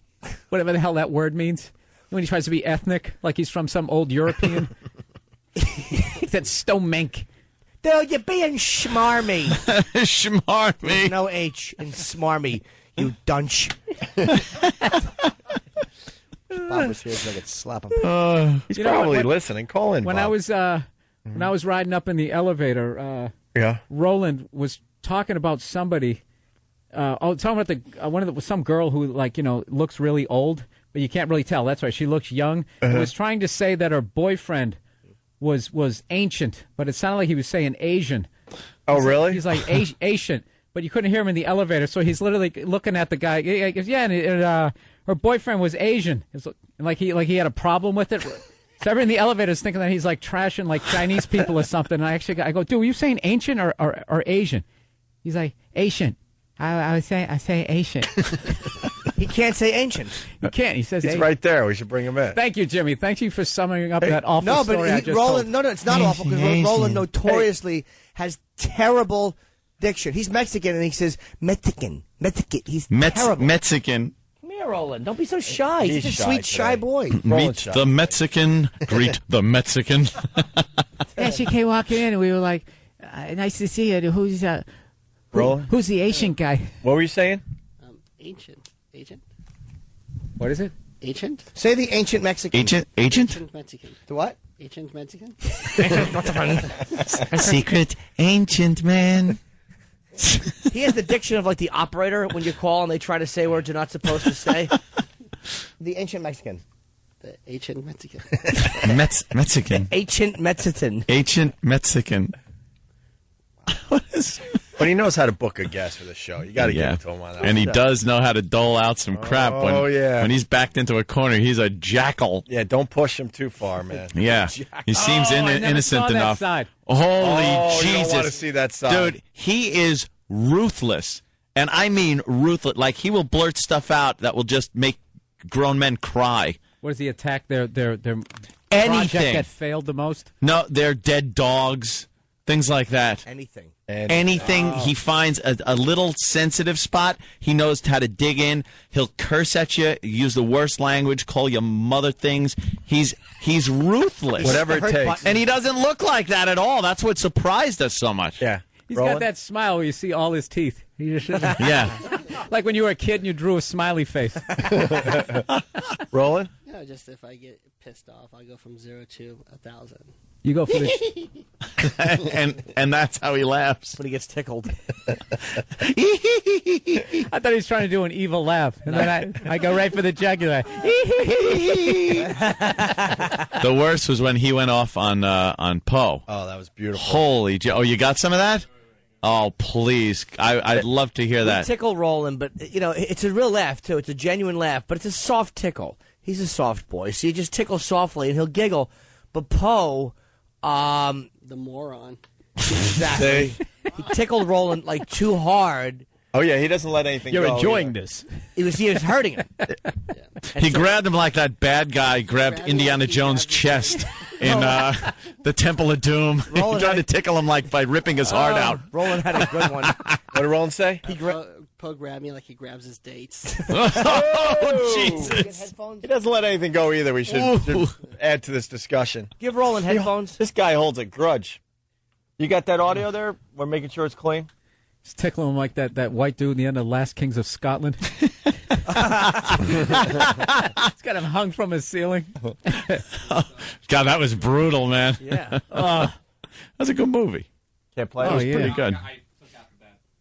Whatever the hell that word means. When he tries to be ethnic, like he's from some old European. He said Stomink. Dude, you're being schmarmy. Schmarmy. There's no H in smarmy, you dunch. Bob was here so I could slap him. He's probably listening. Call in, when Bob. I was riding up in the elevator, Roland was talking about somebody. Talking about some girl who looks really old, but you can't really tell. That's right, she looks young. He was trying to say that her boyfriend was ancient, but it sounded like he was saying Asian. Oh, really? He's like ancient, but you couldn't hear him in the elevator, so he's literally looking at the guy. He goes, yeah, and her boyfriend was Asian. Like he had a problem with it. So everyone in the elevator is thinking that he's like trashing like Chinese people or something. And I go, dude, were you saying ancient or Asian? He's like, Asian. I say Asian. He can't say ancient. He can't. He says He's Asian. right there. We should bring him in. Thank you, Jimmy. Thank you for summing up that awful no, story I but just Roland. told. No, it's not awful because Roland notoriously has terrible diction. He's Mexican and he says Mexican. He's terrible. Mexican. Come here, Roland. Don't be so shy. He's a sweet, shy boy. Meet the Mexican. Greet the Mexican. Yeah, she came walking in and we were like, nice to see you. Who's who's the Asian guy? What were you saying? Ancient. What is it? Ancient? Say the ancient Mexican. Ancient? Ancient Mexican. The what? Ancient Mexican? Secret ancient man. He has the diction of like the operator when you call and they try to say words you're not supposed to say. The ancient Mexican. The ancient Mexican. Mexican. Ancient Mexican. Ancient Mexican. But he knows how to book a guest for the show. You got to give it to him on that. And he does know how to dole out some crap. When he's backed into a corner, he's a jackal. Yeah, don't push him too far, man. Yeah, he seems innocent enough. Side. Holy Jesus! You don't want to see that side, dude. He is ruthless, and I mean ruthless. Like he will blurt stuff out that will just make grown men cry. What does he attack? Their project Anything that failed the most? No, they're dead dogs, things like that. Anything. He finds a little sensitive spot. He knows how to dig in. He'll curse at you, use the worst language, call you mother things. He's ruthless. Whatever it takes. And he doesn't look like that at all. That's what surprised us so much. Yeah. He's got that smile where you see all his teeth. He just yeah. Like when you were a kid and you drew a smiley face. Rolling? No, just if I get pissed off, I go from 0 to 1,000. You go for the and that's how he laughs when he gets tickled. I thought he was trying to do an evil laugh, and then I go right for the jugular. The worst was when he went off on Poe. Oh, that was beautiful. Holy! Oh, you got some of that? Oh, please! I'd love to hear that. Tickle Roland, but it's a real laugh too. It's a genuine laugh, but it's a soft tickle. He's a soft boy, so you just tickle softly and he'll giggle. But Poe, the moron. Exactly. He tickled Roland like too hard. Oh yeah, he doesn't let anything go. You're enjoying this. He was hurting him. He grabbed him like that bad guy grabbed Indiana Jones' chest in the Temple of Doom. He tried to tickle him like by ripping his heart out. Roland had a good one. What did Roland say? Poe grabbed me like he grabs his dates. Oh, Jesus. He doesn't let anything go either. We should add to this discussion. Give Roland headphones. This guy holds a grudge. You got that audio there? We're making sure it's clean. He's tickling him like that white dude in the end of Last Kings of Scotland. He's got him hung from his ceiling. God, that was brutal, man. Yeah. That's a good movie. Can't play it? It was pretty good.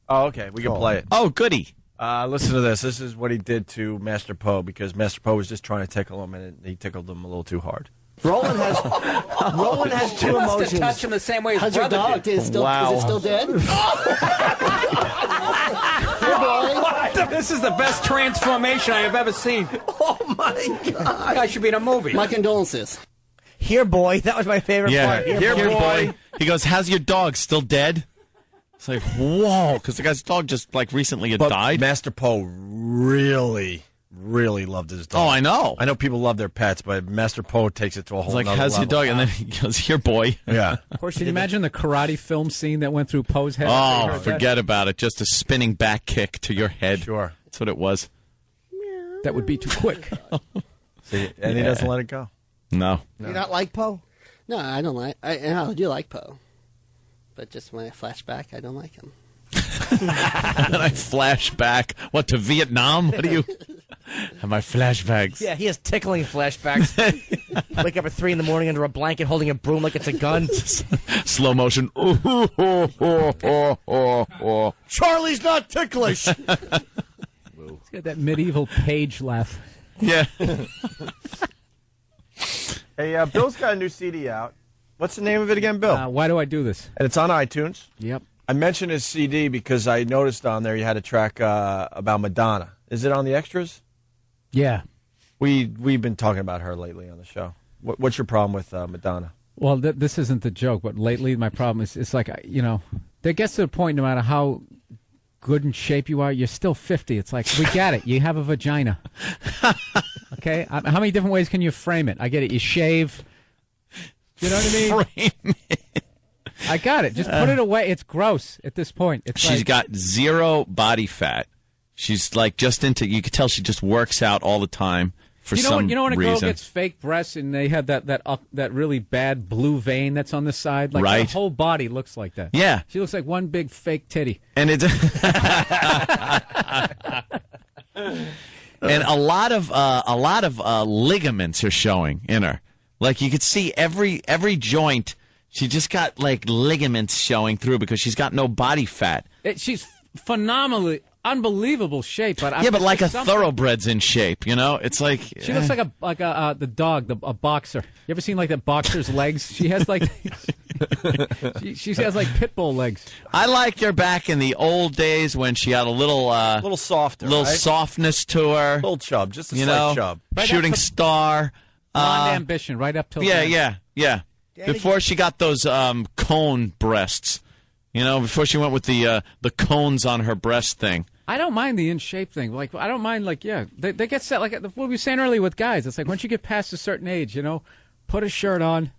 Oh, okay. We can play it. Oh, goody. Listen to this. This is what he did to Master Poe because Master Poe was just trying to tickle him, and he tickled him a little too hard. Roland has two emotions. To touch him the same way How's your dog? Is it still dead? This is the best transformation I have ever seen. Oh, my God. I should be in a movie. My condolences. Here, boy. That was my favorite part. Here, boy. He goes, how's your dog? Still dead? It's like, whoa, because the guy's dog just, recently had died. Master Poe really loved his dog. Oh, I know. I know people love their pets, but Master Poe takes it to a whole It's like, nother how's your level. dog? And then he goes, here, boy. Yeah. Of course, Can you imagine the karate film scene that went through Poe's head? Oh, forget about it. Just a spinning back kick to your head. Sure. That's what it was. That would be too quick. See, and he doesn't let it go. No. You not like Poe? No, I don't like. I do like Poe, but just when I flash back, I don't like him. And I flash back. What, to Vietnam? What do you... Have my flashbacks. Yeah, he has tickling flashbacks. Wake up at 3 a.m. under a blanket holding a broom like it's a gun. Slow motion. Charlie's not ticklish. He's got that medieval page laugh. Yeah. Hey, Bill's got a new CD out. What's the name of it again, Bill? Why do I do this? And it's on iTunes. Yep. I mentioned his CD because I noticed on there you had a track about Madonna. Is it on the extras? Yeah. We've been talking about her lately on the show. What's your problem with Madonna? Well, this isn't the joke, but lately my problem is it's like, there gets to a point no matter how good in shape you are, you're still 50. It's like, we get it. You have a vagina. Okay? How many different ways can you frame it? I get it. You shave. You know what I mean? Frame it. I got it. Just put it away. It's gross at this point. She's got zero body fat. She's like just into, you could tell she just works out all the time. For some reason. You know when a girl gets fake breasts and they have that really bad blue vein that's on the side? Like right. Her whole body looks like that. Yeah. She looks like one big fake titty. And it's and a lot of ligaments are showing in her. Like you could see every joint. She just got like ligaments showing through because she's got no body fat. She's phenomenally unbelievable shape, but but like a thoroughbred's in shape, It's like she looks like the dog, a boxer. You ever seen like the boxer's legs? She has like she has like pit bull legs. I liked her back in the old days when she had a little softer, little right? softness to her, little chub, just a slight chub, right shooting star, blonde ambition, right up till yeah. Before she got those cone breasts, before she went with the cones on her breast thing. I don't mind the in shape thing. Like I don't mind they get set like what we were saying earlier with guys. It's like once you get past a certain age, put a shirt on.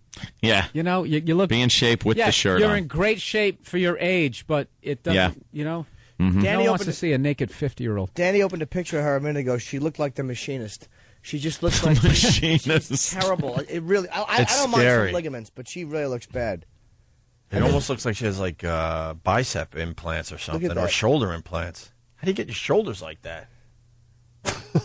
Yeah. You look be in shape with the shirt you're on. in great shape for your age, but it doesn't. Mm-hmm. No one wants to see a naked 50-year-old. Danny opened a picture of her a minute ago. She looked like the machinist. She just looks like machinist. She's terrible. It really. I don't mind some ligaments, but she really looks bad. It almost looks like she has like bicep implants or something, or shoulder implants. How do you get your shoulders like that?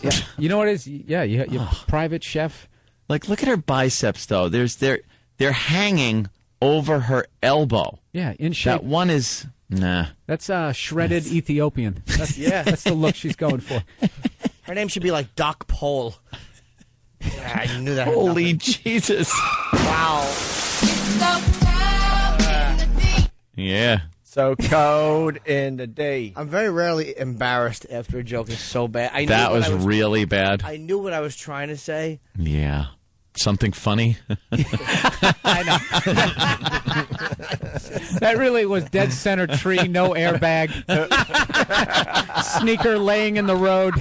Yeah, you know what it is? Yeah, you private chef. Like, look at her biceps though. They're hanging over her elbow. Yeah, in shape. That one is nah. That's shredded Ethiopian. That's the look she's going for. Her name should be like Doc Pole. I knew that. Holy Jesus! Wow. Yeah. So code in the day. I'm very rarely embarrassed after a joke is so bad. That was really bad. I knew what I was trying to say. Yeah. Something funny. I know. That really was dead center tree, no airbag. Sneaker laying in the road.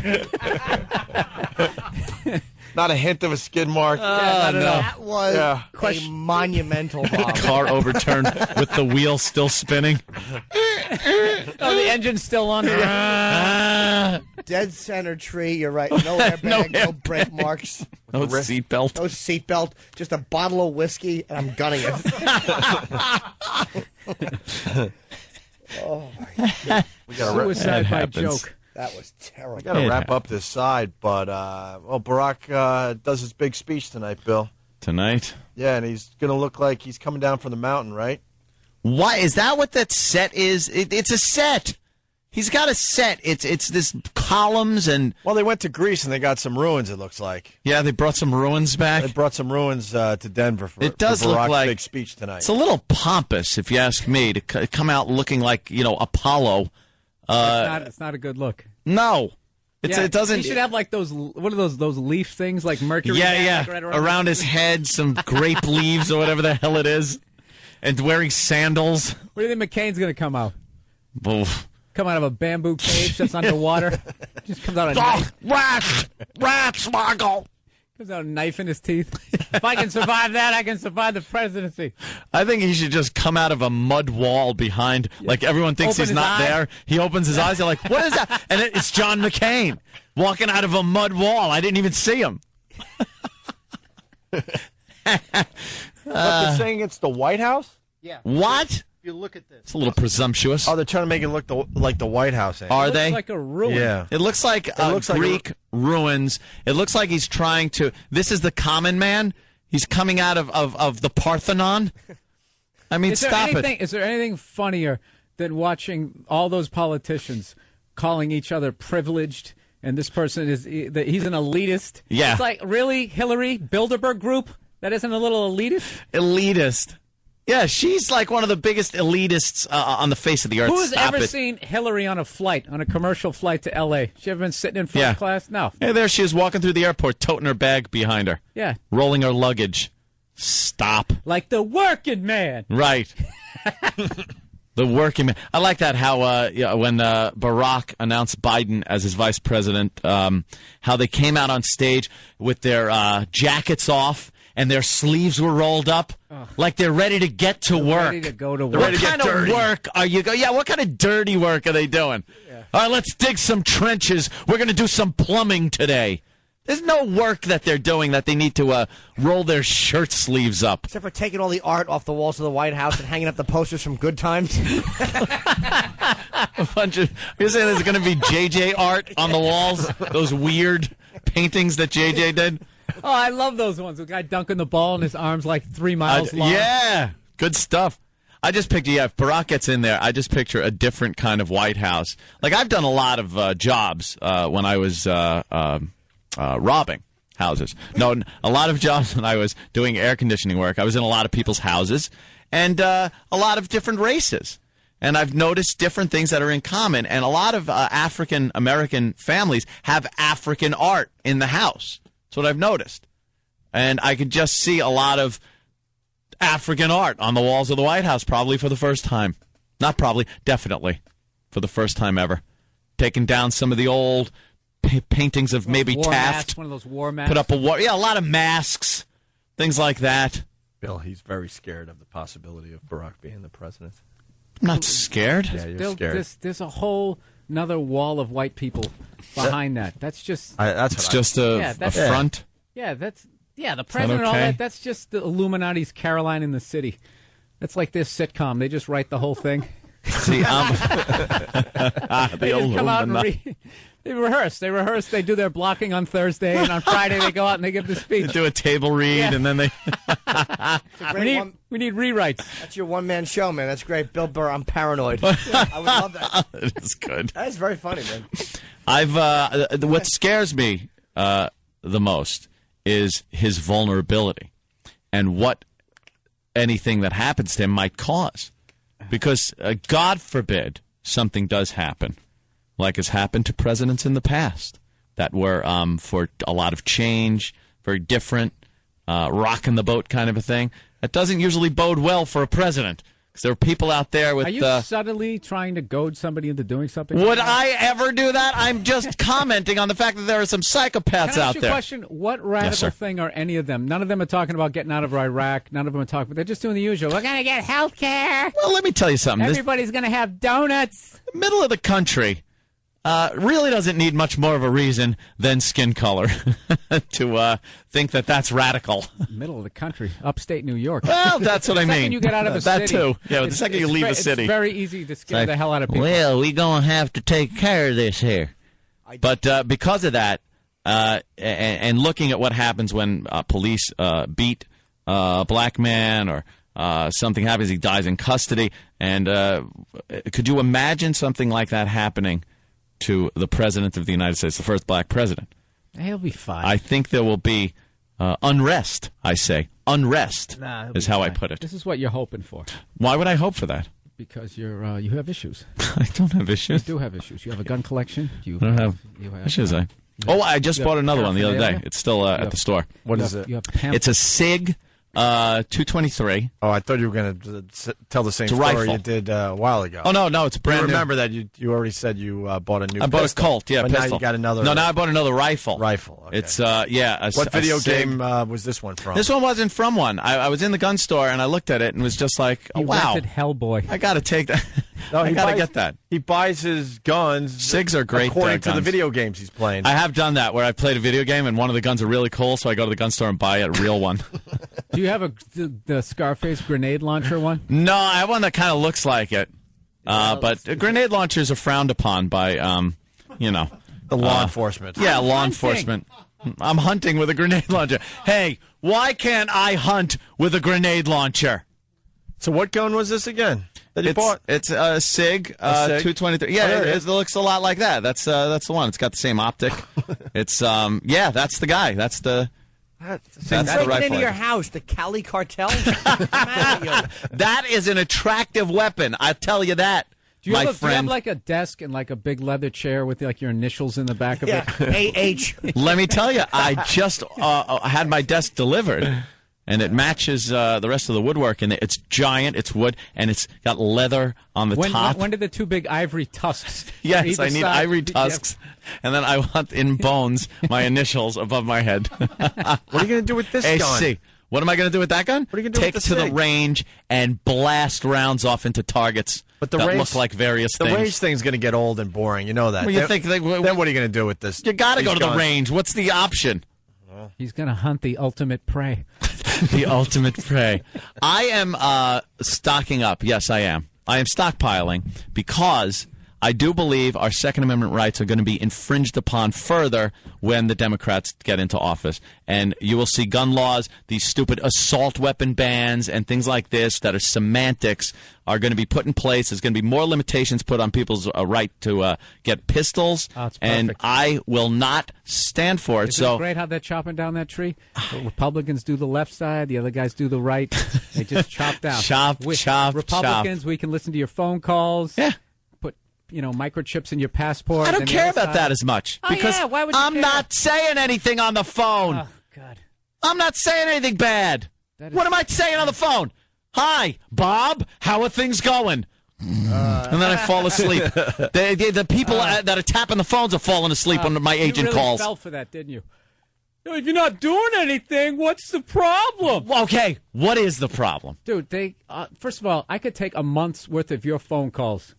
Not a hint of a skid mark. No. That was a monumental bomb. Car overturned with the wheel still spinning. Oh, the engine's still on. Dead center tree, you're right. No airbag, no brake marks. No seatbelt. No seatbelt. Just a bottle of whiskey, and I'm gunning it. Oh, my God. Suicide by joke. That was terrible. We got to wrap up this side, but Barack does his big speech tonight, Bill. Tonight? Yeah, and he's going to look like he's coming down from the mountain, right? Why is that? What that set is? It's a set. He's got a set. It's this columns and. Well, they went to Greece and they got some ruins. It looks like. Yeah, they brought some ruins back. They brought some ruins to Denver for. It does look Barack's like big speech tonight. It's a little pompous, if you ask me, to come out looking like Apollo. It's not a good look. No, it doesn't. He should have like those. What are those leaf things like Mercury? Yeah. Right around his head, some grape leaves or whatever the hell it is, and wearing sandals. Where do you think McCain's going to come out? Oof. Come out of a bamboo cage that's underwater. Just comes out a knife. Rats, Margo. Comes out a knife in his teeth. If I can survive that, I can survive the presidency. I think he should just come out of a mud wall behind, like everyone thinks he's not there. He opens his eyes, they're like, what is that? And it's John McCain walking out of a mud wall. I didn't even see him. But they're saying it's the White House? Yeah. What? If you look at this. It's a little presumptuous. Oh, they're trying to make it look like the White House. Are it they? looks like a ruin. Yeah. It looks like Greek ruins. It looks like he's trying to. This is the common man. He's coming out of the Parthenon. I mean, stop it. Is there anything funnier than watching all those politicians calling each other privileged? And this person he's an elitist. Yeah. It's like, really, Hillary Bilderberg group? That isn't a little elitist? Elitist. Yeah, she's like one of the biggest elitists on the face of the earth. Who's ever seen Hillary on a commercial flight to L.A.? She ever been sitting in first class? No. Hey, there she is walking through the airport, toting her bag behind her. Yeah. Rolling her luggage. Stop. Like the working man. Right. The working man. I like that how when Barack announced Biden as his vice president, how they came out on stage with their jackets off and their sleeves were rolled up, like they're ready to get to work. Ready to go to work. What kind of work are you going? Yeah, what kind of dirty work are they doing? Yeah. All right, let's dig some trenches. We're going to do some plumbing today. There's no work that they're doing that they need to roll their shirt sleeves up. Except for taking all the art off the walls of the White House and hanging up the posters from Good Times. A bunch of, you're saying there's going to be JJ art on the walls? Those weird paintings that JJ did? Oh, I love those ones. The guy dunking the ball and his arms like 3 miles long. Yeah, good stuff. I just picture, if Barack gets in there, I just picture a different kind of White House. Like, I've done a lot of jobs when I was robbing houses. No, a lot of jobs when I was doing air conditioning work. I was in a lot of people's houses and a lot of different races. And I've noticed different things that are in common. And a lot of African-American families have African art in the house. That's what I've noticed. And I could just see a lot of African art on the walls of the White House probably for the first time. Not probably, definitely for the first time ever. Taking down some of the old paintings of maybe war Taft. Mask, one of those war masks. Put up a lot of masks, things like that. Bill, he's very scared of the possibility of Barack being the president. I'm not scared. Yeah, you're scared. There's a whole another wall of white people behind that. That's just it's just a front. Yeah, the president and all that. That's just the Illuminati's Caroline in the City. That's like this sitcom. They just write the whole thing. See, they just come out and They rehearse. They do their blocking on Thursday, and on Friday they go out and they give the speech. They do a table read, and then they. we need rewrites. That's your one-man show, man. That's great. Bill Burr, I'm paranoid. I would love that. It is good. That is very funny, man. What scares me the most is his vulnerability and what anything that happens to him might cause. Because, God forbid, something does happen, like has happened to presidents in the past, that were for a lot of change, very different, rocking the boat kind of a thing. That doesn't usually bode well for a president. Because there are people out there with... Are you subtly trying to goad somebody into doing something? Would I ever do that? I'm just commenting on the fact that there are some psychopaths Can I ask out you there. a question? What radical thing are any of them? None of them are talking about getting out of Iraq. None of them are talking... But they're just doing the usual. We're going to get health care. Well, let me tell you something. Everybody's going to have donuts. The middle of the country really doesn't need much more of a reason than skin color to think that that's radical. Middle of the country, upstate New York. Well, that's what I mean. The second you get out of a that city. too. Yeah, the second you leave a city. It's very easy to scare the hell out of people. Well, we're going to have to take care of this here. But because of that, and looking at what happens when police beat a black man or something happens, he dies in custody, and could you imagine something like that happening to the President of the United States, the first black president? He'll be fine. I think there will be unrest, I say. Unrest is how I put it. This is what you're hoping for. Why would I hope for that? Because you have issues. I don't have issues. You do have issues. You have a gun collection. I don't have issues. I just bought another one the other day. It's still at the store. What is it? It's a SIG 223. Oh, I thought you were going to tell the same It's a story rifle. you did a while ago. Oh, no, it's brand new. Remember that you already said you bought a new I bought pistol. a Colt, but pistol. now you got another... No, now I bought another rifle. Rifle, okay. It's, What video SIG. game was this one from? This one wasn't from one. I was in the gun store, and I looked at it and was just like, You wow. rented Hellboy. I got to take that. No, I got to get that. He buys his guns... SIGs are great according to the guns. video games he's playing. I have done that, where I played a video game, and one of the guns are really cool, so I go to the gun store and buy a real one. Do you have the Scarface grenade launcher one? No, I have one that kind of looks like it. But grenade launchers are frowned upon by, the law enforcement. Yeah, law enforcement. I'm hunting with a grenade launcher. Hey, why can't I hunt with a grenade launcher? So what gun was this again that you bought? It's a SIG 223. Yeah, it looks a lot like that. That's the one. It's got the same optic. It's that's the guy. That's the That's Breaking the right into play. your house, the Cali cartel. That is an attractive weapon. I tell you that. Do you, my have, do you have friend. like a desk and like a big leather chair with like your initials in the back of it? A.H. Let me tell you, I just had my desk delivered, and it matches the rest of the woodwork. And it's giant, it's wood, and it's got leather on the top. When did the two big ivory tusks? Yes, either I need side? ivory tusks, and then I want in bones my initials above my head. What are you going to do with this gun? AC. What am I going to do with that gun? What are you going to do Take with it the to the SIG? range and blast rounds off into targets But the that range, look like various the things. range thing's going to get old and boring. You know that. Well, you then, think then what are you going to do with this? You got to go these to the guns? range. What's the option? He's going to hunt the ultimate prey. The ultimate prey. I am stocking up. Yes, I am. I am stockpiling because I do believe our Second Amendment rights are going to be infringed upon further when the Democrats get into office. And you will see gun laws, these stupid assault weapon bans, and things like this that are semantics are going to be put in place. There's going to be more limitations put on people's right to get pistols. Oh, it's and perfect. I will not stand for it. Isn't So it great how they're chopping down that tree? The Republicans do the left side, the other guys do the right. They just chop down. Chop, chop, Republicans, chop. we can listen to your phone calls. Yeah. Put, microchips in your passport. I don't and the care other about side- that as much Oh, because yeah, why would you I'm care? not saying anything on the phone. Oh, God. I'm not saying anything bad. That is- What am I saying on the phone? Hi, Bob. How are things going? And then I fall asleep. The people that are tapping the phones are falling asleep when my agent you really calls. fell for that, didn't you? If you're not doing anything, what's the problem? Okay, what is the problem? Dude, first of all, I could take a month's worth of your phone calls,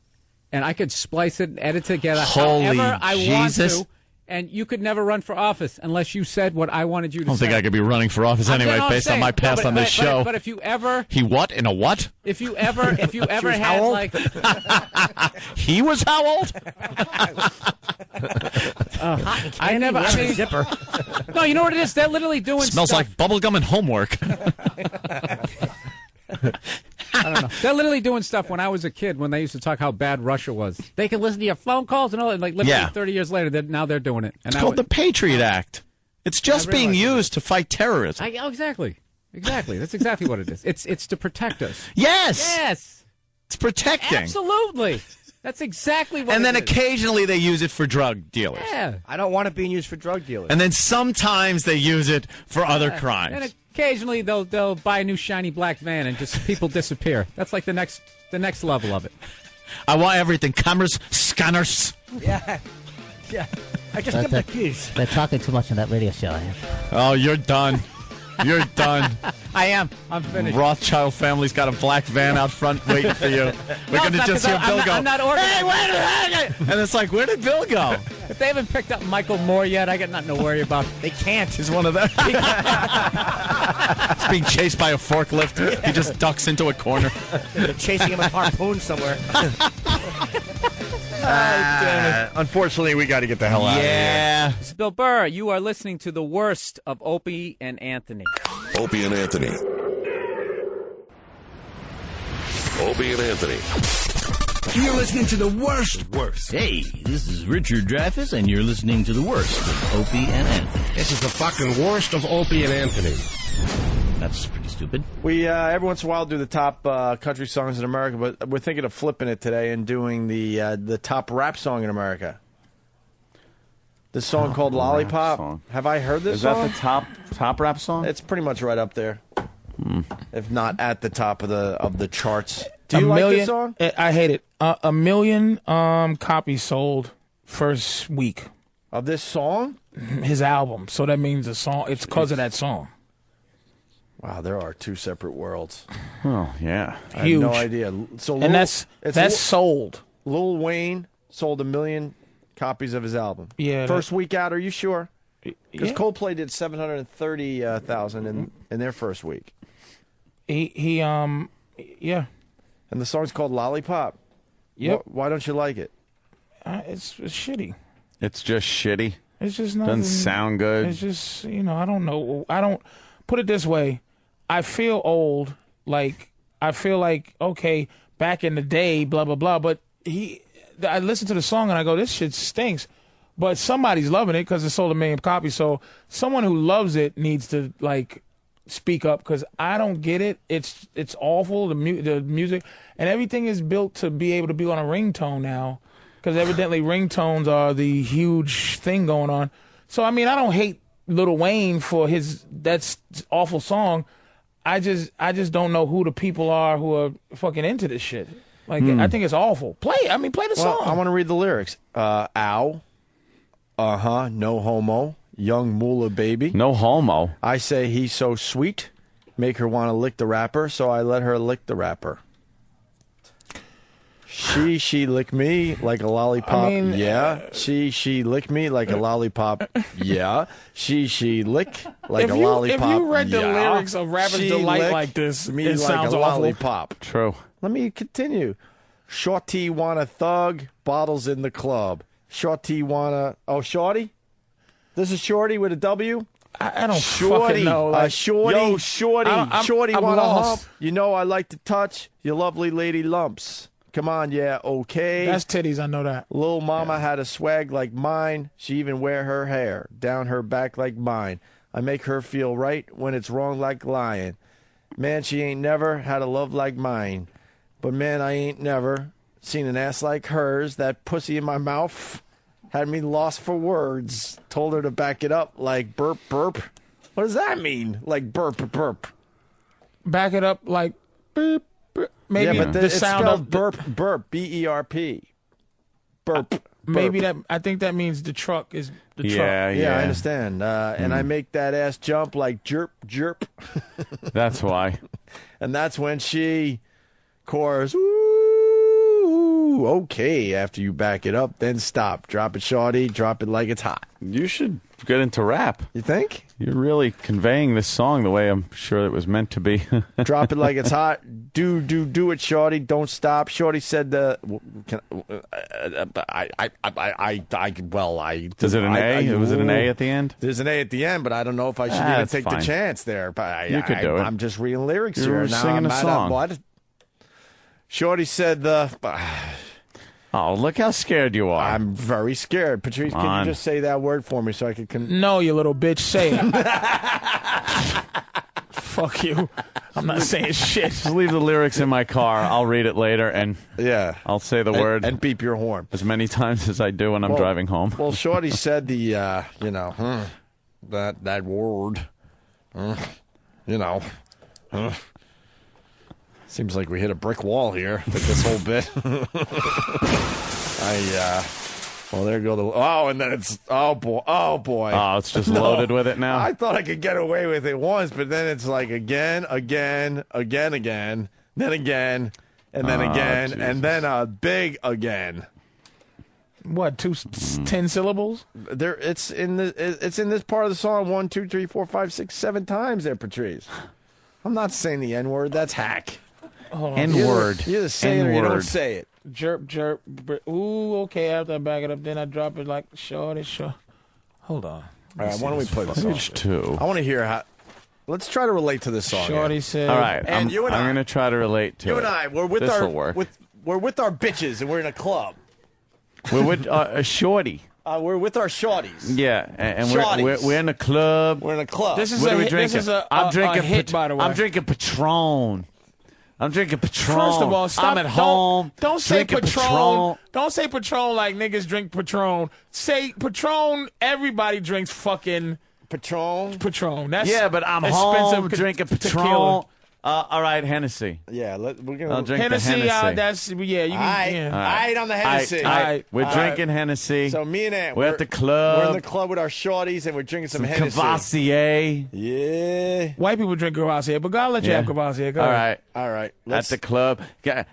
and I could splice it and edit together Holy however I Jesus. want to, and you could never run for office unless you said what I wanted you to I don't say. think I could be running for office anyway, based on my past on this show. But if you ever, He what? In a what? if you ever was had how old? like, He was how old? I never. I mean, zipper. no, you know what it is? They're literally doing Smells stuff. like bubblegum and homework. I don't know. They're literally doing stuff when I was a kid when they used to talk how bad Russia was. They can listen to your phone calls and all that. Like literally Yeah. 30 years later, now they're doing it. And It's called the Patriot Act. It's just being realize used to fight terrorism. exactly. Exactly. That's exactly what it is. It's to protect us. Yes. Yes. It's protecting. Absolutely. That's exactly what And then it is. occasionally they use it for drug dealers. Yeah. I don't want it being used for drug dealers. And then sometimes they use it for other crimes. And occasionally they'll buy a new shiny black van and just people disappear. That's like the next level of it. I want everything. Cameras, scanners. Yeah. Yeah. I just give them the keys. They're talking too much on that radio show. Oh, you're done. You're done. I am. I'm finished. Rothschild family's got a black van out front waiting for you. We're going to it's not, just 'cause hear Bill I'm go, I'm not organized. hey, wait a minute. And it's like, where did Bill go? If they haven't picked up Michael Moore yet, I got nothing to worry about. They can't. He's one of them. He's being chased by a forklift. He just ducks into a corner. They're chasing him with harpoons somewhere. Unfortunately, we got to get the hell out of here. Yeah. This is Bill Burr. You are listening to the worst of Opie and Anthony. Opie and Anthony. Opie and Anthony. You're listening to the worst. Hey, this is Richard Dreyfuss, and you're listening to the worst of Opie and Anthony. This is the fucking worst of Opie and Anthony. That's pretty stupid. We every once in a while do the top country songs in America, but we're thinking of flipping it today and doing the top rap song in America. This song called "Lollipop." Song. Have I heard this Is song? that the top rap song? It's pretty much right up there, if not at the top of the charts. Do you like million, this song? I hate it. A million copies sold first week of this song. His album. So that means the song. It's because of that song. Wow, there are two separate worlds. Oh yeah, I Huge. have no idea. So And that's sold. Lil Wayne sold 1 million copies of his album. Yeah, first week out. Are you sure? Because Yeah. Coldplay did 730,000 in their first week. Yeah. And the song's called "Lollipop." Yep. Why don't you like it? It's shitty. It's just shitty. It's just not. Doesn't sound good. It's just I don't know. I don't put it this way. I feel old. Like I feel like okay, back in the day, blah blah blah. But I listen to the song and I go, this shit stinks. but somebody's loving it because it sold 1 million copies. So someone who loves it needs to like speak up because I don't get it. It's awful. The music and everything is built to be able to be on a ringtone now because evidently ringtones are the huge thing going on. So I mean, I don't hate Lil Wayne for that's awful song. I just don't know who the people are who are fucking into this shit. Like I think it's awful. Play the song. I want to read the lyrics. Ow. No homo. Young moolah baby. No homo. I say he's so sweet. Make her want to lick the rapper, so I let her lick the rapper. She lick me like a lollipop. Yeah. She lick me like a lollipop. Yeah. She lick like a lollipop. If you read the lyrics of Rapper's Delight like this, me it like sounds a awful. lollipop. True. Let me continue. Shorty wanna thug, bottles in the club. Shorty wanna... Oh, Shorty? This is Shorty with a W? I don't Shorty, fucking know. Like, Shorty, yo, Shorty, I'm Shorty wanna lost. hump. You know I like to touch your lovely lady lumps. Come on, yeah, okay. That's titties, I know that. Lil mama had a swag like mine. She even wear her hair down her back like mine. I make her feel right when it's wrong like lying. Man, she ain't never had a love like mine. But man, I ain't never seen an ass like hers. That pussy in my mouth had me lost for words. Told her to back it up like burp, burp. What does that mean? Like burp, burp. Back it up like beep. Maybe yeah, but the sound of burp, burp, B-E-R-P. Burp. Maybe that. I think that means the truck is the truck. Yeah, I understand. And I make that ass jump like jerp, jerp. That's why. And that's when she chorus, ooh, okay. After you back it up, then stop. Drop it, shorty. Drop it like it's hot. You should get into rap. You think? You're really conveying this song the way I'm sure it was meant to be. Drop it like it's hot. Do it, shorty. Don't stop. Shorty said the. Is it an A? Was it an A at the end? There's an A at the end, but I don't know if I should even take the chance there. But you could do it. I'm just reading lyrics you here. Were now singing I'm a song. What? Shorty said the. Oh, look how scared you are. I'm very scared. Patrice, can you just say that word for me so I can... No, you little bitch. Say it. Fuck you. I'm not saying shit. Just leave the lyrics in my car. I'll read it later, and I'll say the word. And beep your horn. As many times as I do when I'm driving home. Well, Shorty said the, that word. Seems like we hit a brick wall here with this whole bit. Well, there go the... Oh, and then it's... Oh, boy. Oh, it's just loaded with it now? I thought I could get away with it once, but then it's like again, then again, and then again, and then a big again. What, 10 syllables? It's in this part of the song 1, 2, 3, 4, 5, 6, 7 times there, Patrice. I'm not saying the N-word. That's hack. N-word. You either say it or you don't say it. Jerp, jerp. Ooh, okay. After I back it up, then I drop it like shorty. Hold on. All right, why don't we play the song? Page 2. I want to hear how... Let's try to relate to this song. Shorty said... All right, and I'm going to try to relate to it. You and I, we're with This'll work. We're with our bitches, and we're in a club. We're with a shorty. We're with our shorties. Yeah, and we're in a club. We're in a club. This is what are we This is I'm drinking a hit, by the way. I'm drinking Patron. First of all, stop. I'm at home. Don't say Patron. Don't say Patron like niggas drink Patron. Say Patron. Everybody drinks fucking Patron. That's but I'm home drinking Patron. All right, Hennessy. Yeah, we're gonna. I'll drink Hennessy. the Hennessy. That's You can. All right, on the Hennessy. We're drinking Hennessy. So me and Ant, we're at the club. We're in the club with our shorties, and we're drinking some Hennessy. Cavassier. Yeah. White people drink Cavassier, but God let you have Cavassier. All right. Let's... At the club.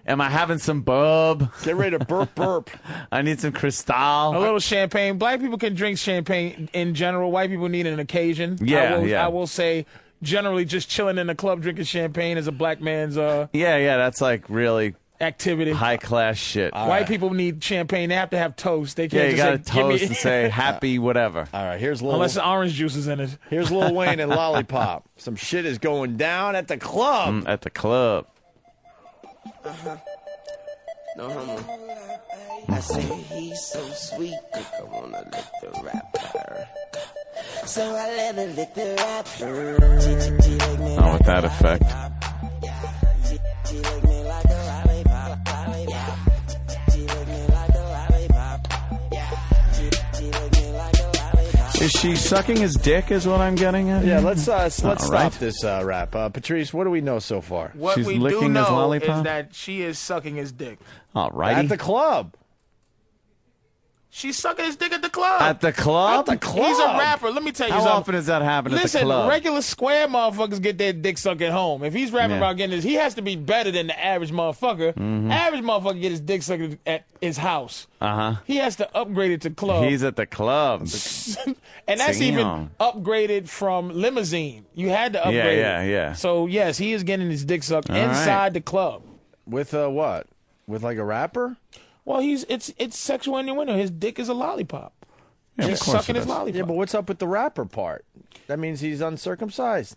Am I having some bub? Get ready to burp. I need some Cristal. A little champagne. Black people can drink champagne in general. White people need an occasion. I will say... Generally, just chilling in the club drinking champagne is a black man's that's like really activity, high class shit. White people need champagne. They have to have toast. They can't you just gotta toast and say happy whatever. All right, here's Lil... unless the orange juice is in it. Here's Lil Wayne and Lollipop. Some shit is going down at the club. At the club. No homo. I say he's so sweet, I wanna lick the rapper. So I let her lick the rapper. Oh, with that effect. Is she sucking his dick? Is what I'm getting at? Yeah, let's All stop right. this rap. Patrice, what do we know so far? What She's we licking do his know lollipop? is that she is sucking his dick. All right. At the club. She's sucking his dick at the club. At the club? At the club. He's a rapper. Let me tell you How something. often does that happen at Listen, the club? regular square motherfuckers get their dick sucked at home. If he's rapping Yeah. about getting his, he has to be better than the average motherfucker. Mhm. Average motherfucker get his dick sucked at his house. Uh-huh. He has to upgrade it to club. He's at the club. And that's Damn. even upgraded from limousine. You had to upgrade yeah. it. So, yes, he is getting his dick sucked All inside right. the club. With what? With like a rapper? Well, it's sexual innuendo. His dick is a lollipop. Yeah, He's sucking his lollipop. Yeah, but what's up with the rapper part? That means he's uncircumcised.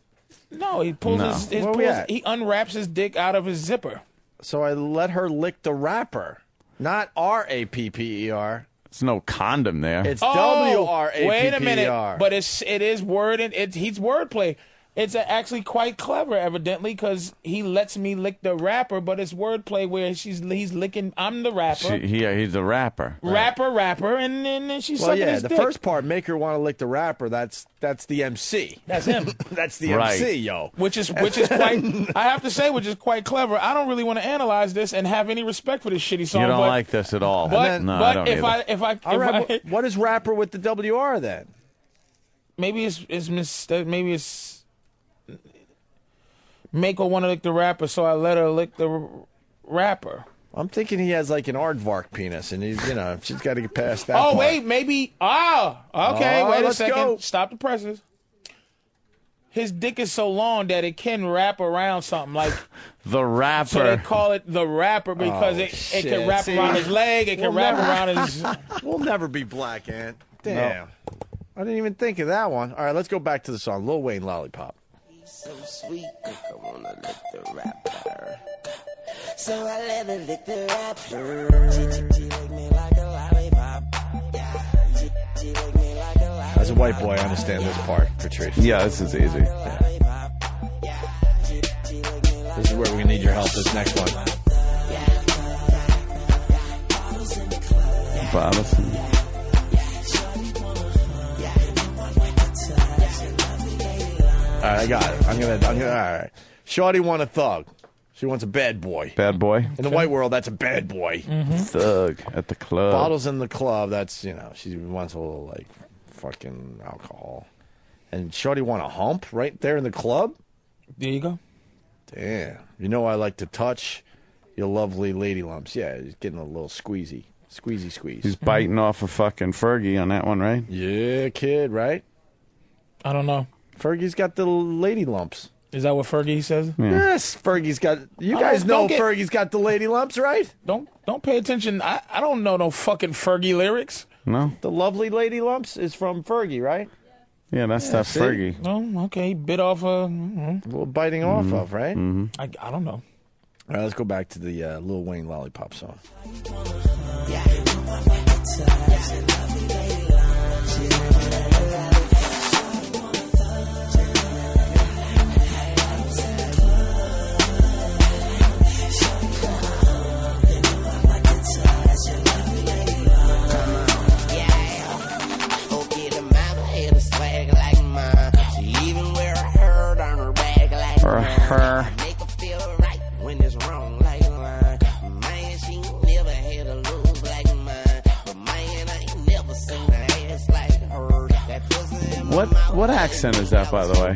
No, he pulls he unwraps his dick out of his zipper. So I let her lick the rapper, not R-A-P-P-E-R. There's no condom there. It's W-R-A-P-P-E-R. Wait a minute, but it is word and he's wordplay. It's actually quite clever, evidently, because he lets me lick the rapper, but it's wordplay where he's licking. I'm the rapper. He's a rapper. Rapper, and then she's Well, sucking yeah, his the dick. first part, make her want to lick the rapper. That's the MC. That's him. That's the Right. MC, yo. Which is quite. I have to say, which is quite clever. I don't really want to analyze this and have any respect for this shitty song. You don't but, like this at all. But, no, but I don't if either. All right, what is rapper with the WR then? maybe it's make her want to lick the rapper, so I let her lick the rapper. I'm thinking he has like an aardvark penis, and he's she's got to get past that. Oh part. wait, maybe. Okay. Oh, wait a let's second. go. Stop the presses. His dick is so long that it can wrap around something like. The rapper. So they call it the rapper because it can wrap around his leg. It can wrap around his. We'll never be black, Ant. Damn. I didn't even think of that one. All right, let's go back to the song. Lil Wayne, Lollipop. So sweet, I wanna lick the rapper. So I let her lick the rapper. She lick me like a lollipop. She lick me like a lollipop. As a white boy, I understand this part, Patrice. Yeah, this is easy. This is where we're going to need your help, this next one. Bottles. All right, I got it. I'm gonna. All right. Shorty want a thug. She wants a bad boy. Bad boy. In the white world, that's a bad boy. Thug at the club. Bottles in the club. That's she wants a little like fucking alcohol. And Shorty want a hump right there in the club. There you go. Damn. I like to touch your lovely lady lumps. Yeah, he's getting a little squeeze. He's biting off a fucking Fergie on that one, right? Yeah, kid, right? I don't know. Fergie's got the lady lumps. Is that what Fergie says? Yeah. Yes, Fergie's got. You guys know Fergie's got the lady lumps, right? Don't pay attention. I don't know no fucking Fergie lyrics. No. The lovely lady lumps is from Fergie, right? Yeah, that's that see? Fergie. Oh, okay. He bit off a little biting off of, right? Mm-hmm. I don't know. All right, let's go back to the Lil Wayne Lollipop song. Her. Make her feel right when it's wrong like mine. Man, she never had a little black mind. But man, I ain't never seen an ass like her. That pussy in my What accent is that, by the way?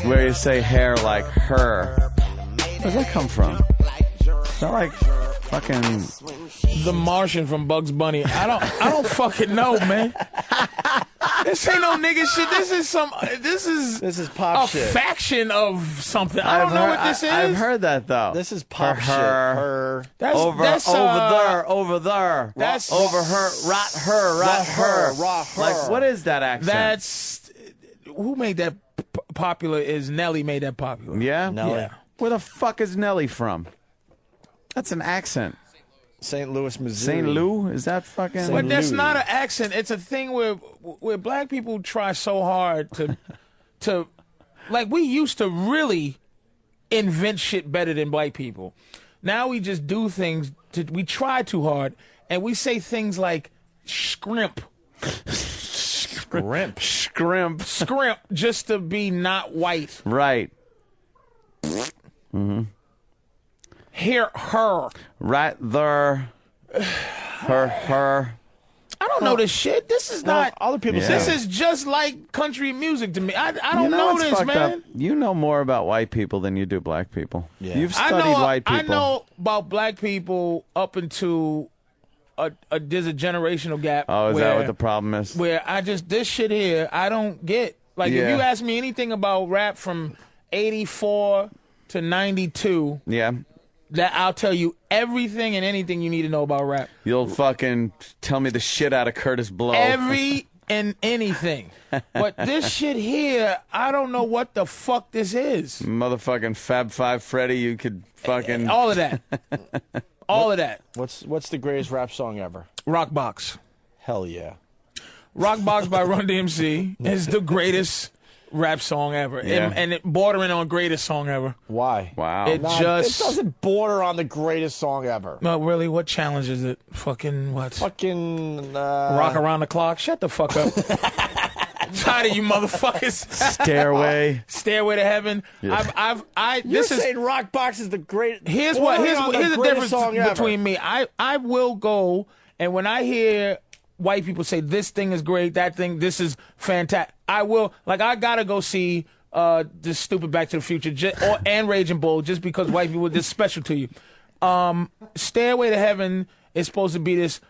Where you say hair like her. Where's that come from? Is that like fucking The Martian from Bugs Bunny. I don't fucking know, man. This ain't no nigga shit. This is pop a shit. faction of something. I don't know what this is. I've heard that though. This is pop shit. Her. That's over there. That's over her. Rot her. Like what is that accent? That's who made that popular. Is Nelly made that popular? Yeah. Yeah. Where the fuck is Nelly from? That's an accent. St. Louis, Missouri. St. Lou? Is that fucking? But that's not an accent. It's a thing where black people try so hard to like, we used to really invent shit better than white people. Now we just do things. We try too hard, and we say things like scrimp. Scrimp, just to be not white. Right. Her. Right there. Her. I don't know this shit. This is not. Other people This is just like country music to me. I don't You know know what's this, fucked man. up? You know more about white people than you do black people. Yeah. You've studied white people. I know about black people up until there's a generational gap. Oh, is that what the problem is? Where this shit here, I don't get. Like, if you ask me anything about rap from 84 to 92, that I'll tell you everything and anything you need to know about rap. You'll fucking tell me the shit out of Curtis Blow. Every and anything. But this shit here, I don't know what the fuck this is. Motherfucking Fab Five Freddy, you could fucking... All of that. All of that. What's the greatest rap song ever? Rock Box. Hell yeah. Rock Box by Run DMC is the greatest rap song ever. Yeah. And it bordering on greatest song ever. Why? Wow. It doesn't border on the greatest song ever. No, really, what challenge is it? Fucking what? Fucking Rock Around the Clock? Shut the fuck up. Tired of you motherfuckers. Stairway to Heaven. Yeah. You're saying Rock Box is the great. Here's the difference between me. I will go, and when I hear white people say this thing is great, that thing, this is fantastic, I will, like, I gotta go see this stupid Back to the Future and Raging Bull just because white people are this special to you. Stairway to Heaven is supposed to be this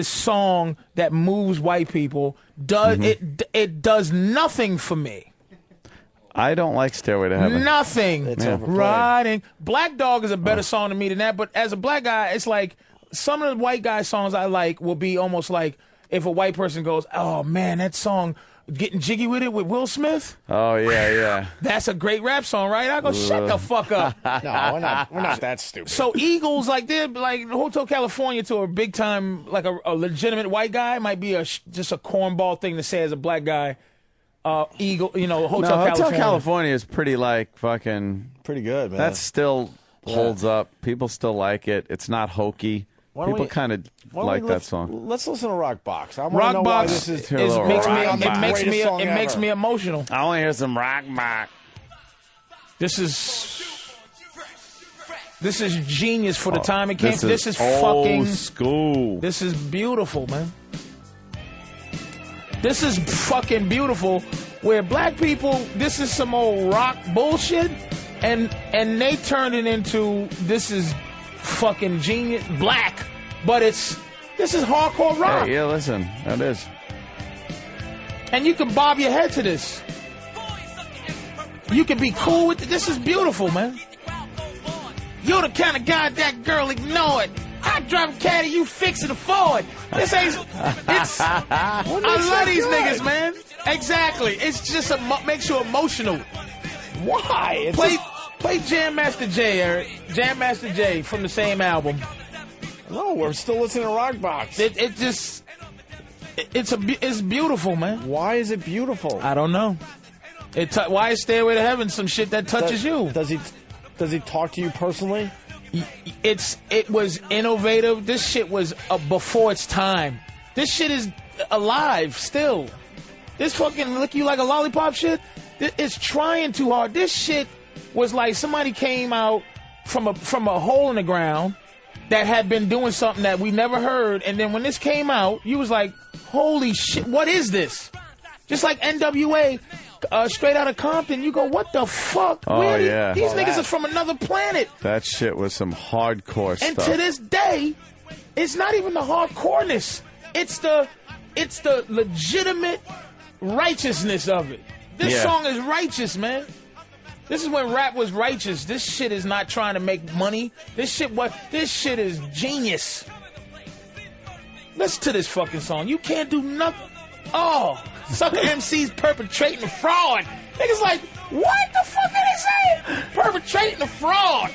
song that moves white people. It does nothing for me. I don't like Stairway to Heaven. Nothing. It's overplayed. Riding. Black Dog is a better song to me than that, but as a black guy, it's like some of the white guy songs I like will be almost like if a white person goes, oh man, that song, Getting Jiggy With It with Will Smith. Oh, yeah. That's a great rap song, right? I go, shut the fuck up. No, we're not that stupid. So Eagles, like Hotel California to a big time, like a legitimate white guy might be just a cornball thing to say as a black guy. Hotel California. Hotel California is pretty fucking pretty good, man. That still holds up. People still like it. It's not hokey. People kind of like that song. Let's listen to Rock Box. I want to Rock know Box why this is it makes me emotional. I want to hear some Rock Box. This is genius for the time it came. This is old fucking school. This is beautiful, man. This is fucking beautiful. Where black people, this is some old rock bullshit, and they turned it into this is fucking genius black, but this is hardcore rock. Hey, yeah, listen, that is. And you can bob your head to this. You can be cool with it. This is beautiful, man. You're the kind of guy that girl ignored. I drive a caddy, you fix it a Ford. This ain't. I love these niggas, man. Exactly. It's just makes you emotional. Why? Play Jam Master Jay, Eric. Jam Master Jay from the same album. No, we're still listening to Rock Box. It's beautiful, man. Why is it beautiful? I don't know. Why is Stairway to Heaven some shit that touches you? Does he talk to you personally? It was innovative. This shit was before its time. This shit is alive still. This fucking lick you like a lollipop shit, it's trying too hard. This shit was like somebody came out from a hole in the ground that had been doing something that we never heard, and then when this came out, you was like, holy shit, what is this? Just like NWA, Straight Outta Compton, you go, what the fuck? Oh, yeah. These niggas are from another planet. That shit was some hardcore and stuff. And to this day, it's not even the hardcoreness. It's the legitimate righteousness of it. This song is righteous, man. This is when rap was righteous. This shit is not trying to make money. This shit is genius. Listen to this fucking song. You can't do nothing. Oh, sucker MCs perpetrating a fraud. Niggas like, what the fuck are they saying? Perpetrating a fraud.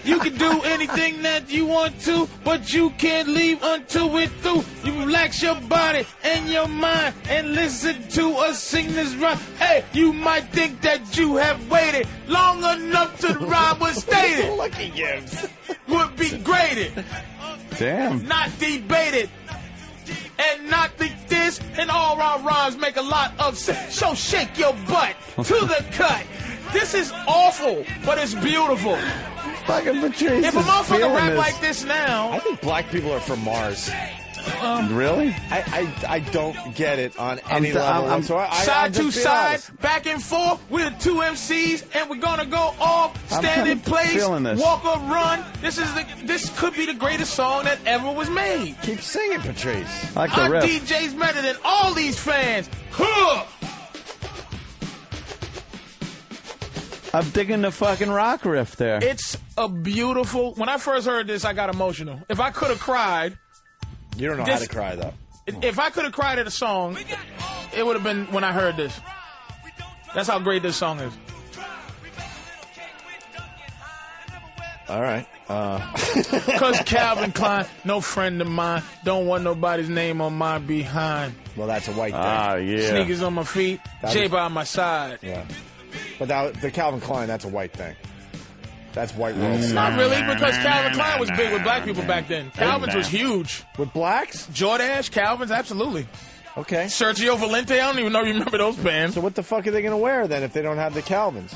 You can do anything that you want to, but you can't leave until we're through. You relax your body and your mind and listen to us sing this rhyme. Hey, you might think that you have waited long enough to the rhyme was stated. Look at you. Would be graded. Damn. Not debated. And not think this, and all our rhymes make a lot of sense. So shake your butt to the cut. This is awful, but it's beautiful. Fucking Patrice. If a is motherfucker feeling rap this. like this now, I think black people are from Mars. Really? I don't get it on any level. I'm side to just being side, honest. back and forth, we're the two MCs, and we're gonna go off, I'm stand kinda in place, feeling this. walk or run. This could be the greatest song that ever was made. Keep singing, Patrice. I like the Our riff. DJ's better than all these fans. Huh! I'm digging the fucking rock riff there. It's a beautiful. When I first heard this, I got emotional. If I could have cried, You don't know how to cry, though. if I could have cried at a song, it would have been when I heard this. That's how great this song is. All right. Because Calvin Klein, no friend of mine, don't want nobody's name on my behind. Well, that's a white thing. Ah, yeah. Sneakers on my feet, That J is- by my side. Yeah. But the Calvin Klein, that's a white thing. That's white world. Not really, because Calvin Klein was big with black people back then. Calvin's was huge. With blacks? Jordache, Calvin's, absolutely. Okay. Sergio Valente, I don't even know if you remember those bands. So what the fuck are they going to wear then if they don't have the Calvins?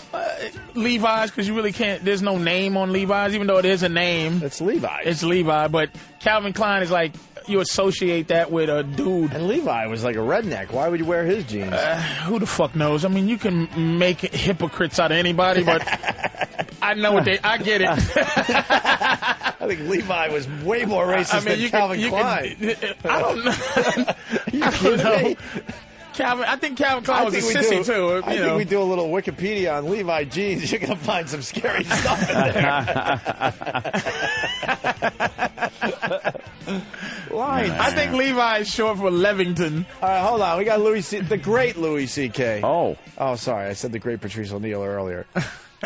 Levi's, because you really can't, there's no name on Levi's, even though it is a name. It's Levi's. It's Levi, but Calvin Klein is like, you associate that with a dude. And Levi was like a redneck. Why would you wear his jeans? Who the fuck knows? I mean, you can make hypocrites out of anybody, but I know what I get it. I think Levi was way more racist than Calvin Klein. I don't know. I don't know. Calvin, I think Calvin Klein was a sissy too. I think we do a little Wikipedia on Levi jeans. You're going to find some scary stuff in there. Lines. I think Levi is short for Levington. All right, hold on. We got the great Louis C.K. Oh, sorry. I said the great Patrice O'Neill earlier.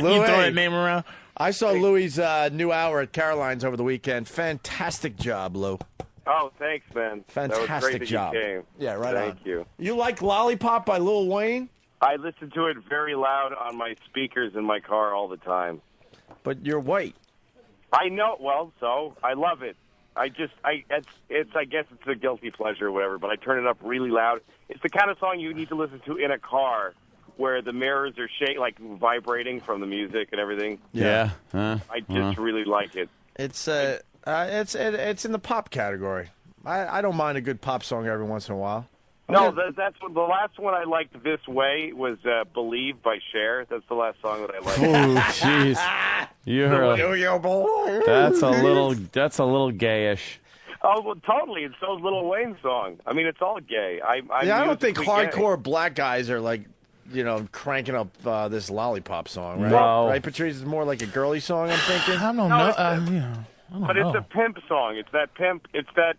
Louis, You throw that name around. I saw Louis' new hour at Caroline's over the weekend. Fantastic job, Lou. Oh, thanks, man. That was Fantastic great that job. You came. Yeah, right on. Thank you. You like Lollipop by Lil Wayne? I listen to it very loud on my speakers in my car all the time. But you're white. I know. Well, so I love it. I guess it's a guilty pleasure or whatever, but I turn it up really loud. It's the kind of song you need to listen to in a car where the mirrors are vibrating from the music and everything. Yeah. I just really like it. It's in the pop category. I don't mind a good pop song every once in a while. No, that's what, the last one I liked this way was "Believe" by Cher. That's the last song that I liked. Oh, jeez. That's a little gayish. Oh, well, totally. It's those Lil Wayne song. I mean, it's all gay. I don't think musically hardcore black guys are like, cranking up this Lollipop song, right? No. Right, Patrice? It's more like a girly song, I'm thinking. I don't know. But it's a pimp song. It's that pimp. It's that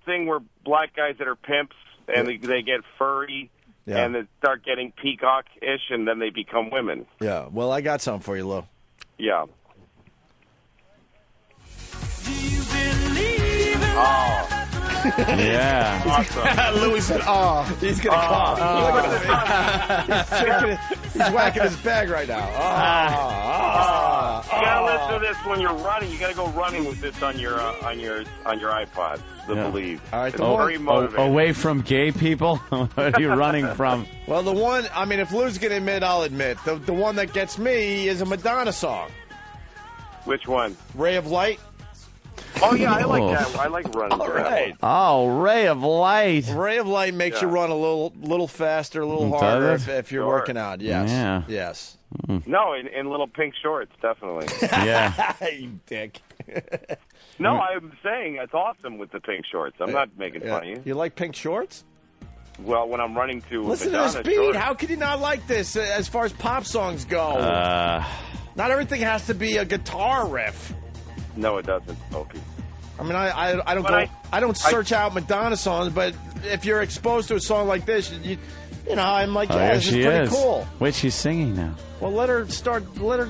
thing where black guys that are pimps and they get furry and they start getting peacock-ish and then they become women. Yeah. Well, I got something for you, Lou. Yeah. Oh. Yeah. Awesome. Louis said, "Oh, he's gonna cough. Look at him. He's whacking his bag right now. You gotta listen to this when you're running. You gotta go running with this on your iPod. Believe. All right, it's very motivating. Away from gay people? What are you running from? Well, the one, I mean, if Lou's gonna admit, I'll admit. The one that gets me is a Madonna song. Which one? Ray of Light. Oh, yeah, I like that. I like running. All right. Oh, Ray of Light. Ray of Light makes you run a little faster, a little harder if you're working out. Yes. Yeah. Yes. No, in little pink shorts, definitely. Yeah. You dick. No, I'm saying it's awesome with the pink shorts. I'm not making fun of you. You like pink shorts? Well, when I'm running to Listen Madonna to the speed. shorts. How could you not like this as far as pop songs go? Not everything has to be a guitar riff. No, it doesn't, Opie. I mean, I don't search out Madonna songs, but if you're exposed to a song like this, You know, I'm like, Oh, yeah, yeah, this is she pretty is. cool. Wait, she's singing now. Well, let her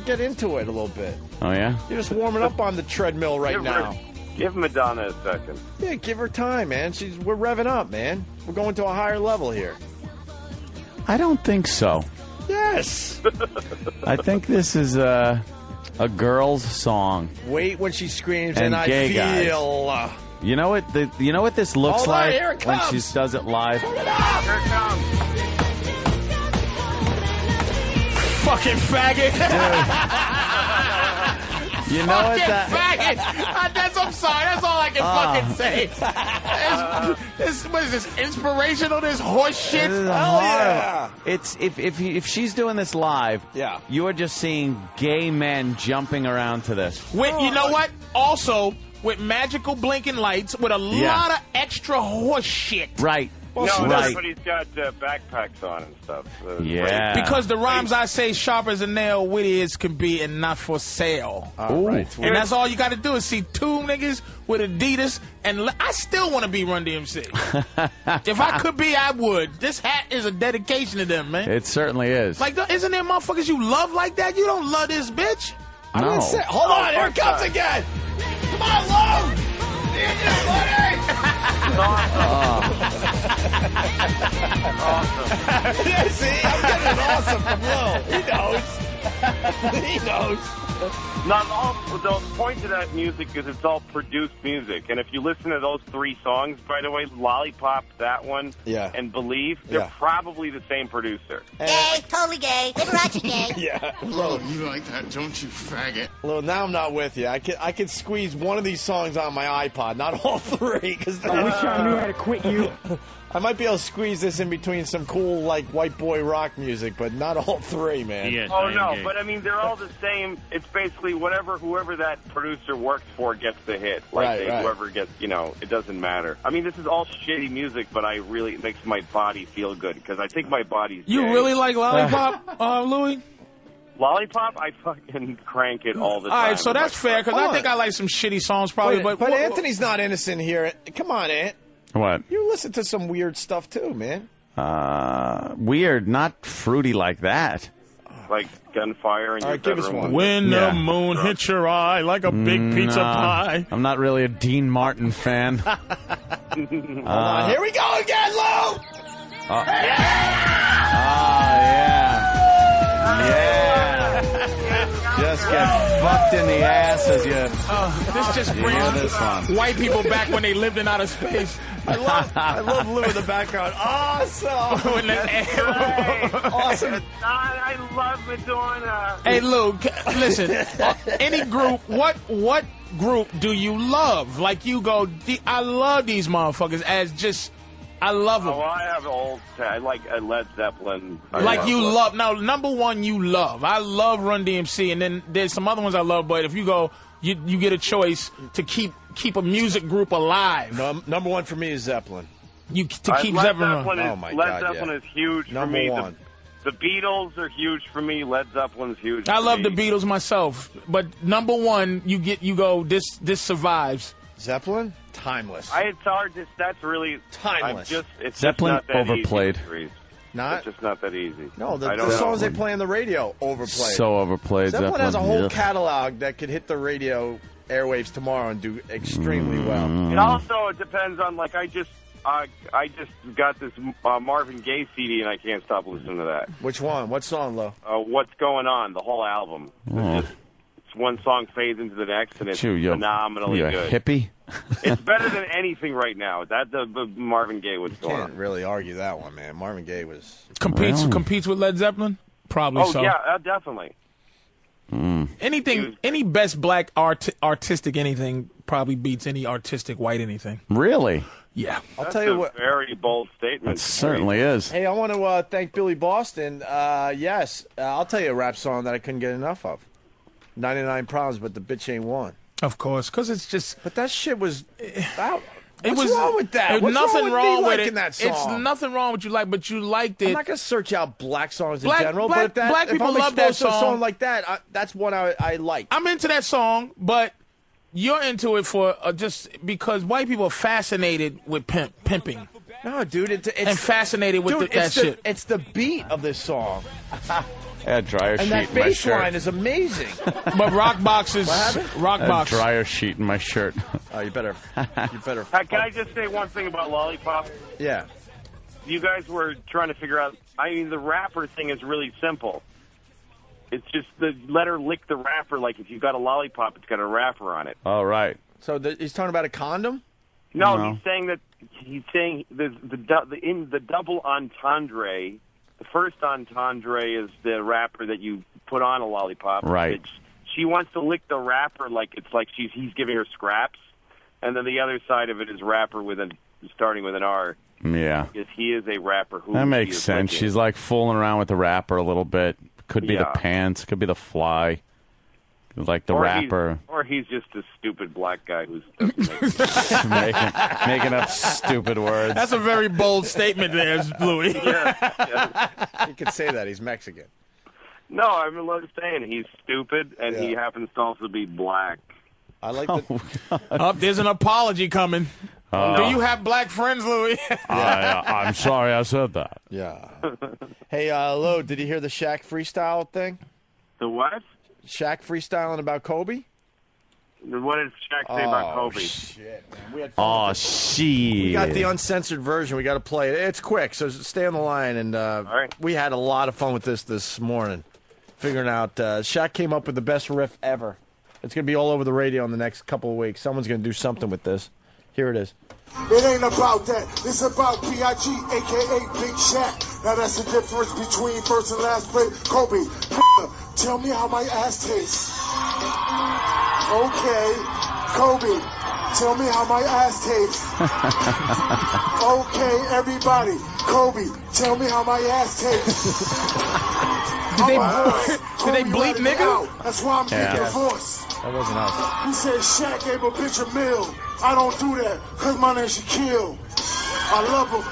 get into it a little bit. Oh, yeah? You're just warming up on the treadmill right now. Give Madonna a second. Yeah, give her time, man. We're revving up, man. We're going to a higher level here. I don't think so. Yes. I think this is a girl's song. Wait when she screams, And I gay feel. guys. You know what? You know what this looks Hold on, like here it when comes. she does it live. Here it comes. Fucking faggot. You know what? Fucking faggot. I'm sorry. That's all I can fucking say. What is this? Inspirational? This horse shit? This is Hell horrible. yeah. It's if she's doing this live, yeah, you are just seeing gay men jumping around to this. You know what? Also, with magical blinking lights, with a lot of extra horse shit. Right. No, right. everybody's got backpacks on and stuff. So Yeah. Because the rhymes I say, sharp as a nail, witty as can be, and not for sale. Right. And that's all you got to do is see two niggas with Adidas, and I still want to be Run DMC. If I could be, I would. This hat is a dedication to them, man. It certainly is. Like, isn't there motherfuckers you love like that? You don't love this bitch. No. Hold on, here it comes again. Come on, Lou. Yeah, see, I'm getting an awesome from Lou. He knows. He knows. Not all. The point of that music is it's all produced music, and if you listen to those three songs, by the way, Lollipop, that one, and Believe, they're probably the same producer. Gay, totally gay. Liberace gay. Yeah. Lou, you like that, don't you, faggot? Lou, now I'm not with you. I could squeeze one of these songs on my iPod, not all three. Cause I wish I knew how to quit you. I might be able to squeeze this in between some cool, like, white boy rock music, but not all three, man. Yes, but I mean, they're all the same. It's basically whoever that producer works for gets the hit. Like, whoever gets, it doesn't matter. I mean, this is all shitty music, but it makes my body feel good, because I think my body's You gay. really like Lollipop, Louis? Lollipop, I fucking crank it all the time. All right, so that's fair, because I think I like some shitty songs probably. But Anthony's not innocent here. Come on, Ant. What? You listen to some weird stuff, too, man. Weird, not fruity like that. Like gunfire in your give us bedroom. one. When the moon hits your eye like a big pizza pie. I'm not really a Dean Martin fan. Hold on, here we go again, Lou! Just get fucked in the ass as you. This just brings this one. white people back when they lived in outer space. I love Lou in the background. Awesome! Awesome. I love Madonna. Hey, Lou, listen. Any group, what group do you love? Like you go, I love these motherfuckers as just, I love them. Oh, I have I like Led Zeppelin. Now, number one you love. I love Run DMC, and then there's some other ones I love, but if you go, you get a choice to keep a music group alive. Number one for me is Zeppelin. Keep Zeppelin. Led Zeppelin is huge number for me. One. The Beatles are huge for me. Led Zeppelin's huge. I love the Beatles myself, but number one, you go. This survives. Zeppelin, timeless. It's hard. That's really timeless. It's Zeppelin just not that overplayed. Easy. Not? It's just not that easy. No, the songs they play on the radio overplayed. So overplayed. Zeppelin has a whole catalog that could hit the radio airwaves tomorrow and do extremely well. It also depends on I just got this Marvin Gaye CD and I can't stop listening to that. Which one? What song, Lo? What's Going On? The whole album. It's one song fades into the next, and it's phenomenally good. You a hippie? It's better than anything right now. That the Marvin Gaye was going on. Can't really argue that one, man. Marvin Gaye was competes with Led Zeppelin. Probably so. Oh yeah, definitely. Any best black artistic anything probably beats any artistic white anything. Really? Yeah. I'll tell you what. Very bold statement. It certainly is. Hey, I want to thank Billy Boston. Yes, I'll tell you a rap song that I couldn't get enough of. 99 Problems, but the bitch ain't one. Of course, because it's just. But that shit was. What's wrong with that? What's nothing wrong with it. That song? It's nothing wrong with you but you liked it. I'm not gonna search out black songs in general, black but people if I'm love that exposed to a song. song like that, that's what I like. I'm into that song, but you're into it for just because white people are fascinated with pimping. No, dude, it's and fascinated with dude, that shit. It's the beat of this song. Yeah, dryer And sheet that in my bass shirt. line is amazing. But Rockbox is Rockbox. A dryer sheet in my shirt. Oh, you better. Can I just say one thing about Lollipop? Yeah. You guys were trying to figure out. I mean, the rapper thing is really simple. It's just let her lick the wrapper. Like if you've got a lollipop, it's got a wrapper on it. Oh, right. So he's talking about a condom? No, he's saying the double entendre. The first entendre is the wrapper that you put on a lollipop. Right. She wants to lick the wrapper like it's like he's giving her scraps, and then the other side of it is wrapper starting with an R. Yeah. Because he is a rapper. That makes sense. She's like fooling around with the wrapper a little bit. Could be the pants. Could be the fly. Like the rapper. Or he's just a stupid black guy who's making up stupid words. That's a very bold statement there, Louis. You could say that. He's Mexican. No, I'm just saying he's stupid, and he happens to also be black. I like there's an apology coming. Do you have black friends, Louis? I'm sorry I said that. Yeah. Hey, Lou, did you hear the Shaq freestyle thing? The what? Shaq freestyling about Kobe? What did Shaq say about Kobe? Shit, man. We had fun with it. Shit. We got the uncensored version. We got to play it. It's quick, so stay on the line. And we had a lot of fun with this morning, figuring out. Shaq came up with the best riff ever. It's going to be all over the radio in the next couple of weeks. Someone's going to do something with this. Here it is. It ain't about that. It's about B.I.G., a.k.a. Big Shaq. Now that's the difference between first and last place. Kobe, tell me how my ass tastes. Okay. Kobe, tell me how my ass tastes. Okay, everybody. Kobe, tell me how my ass tastes. Did they bleep nigga? That's why I'm getting divorced. That wasn't us. He said Shaq gave a bitch a meal. I don't do that, cause my name Shaquille. I love him,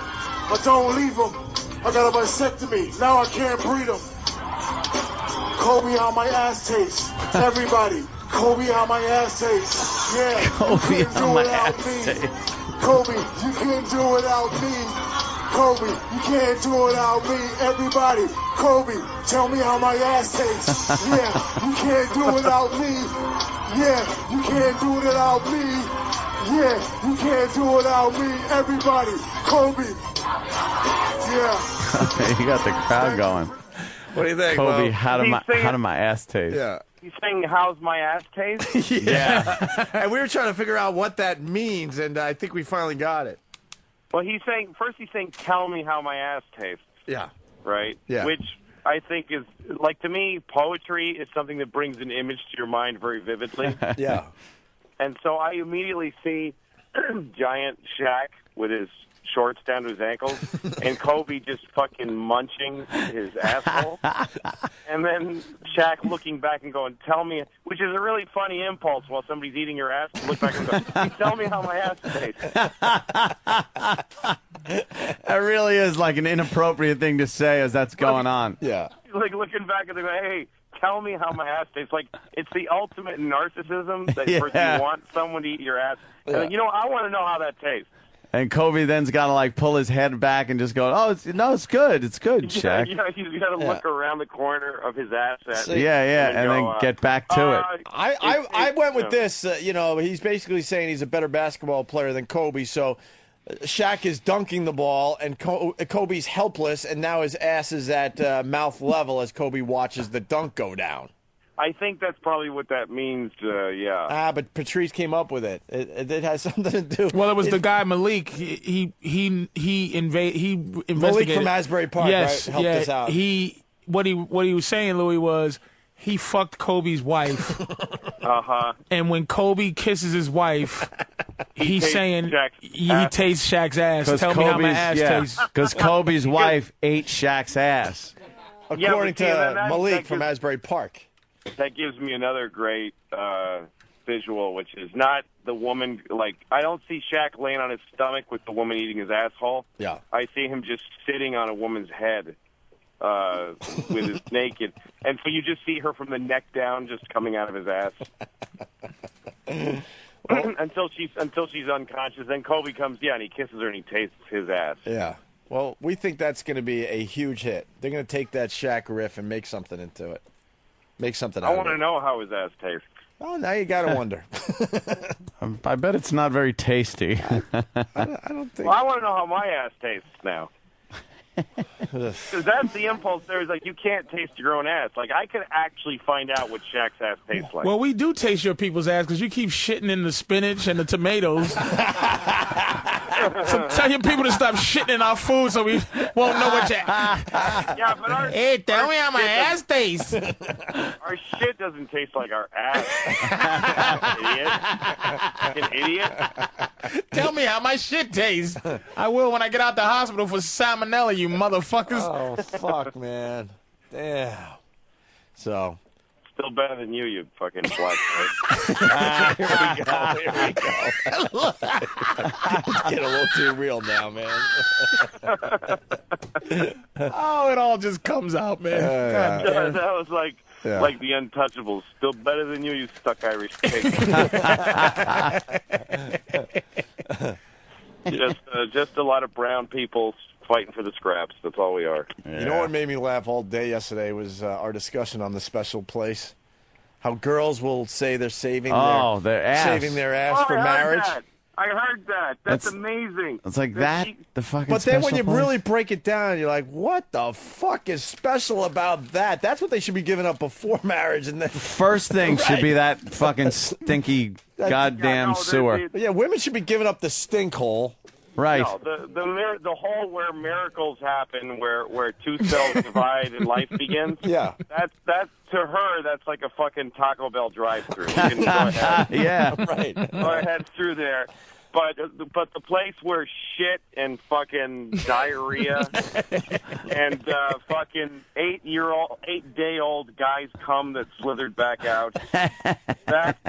but don't leave him. I got a vasectomy, now I can't breed him. Kobe, how my ass tastes. Everybody, Kobe, how my ass tastes. Yeah, Kobe, how my ass me. tastes. Kobe, you can't do it without me. Kobe, you can't do it without me. Everybody, Kobe, tell me how my ass tastes. Yeah, you can't do it without me. Yeah, you can't do it without me. Yeah, you can't do it without me. Everybody, Kobe. Yeah. You got the crowd going. What do you think, Kobe, Will? how did my ass taste? Yeah. He's saying, how's my ass taste? Yeah. And we were trying to figure out what that means, and I think we finally got it. Well, he's saying, tell me how my ass tastes. Yeah. Right? Yeah. Which I think is, like, to me, poetry is something that brings an image to your mind very vividly. Yeah. And so I immediately see giant Shaq with his shorts down to his ankles and Kobe just fucking munching his asshole. And then Shaq looking back and going, tell me, which is a really funny impulse while somebody's eating your ass, to look back and go, hey, tell me how my ass tastes. That really is like an inappropriate thing to say as that's going on. Yeah. Like looking back and going, hey, tell me how my ass tastes. Like, it's the ultimate narcissism that you want someone to eat your ass. And then, I want to know how that tastes. And Kobe then's got to like pull his head back and just go, it's good. It's good, Shaq. Yeah, he's got to look around the corner of his ass. And then get back to it. I went with this. He's basically saying he's a better basketball player than Kobe. So Shaq is dunking the ball, and Kobe's helpless, and now his ass is at mouth level as Kobe watches the dunk go down. I think that's probably what that means. Yeah. But Patrice came up with it. It has something to do. Well, it was the guy Malik. He investigated. Malik from Asbury Park. Yes, right? Helped us out. What he was saying, Louis, was he fucked Kobe's wife. And when Kobe kisses his wife, he's saying he tastes Shaq's ass. Tell me how my ass tastes. Because Kobe's wife ate Shaq's ass. According to Malik from Asbury Park. That gives me another great visual, which is not the woman. Like, I don't see Shaq laying on his stomach with the woman eating his asshole. Yeah. I see him just sitting on a woman's head with his naked. And so you just see her from the neck down just coming out of his ass. until she's unconscious. Then Kobe comes, and he kisses her and he tastes his ass. Yeah. Well, we think that's going to be a huge hit. They're going to take that Shaq riff and make something into it. Make something out I of it. want to know how his ass tastes. Oh, now you got to wonder. I bet it's not very tasty. I don't think. Well, I want to know how my ass tastes now. Because that's the impulse there is like you can't taste your own ass. Like I could actually find out what Shaq's ass tastes like. Well, we do taste your people's ass because you keep shitting in the spinach and the tomatoes. So tell your people to stop shitting in our food so we won't know what you. Yeah, but hey, tell me how my ass tastes. Our shit doesn't taste like our ass. Idiot. Fucking idiot. Tell me how my shit tastes. I will when I get out the hospital for salmonella, you motherfuckers. Oh, fuck, man. Damn. So. Still better than you fucking black Here we go. Get a little too real now, man. Oh, it all just comes out, man. That was like the Untouchables. Still better than you stuck Irish pig. Just a lot of brown people fighting for the scraps. That's all we are. Yeah. You know what made me laugh all day yesterday was our discussion on the special place. How girls will say they're saving their ass for marriage. I heard that. That's amazing. It's like that, the fucking But then when you special place? really break it down, you're like, what the fuck is special about that? That's what they should be giving up before marriage. And then First thing should be that fucking stinky goddamn sewer. Yeah, women should be giving up the stink hole. Right. No, the hole where miracles happen, where two cells divide and life begins. Yeah. That's to her. That's like a fucking Taco Bell drive-through. You can go ahead. Yeah. Right. Go ahead through there. But the place where shit and fucking diarrhea and fucking 8-day-old guys come that slithered back out. That's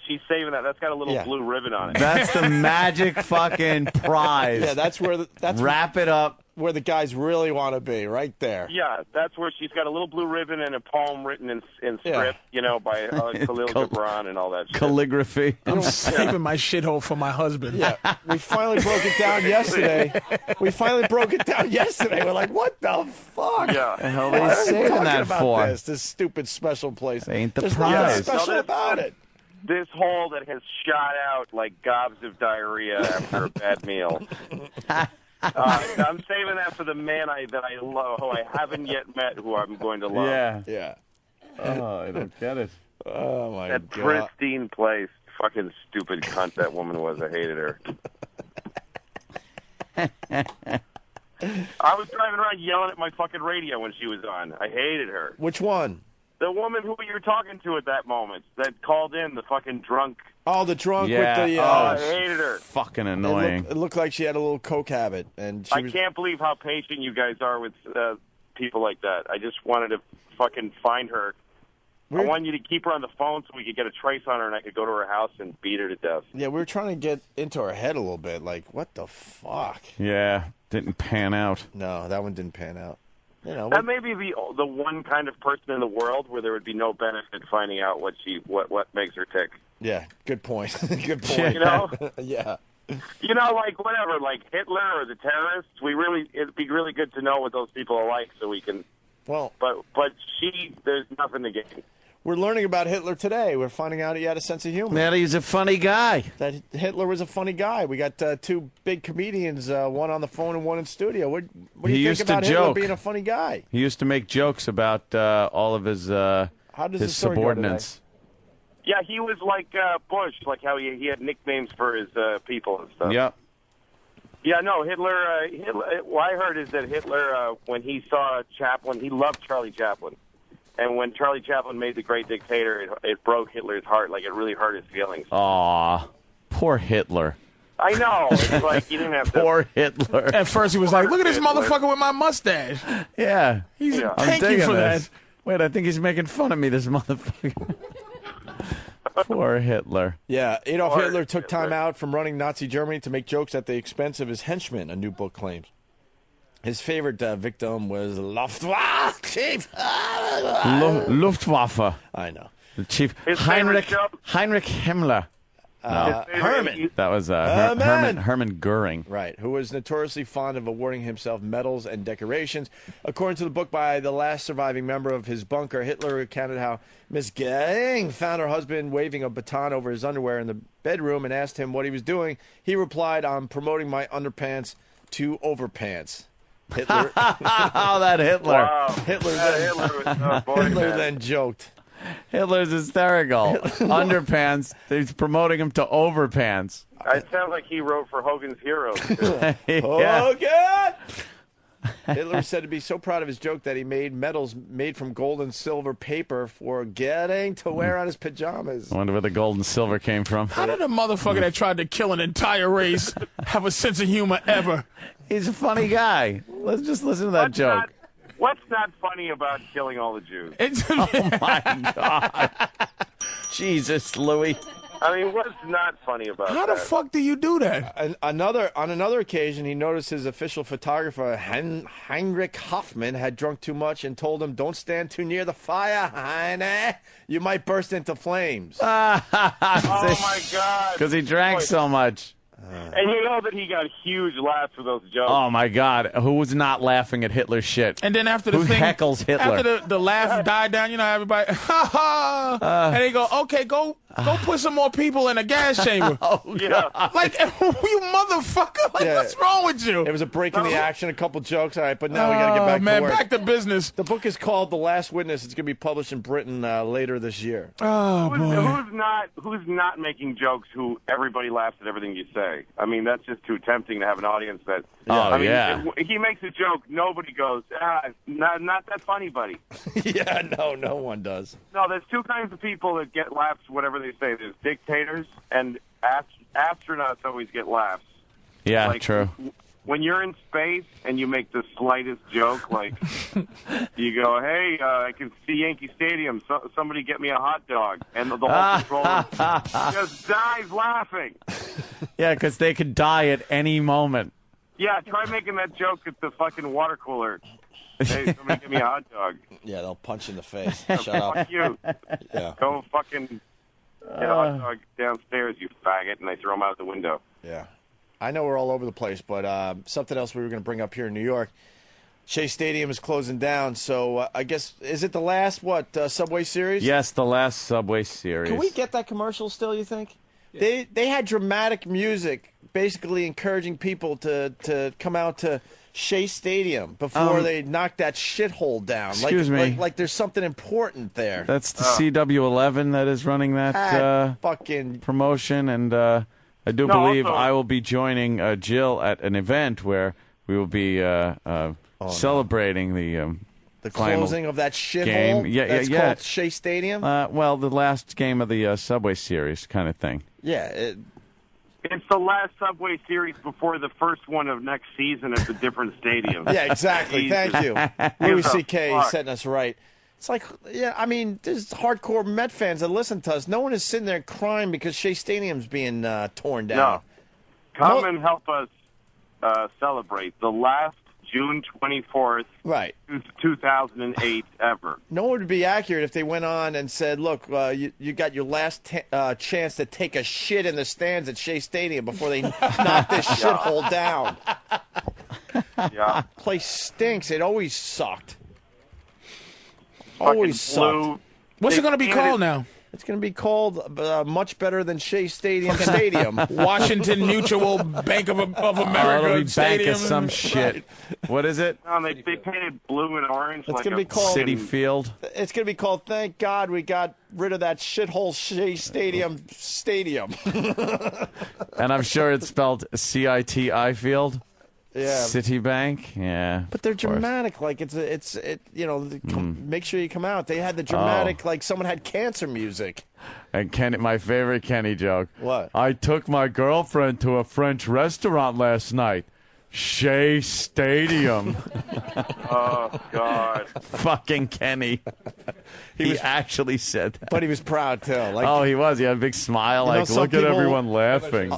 she's saving that. That's got a little blue ribbon on it. That's the magic fucking prize. Yeah, that's where wrap it up where the guys really want to be, right there. Yeah, that's where she's got a little blue ribbon and a poem written in script, by Khalil Gibran and all that shit. Calligraphy. I'm saving my shithole for my husband. Yeah, we finally broke it down yesterday. We're like, what the fuck? Yeah. The hell are they saving that about for? This stupid special place. It ain't the There's prize. nothing special about it. This hole that has shot out like gobs of diarrhea after a bad meal. I'm saving that for the man that I love, who I haven't yet met, who I'm going to love. Yeah. Oh, I don't get it. Oh, my That God. pristine place. Fucking stupid cunt that woman was. I hated her. I was driving around yelling at my fucking radio when she was on. I hated her. Which one? The woman who you were talking to at that moment that called in, the fucking drunk. Oh, the drunk Yeah. with the... I hated her. Fucking annoying. It looked like she had a little coke habit. And I can't believe how patient you guys are with people like that. I just wanted to fucking find her. I wanted you to keep her on the phone so we could get a trace on her and I could go to her house and beat her to death. Yeah, we were trying to get into her head a little bit. Like, what the fuck? Yeah, didn't pan out. No, that one didn't pan out. That may be the one kind of person in the world where there would be no benefit finding out what makes her tick. Yeah, good point. Good point. You know? Yeah. Like whatever, like Hitler or the terrorists. It'd be really good to know what those people are like, so we can. Well, but there's nothing to gain. We're learning about Hitler today. We're finding out he had a sense of humor. That he's a funny guy. That Hitler was a funny guy. We got two big comedians, one on the phone and one in studio. What do you think about Hitler being a funny guy? He used to make jokes about all of his subordinates. Yeah, he was like Bush, like how he had nicknames for his people and stuff. Yep. Yeah, no, Hitler. What I heard is that Hitler, when he saw Chaplin, he loved Charlie Chaplin. And when Charlie Chaplin made The Great Dictator, it broke Hitler's heart. Like, it really hurt his feelings. Aw, poor Hitler. I know. It's like, you didn't have to... Poor Hitler. At first he was like, look at this motherfucker with my mustache. Yeah. Thank you for that. Wait, I think he's making fun of me, this motherfucker. Poor Hitler. Yeah, Adolf Hitler took time out from running Nazi Germany to make jokes at the expense of his henchmen, a new book claims. His favorite victim was Luftwaffe. Luftwaffe. I know. The chief His Heinrich favorite joke? Himmler. Herman. That was Herman Goering. Right, who was notoriously fond of awarding himself medals and decorations. According to the book by the last surviving member of his bunker, Hitler recounted how Miss Goering found her husband waving a baton over his underwear in the bedroom and asked him what he was doing. He replied, "I'm promoting my underpants to overpants." Hitler. Oh, that Hitler. Wow. Hitler Hitler then joked. Hitler's hysterical. Underpants. He's promoting him to overpants. It sounds like he wrote for Hogan's Heroes. Too. Hogan! Hitler said to be so proud of his joke that he made medals made from gold and silver paper for getting to wear on his pajamas. I wonder where the gold and silver came from. How did a motherfucker that tried to kill an entire race have a sense of humor ever? He's a funny guy. Let's just listen to that joke. What's not funny about killing all the Jews? Oh, my God. Jesus, Louis. I mean, what's not funny about How that? the fuck do you do that? On another occasion, he noticed his official photographer, Heinrich Hoffman, had drunk too much and told him, "Don't stand too near the fire, Heine. You might burst into flames." Oh, my God. Because he drank so much. And you know that he got huge laughs for those jokes. Oh, my God. Who was not laughing at Hitler's shit? And then after the Who thing, heckles Hitler? after the laugh died down, you know, everybody, ha ha, and they go, okay, go put some more people in a gas chamber. Like, you motherfucker, like, what's wrong with you? It was a break in the action, a couple jokes, all right, but now we got to get back to work. Back to business. The book is called The Last Witness. It's going to be published in Britain later this year. Oh, boy. Who's not making jokes who everybody laughs at everything you say? I mean, that's just too tempting to have an audience that... He makes a joke, nobody goes, not that funny, buddy. Yeah, no one does. No, there's two kinds of people that get laughs whatever they say. There's dictators, and astronauts always get laughs. Yeah, true. When you're in space and you make the slightest joke, like you go, "Hey, I can see Yankee Stadium. Somebody get me a hot dog," and the whole controller just dies laughing. Yeah, because they could die at any moment. Yeah, try making that joke at the fucking water cooler. Hey, somebody give me a hot dog. Yeah, they'll punch you in the face. Shut up. Fuck you. Yeah. Go fucking get a hot dog downstairs, you faggot, and they throw them out the window. Yeah. I know we're all over the place, but something else we were going to bring up here in New York. Shea Stadium is closing down, so I guess, is it the last, Subway Series? Yes, the last Subway Series. Can we get that commercial still, you think? Yeah. They had dramatic music basically encouraging people to come out to Shea Stadium before they knock that shithole down. Excuse me. Like there's something important there. That's the CW11 that is running that fucking promotion, and I do believe I will be joining Jill at an event where we will be celebrating the closing of that shithole. Game. That's called Shea Stadium. Well, the last game of the Subway Series kind of thing. Yeah. It's the last Subway Series before the first one of next season at the different stadium. Yeah, exactly. Thank you. Louis C.K. setting us right. It's like, yeah, I mean, there's hardcore Met fans that listen to us. No one is sitting there crying because Shea Stadium's being torn down. No. Come and help us celebrate the last June 24th, 2008 ever. No one would be accurate if they went on and said, look, you got your last chance to take a shit in the stands at Shea Stadium before they knock this shithole down. Yeah. Place stinks. It always sucked. Always sucked. What's it going to be called now? It's going to be called much better than Shea Stadium. Washington Mutual Bank of America it'll be Stadium. Bank of some shit. What is it? No, they painted blue and orange. It's like going to be called City Field. It's going to be called Thank God We Got Rid of That Shithole Shea Stadium. And I'm sure it's spelled CITI Field. Yeah. Citibank, yeah. But they're dramatic, like make sure you come out. They had the dramatic, like someone had cancer music. And my favorite Kenny joke. What? I took my girlfriend to a French restaurant last night. Shea Stadium. Oh, God. Fucking Kenny. He actually said that. But he was proud, too. Like, he was. He had a big smile, like, look at everyone laughing.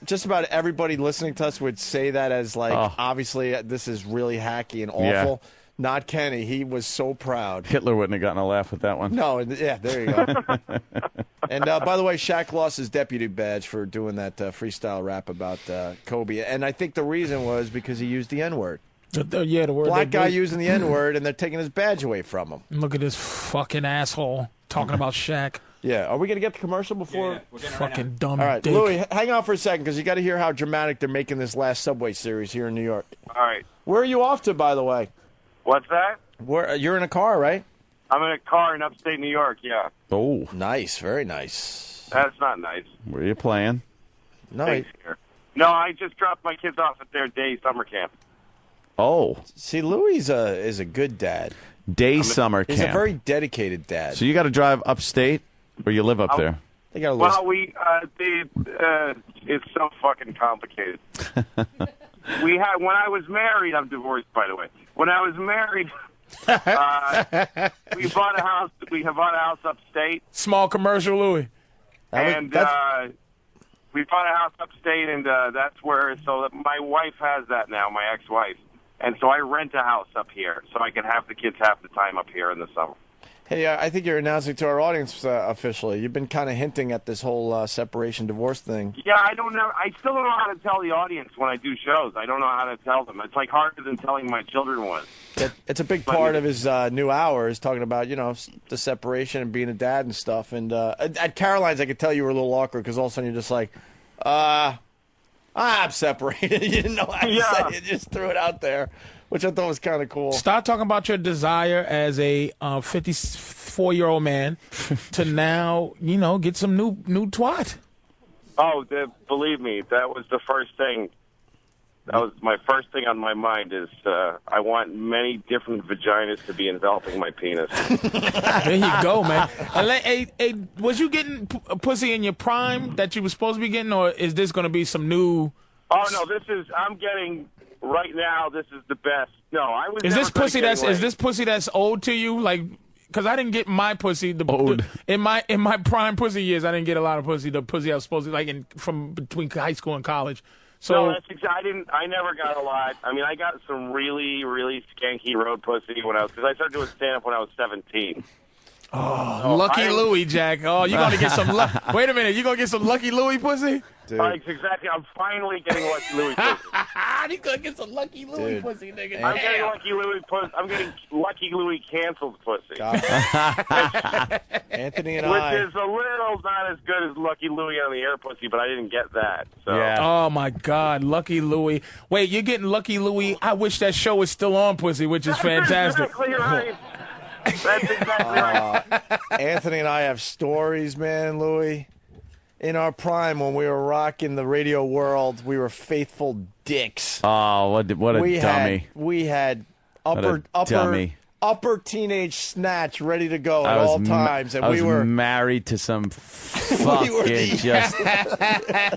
Just about everybody listening to us would say that as, like, obviously this is really hacky and awful. Yeah. Not Kenny. He was so proud. Hitler wouldn't have gotten a laugh with that one. No, yeah, there you go. And by the way, Shaq lost his deputy badge for doing that freestyle rap about Kobe. And I think the reason was because he used the N-word. Yeah, the word. Black guy using the N-word, and they're taking his badge away from him. Look at this fucking asshole talking about Shaq. Yeah, are we going to get the commercial before? Yeah, fucking dumb All right, dick. Louis, hang on for a second, because you got to hear how dramatic they're making this last Subway series here in New York. All right. Where are you off to, by the way? What's that? You're in a car, right? I'm in a car in upstate New York, yeah. Oh. Nice, very nice. That's not nice. Where are you playing? No, No, I just dropped my kids off at their day summer camp. Oh. See, Louis is a good dad. Day summer camp. He's a very dedicated dad. So you got to drive upstate, or you live up there? They got well, it's so fucking complicated. When I was married, I'm divorced, by the way. When I was married, we bought a house. We have bought a house upstate. Small commercial, Louis. We bought a house upstate, and that's where. So my wife has that now, my ex-wife, and so I rent a house up here, so I can have the kids half the time up here in the summer. Hey, I think you're announcing to our audience officially. You've been kind of hinting at this whole separation divorce thing. Yeah, I don't know. I still don't know how to tell the audience when I do shows. I don't know how to tell them. It's like harder than telling my children was. It's a big part of his new hour is talking about, the separation and being a dad and stuff. And at Caroline's, I could tell you were a little awkward because all of a sudden you're just like, I'm separated. You didn't know how to say it. You just threw it out there, which I thought was kind of cool. Start talking about your desire as a 54-year-old man to now, get some new twat. Oh, believe me, that was the first thing. That was my first thing on my mind is I want many different vaginas to be enveloping my penis. There you go, man. Hey, was you getting pussy in your prime that you were supposed to be getting, or is this going to be some new... Oh, no, I'm getting... Right now, this is the best. No, I was. Is this pussy that's old to you? Like, because I didn't get my pussy in my prime pussy years. I didn't get a lot of pussy. The pussy I was supposed to from between high school and college. So no, that's exactly. I never got a lot. I mean, I got some really, really skanky road pussy because I started doing stand up when I was 17. Oh, Lucky Louie, Jack. Oh, you gonna get some? Wait a minute, you gonna get some Lucky Louie pussy? Exactly. I'm finally getting Lucky Louie pussy. You gonna get some Lucky Louie pussy, nigga? I'm getting Lucky Louie pussy. I'm getting Lucky Louie canceled pussy. Anthony and which is a little not as good as Lucky Louie on the air pussy, but I didn't get that. So. Yeah. Oh my God, Lucky Louie. Wait, you're getting Lucky Louie? I wish that show was still on, pussy, which is fantastic. Exactly right. That's exactly right. Anthony and I have stories, man, Louie. In our prime, when we were rocking the radio world, we were faithful dicks. Oh, what a dummy. We had upper teenage snatch ready to go at all times. And I was we were married to some fucking just...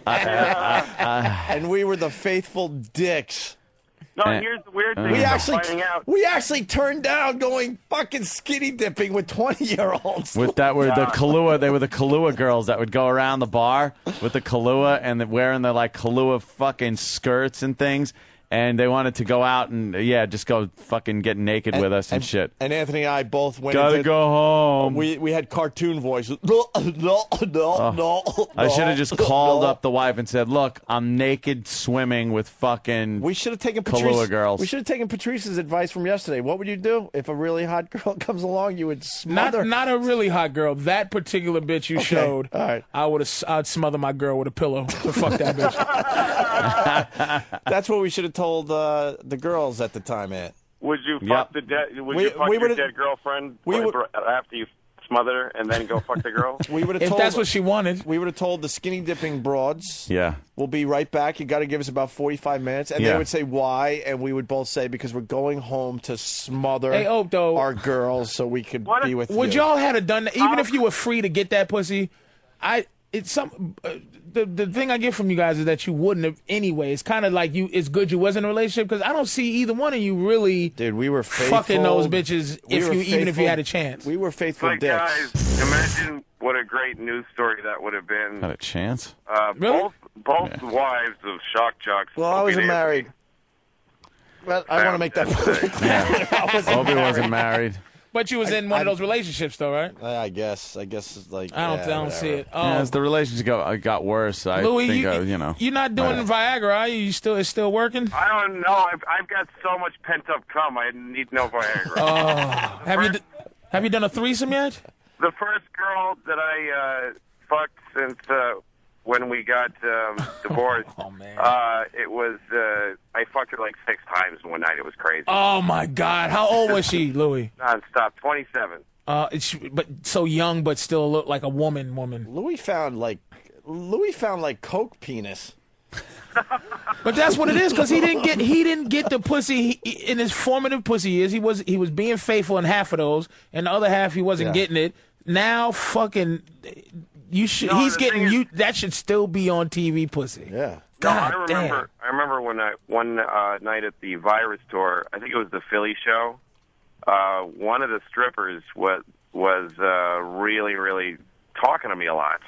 and we were the faithful dicks. No, here's the weird thing. We actually turned down going fucking skinny dipping with 20-year-olds. With that were the Kahlua. They were the Kahlua girls that would go around the bar with the Kahlua and wearing the Kahlua fucking skirts and things. And they wanted to go out and, just go fucking get naked with us and shit. And Anthony and I both went Gotta go home. We had cartoon voices. No. I should have just called up the wife and said, look, I'm naked swimming with fucking We should have taken Kahlua girls. We should have taken Patrice's advice from yesterday. What would you do if a really hot girl comes along? You would smother. Not a really hot girl. That particular bitch you showed. All right. I'd smother my girl with a pillow. To fuck that bitch. That's what we should have told the girls at the time, Aunt. Would you fuck the dead? Would you fuck your dead girlfriend after you smother her and then go fuck the girl? If that's what she wanted. We would have told the skinny dipping broads. Yeah. We'll be right back. You got to give us about 45 minutes, and they would say why, and we would both say because we're going home to smother our girls so we could be with you. Would y'all have done that even if you were free to get that pussy? The thing I get from you guys is that you wouldn't have anyway. It's kind of like it's good you wasn't in a relationship because I don't see either one of you really. Dude, we were faithful. Fucking those bitches even if you had a chance. We were faithful dicks. Guys, imagine what a great news story that would have been. Had a chance? Really? Both wives of shock jocks. Well, I wasn't married. Well, I want to make that perfect. Opie wasn't married. But you was in one of those relationships, though, right? I guess it's like I don't see it. Oh, As the relationship got worse, I Louis, think you're not doing Viagra, are you? It's still working? I don't know. I've got so much pent up cum. I need no Viagra. Oh, have you done a threesome yet? The first girl that I fucked since when we got divorced. Oh man! It was I fucked her like 6 times in one night. It was crazy. Oh my God! How old was she, Louis? Nonstop, 27. But so young, but still look like a woman. Louis found like coke penis. But that's what it is, because he didn't get the pussy in his formative pussy years. He was being faithful in half of those, and the other half he wasn't getting it. Now, fucking, he's getting you. That should still be on TV, pussy. Yeah. God damn. I remember when one night at the Virus Tour. I think it was the Philly show. One of the strippers was really, really talking to me a lot.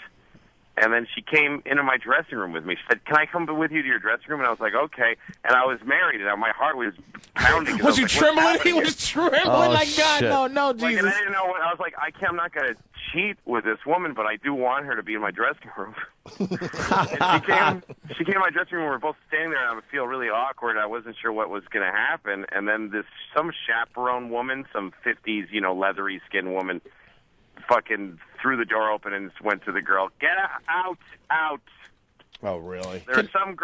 And then she came into my dressing room with me. She said, "Can I come with you to your dressing room?" And I was like, "Okay." And I was married, and my heart was pounding. Was you trembling? He was trembling like, God, shit. No, Jesus. Like, and I didn't know what I was like. I'm not going to cheat with this woman, but I do want her to be in my dressing room. And she came in my dressing room. We were both standing there, and I would feel really awkward. I wasn't sure what was going to happen. And then some chaperone woman, some 50s, leathery skin woman, fucking threw the door open and went to the girl, "Get out." Oh, really? There's some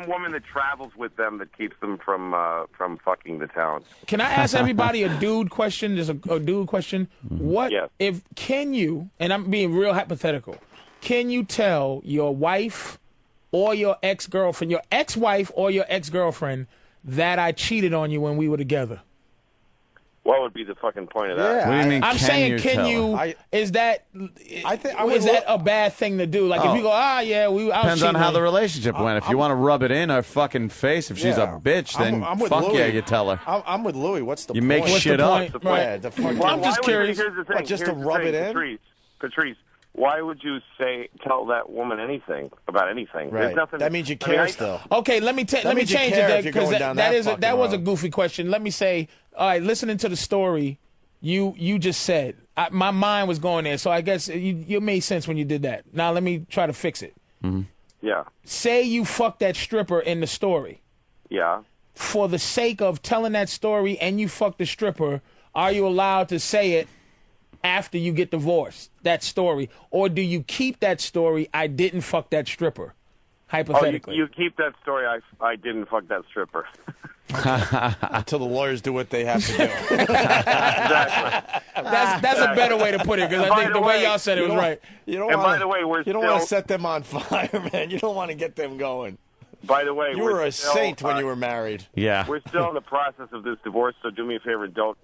woman that travels with them that keeps them from fucking the town. Can I ask everybody a dude question? There's a dude question. What can you, and I'm being real hypothetical, can you tell your wife or your ex-girlfriend, your ex-wife or your ex-girlfriend, that I cheated on you when we were together? What would be the fucking point of that? Yeah, What do you mean? I'm saying, is that a bad thing to do? Like if you go, depends on how the relationship went. If you want to rub it in her fucking face, if she's a bitch, then I'm with fuck Louis. yeah, you tell her. I'm with Louis. What's the You point? make shit up. Yeah, the fucking, I'm just curious. Here's the thing. What, just Here's to the rub thing, it in? Patrice, why would you tell that woman anything about anything? Right. There's nothing. That means you care still. Okay, let me change it because that was a road. goofy question. Let me say, all right, listening to the story you just said, my mind was going there, so I guess you made sense when you did that. Now let me try to fix it. Mm-hmm. Yeah. Say you fucked that stripper in the story. Yeah. For the sake of telling that story and you fucked the stripper, are you allowed to say it after you get divorced, that story? Or do you keep that story, I didn't fuck that stripper, hypothetically? You keep that story, I didn't fuck that stripper. Until the lawyers do what they have to do. Exactly. That's a better way to put it, because I think the way y'all said it was right. You don't And wanna, by the way, you don't want to set them on fire, man. You don't want to get them going. By the way, You were a saint when you were married. Yeah. We're still in the process of this divorce, so do me a favor, don't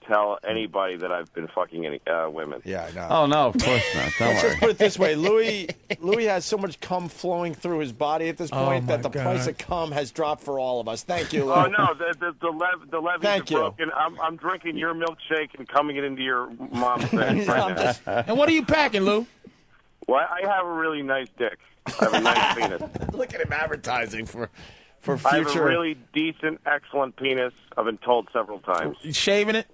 tell anybody that I've been fucking any women. Yeah, no. Oh no, of course not. Don't Let's worry. just put it this way: Louis has so much cum flowing through his body at this point that the price of cum has dropped for all of us. Thank you, Louis. Oh no, the levees Thank are you. broken. I'm drinking your milkshake and coming it into your mom's face right now. And what are you packing, Lou? Well, I have a really nice dick. I have a nice penis. Look at him advertising for future. I have a really decent, excellent penis. I've been told several times. You shaving it?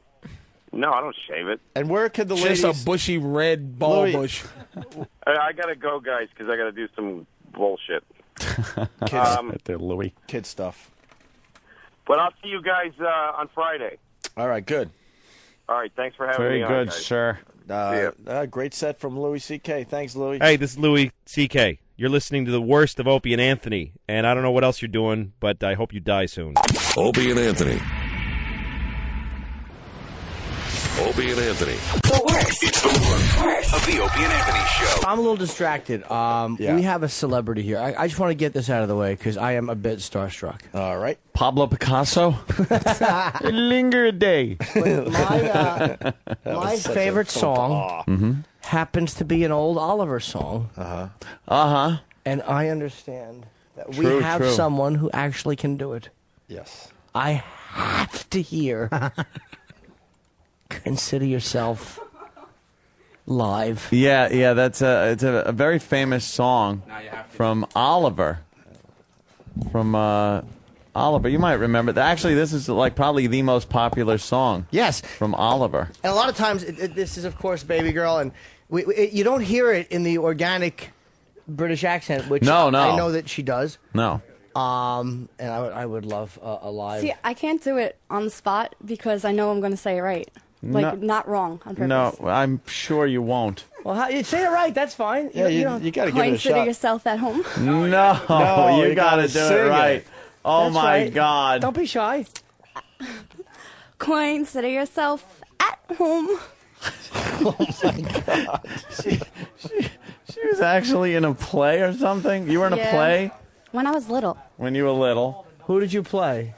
No, I don't shave it. And where could the Just ladies? a bushy red ball Louis. bush. I gotta go, guys, because I gotta do some bullshit. They're Louis. Kid stuff. But I'll see you guys on Friday. All right, good. All right, thanks for having Very me on, good, guys. sir. Great set from Louis C.K. Thanks, Louis. Hey, this is Louis C.K. You're listening to the worst of Opie and Anthony, and I don't know what else you're doing, but I hope you die soon. Opie and Anthony. Opie and Anthony. The worst. It's the worst of the Opie and Anthony show. I'm a little distracted. We have a celebrity here. I just want to get this out of the way because I am a bit starstruck. All right. Pablo Picasso. Linger a day. My favorite song happens to be an old Oliver song. And I understand that we have someone who actually can do it. Yes. I have to hear Consider Yourself live. Yeah, it's a very famous song from Oliver, from Oliver, you might remember that. Actually, this is like probably the most popular song. Yes, from Oliver. And a lot of times, this is of course "Baby Girl," and you don't hear it in the organic British accent, which No. I know that she does. No. And I would love a live. See, I can't do it on the spot because I know I'm going to say it right. Like, not wrong on purpose. No, I'm sure you won't. Well, you say it right. That's fine. Yeah, you got to give it a Consider shot. yourself at home. No, you got to do sing it right. it. Oh That's my right. God! Don't be shy. Consider yourself at home. Oh my God! She was actually in a play or something. You were in a play When I was little. when you were little. Who did you play?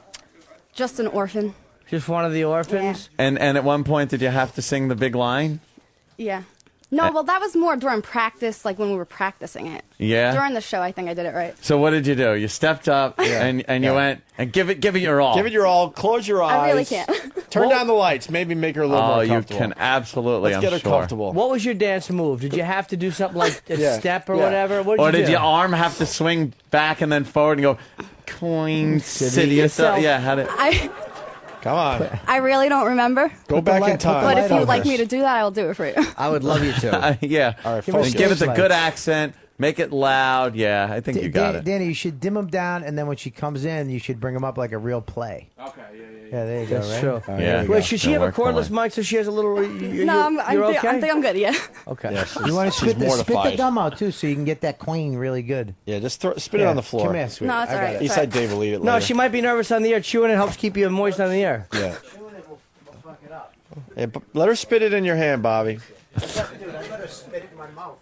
Just an orphan. Just one of the orphans. And at one point, did you have to sing the big line? Yeah. No, well, that was more during practice, like when we were practicing it. Yeah. During the show, I think I did it right. So what did you do? You stepped up and you went and give it your all. Give it your all. Close your eyes. I really can't. Turn down the lights. Maybe make her a little more you comfortable. can absolutely. Let's get her I'm sure. comfortable. What was your dance move? Did you have to do something like a step or whatever? What Or did you did do? your arm have to swing back and then forward and go, Queen City yourself? Yeah, how did? Come on. I really don't remember. Go back in time. But if you'd like me to do that, I'll do it for you. I would love you to. Yeah. All right, And give it the good accent. Make it loud. Yeah, I think you got it. Danny, you should dim them down, and then when she comes in, you should bring them up like a real play. Okay, Yeah, there you go, That's right? true. All right, Yeah. there you Wait, go. should she have a cordless mic so she has a little? No, I you're think okay? I'm good, yeah. Okay. Yeah, You want to she's spit the mortified. gum out, too, so you can get that queen really good. Yeah, just spit it on the floor. Come here, sweetie. No, it's I all got right. it. It's Eastside Dave will eat it No, later. she might be nervous on the air. Chewing it helps keep you moist on the air. Yeah. Yeah, but let her spit it in your hand, Bobby. Dude, I let her spit it in my mouth.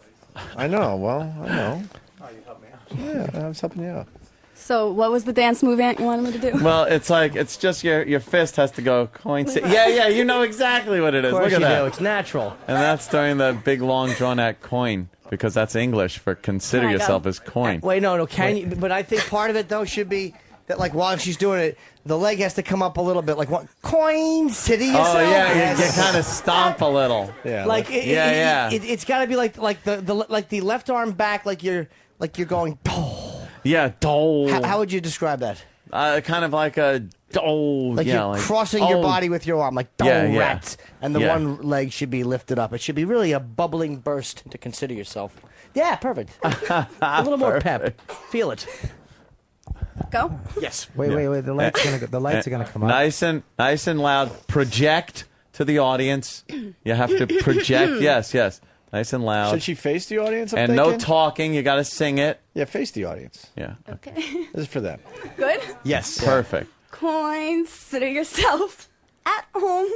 I know. Well, I know. Oh, you helped me out. Yeah, I was helping you out. So, what was the dance move Aunt you wanted me to do? Well, it's like it's just your fist has to go Queen City. Yeah, you know exactly what it is. Of course Look at you that. do. It's natural. And that's during the big long drawn out coin because that's English for consider Oh my yourself God. as coin. Wait, no. Can you? But I think part of it though should be that like while she's doing it, the leg has to come up a little bit, like what? Coin City yourself. Oh yeah, Yes. you kind of stomp a little. Yeah. Like Yeah. It's got to be like the left arm back, like you're going. Yeah, dole. How would you describe that? Kind of like a dole. Like yeah, you're like, crossing your body with your arm, like rats, and the Yeah. one leg should be lifted up. It should be really a bubbling burst to consider yourself. Yeah, perfect. A little more pep. Feel it. Go? Yes. Wait. The lights gonna go. The lights are gonna come up. Nice and loud. Project to the audience. You have to project. Yes. Nice and loud. Should she face the audience? I'm and no thinking? talking. You got to sing it. Yeah, face the audience. Yeah. Okay. This is for them. Good? Yes. Perfect. Consider yourself at home.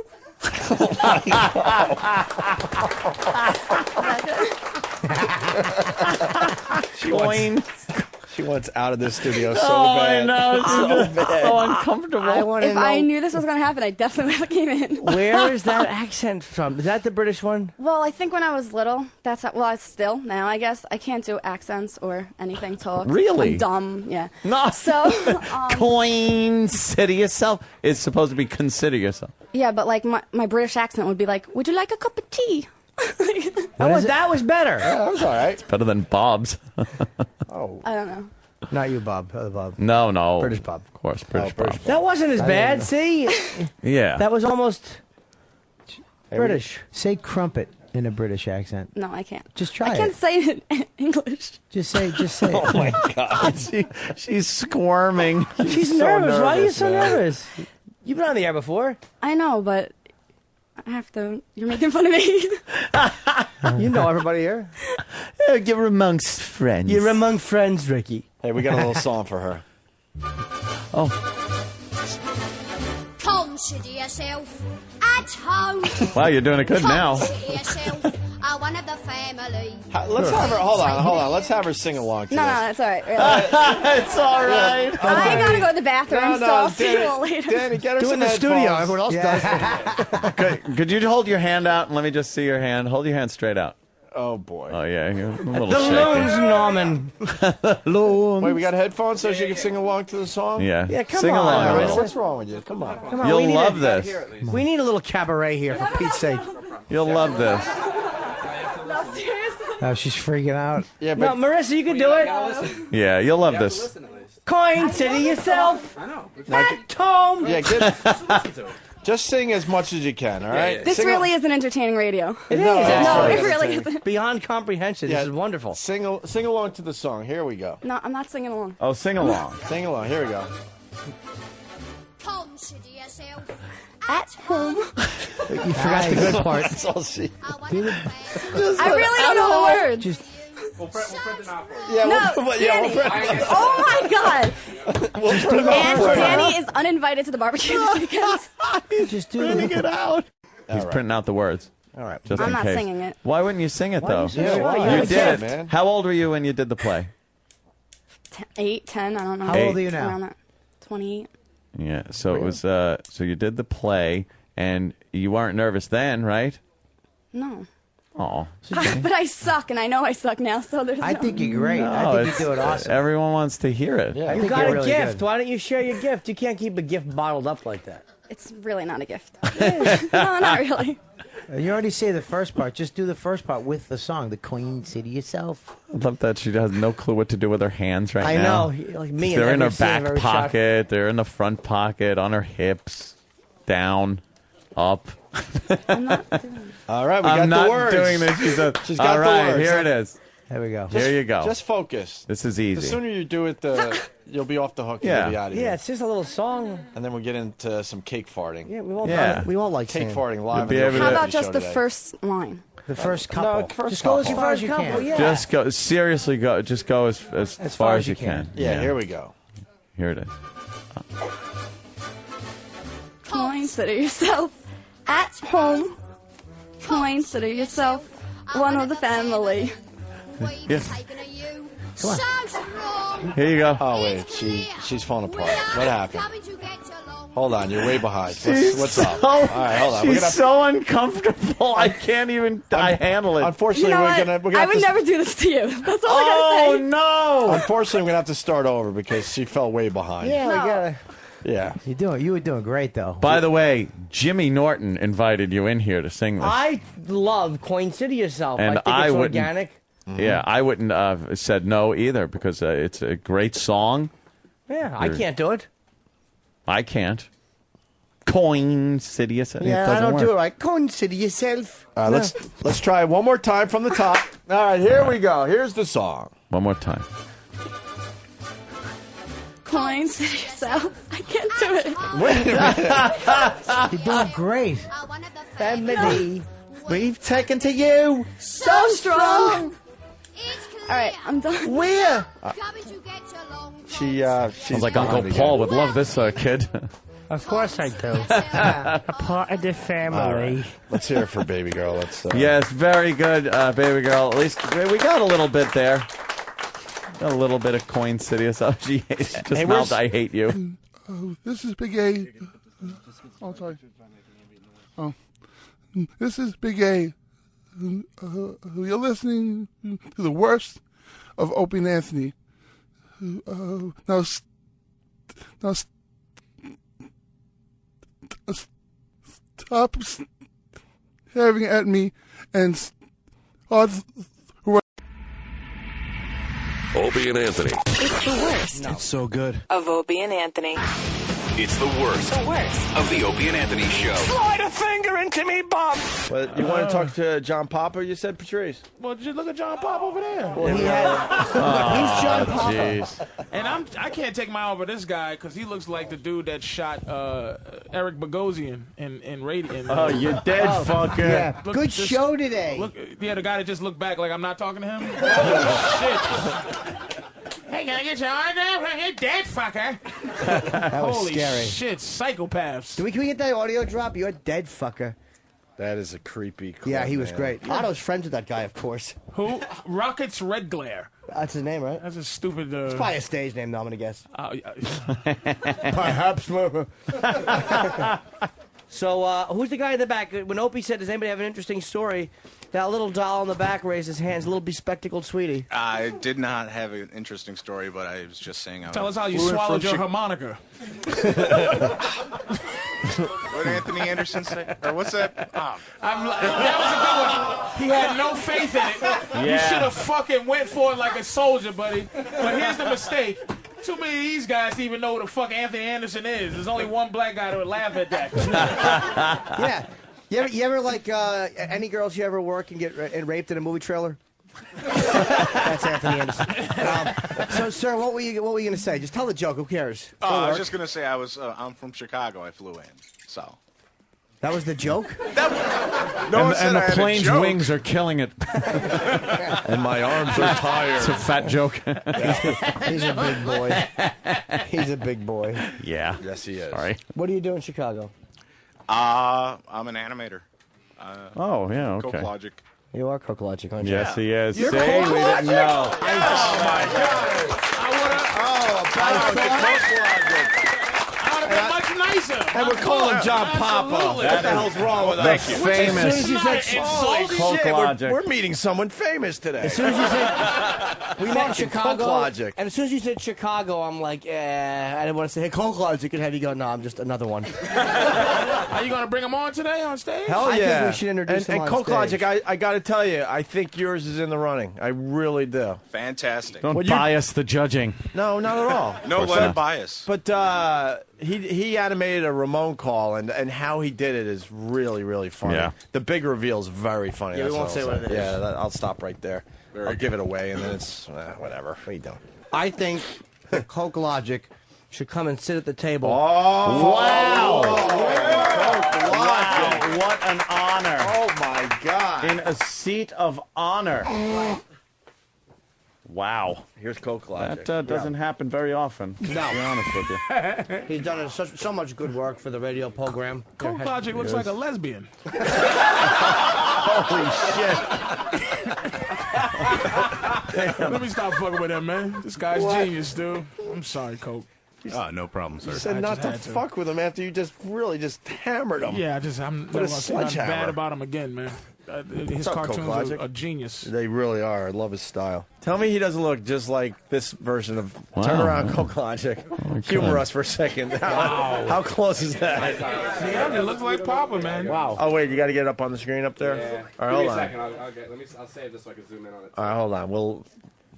She wants out of this studio so Oh, bad. I know. So bad. So uncomfortable. I want to If know I knew this was going to happen, I definitely would have came in. where is that accent from? Is that the British one? Well, I think when I was little, that's how, well, I still now I guess I can't do accents or anything talk. Really? I'm dumb. Yeah. No. So Coin City yourself. It's supposed to be consider yourself. yeah, but like my British accent would be like, "Would you like a cup of tea?" That was better. Yeah, that was all right. Better than Bob's. Oh. I don't know. Not you, Bob. Other Bob. No. British Bob. Of course, British Bob. That wasn't as bad. See, Yeah. that was almost British. Say crumpet in a British accent. No, I can't. Just try I can't it. say it in English. Just say it. Oh my God. She's squirming. She's so nervous. Why are you nervous, so man. nervous? You've been on the air before. I know, but I have to. You're making fun of me. You know everybody here. You're amongst friends. You're among friends, Ricky. Hey, we got a little song for her. Oh. Consider yourself at home. Wow, you're doing it good now. Consider yourself one of the family. Let's have her. Hold on. Let's have her sing along to No, this. that's all right. Really. It's all right. I gotta go to the bathroom, so I'll see you all Danny, later. Danny, get her Do it some in the studio. headphones. Everyone else does. Could you hold your hand out and let me just see your hand? Hold your hand straight out. Oh boy. Oh yeah, you're a little The shaky. loons, Norman. Loons. Wait, we got headphones so she can sing along to the song? Yeah. Yeah, come Sing on. along. a Marissa, little. what's wrong with you? Come on. Come on, You'll we need love a- this. We need a little cabaret here, for Pete's sake. You'll love this. No, seriously. Oh, she's freaking out. Yeah, No, but Marissa, you can do it. Yeah, you'll love this. Coin City yourself. I know. At home. Yeah, just sing as much as you can, all right? This really isn't entertaining radio. It is. No, it really isn't. Beyond comprehension. Yeah. This is wonderful. Sing along to the song. Here we go. No, I'm not singing along. Oh, sing along. Sing along. Here we go. Consider yourself at home. You forgot the good part. That's all she. I really don't know the words. Just We'll print it out for you. Yeah, No, we'll print Danny. it. Oh my God. We'll print it out And for you. Danny is uninvited to the barbecue this weekend. just do it out. He's printing out the words. All right. Just I'm in not case. singing it. Why wouldn't you sing it, though? You You did, did. man. How old were you when you did the play? 8, 10, I don't know. How old are you now? Around that. 28. Yeah, so it was. So you did the play, and you weren't nervous then, right? No. Oh, But I suck, and I know I suck now, so there's I no... think you're great. I think you do it awesome. Everyone wants to hear it. I You think got you're a really gift. good. Why don't you share your gift? You can't keep a gift bottled up like that. It's really not a gift. No, not really. You already say the first part. Just do the first part with the song, the Queen City yourself. I love that she has no clue what to do with her hands right I now. know. Like me. They're in her every scene, back every shot. pocket. They're in the front pocket, on her hips, down, up. All right, we got I'm the not words. doing this. She's got all the right, words. here it is. There we go. Here you go. Just focus. This is The easy. sooner you do it, you'll be off the hook. Yeah. You'll be out of here. Yeah, it's just a little song. And then we'll get into some cake farting. Yeah, we all Yeah. we all like Cake singing. farting live. be on able the to- How Opie about just show the today. first line? The first couple. first Just go as couple. far as you First can. couple, yeah. Just go. Seriously, go. Just go as far as you can. Yeah, here we go. Here it is. Consider yourself at home. Consider yourself one of the family. Yes. Come on. So strong. Here you go. Oh wait, she's falling apart. What happened? Coming to get along. Hold on, you're way behind. She's What's up? so- All right, hold on. We're She's gonna, so uncomfortable. I can't even handle it. unfortunately, You know we're what? gonna I have would to, never do this to you. That's all I Oh gotta say. no! Unfortunately, we're gonna have to start over because she fell way behind. Yeah, we No. gotta. Yeah. You were doing great though. By the way, Jimmy Norton invited you in here to sing this. I love Coin City yourself. And I think I it's wouldn't- organic. Yeah, I wouldn't have said no either because it's a great song. Yeah, I You're- can't do it. I can't. Coin City, it Yeah, I doesn't don't work. do it right. Coin City yourself. All right, let's try it one more time from the top. All right, here we go. Here's the song. One more time. Consider yourself. I can't do it. Wait a minute. You're doing great. One of the Family. We've taken to you. So strong. All right, I'm done. Where? Coming to get along. She's Sounds like behind Uncle again. Paul would love this kid. Of course I do. A part of the All family. right. Let's hear it for baby girl. Let's. Yes, very good, baby girl. At least we got a little bit there. Got a little bit of Coin City. So she just Hey, mouthed, where's- "I hate you." This is Big A. Oh, sorry. Oh, this is Big A. You're listening to the worst of Opie and Anthony. Now, stop staring at me and start. Opie and Anthony. It's the worst It's so good. of Opie and Anthony. It's the worst The worst. of the Opie and Anthony show. Slide a finger into me, Bob. But you want to talk to John Popper? You said, Patrice. Well, just look at John Pop over there. Well, he had. Who's John Papa? Jeez. And I can't take my eye over this guy because he looks like the dude that shot Eric Bogosian in Radio. Oh, you dead fucker. Yeah. Look, Good just- show today. Look, yeah, the guy that just looked back like I'm not talking to him. Oh, shit. Hey, can I get your autograph? Hey, dead fucker. That was Holy scary. shit, psychopaths. Can we get that audio drop? You're a dead fucker. That is a creepy. Clip, Yeah, he was man. great. Otto's friends with that guy, of course. Who? Rocket's Red Glare. That's his name, right? That's a stupid. It's probably a stage name, though, I'm going to guess. Perhaps. So, who's the guy in the back? When Opie said, does anybody have an interesting story, that little doll in the back raised his hands, a little bespectacled sweetie. I did not have an interesting story, but I was just saying. Tell us how you swallowed your harmonica. What did Anthony Anderson say? Or what's that? Oh. That was a good one. He had no faith in it. You Yeah. should have fucking went for it like a soldier, buddy. But here's the mistake. too many of these guys to even know who the fuck Anthony Anderson is. There's only one black guy that would laugh at that. Yeah. You ever like any girls you ever work and get raped in a movie trailer? That's Anthony Anderson. So, sir, what were you going to say? Just tell the joke. Who cares? I was just going to say I'm from Chicago. I flew in, so. That was the joke? And the plane's wings are killing it. And my arms are tired. It's a fat joke. He's a big boy. He's a big boy. Yeah. Yes, he is. Sorry. What do you do in Chicago? I'm an animator. Oh, yeah, okay. Coke Logic. You are Coke Logic, aren't you? Yes, he is. You're See, Coke we didn't Logic? know. Oh, my God. I would have been much nicer. And we're calling John Papa. What the hell's wrong with us? The famous As soon as you said Coke shit, Logic. we're meeting someone famous today. As soon as you said we met in Fucking Chicago, Coke Logic. and as soon as you said Chicago, I'm like, I didn't want to say, hey, Coke Logic, and have you go, no, I'm just another one. Are you going to bring him on today on stage? Hell I yeah. think we should introduce him and on Coke stage. Logic, I got to tell you, I think yours is in the running. I really do. Fantastic. Don't bias the judging. No, not at all. No lead bias. But he animated a Ramon call, and how he did it is really, really funny. Yeah. The big reveal is very funny. Yeah, we That's won't all say I'll what it is. Yeah, I'll stop right there. I'll give it away, and then it's whatever. What are you doing? I think that Coke Logic should come and sit at the table. Oh, Wow. Wow. What an honor. Oh, my God. In a seat of honor. Wow. Here's Coke Logic. That doesn't happen very often, to be honest with you. He's done so much good work for the radio program. Coke Logic looks like a lesbian. Holy shit. Let me stop fucking with him, man. This guy's genius, dude. I'm sorry, Coke. No problem, sir. You said I not just to had to. fuck with him after you just really just hammered him. Yeah, I'm never With a going to say nothing sledgehammer. bad about him again, man. His What's up, Coke cartoons Logic? are a genius. They really are. I love his style. Tell me he doesn't look just like this version of Wow. Turn Around Coke Logic. Humor us for a second. How close is that? Yeah, it looks like Papa, man. Wow. Oh, wait, you got to get it up on the screen up there? Yeah. All right, hold on. I'll save this so I can zoom in on it. All right, hold on.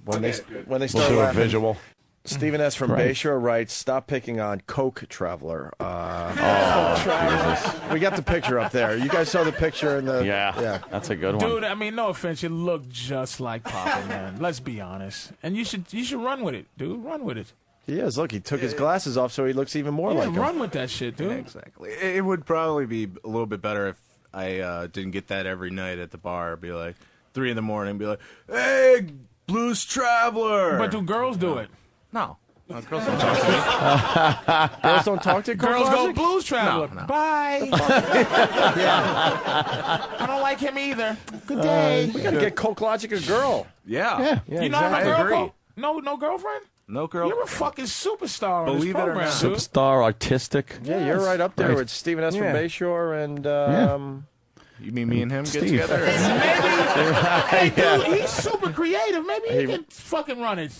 When they We'll start do a laughing, visual. Stephen S. from Right. Bayshore writes, "Stop picking on Coke Traveler." Jesus. We got the picture up there. You guys saw the picture in the Yeah, that's a good one. Dude, I mean, no offense, you look just like Papa, man. Let's be honest. And you should run with it, dude. Run with it. He is. Look, he took his glasses off, so he looks even more Yeah, like him. run with that shit, dude. Exactly. It would probably be a little bit better if I didn't get that every night at the bar. Be like 3 a.m. Be like, "Hey, Blues Traveler." But do girls do it? No. No, girls don't talk to me. Girls don't talk to Coke Girls go Logic? Blues Traveler. No. Bye. I don't like him either. Good day. We got to get Coke Logic a girl. Yeah. You not have a I girl? agree. Coke? No girlfriend? No girl. You're a fucking superstar on Believe this it or program, not. dude. Superstar, artistic. Yeah, you're right up there Right. with Stephen S. from Yeah. Bayshore and You mean me and him get Steve. together? Hey, dude, he's super creative. Maybe he can fucking run it.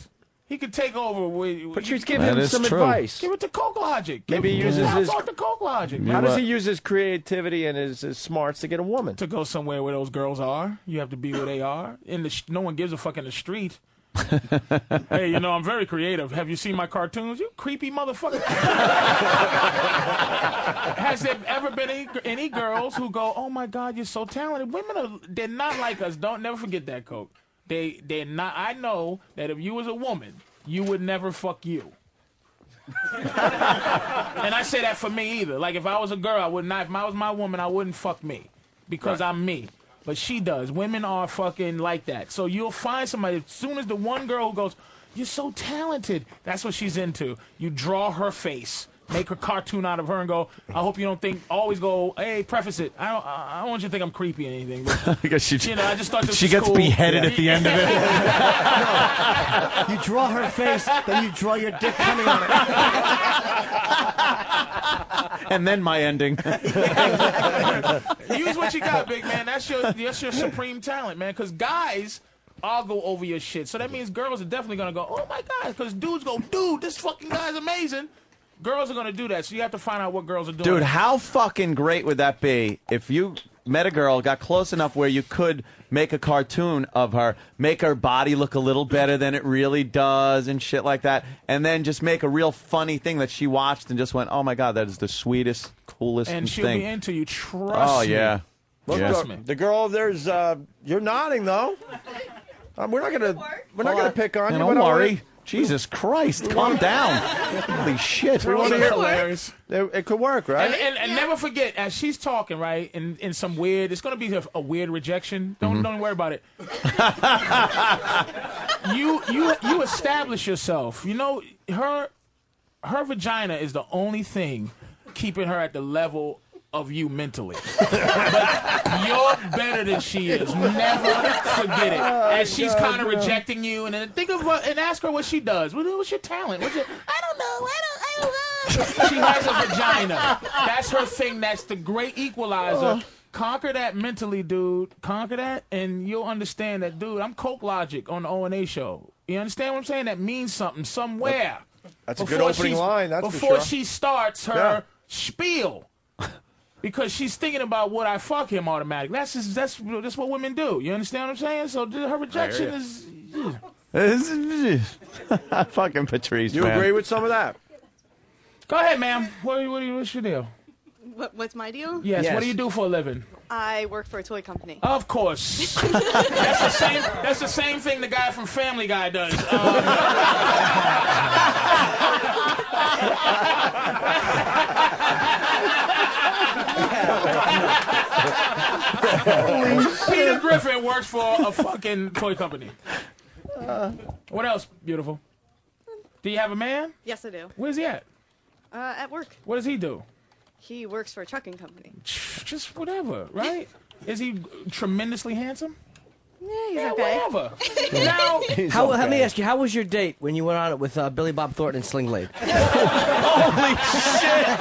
He could take over. But you give That him is some true. advice. Give it to Coke Logic. Maybe he uses I'll his- talk to Coke Logic. How does he use his creativity and his smarts to get a woman? To go somewhere where those girls are, you have to be where they are. No one gives a fuck in the street. Hey, I'm very creative. Have you seen my cartoons? You creepy motherfucker. Has there ever been any girls who go, "Oh my God, you're so talented"? They're not like us. Don't never forget that, Coke. They're not. I know that if you was a woman, you would never fuck you. And I say that for me either. Like if I was a girl, I would not. If I was my woman, I wouldn't fuck me because I'm me. But she does. Women are fucking like that. So you'll find somebody, as soon as the one girl who goes, "You're so talented," that's what she's into. You draw her face, make a cartoon out of her and go, "I hope you don't think," always go, "Hey, preface it. I don't want you to think I'm creepy or anything." But, I guess she I just thought this she was gets cool. beheaded at the end of it. You draw her face, then you draw your dick coming on it. And then my ending. Use what you got, big man. That's your supreme talent, man. Because guys, I'll go over your shit. So that means girls are definitely gonna go, "Oh my God," because dudes go, "Dude, this fucking guy's amazing." Girls are gonna do that, so you have to find out what girls are doing. Dude, how fucking great would that be if you met a girl, got close enough where you could make a cartoon of her, make her body look a little better than it really does and shit like that, and then just make a real funny thing that she watched and just went, oh my God, that is the sweetest, coolest And she'll thing. be into you. Trust Oh, me. yeah. Look, Yeah. the girl there's you're nodding though. We're not gonna pick on you. Don't worry. Jesus Christ, calm down. Holy shit. We want to hear hilarious. It could work, right? And never forget, as she's talking, right, in some weird, it's going to be a weird rejection. Don't worry about it. you establish yourself. You know, her vagina is the only thing keeping her at the level of you mentally. But you're better than she is. Never forget it. As she's kind of rejecting you, and then think of and ask her what she does. What's your talent? I don't know. I don't know. She has a vagina. That's her thing. That's the great equalizer. Conquer that mentally, dude. Conquer that, and you'll understand that, dude. I'm Coke Logic on the O&A show. You understand what I'm saying? That means something somewhere. That's a good opening line. That's before for sure. she starts her spiel. Because she's thinking about would I fuck him automatically. That's what women do. You understand what I'm saying? So her rejection is. Fucking Patrice. You man. agree with some of that? Go ahead, ma'am. What's your deal? What's my deal? Yes. What do you do for a living? I work for a toy company. Of course. That's the same thing the guy from Family Guy does. Peter Griffin works for a fucking toy company. What else, beautiful? Do you have a man? Yes, I do. Where's he at? At work. What does he do? He works for a trucking company. Just whatever, right? Is he tremendously handsome? Yeah, he's okay. Whatever. Now, let me ask you, how was your date when you went on it with Billy Bob Thornton and Sling Blade? Holy shit!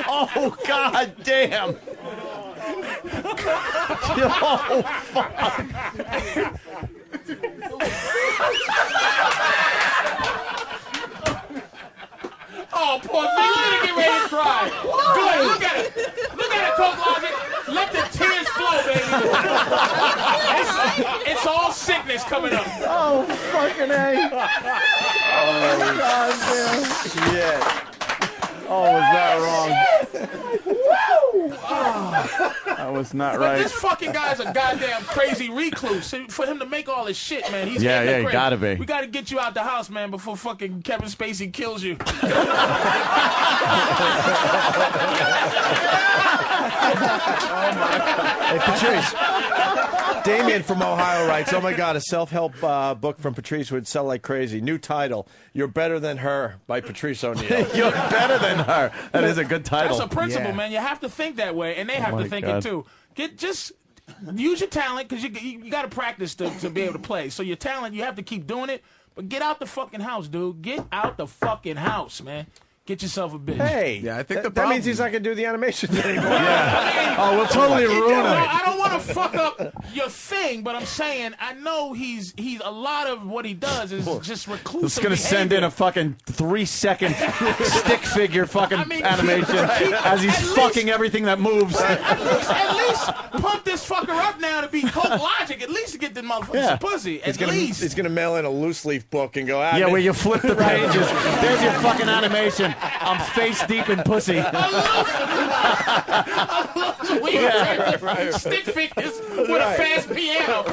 Oh, God damn! Oh, fuck! Oh, poor thing, you're gonna get ready to cry. Good, look at it. Look at it, Coke Logic. Let the tears flow, baby. It's all sickness coming up. Oh, fucking A. Oh, God damn. Shit. Oh, was that wrong? That was not But right. this fucking guy's a goddamn crazy recluse. For him to make all this shit, man, he's Yeah, getting yeah, crazy. gotta be. We gotta get you out the house, man, before fucking Kevin Spacey kills you. Hey, Patrice. Damien from Ohio writes, oh my God, a self-help book from Patrice would sell like crazy. New title, You're Better Than Her by Patrice O'Neill. You're better than her. That is a good title. That's a principle, man. You have to think that way, and they have my to think God. it too. Just use your talent, because you got to practice to be able to play. So your talent, you have to keep doing it. But get out the fucking house, dude. Get out the fucking house, man. Get yourself a bitch. Hey, Yeah, I think the that problem means he's not going to do the animations anymore. Oh, we'll totally ruin No, it. I don't want to fuck up your thing, but I'm saying I know he's a lot of what he does is just reclusive. It's gonna send in a fucking 3-second stick figure fucking animation as he's fucking everything that moves. At least pump this fucker up now to be Coke Logic. At least to get this motherfucker some pussy. At least. He's going to mail in a loose leaf book and go out. Yeah, where you flip the pages. There's your fucking animation. I'm face deep in pussy. Stick figures with a fast piano.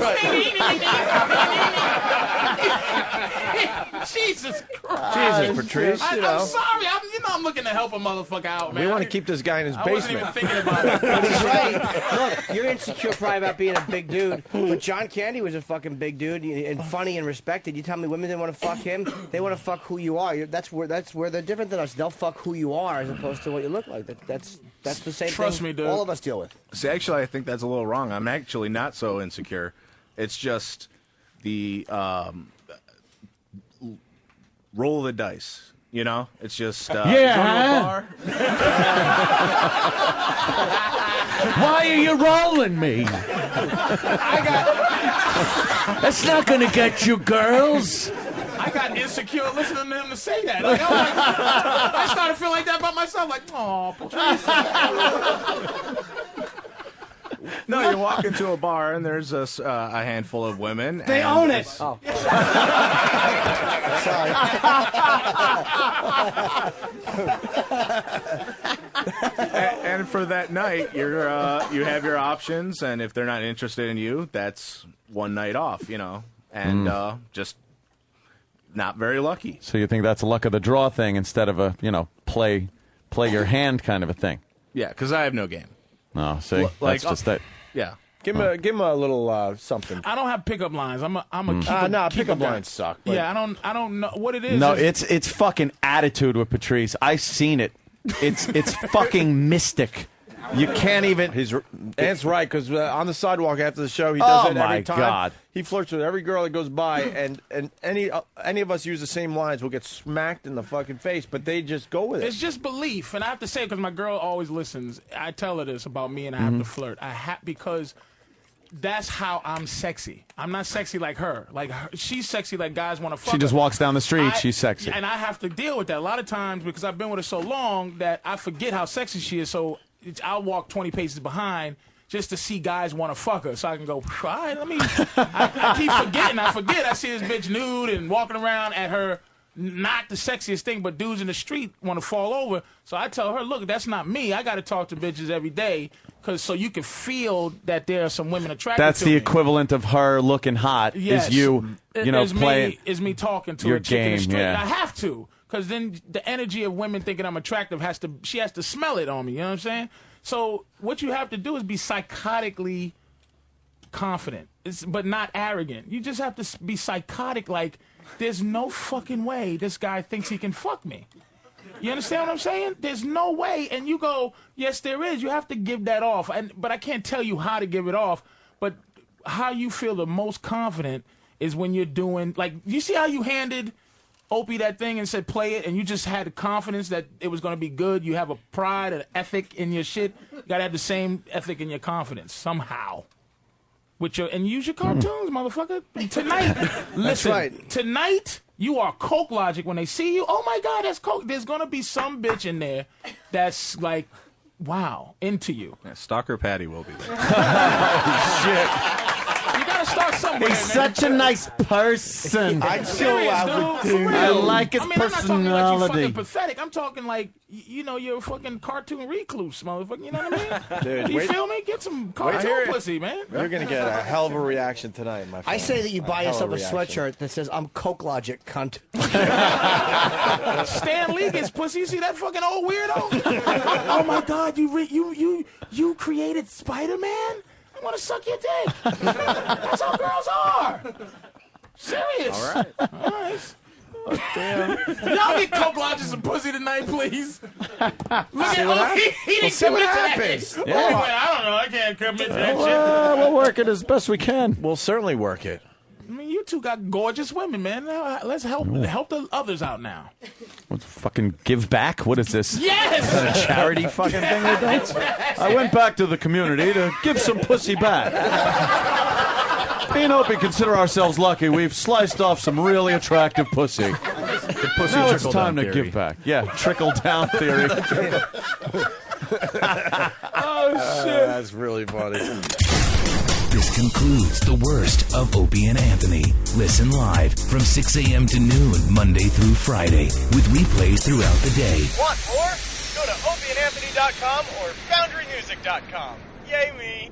Jesus Christ. Jesus, Patrice, I'm you know. sorry. I'm looking to help a motherfucker out, man. We want to keep this guy in his I wasn't basement. even thinking about it. But he's right. Look, you're insecure probably about being a big dude, but John Candy was a fucking big dude and funny and respected. You tell me women didn't want to fuck him; they want to fuck who you are. That's where they're different than us. They'll fuck who you are as opposed to what you look like. That's the same Trust thing me, dude. all of us deal with. See, actually, I think that's a little wrong. I'm actually not so insecure. It's just the roll of the dice. You know, it's just go to a bar. Why are you rolling me? That's not gonna get you girls. I got insecure listening to him to say that. Like, I started feeling like that about myself. Like, oh, Patrice. No, you walk into a bar and there's a handful of women. They and own it. it's- Oh. and for that night, you have your options, and if they're not interested in you, that's one night off, and just not very lucky. So you think that's a luck of the draw thing instead of a play your hand kind of a thing? Yeah, because I have no game. No, see, that's just that. Yeah. Give him a little something. I don't have pickup lines. I'm a keep no, keep pickup guy. lines suck. but- Yeah, I don't know what it is. No, is- it's fucking attitude with Patrice. I've seen it. It's fucking mystic. You can't even. Ant's right, because on the sidewalk after the show, he does Oh, it every my time. God. He flirts with every girl that goes by, and any of us use the same lines, we'll get smacked in the fucking face, but they just go with it. It's just belief, and I have to say, because my girl always listens, I tell her this about me, and I have Mm-hmm. to flirt. Because that's how I'm sexy. I'm not sexy like her. She's sexy like guys want to fuck She just her. walks down the street. She's sexy. And I have to deal with that a lot of times because I've been with her so long that I forget how sexy she is. So I'll walk 20 paces behind just to see guys want to fuck her. So I can go, all right, let me. I keep forgetting. I forget. I see this bitch nude and walking around at her. Not the sexiest thing, but dudes in the street want to fall over. So I tell her, look, that's not me. I got to talk to bitches every day so you can feel that there are some women attracted That's to the me. equivalent of her looking hot. Yes. Is you playing is me talking to your a chick in the game, street. yeah. I have to, because then the energy of women thinking I'm attractive she has to smell it on me. You know what I'm saying? So what you have to do is be psychotically confident, but not arrogant. You just have to be psychotic. Like there's no fucking way this guy thinks he can fuck me. You understand what I'm saying? There's no way. And you go, yes, there is. You have to give that off. But I can't tell you how to give it off. But how you feel the most confident is when you're doing, like, you see how you handed Opie that thing and said, play it, and you just had the confidence that it was going to be good. You have a pride, an ethic in your shit. You got to have the same ethic in your confidence somehow. And use your cartoons, motherfucker. Tonight, listen, right. Tonight, you are Coke Logic. When they see you, oh my God, that's Coke. There's going to be some bitch in there that's like, wow, into you. Yeah, Stalker Patty will be there. You got to start somewhere, He's such a nice person. I'm serious, dude. I like his I'm not talking like personality. you're fucking pathetic. I'm talking like, you're a fucking cartoon recluse, motherfucker. You know what I mean? Dude, you wait- feel me? Get some Wait, cartoon here- pussy, man. You're going to get a hell of a reaction tonight, my friend. I say that you buy hell yourself of a reaction. sweatshirt that says, I'm Coke Logic, cunt. Stan Lee gets pussy. You see that fucking old weirdo? Oh my God, you created Spider-Man? I want to suck your dick. That's how girls are. Serious. All right. All right. Oh, damn. Y'all get Coke Logic some pussy tonight, please. Look See what at he didn't see what commit to that. happens. Oh, Yeah. he went, I don't know. I can't commit to that shit. We'll work it as best we can. We'll certainly work it. I mean, you two got gorgeous women, man. Now, let's help the others out now. What's fucking give back? What is this? Yes! Is that a charity fucking thing we're doing? I went back to the community to give some pussy back. Me and Opie consider ourselves lucky. We've sliced off some really attractive pussy. The pussy Now it's trickle time down to theory. give back. Yeah, trickle down theory. Oh, shit. That's really funny. This concludes the worst of Opie and Anthony. Listen live from 6 a.m. to noon, Monday through Friday, with replays throughout the day. Want more? Go to opieandanthony.com or foundrymusic.com. Yay me!